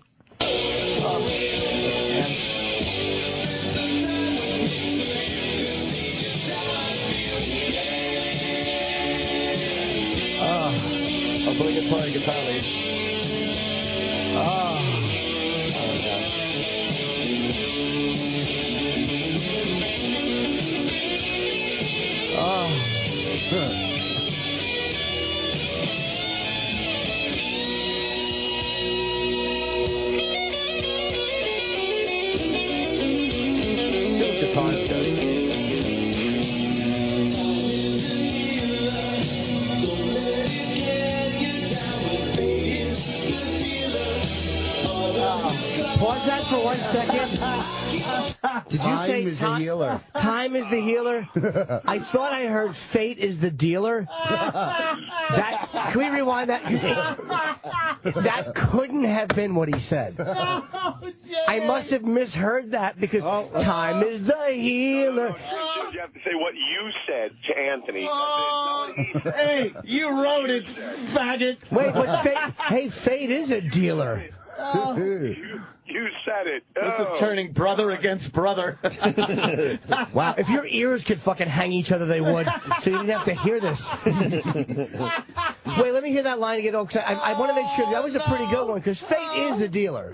Obligatory guitar lead. God. Pause that for 1 second. Did you Time say is the healer. Time is the healer? I thought I heard fate is the dealer. Can we rewind that? That couldn't have been what he said. I must have misheard that because time is the healer. You have to say what you said to Anthony. Hey, you wrote it, faggot. Wait, but fate is a dealer. You said it. This is turning brother against brother. Wow, if your ears could fucking hang each other, they would. So you didn't have to hear this. Wait, let me hear that line again. Cause I want to make sure that was a pretty good one because fate is a dealer.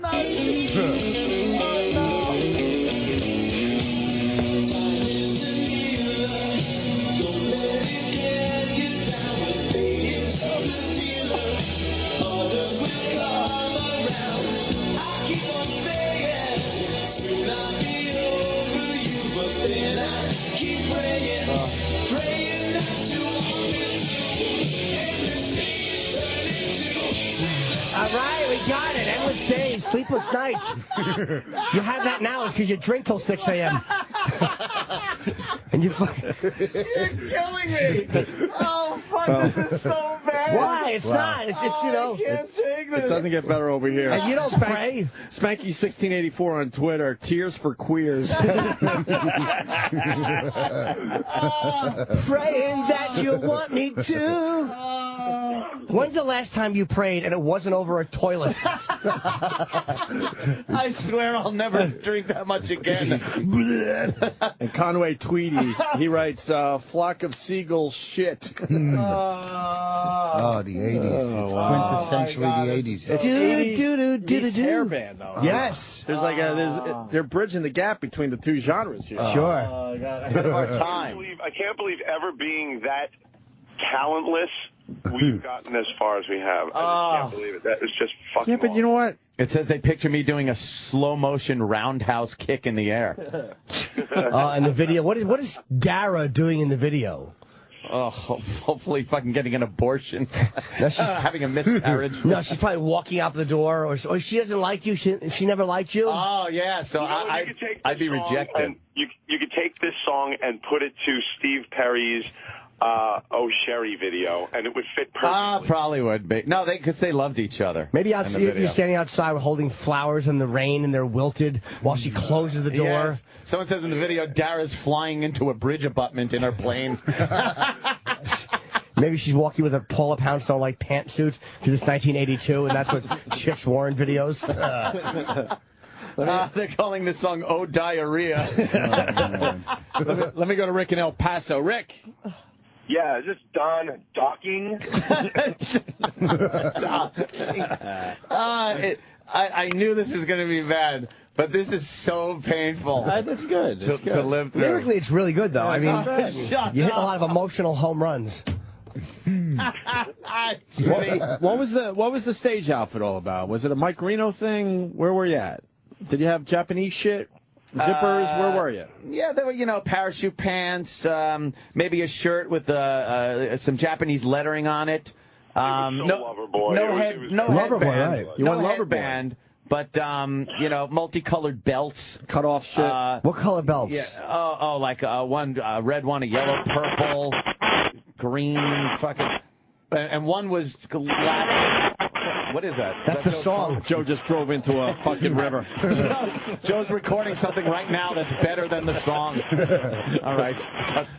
All right, we got it. Endless days, sleepless nights. You have that now because you drink till 6 a.m. And you fucking... You're killing me. Oh, fuck, this is so bad. Why? It's not. It's you know. I can't take this. It doesn't get better over here. And you don't pray? Spanky1684 on Twitter. Tears for queers. Praying that you want me to. When's the last time you prayed and it wasn't over a toilet? I swear I'll never drink that much again. And Conway Tweedy, he writes, flock of seagulls shit. Oh, the 80s. It's quintessentially the 80s. It's 80s meets hair band, though. Yes. There's like they're bridging the gap between the two genres here. Sure. Oh, God, I have a hard time. I can't believe ever being that talentless, we've gotten as far as we have. I just can't believe it. That is just fucking Yeah, but you know what? It says they picture me doing a slow motion roundhouse kick in the air. In the video, what is Dara doing in the video? Oh, hopefully fucking getting an abortion. No, she's having a miscarriage. No, she's probably walking out the door, or she doesn't like you. She never liked you. Oh yeah, so I'd be rejected. You could take this song and put it to Steve Perry's Oh Sherry video, and it would fit perfectly. Probably would be. No, because they loved each other. Maybe you're standing outside holding flowers in the rain and they're wilted while she closes the door. Yes. Someone says in the video, Dara's flying into a bridge abutment in her plane. Maybe she's walking with a Paula Poundstone like pantsuit through this 1982, and that's what chicks wore in videos. They're calling this song "Oh Diarrhea." Let me go to Rick in El Paso. Rick. Yeah, is this Don Docking? I knew this was going to be bad, but this is so painful. That's good. To live through. Lyrically, it's really good, though. I mean, you hit a lot of emotional home runs. What was the stage outfit all about? Was it a Mike Reno thing? Where were you at? Did you have Japanese shit? Zippers? Where were you? Yeah, there were, parachute pants, maybe a shirt with some Japanese lettering on it. Loverboy. Loverboy, right? You went headband, but multicolored belts. Cut off shit. What color belts? Yeah. Like one red one, a yellow, purple, green, fucking, and one was lapsed. What is that? That's the song. Joe just drove into a fucking river. Joe's recording something right now that's better than the song. All right.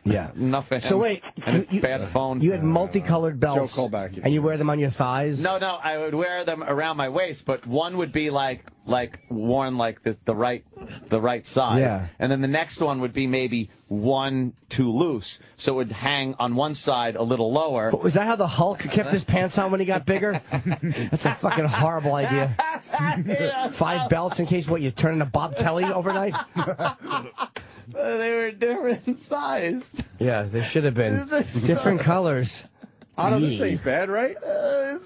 Yeah. Nothing. So wait, and it's bad phone. You had multicolored belts. Joe, call back. And you wear them on your thighs? No, I would wear them around my waist, but one would be like worn like the right size. Yeah. And then the next one would be maybe one too loose, so it would hang on one side a little lower. But was that how the Hulk kept his pants on when he got bigger? That's a fucking horrible idea. 5 belts in case you turn into Bob Kelly overnight? They were different size. Yeah, they should have been. Different colors. Otto, this ain't bad, right?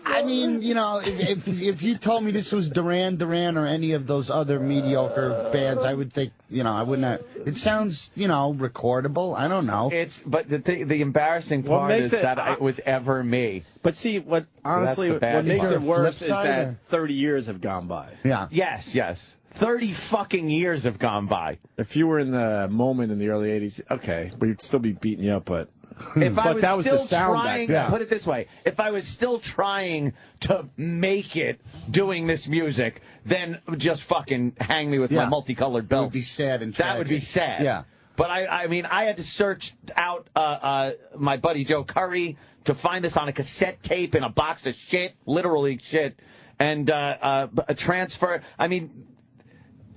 I mean, you know, if you told me this was Duran Duran or any of those other mediocre bands, I would think, you know, I wouldn't have. It sounds, you know, recordable. I don't know. But the embarrassing What part makes is it- that it was ever me. But see, what honestly, So that's the bad what makes part. it worse Flip is side, that or- 30 years have gone by. Yeah. Yes. 30 fucking years have gone by. If you were in the moment in the early 80s, okay, we'd still be beating you up, but... If I But was that was still the sound back trying, then. put it this way, if I was still trying to make it doing this music, then just fucking hang me with my Yeah. multicolored It belts. would be sad and That would be tragic. sad. Yeah. But I mean, I had to search out my buddy Joe Curry to find this on a cassette tape in a box of shit, literally shit, and a transfer. I mean,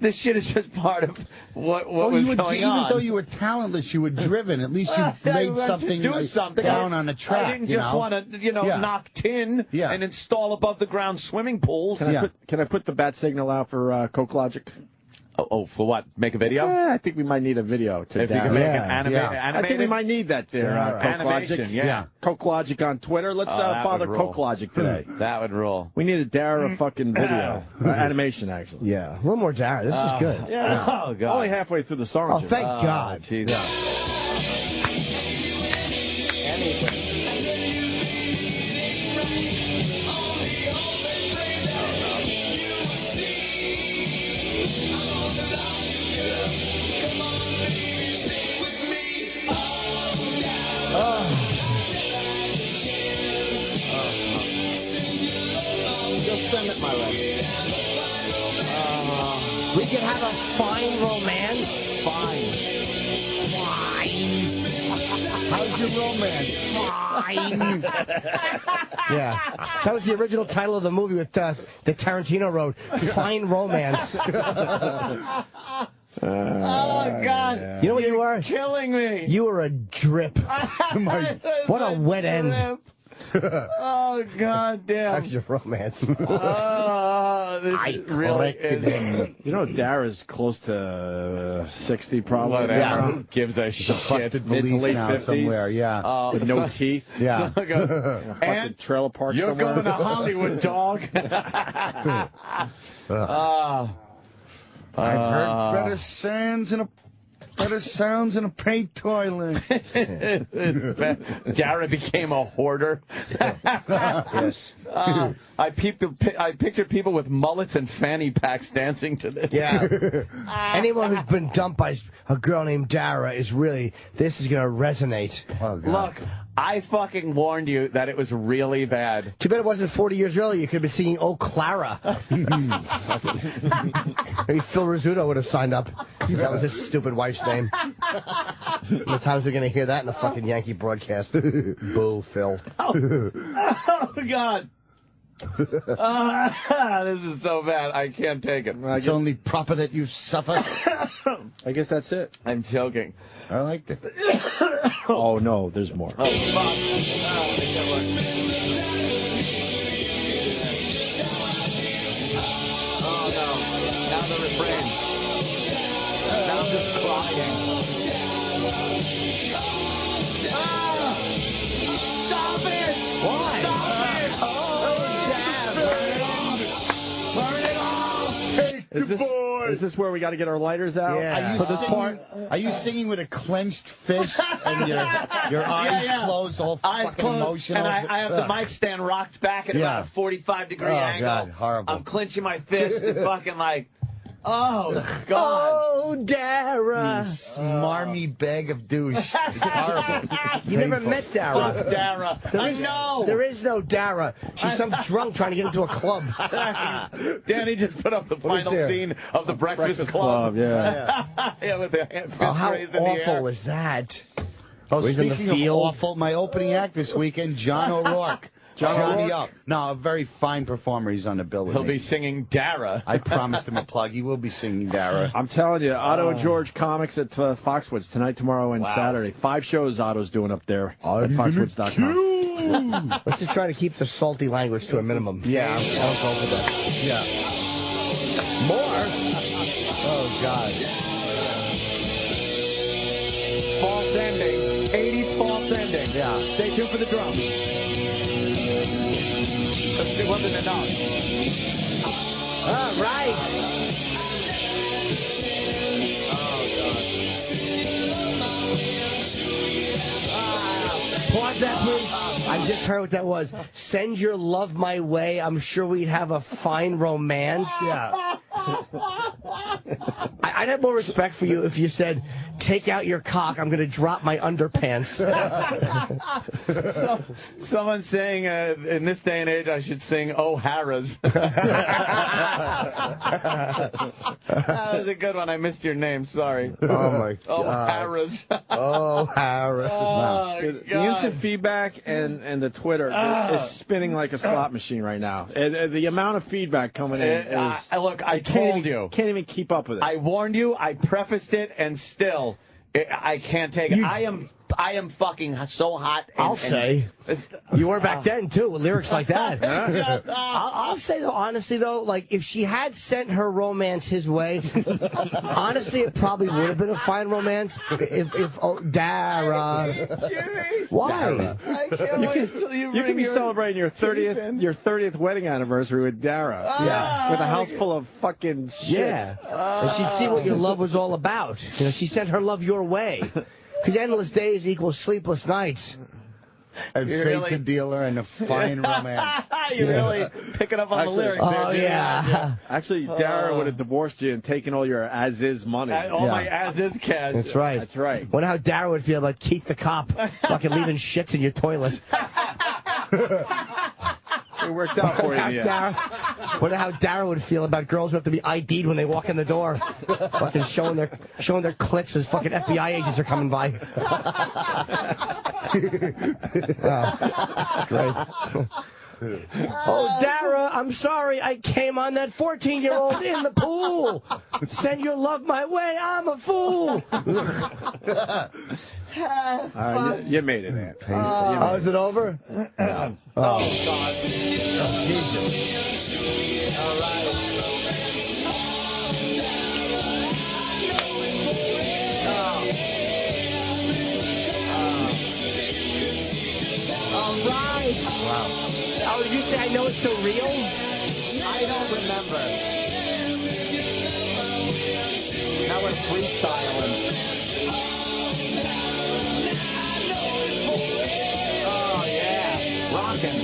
this shit is just part of what was going even on. though you were talentless, you were driven. At least you laid something, do like, something down on the track. I didn't you just know? want to, Yeah. knock tin Yeah. and install above the ground swimming pools. Can I put the bat signal out for Coke Logic? Oh, for what? Make a video? Yeah, I think we might need a video to If you Darren. can make an animated. I think we might need that there, Coke Animation, Logic. yeah. Coke Logic on Twitter. Let's That bother would roll. Coke Logic today. That would roll. We need a Dara fucking video. Animation, actually. Yeah, a little more Dara. This is good. Yeah. Oh, God. Only halfway through the song. Oh, Jim. thank God. Jesus. Just send it my way. We could have a fine romance. Fine. How's your romance? Fine. Yeah, that was the original title of the movie with that Tarantino wrote. Fine Romance. Oh, God. You know what you were? Killing me. You were a drip. What a wet end. Oh, God damn. That's your romance. Oh, this really is. You know, Dara's close to 60 probably. Whatever. Yeah. Gives a shit. Busted Mid to police late now 50s. somewhere. Yeah. With no teeth. Yeah. So I go, In a fucking and trailer park you're somewhere. going to Hollywood, dog. I've heard better sounds in a paint toilet. Dara became a hoarder. Yes. I pictured people with mullets and fanny packs dancing to this. Yeah. Anyone who's been dumped by a girl named Dara is really, this is going to resonate. Oh, God. Look, I fucking warned you that it was really bad. Too bad it wasn't 40 years earlier. You could have been singing Oh Clara. Maybe Phil Rizzuto would have signed up. That was his stupid wife's name. The times we're going to hear that in a fucking Yankee broadcast. Boo, Phil. Oh, God. This is so bad. I can't take it. It's only proper that you suffer. I guess that's it. I'm joking. I liked it. Oh, no, there's more. Oh, fuck. Oh, no. Now the refrain. Now I'm just crying. Stop it! Why? Stop it! Oh, Burn it off! Take Is this where we got to get our lighters out? Yeah. Are you singing with a clenched fist and your eyes closed, all Eyes fucking closed, emotional? and I have the mic stand rocked back at about a 45-degree angle. God, horrible. I'm clenching my fist and fucking like, oh, God. Oh, Dara. You smarmy bag of douche. It's horrible. It's You never painful. met Dara. Fuck Dara. I know. There is no Dara. She's some drunk trying to get into a club. Danny just put up the What is final there? scene of the Breakfast Club. Yeah. Yeah, with the fist Oh, how raised in the air. awful was that? Oh, Raising the speaking of field. awful, my opening act this weekend, John O'Rourke. Johnny O'Rourke? Up. No, a very fine performer. He's on the bill with He'll me. be singing Dara. I promised him a plug. He will be singing Dara. I'm telling you, Otto and George Comics at Foxwoods tonight, tomorrow, and Saturday. 5 shows Otto's doing up there at Foxwoods.com. Let's just try to keep the salty language to a minimum. Yeah. I'll go for that. Yeah. More? Oh, God. False ending. 80s false ending. Yeah. Stay tuned for the drums. wasn't enough. All right. Pause that, please. I just heard what that was. Send your love my way. I'm sure we'd have a fine romance. Yeah. I'd have more respect for you if you said, take out your cock, I'm going to drop my underpants. Someone's saying in this day and age I should sing Oh Harrah's. That was a good one. I missed your name. Sorry. Oh, my God. Oh Harrah's. Oh, Harris. Oh, The instant feedback and the Twitter is spinning like a slot machine right now. The amount of feedback coming in is... Look, I told you. Can't even keep up with it. I warned you. I prefaced it, and still, I can't take it. I am fucking so hot. I'll say. You were back then, too, with lyrics like that. I'll say, though, honestly, though, like, if she had sent her romance his way, honestly, it probably would have been a fine romance. Dara. Why? You can be celebrating your 30th wedding anniversary with Dara. Yeah. With a house full of fucking shit. Yeah. And she'd see what your love was all about. You know, she sent her love your way. Because endless days equals sleepless nights. And Fate's a dealer and a fine romance. You're really picking up on the lyrics there. Oh, yeah. Actually, Dara would have divorced you and taken all your as-is money. All my as-is cash. That's right. That's right. Wonder how Dara would feel about Keith the cop fucking leaving shits in your toilet. It worked out for you in the end. Wonder how Dara would feel about girls who have to be ID'd when they walk in the door. Fucking showing their clits as fucking FBI agents are coming by. Great. Oh, Dara, I'm sorry. I came on that 14-year-old in the pool. Send your love my way. I'm a fool. You made it, man. Oh, is it over? No. Oh, God. Jesus. All right. All right. Wow. Oh, did you say I know it's so real? I don't remember. Now we're freestyling. Oh, yeah. Rockin'.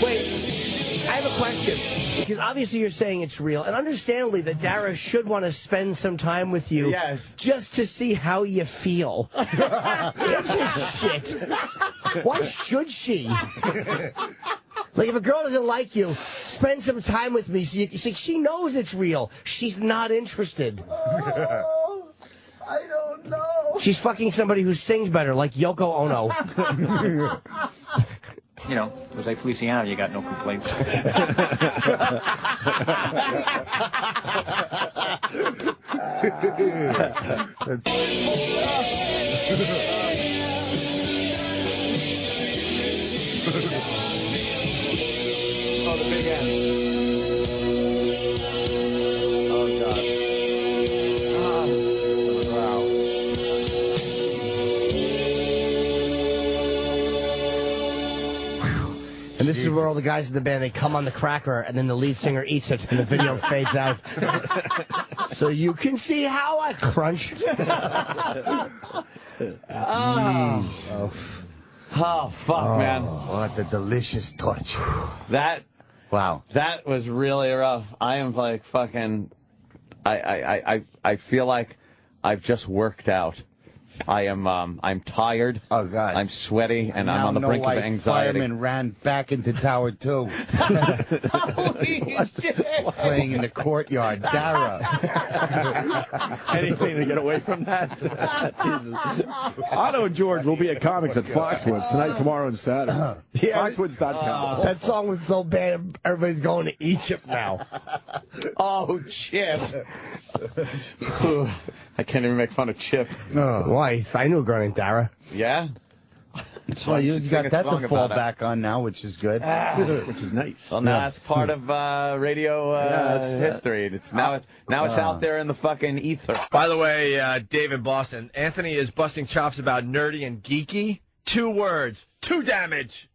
Wait, I have a question. Because obviously you're saying it's real, and understandably that Dara should want to spend some time with you. Yes. Just to see how you feel. That's just shit. Why should she? Like, if a girl doesn't like you, spend some time with me. So you see, she knows it's real. She's not interested. Oh, I don't know. She's fucking somebody who sings better, like Yoko Ono. You know, Jose Feliciano, you got no complaints. Oh, the big end. Oh, God. Wow. And this is where all the guys in the band, they come on the cracker, and then the lead singer eats it, and the video fades out. So you can see how I crunch. Oh, fuck, man. What a delicious touch. Wow. That was really rough. I am like fucking... I feel like I've just worked out. I'm tired. Oh, God. I'm sweaty, and I'm on the brink of anxiety. Firemen ran back into Tower 2. Holy shit. Playing in the courtyard. Dara. Anything to get away from that. Jesus. Otto and George will be at comics at Foxwoods tonight, tomorrow, and Saturday. Foxwoods.com. That song was so bad, everybody's going to Egypt now. Oh, Chip. I can't even make fun of Chip. Why? I knew a girl named Dara. Yeah? Well, you got that to fall back on now, which is good. Which is nice. Well, now that's part of radio history. It's out there in the fucking ether. By the way, Dave in Boston, Anthony is busting chops about nerdy and geeky. 2 words. 2 damage.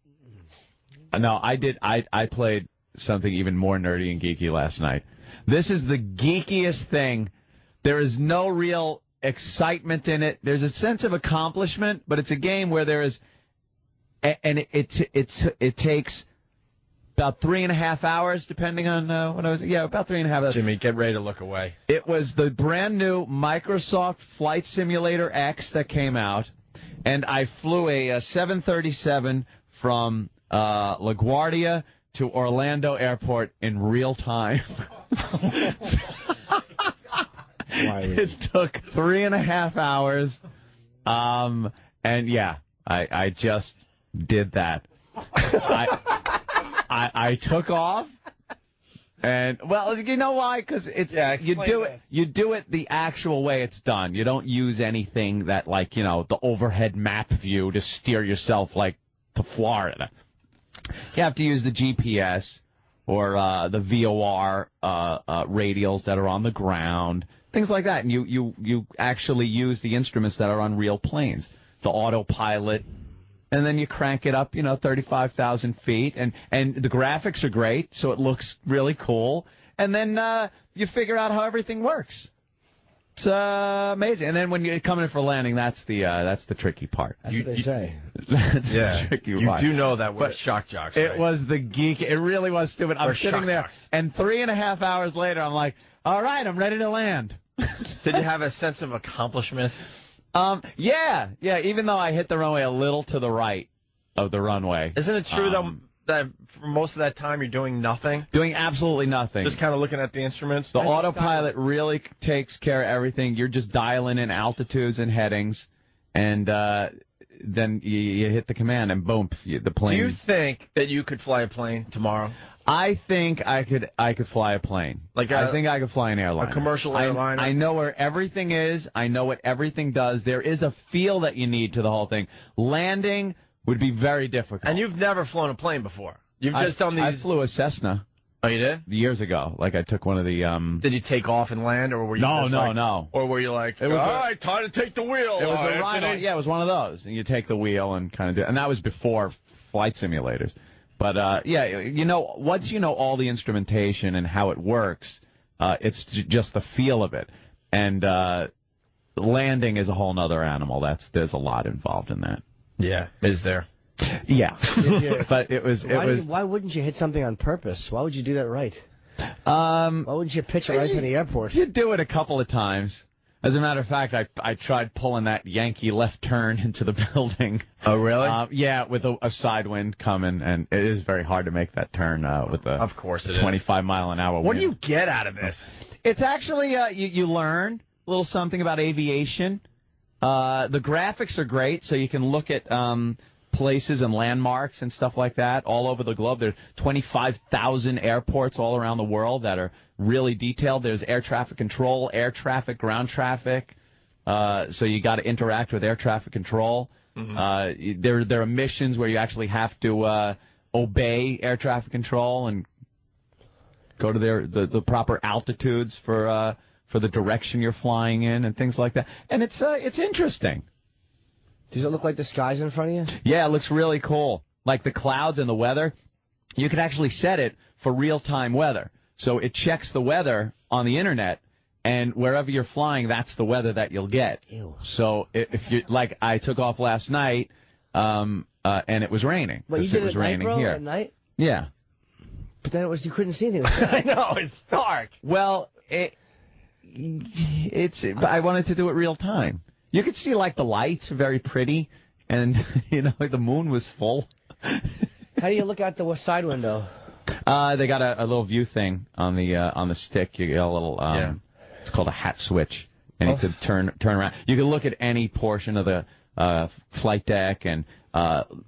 No, I did. I played something even more nerdy and geeky last night. This is the geekiest thing. There is no real excitement in it. There's a sense of accomplishment, but it's a game where there is, and it takes about 3.5 hours, depending on what I was. Yeah, about 3.5 hours. Jimmy, get ready to look away. It was the brand new Microsoft Flight Simulator X that came out, and I flew a 737 from LaGuardia to Orlando Airport in real time. It took 3.5 hours, and yeah, I just did that. I took off, and well, you know why? Because it's you do it the actual way it's done. You don't use anything that the overhead map view to steer yourself to Florida. You have to use the GPS or the VOR radials that are on the ground, things like that. And you actually use the instruments that are on real planes, the autopilot, and then you crank it up, 35,000 feet, and the graphics are great, so it looks really cool. And then you figure out how everything works. It's amazing. And then when you're coming in for landing, that's the tricky part. That's what they say. That's the tricky part. You do know that we're shock jocks, right? It was the geek. It really was stupid. I'm sitting there, and 3.5 hours later, I'm like, all right, I'm ready to land. Did you have a sense of accomplishment? Yeah. Even though I hit the runway a little to the right of the runway. Isn't it true that for most of that time you're doing nothing? Doing absolutely nothing. Just kind of looking at the instruments? The autopilot really takes care of everything. You're just dialing in altitudes and headings, and then you hit the command, and boom, the plane. Do you think that you could fly a plane tomorrow? I think I could fly a plane. I think I could fly an airline. A commercial airliner? I know where everything is. I know what everything does. There is a feel that you need to the whole thing. Landing would be very difficult. And you've never flown a plane before. You've just done these. I flew a Cessna. Oh, you did? Years ago. I took one of the. Did you take off and land, or were you? No. Or were you like, all right, time to take the wheel? It was a ride. Yeah, it was one of those, and you take the wheel and kind of do. And that was before flight simulators. But once you know all the instrumentation and how it works, it's just the feel of it. And landing is a whole other animal. There's a lot involved in that. Yeah, is there? Yeah, but it was. Why wouldn't you hit something on purpose? Why would you do that right? Why wouldn't you pitch it right to the airport? You do it a couple of times. As a matter of fact, I tried pulling that Yankee left turn into the building. Oh, really? Yeah, with a side wind coming, and it is very hard to make that turn with a of course it 25 mile an hour wind. What do you get out of this? It's actually you learn a little something about aviation. The graphics are great, so you can look at places and landmarks and stuff like that all over the globe. There are 25,000 airports all around the world that are really detailed. There's air traffic control, air traffic, ground traffic. So you got to interact with air traffic control. Mm-hmm. There are missions where you actually have to obey air traffic control and go to the proper altitudes for the direction you're flying in and things like that. And it's interesting. Does it look like the sky's in front of you? Yeah, it looks really cool. Like the clouds and the weather. You can actually set it for real-time weather. So it checks the weather on the internet, and wherever you're flying, that's the weather that you'll get. Ew. So if you I took off last night, and it was raining. Well, you did it was at night, raining bro, here. at night? Yeah. But then you couldn't see anything. I know, it's dark. Well, I wanted to do it real time. You could see the lights are very pretty, and the moon was full. How do you look out the side window? They got a little view thing on the stick. You get a little it's called a hat switch, and you could turn around. You can look at any portion of the flight deck, and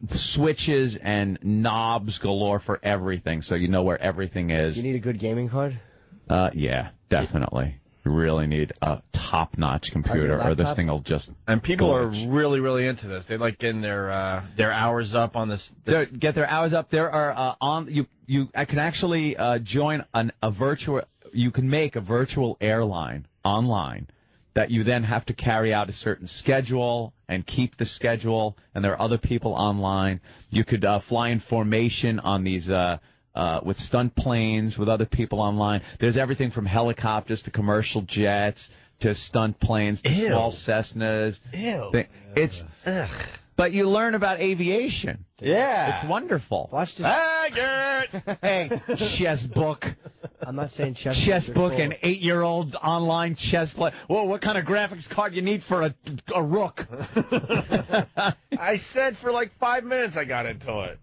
switches and knobs galore for everything, so you know where everything is. You need a good gaming card? Yeah, definitely. You really need a top-notch computer, or this thing will just. And people are really, really into this. They like getting their hours up on this. Get their hours up. There are I can actually join a virtual. You can make a virtual airline online that you then have to carry out a certain schedule and keep the schedule, and there are other people online. You could fly in formation on these with stunt planes with other people online. There's everything from helicopters to commercial jets to stunt planes to small Cessnas. Ew. It's but you learn about aviation. Yeah. It's wonderful. Watch this. Hey, chess book. I'm not saying chess. Chess book, an 8-year-old online chess play. Whoa, what kind of graphics card you need for a rook? I said for like 5 minutes I got into it.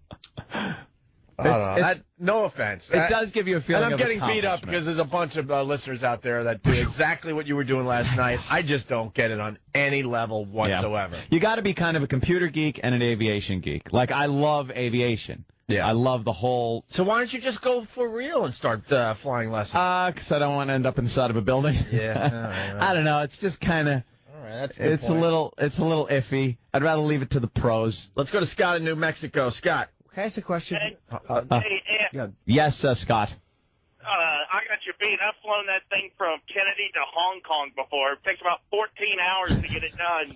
I don't know. No offense. It does give you a feeling and I'm of getting beat up accomplishment. because there's a bunch of listeners out there that do exactly what you were doing last night. I just don't get it on any level whatsoever. You got to be kind of a computer geek and an aviation geek. Like, I love aviation. Yeah. I love the whole... So why don't you just go for real and start flying lessons? Because I don't want to end up inside of a building. Yeah. All right. I don't know. It's just kind of... All right, that's a good It's point. a little iffy. I'd rather leave it to the pros. Let's go to Scott in New Mexico. Scott. Can I ask a question? Yes, Scott. I got you beat. I've flown that thing from Kennedy to Hong Kong before. It takes about 14 hours to get it done.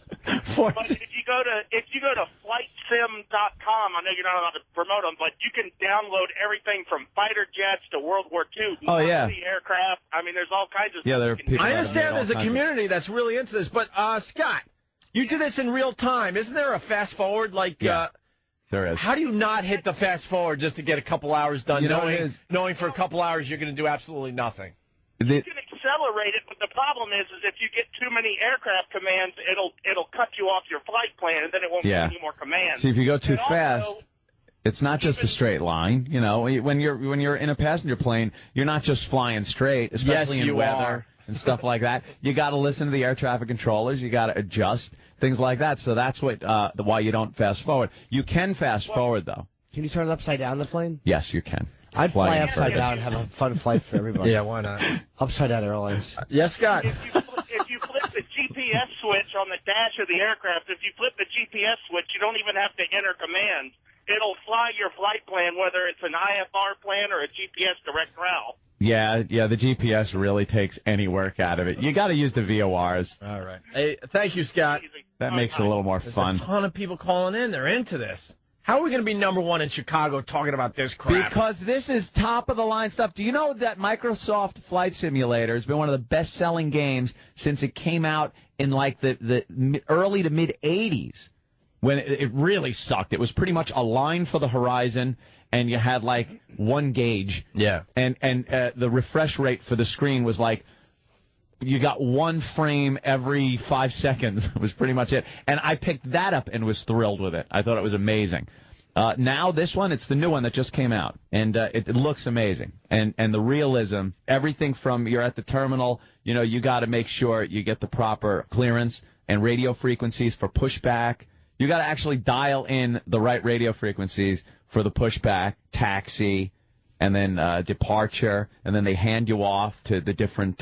But if you go to flightsim.com, I know you're not allowed to promote them, but you can download everything from fighter jets to World War II. Oh, yeah. The aircraft. I mean, there's all kinds of Yeah, there are stuff you people can I do. understand there's a community that's really into this, but Scott, you do this in real time. Isn't there a fast forward there is. How do you not hit the fast forward just to get a couple hours done, You know what it is? knowing for a couple hours you're going to do absolutely nothing? You can accelerate it, but the problem is if you get too many aircraft commands, it'll cut you off your flight plan, and then it won't give any more commands. See, if you go too And fast, also, it's not just a straight line. You know, when you're in a passenger plane, you're not just flying straight, especially in you weather are. and stuff like that. You got to listen to the air traffic controllers. You got to adjust things like that. So that's what why you don't fast forward. You can fast forward though. Can you turn it upside down, the plane? Yes, you can. I'd fly in upside further. down and have a fun flight for everybody. Yeah, why not? Upside down airlines. Yes, Scott. if you flip the GPS switch on the dash of the aircraft, if you flip the GPS switch, you don't even have to enter commands. It'll fly your flight plan, whether it's an IFR plan or a GPS direct route. Yeah, the GPS really takes any work out of it. You got to use the VORs. All right. Hey, thank you, Scott. That makes it a little more There's fun. a ton of people calling in. They're into this. How are we going to be number one in Chicago talking about this crap? Because this is top-of-the-line stuff. Do you know that Microsoft Flight Simulator has been one of the best-selling games since it came out in, like, the early to mid-'80s, when it really sucked? It was pretty much a line for the horizon, and you had, like, one gauge. Yeah. And the refresh rate for the screen was, like, you got one frame every 5 seconds. It was pretty much it. And I picked that up and was thrilled with it. I thought it was amazing. Now this one, it's the new one that just came out, and it looks amazing. And the realism, everything from you're at the terminal, you got to make sure you get the proper clearance and radio frequencies for pushback. You got to actually dial in the right radio frequencies for the pushback, taxi, and then departure, and then they hand you off to the different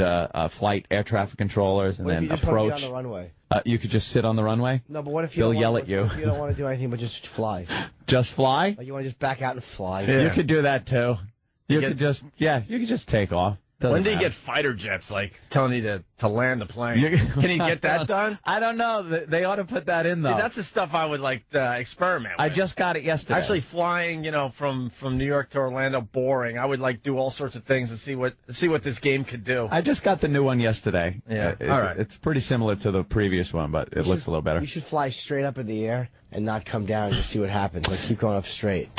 flight air traffic controllers, and What if then you just wanna be approach. on the runway? You could just sit on the runway. No, but what if you They'll don't yell wanna, at you. If you don't want to do anything but just fly? Just fly? Like you want to just back out and fly? You could do that too. You could just take off. Doesn't When do you matter. get fighter jets, like, telling you to land the plane? Can you get that done? I don't know. They ought to put that in, though. Dude, that's the stuff I would, like, experiment with. I just got it yesterday. Actually, flying, from New York to Orlando, boring. I would, like, do all sorts of things and see what this game could do. I just got the new one yesterday. Yeah. All right. It's pretty similar to the previous one, but it looks a little better. You should fly straight up in the air and not come down and just see what happens. Like keep going up straight.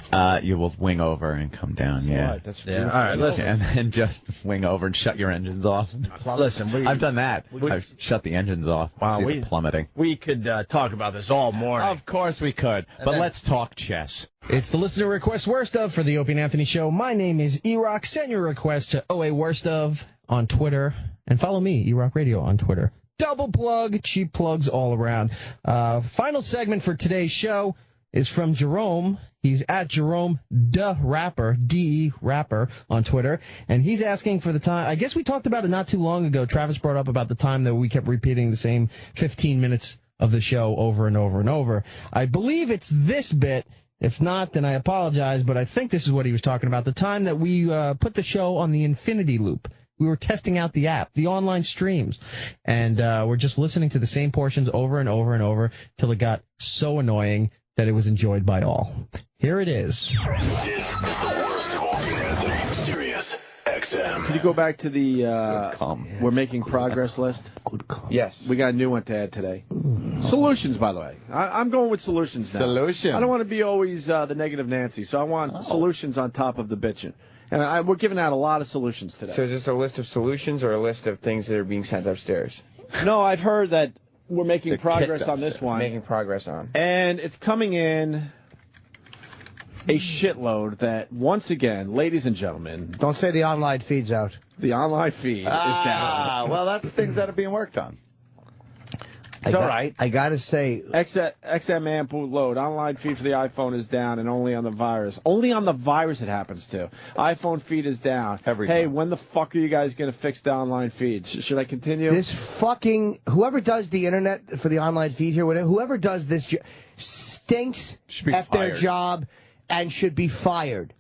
You will wing over and come down. Yeah. Right, that's Yeah. All right. Listen. And then just wing over and shut your engines off. Listen, I've done that. I've shut the engines off. Wow, See the plummeting. We could talk about this all morning. Of course we could, but then- let's talk chess. It's the listener request worst of for the Opie and Anthony Show. My name is E-Rock. Send your request to OA Worst of on Twitter. And follow me, E-Rock Radio, on Twitter. Double plug, cheap plugs all around. Final segment for today's show is from Jerome. He's at Jerome the Rapper, D-E Rapper on Twitter. And he's asking for the time. I guess we talked about it not too long ago. Travis brought up about the time that we kept repeating the same 15 minutes of the show over and over and over. I believe it's this bit. If not, then I apologize, but I think this is what he was talking about. The time that we put the show on the infinity loop. We were testing out the app, the online streams, and we're just listening to the same portions over and over and over till it got so annoying that it was enjoyed by all. Here it is. This is the worst of Opie and Anthony. Sirius XM. Can you go back to the we're making progress list? Yes. We got a new one to add today. Solutions, by the way. I'm going with solutions now. Solutions. I don't want to be always the negative Nancy, so I want solutions on top of the bitching. And we're giving out a lot of solutions today. So is this a list of solutions or a list of things that are being sent upstairs? No, I've heard that we're making progress on this one. Making progress on. And it's coming in a shitload that, once again, ladies and gentlemen... Don't say the online feed's out. The online feed is down. Well, that's things that are being worked on. It's all right. I got to say... XM amp load. Online feed for the iPhone is down and only on the virus. Only on the virus it happens to. iPhone feed is down. Hey, when the fuck are you guys going to fix the online feed? Should I continue? This fucking... Whoever does the internet for the online feed here, whatever, whoever does this stinks at their job and should be fired.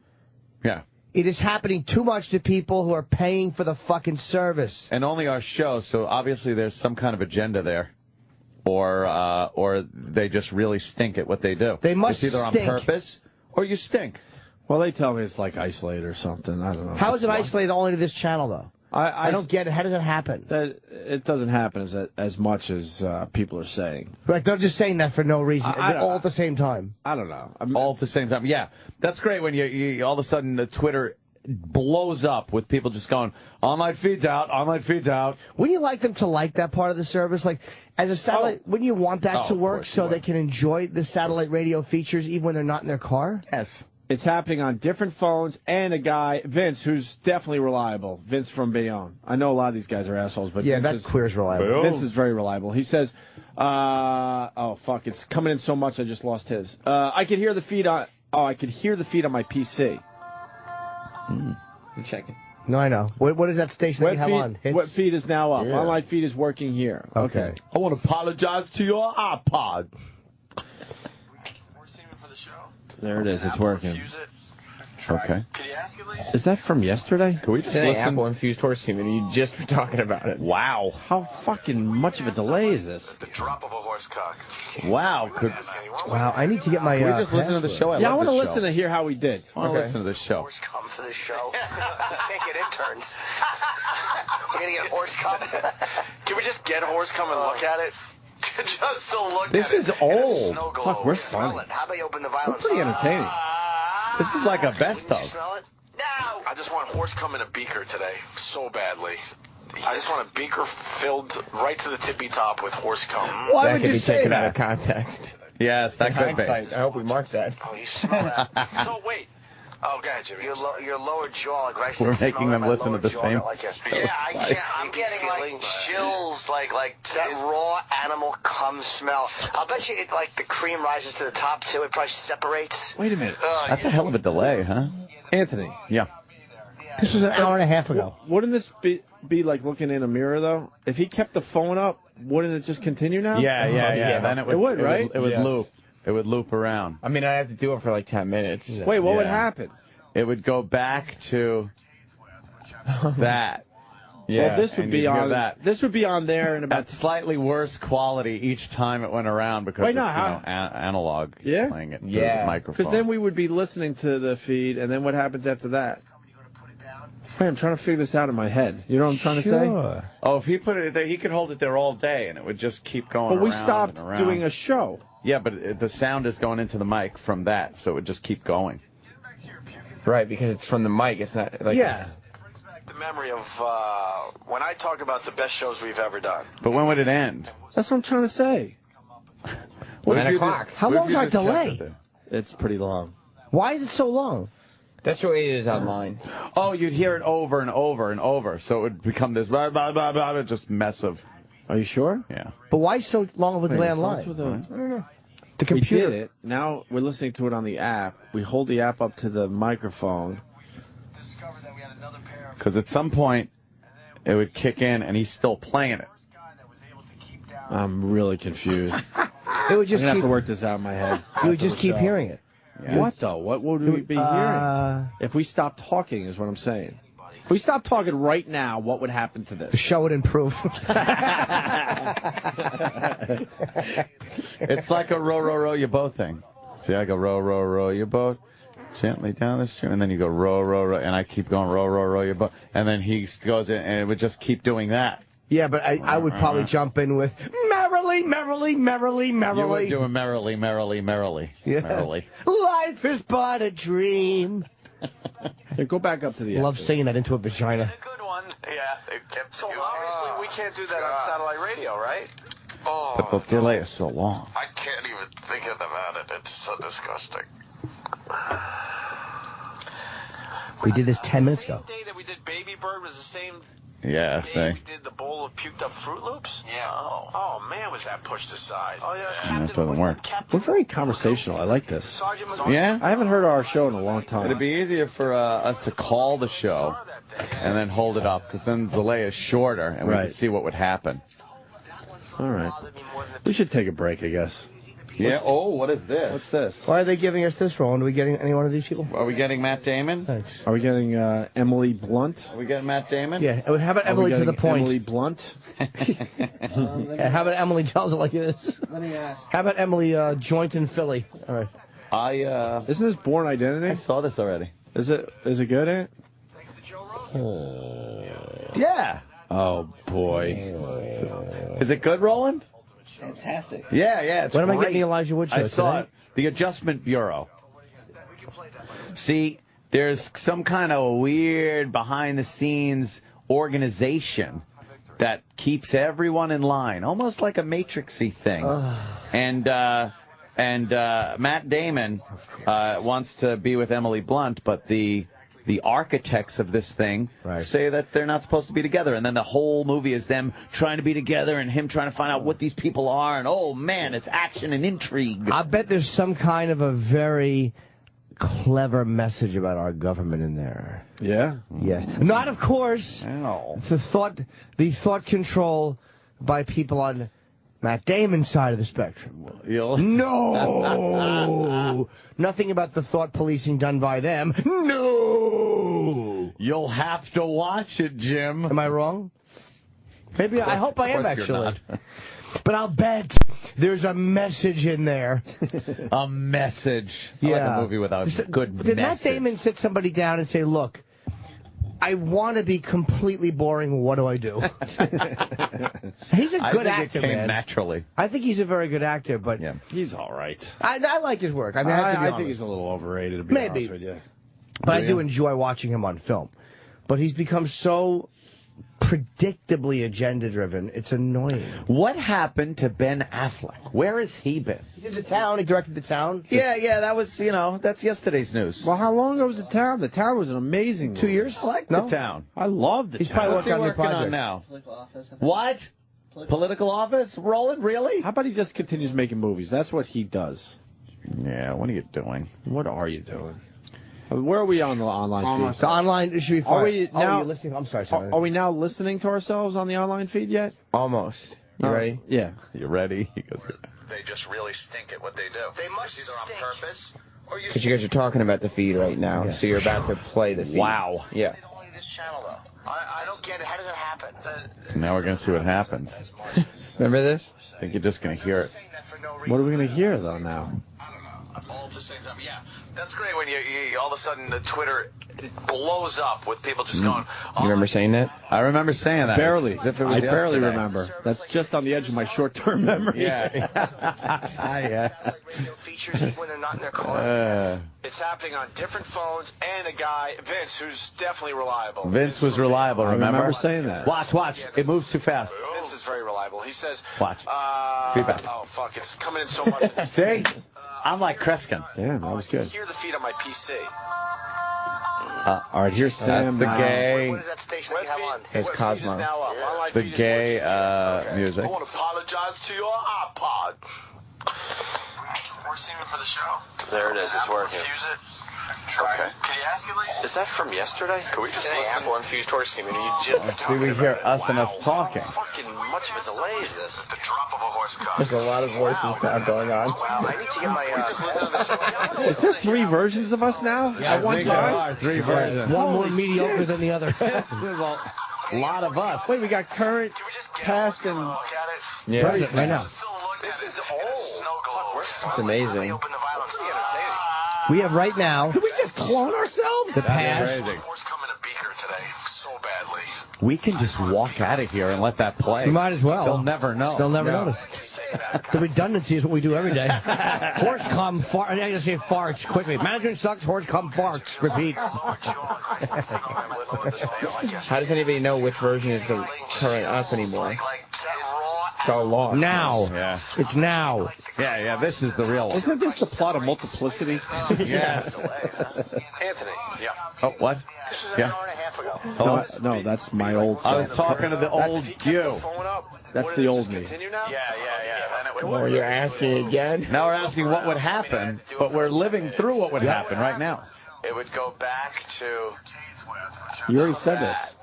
Yeah. It is happening too much to people who are paying for the fucking service. And only our show, so obviously there's some kind of agenda there. Or they just really stink at what they do. They must It's either stink. on purpose or you stink. Well, they tell me it's like isolated or something. I don't know. How is it isolated only to this channel, though? I don't get it. How does it happen? It doesn't happen as much as people are saying. Right, they're just saying that for no reason, all at the same time. I don't know. All at the same time. Yeah, that's great when you all of a sudden the Twitter blows up with people just going, online feed's out, online feed's out. Wouldn't you like them to like that part of the service? Like, as a satellite, wouldn't you want that to work so they can enjoy the satellite radio features even when they're not in their car? Yes. It's happening on different phones, and a guy, Vince, who's definitely reliable. Vince from Bayonne. I know a lot of these guys are assholes, but yeah, Vince that queer's reliable. Bayonne. Vince is very reliable. He says, oh, fuck, it's coming in so much I just lost his. I could hear the feed on my PC. I'm checking. No, I know. What is that station that you have on? What feed is now up? Yeah. Online feed is working here. Okay. I want to apologize to your iPod. There it is. It's working. Okay. Is that from yesterday? Can we just Today, listen? Apple infused horse semen, and you just were talking about it. Wow. How fucking much of a delay is this? The drop of a horse cock. Wow. Wow, I need to get my. Can we just listen to the show? I want to listen to hear how we did. I want to listen to this show. Horse cum for this show. We can't get interns. We're gonna get horse cum. Can we just get horse cum and look at it? Just to look This at is it. in a old. snow globe. Fuck, we're Smell funny. it. How about you open the We're violence? pretty entertaining. This is like a best Wouldn't you of. smell it? No. I just want horse cum in a beaker today, so badly. I just want a beaker filled right to the tippy top with horse cum. Why that would could you be say taken that? out of context. Yes, that In could be. hindsight, I hope we marked that. Oh, you smell that. So wait. Oh, go ahead, Jimmy. Your lower jaw, like right. We're smell making that, them my listen to lower the jaw same got like a, show Yeah, I twice. can't. I'm getting like chills, like that raw animal cum smell. I'll bet you it like the cream rises to the top too. It probably separates. Wait a minute. That's a hell of a delay, huh? Anthony. Yeah. This was an hour and a half ago. Wouldn't this be like looking in a mirror, though? If he kept the phone up, wouldn't it just continue now? Yeah. Then it would right? It would Yes. loop. It would loop around. I mean, I have to do it for like 10 minutes. Wait, what would happen? It would go back to that. Yeah, Well, this would and be you'd hear on that. This would be on there in about At slightly worse quality each time it went around because Wait, it's no, how- analog. Yeah? Playing it through Yeah. the microphone. Because then we would be listening to the feed, and then what happens after that? Wait, I'm trying to figure this out in my head. You know what I'm trying to say? Oh, if he put it there, he could hold it there all day, and it would just keep going But we around stopped and around. doing a show. Yeah, but the sound is going into the mic from that, so it would just keep going. Right, because it's from the mic. It's not like it's- The memory of when I talk about the best shows we've ever done. But when would it end? That's what I'm trying to say. What if 9 you o'clock. just- How what if long's you our just kept delay? it there? It's pretty long. Why is it so long? That's the way it is online. Oh, you'd hear it over and over and over, so it would become this blah, blah, blah, blah, just mess of. Are you sure? Yeah. But why so long of a delay on what's live? with the- I don't know. The computer. We did it. Now we're listening to it on the app. We hold the app up to the microphone. Because at some point, it would kick in, and he's still playing it. I'm really confused. It would just I'm gonna have keep. to work this out in my head. You would just keep hearing it. What though? What would we be hearing? If we stopped talking, is what I'm saying. If we stop talking right now, what would happen to this? The show would improve. It's like a row, row, row your boat thing. See, I go row, row, row your boat gently down the stream, and then you go row, row, row, and I keep going row, row, row your boat, and then he goes in, and it would just keep doing that. Yeah, but I would probably jump in with merrily, merrily, merrily, merrily. You would do a merrily, merrily, merrily, merrily. Life is but a dream. Yeah, go back up to the Love singing that into a vagina. Yeah. So obviously we can't do that on satellite radio, right? Oh, But the delay is so long. I can't even think about it. It's so disgusting. We did this 10 minutes ago. The day that we did Baby Bird was the same Yeah, day see. we did the bowl of puked up Fruit Loops? Yeah. Oh man, was that pushed aside. Oh, yeah, That doesn't work. We're very conversational. I like this. Yeah? I haven't heard our show in a long time. It'd be easier for us to call the show and then hold it up, because then the delay is shorter, and we Right. can see what would happen. All right. We should take a break, I guess. Yeah. Oh, what is this? What's this? Why are they giving us this role? Are we getting any one of these people? Are we getting Matt Damon? Thanks. Are we getting Emily Blunt? Are we getting Matt Damon? Yeah. How about Are we Emily to the getting point? Emily Blunt? Yeah, how about Emily tells it like this? Let me ask. How about Emily Joint in Philly? All right. Isn't this Born Identity? I saw this already. Is it good, Ant? Yeah. Oh, boy. Is it good, Roland? Fantastic. Yeah, yeah. It's When am I great. getting the Elijah Wood show I saw today? it. The Adjustment Bureau. See, there's some kind of weird behind-the-scenes organization that keeps everyone in line, almost like a Matrixy thing. And Matt Damon wants to be with Emily Blunt, but the architects of this thing say that they're not supposed to be together, and then the whole movie is them trying to be together and him trying to find out what these people are, and oh man, it's action and intrigue. I bet there's some kind of a very clever message about our government in there. Yeah? Yeah. Not, of course, the thought control by people on Matt Damon's side of the spectrum. No! Nothing about the thought policing done by them. No! You'll have to watch it, Jim. Am I wrong? Maybe. I hope I am, Of course you're actually. But I'll bet there's a message in there. A message. I like a movie without good Did Matt message. Damon sit somebody down and say, look, I want to be completely boring. What do I do? He's a good I think actor, it came man. naturally. I think he's a very good actor, but He's all right. I like his work. I mean, I think he's a little overrated, to be Maybe. honest with you. But I do enjoy watching him on film. But he's become so predictably agenda-driven. It's annoying. What happened to Ben Affleck? Where has he been? He did The Town. He directed The Town. Yeah, that was, that's yesterday's news. Well, how long ago was The Town? The Town was an amazing 2 years? like No? The Town. I love The He's Town. probably What's he working on a new working on project. now? What? Political office? Roland, really? How about he just continues making movies? That's what he does. Yeah, what are you doing? What are you doing? Where are we on the online feed? The online should be fine. Are we now? you're listening? I'm sorry. Are we now listening to ourselves on the online feed yet? Almost. You ready? Yeah. You ready? He goes, They just really stink at what they do. They must either on purpose or you Because you guys are talking about the feed right now, so you're about to play the feed. Wow. Yeah. only this channel though. I don't get it. How does it happen? now we're going to see what happens. Remember this? I think you're just going to hear it. What are we going to hear, though, now? All at the same time. Yeah, that's great when you all of a sudden the Twitter blows up with people just going. You remember saying that? I remember saying that. Barely. As if it was I barely yesterday. remember. That's just on the edge of my short-term memory. Yeah. Yeah. Radio features even when they're not in their car. It's happening on different phones, and a guy, Vince, who's definitely reliable. Vince was reliable, I remember? remember saying that. Watch. It moves too fast. Vince is very reliable. He says. Watch. Feedback. Oh fuck! It's coming in so much. See? I'm like Kreskin. Yeah, that was good. Hear the feed on my PC. All right, here's Sam. That's the gay, What is that station that you have on? It's What Cosmo. feed is now up? Online the feed is gay working. music. I want to apologize to your iPod. We're singing for the show. There it is. It's working. Fuse it. Okay. Can you ask at least? Is that from yesterday? Could we just listen? Apple infused torch steam. You just See, we hear us and us talking. Fucking much much of a delay is this? The drop of a horse cock. There's a lot of voices now going on. Wow, I need to get my. Is there 3 versions of us now at one time? There are 3 versions. One more mediocre than the other. There's a lot of us. Wait, we got current, past, and Present right now. This is old. It's amazing. We have right now Did we just clone ourselves? the past. Crazy. Horse coming to Beaker today so badly. We can just walk out of here and let that play. We might as well. They'll never know. They'll never notice. The redundancy is what we do every day. Horse come fart. I gotta say farts quickly. Management sucks. Horse come farts. Repeat. How does anybody know which version is the current us anymore? So long. Now. Yeah. It's now. Yeah, this is the real one. Isn't this the plot of Multiplicity? Yes. Anthony. Yeah. Oh, what? This was an Yeah. hour and a half ago. No, that's my old I was self. talking to the old you. That's the old me. Continue now? Yeah. Then it would Oh, you're asking again? Now we're asking what would happen, but we're living through what would happen right now. It would go back to. You already said this.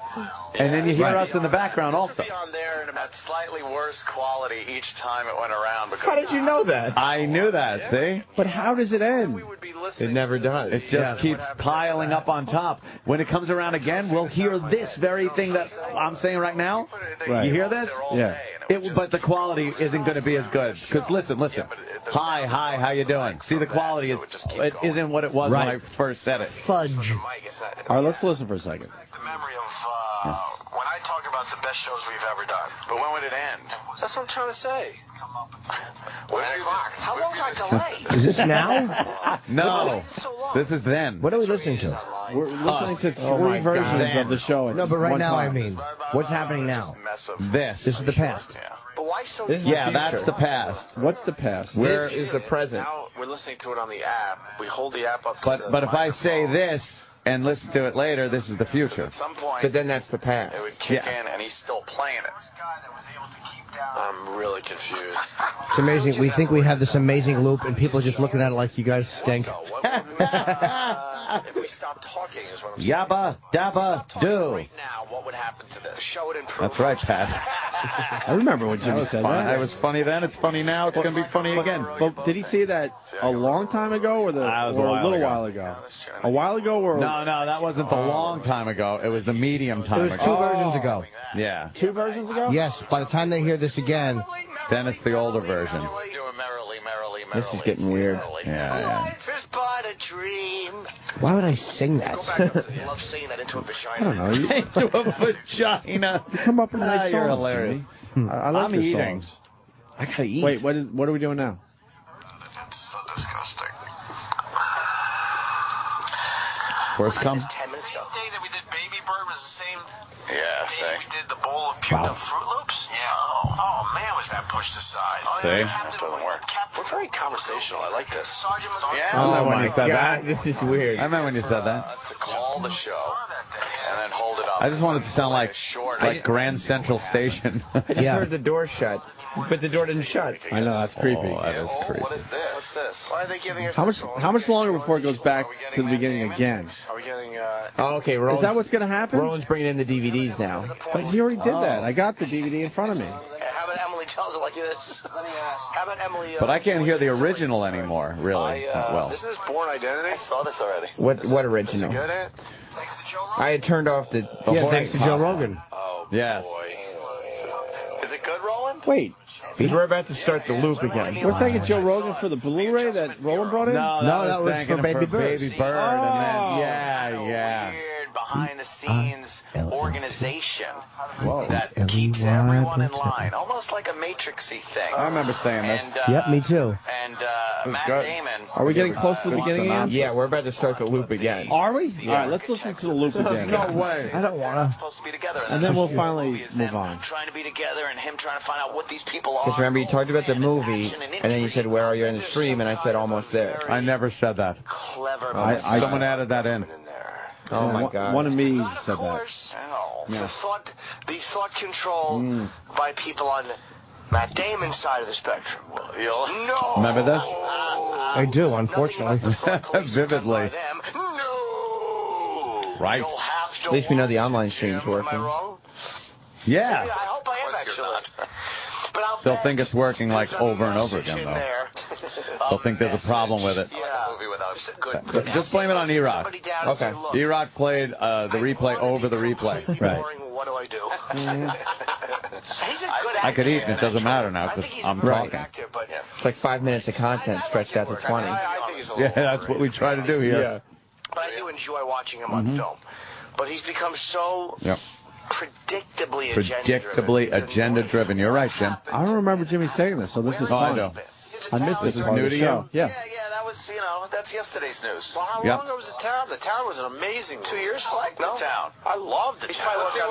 And then you hear us in the background also. Be on there in about slightly worse quality each time it went around. Because How did you know that? I knew that, see? But how does it end? It never does. It just keeps piling up on top. When it comes around again, we'll hear this very thing that I'm saying right now. Right. You hear this? Yeah. But the quality isn't going to be as good. Because listen. Hi, how you doing? See, the quality it isn't what it was when I first said it. Fudge. All right, let's listen for a second. The memory of when I talk about the best shows we've ever done. But when would it end? That's what I'm trying to say. 9 o'clock. How long's that delay? Is this now? No, this is then. What are we listening to? We're listening to 3 my versions God. of the show. At No, but right one now, time. I mean, what's happening now? This. This is the past. But why so? This is the Yeah, that's future. the past. What's the past? This is the present. Now we're listening to it on the app. We hold the app up to the But if I say microphone. this and listen to it later, this is the future. At some point, But then that's the it past. would kick Yeah. in, and he's still playing it. I'm really confused. It's amazing. We think we have this amazing loop, and people are just looking at it like you guys stink. If we stop talking, is what I'm saying. Yabba dabba do. Right now, what would happen to this? Show it improve. That's right, Pat. I remember when Jimmy said Fun. that. It was funny then. It's funny now. It's going to be funny again. But did he say that a long time ago, or was a a little while while ago? A while ago, or No, that wasn't the long time ago. It was the medium It time was ago. 2 versions ago. Yeah. 2 versions ago? Yes, by the time they hear this again, Then it's the older version. Doing merrily. This is getting weird. Yeah. Life is but a dream. why would I sing that? I love saying that into a vagina. I don't know. You Into a vagina. come up with nice songs. You're hilarious. Jimmy. I like I'm your eating. songs. I gotta eat. Wait, what are we doing now? So disgusting. Horse come. 10 minutes ago. The day that we did Baby Bird was the same day we did the bowl of puked up Fruit Loops. Yeah. Oh man, was that pushed aside? See? That doesn't work. We're very conversational. I like this. Sergeant I Oh remember when my you said God, that. this is weird. I remember when you said that. to call the show and then hold it up. I just wanted to sound like like Grand Central Station. I just heard the door shut, but the door didn't shut. I know, that's creepy. Oh, that is creepy. What is this? What's this? Why are they giving us How much longer before it goes back to the beginning again? Are we getting Oh, okay, Is that what's going to happen? Roland's bringing in the DVDs now. But he already did that. I got the DVD in front of me. how about Emily tells it like this? Let me ask. How about Emily But I can't hear the original anymore, really. Well, This is Born Identity. I saw this already. What original? Good at? I had turned off the. Yeah, thanks to Joe Rogan. Oh, yes. Is it good, Roland? Wait, Because we're about to start the loop again. we're thanking Joe Rogan for the Blu-ray that Roland brought in? No, that was thanking for him Baby Bird. Baby Bird, and then yeah. Weird behind the scenes organization Whoa. that keeps everyone in line, almost like a matrixy thing. I remember saying this. And, Yep, me too. And was Matt good. Damon. Are we getting close to the beginning again? Yeah, we're about to start the loop again. Are we? All right, let's listen to the loop again. No way. I don't want to. Supposed to be together. And then we'll finally movie is move them on. Trying to be together and him trying to find out what these people are. Because remember, you talked about the movie, and then you said, "Where are you in the stream?" And I said, "Almost there." I never said that. Clever. Someone added that in. Oh my God. One of me said that. course. Yeah. The thought control by people on Matt Damon's side of the spectrum. No. Remember this? I do, unfortunately. Vividly. Right. At least we know the online stream's working. Yeah. I hope I am actually. But I'll They'll think it's working like over and over again, though. They'll think there's a problem with it. Just blame it on E-Rock. Okay. E-Rock played the replay over the replay. Right. What do I do? He's a good actor. I could eat, and it doesn't matter now because I'm talking. It's like 5 minutes of content stretched out to 20. Yeah, that's what we try to do here. Yeah. But I do enjoy watching him on film. But he's become so predictably agenda-driven. You're right, Jim. I don't remember Jimmy saying this, so this is fun. I know. I missed this part new of the to show. you? Yeah. Yeah, that was, that's yesterday's news. Well, how Yep. long ago was the town? The town was an amazing 2 years? The town. I loved the town. You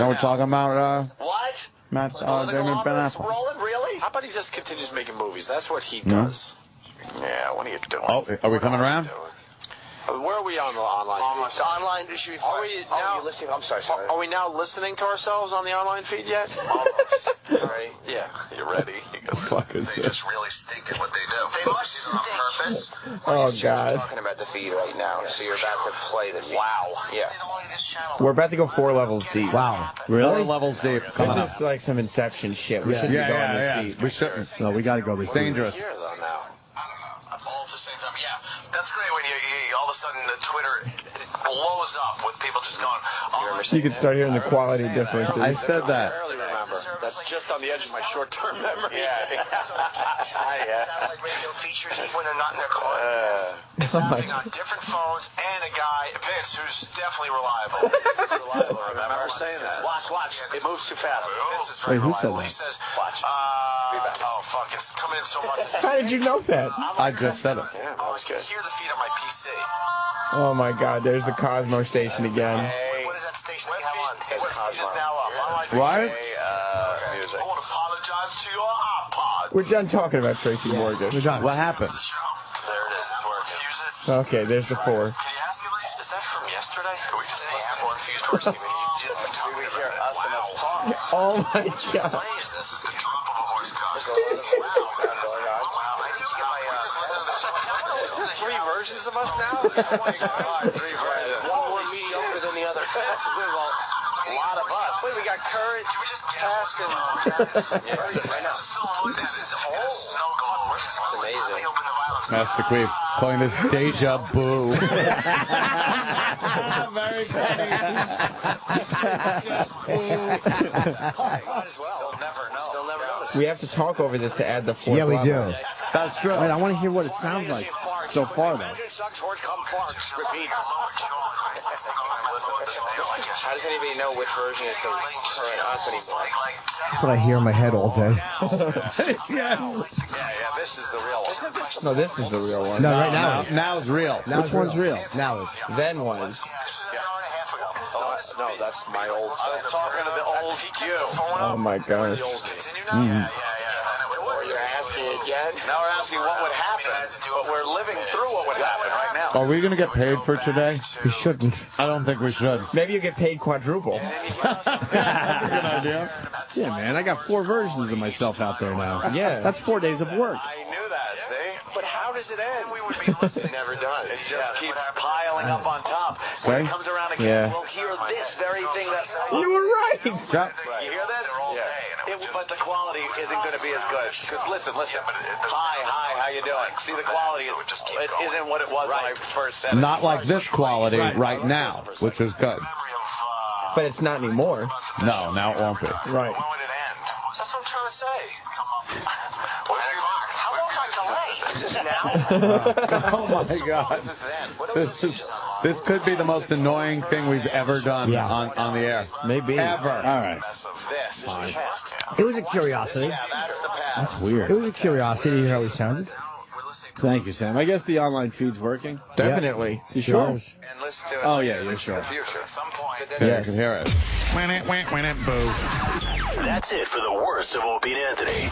know we're talking about What? Matt Golden Damon Ben Globe is Affleck. rolling, really? How about he just continues making movies? That's what he does. Yeah, what are you doing? Oh, are we coming around? Where are we on the online feed? Online issue. Are we now listening? I'm sorry. Are we now listening to ourselves on the online feed yet? Right. Yeah. You ready? He goes, fuck is They just really stink at what they do. They must stink. On purpose. Oh, God. We're talking about the feed right now, so you're about to play the feed. Wow. Yeah. We're about to go 4 levels deep. Wow. 4 levels deep. This is like some Inception shit. We shouldn't be going this deep. We shouldn't. No, we got to go this It's dangerous. Here, though, now. All at the same time. Yeah. That's great when you all of a sudden Twitter blows up with people just going, You can start hearing the quality differences. I said that. I barely remember. That's just on the edge of my short-term memory. Yeah. Satellite radio features even when they're not in their car. It's happening on different phones and a guy, Vince, who's definitely reliable. Remember saying that. Watch. It moves too fast. Vince is very reliable. He says, oh, fuck, it's coming in so much. How did you know that? I just said it. Yeah, I can hear the feed on my PC. Oh, my God. There's the Cosmo station again. What is that station they have on? What feed is now up? What? Music. I want to apologize to your iPod. We're done talking about Tracy Morgan. We're done. What happened? There it is. It's working. Okay, there's the 4. Can you ask at least, is that from yesterday? Can we just listen more Fuse Doors? We hear us and us talk. Oh, my God. Is this the drop of a voice cut? There's a lot of going on. Is there 3 versions of us now? Oh, my God. 3 versions. One more mediocre than the other. A lot of us. Wait, we got Current, Cast, and... I know. It's amazing. Master Queef calling this deja vu. Very funny. They'll never know. We have to talk over this to add the 4th Yeah, we level. do. That's true. Wait, I want to hear what it sounds like so far, though. How does anybody know which version is the current us anymore? That's what I hear in my head all day. Yeah, this is the real one. No, this is the real one. No, right now. Now it's real. Which one's real? Now it's. Then was. No, that's my old stuff. I was talking to the old you. Oh, my gosh. Yeah. Or you're asking again? Now we're asking what would happen, but we're living through what would happen right now. Are we going to get paid for today? We shouldn't. I don't think we should. Maybe you get paid quadruple. That's a good idea. Yeah, man, I got 4 versions of myself out there now. Yeah. That's 4 days of work. I knew that, see? But how does it end? We would be listening. Never done. It just keeps piling up on top. When it comes around again, we'll hear this very thing that... You were right. You hear this? But the quality isn't going to be as good. Because listen. Hi, how you doing? See, the quality isn't what it was when I first said it. Not like this quality right now, which is good. But it's not anymore. No, now it won't be. Right. When would it end? That's what I'm trying to say. How long is my delay? Is this now? Oh my God. This could be the most annoying thing we've ever done on the air. Maybe. Ever. All right. It was a curiosity. That's weird. It was a curiosity to hear how he sounded. Thank you, Sam. I guess the online feed's working. Definitely. You sure? And listen to it. Oh, yeah, you're sure. At some point. Yeah, I can hear it. That's it for the worst of Opie and Anthony.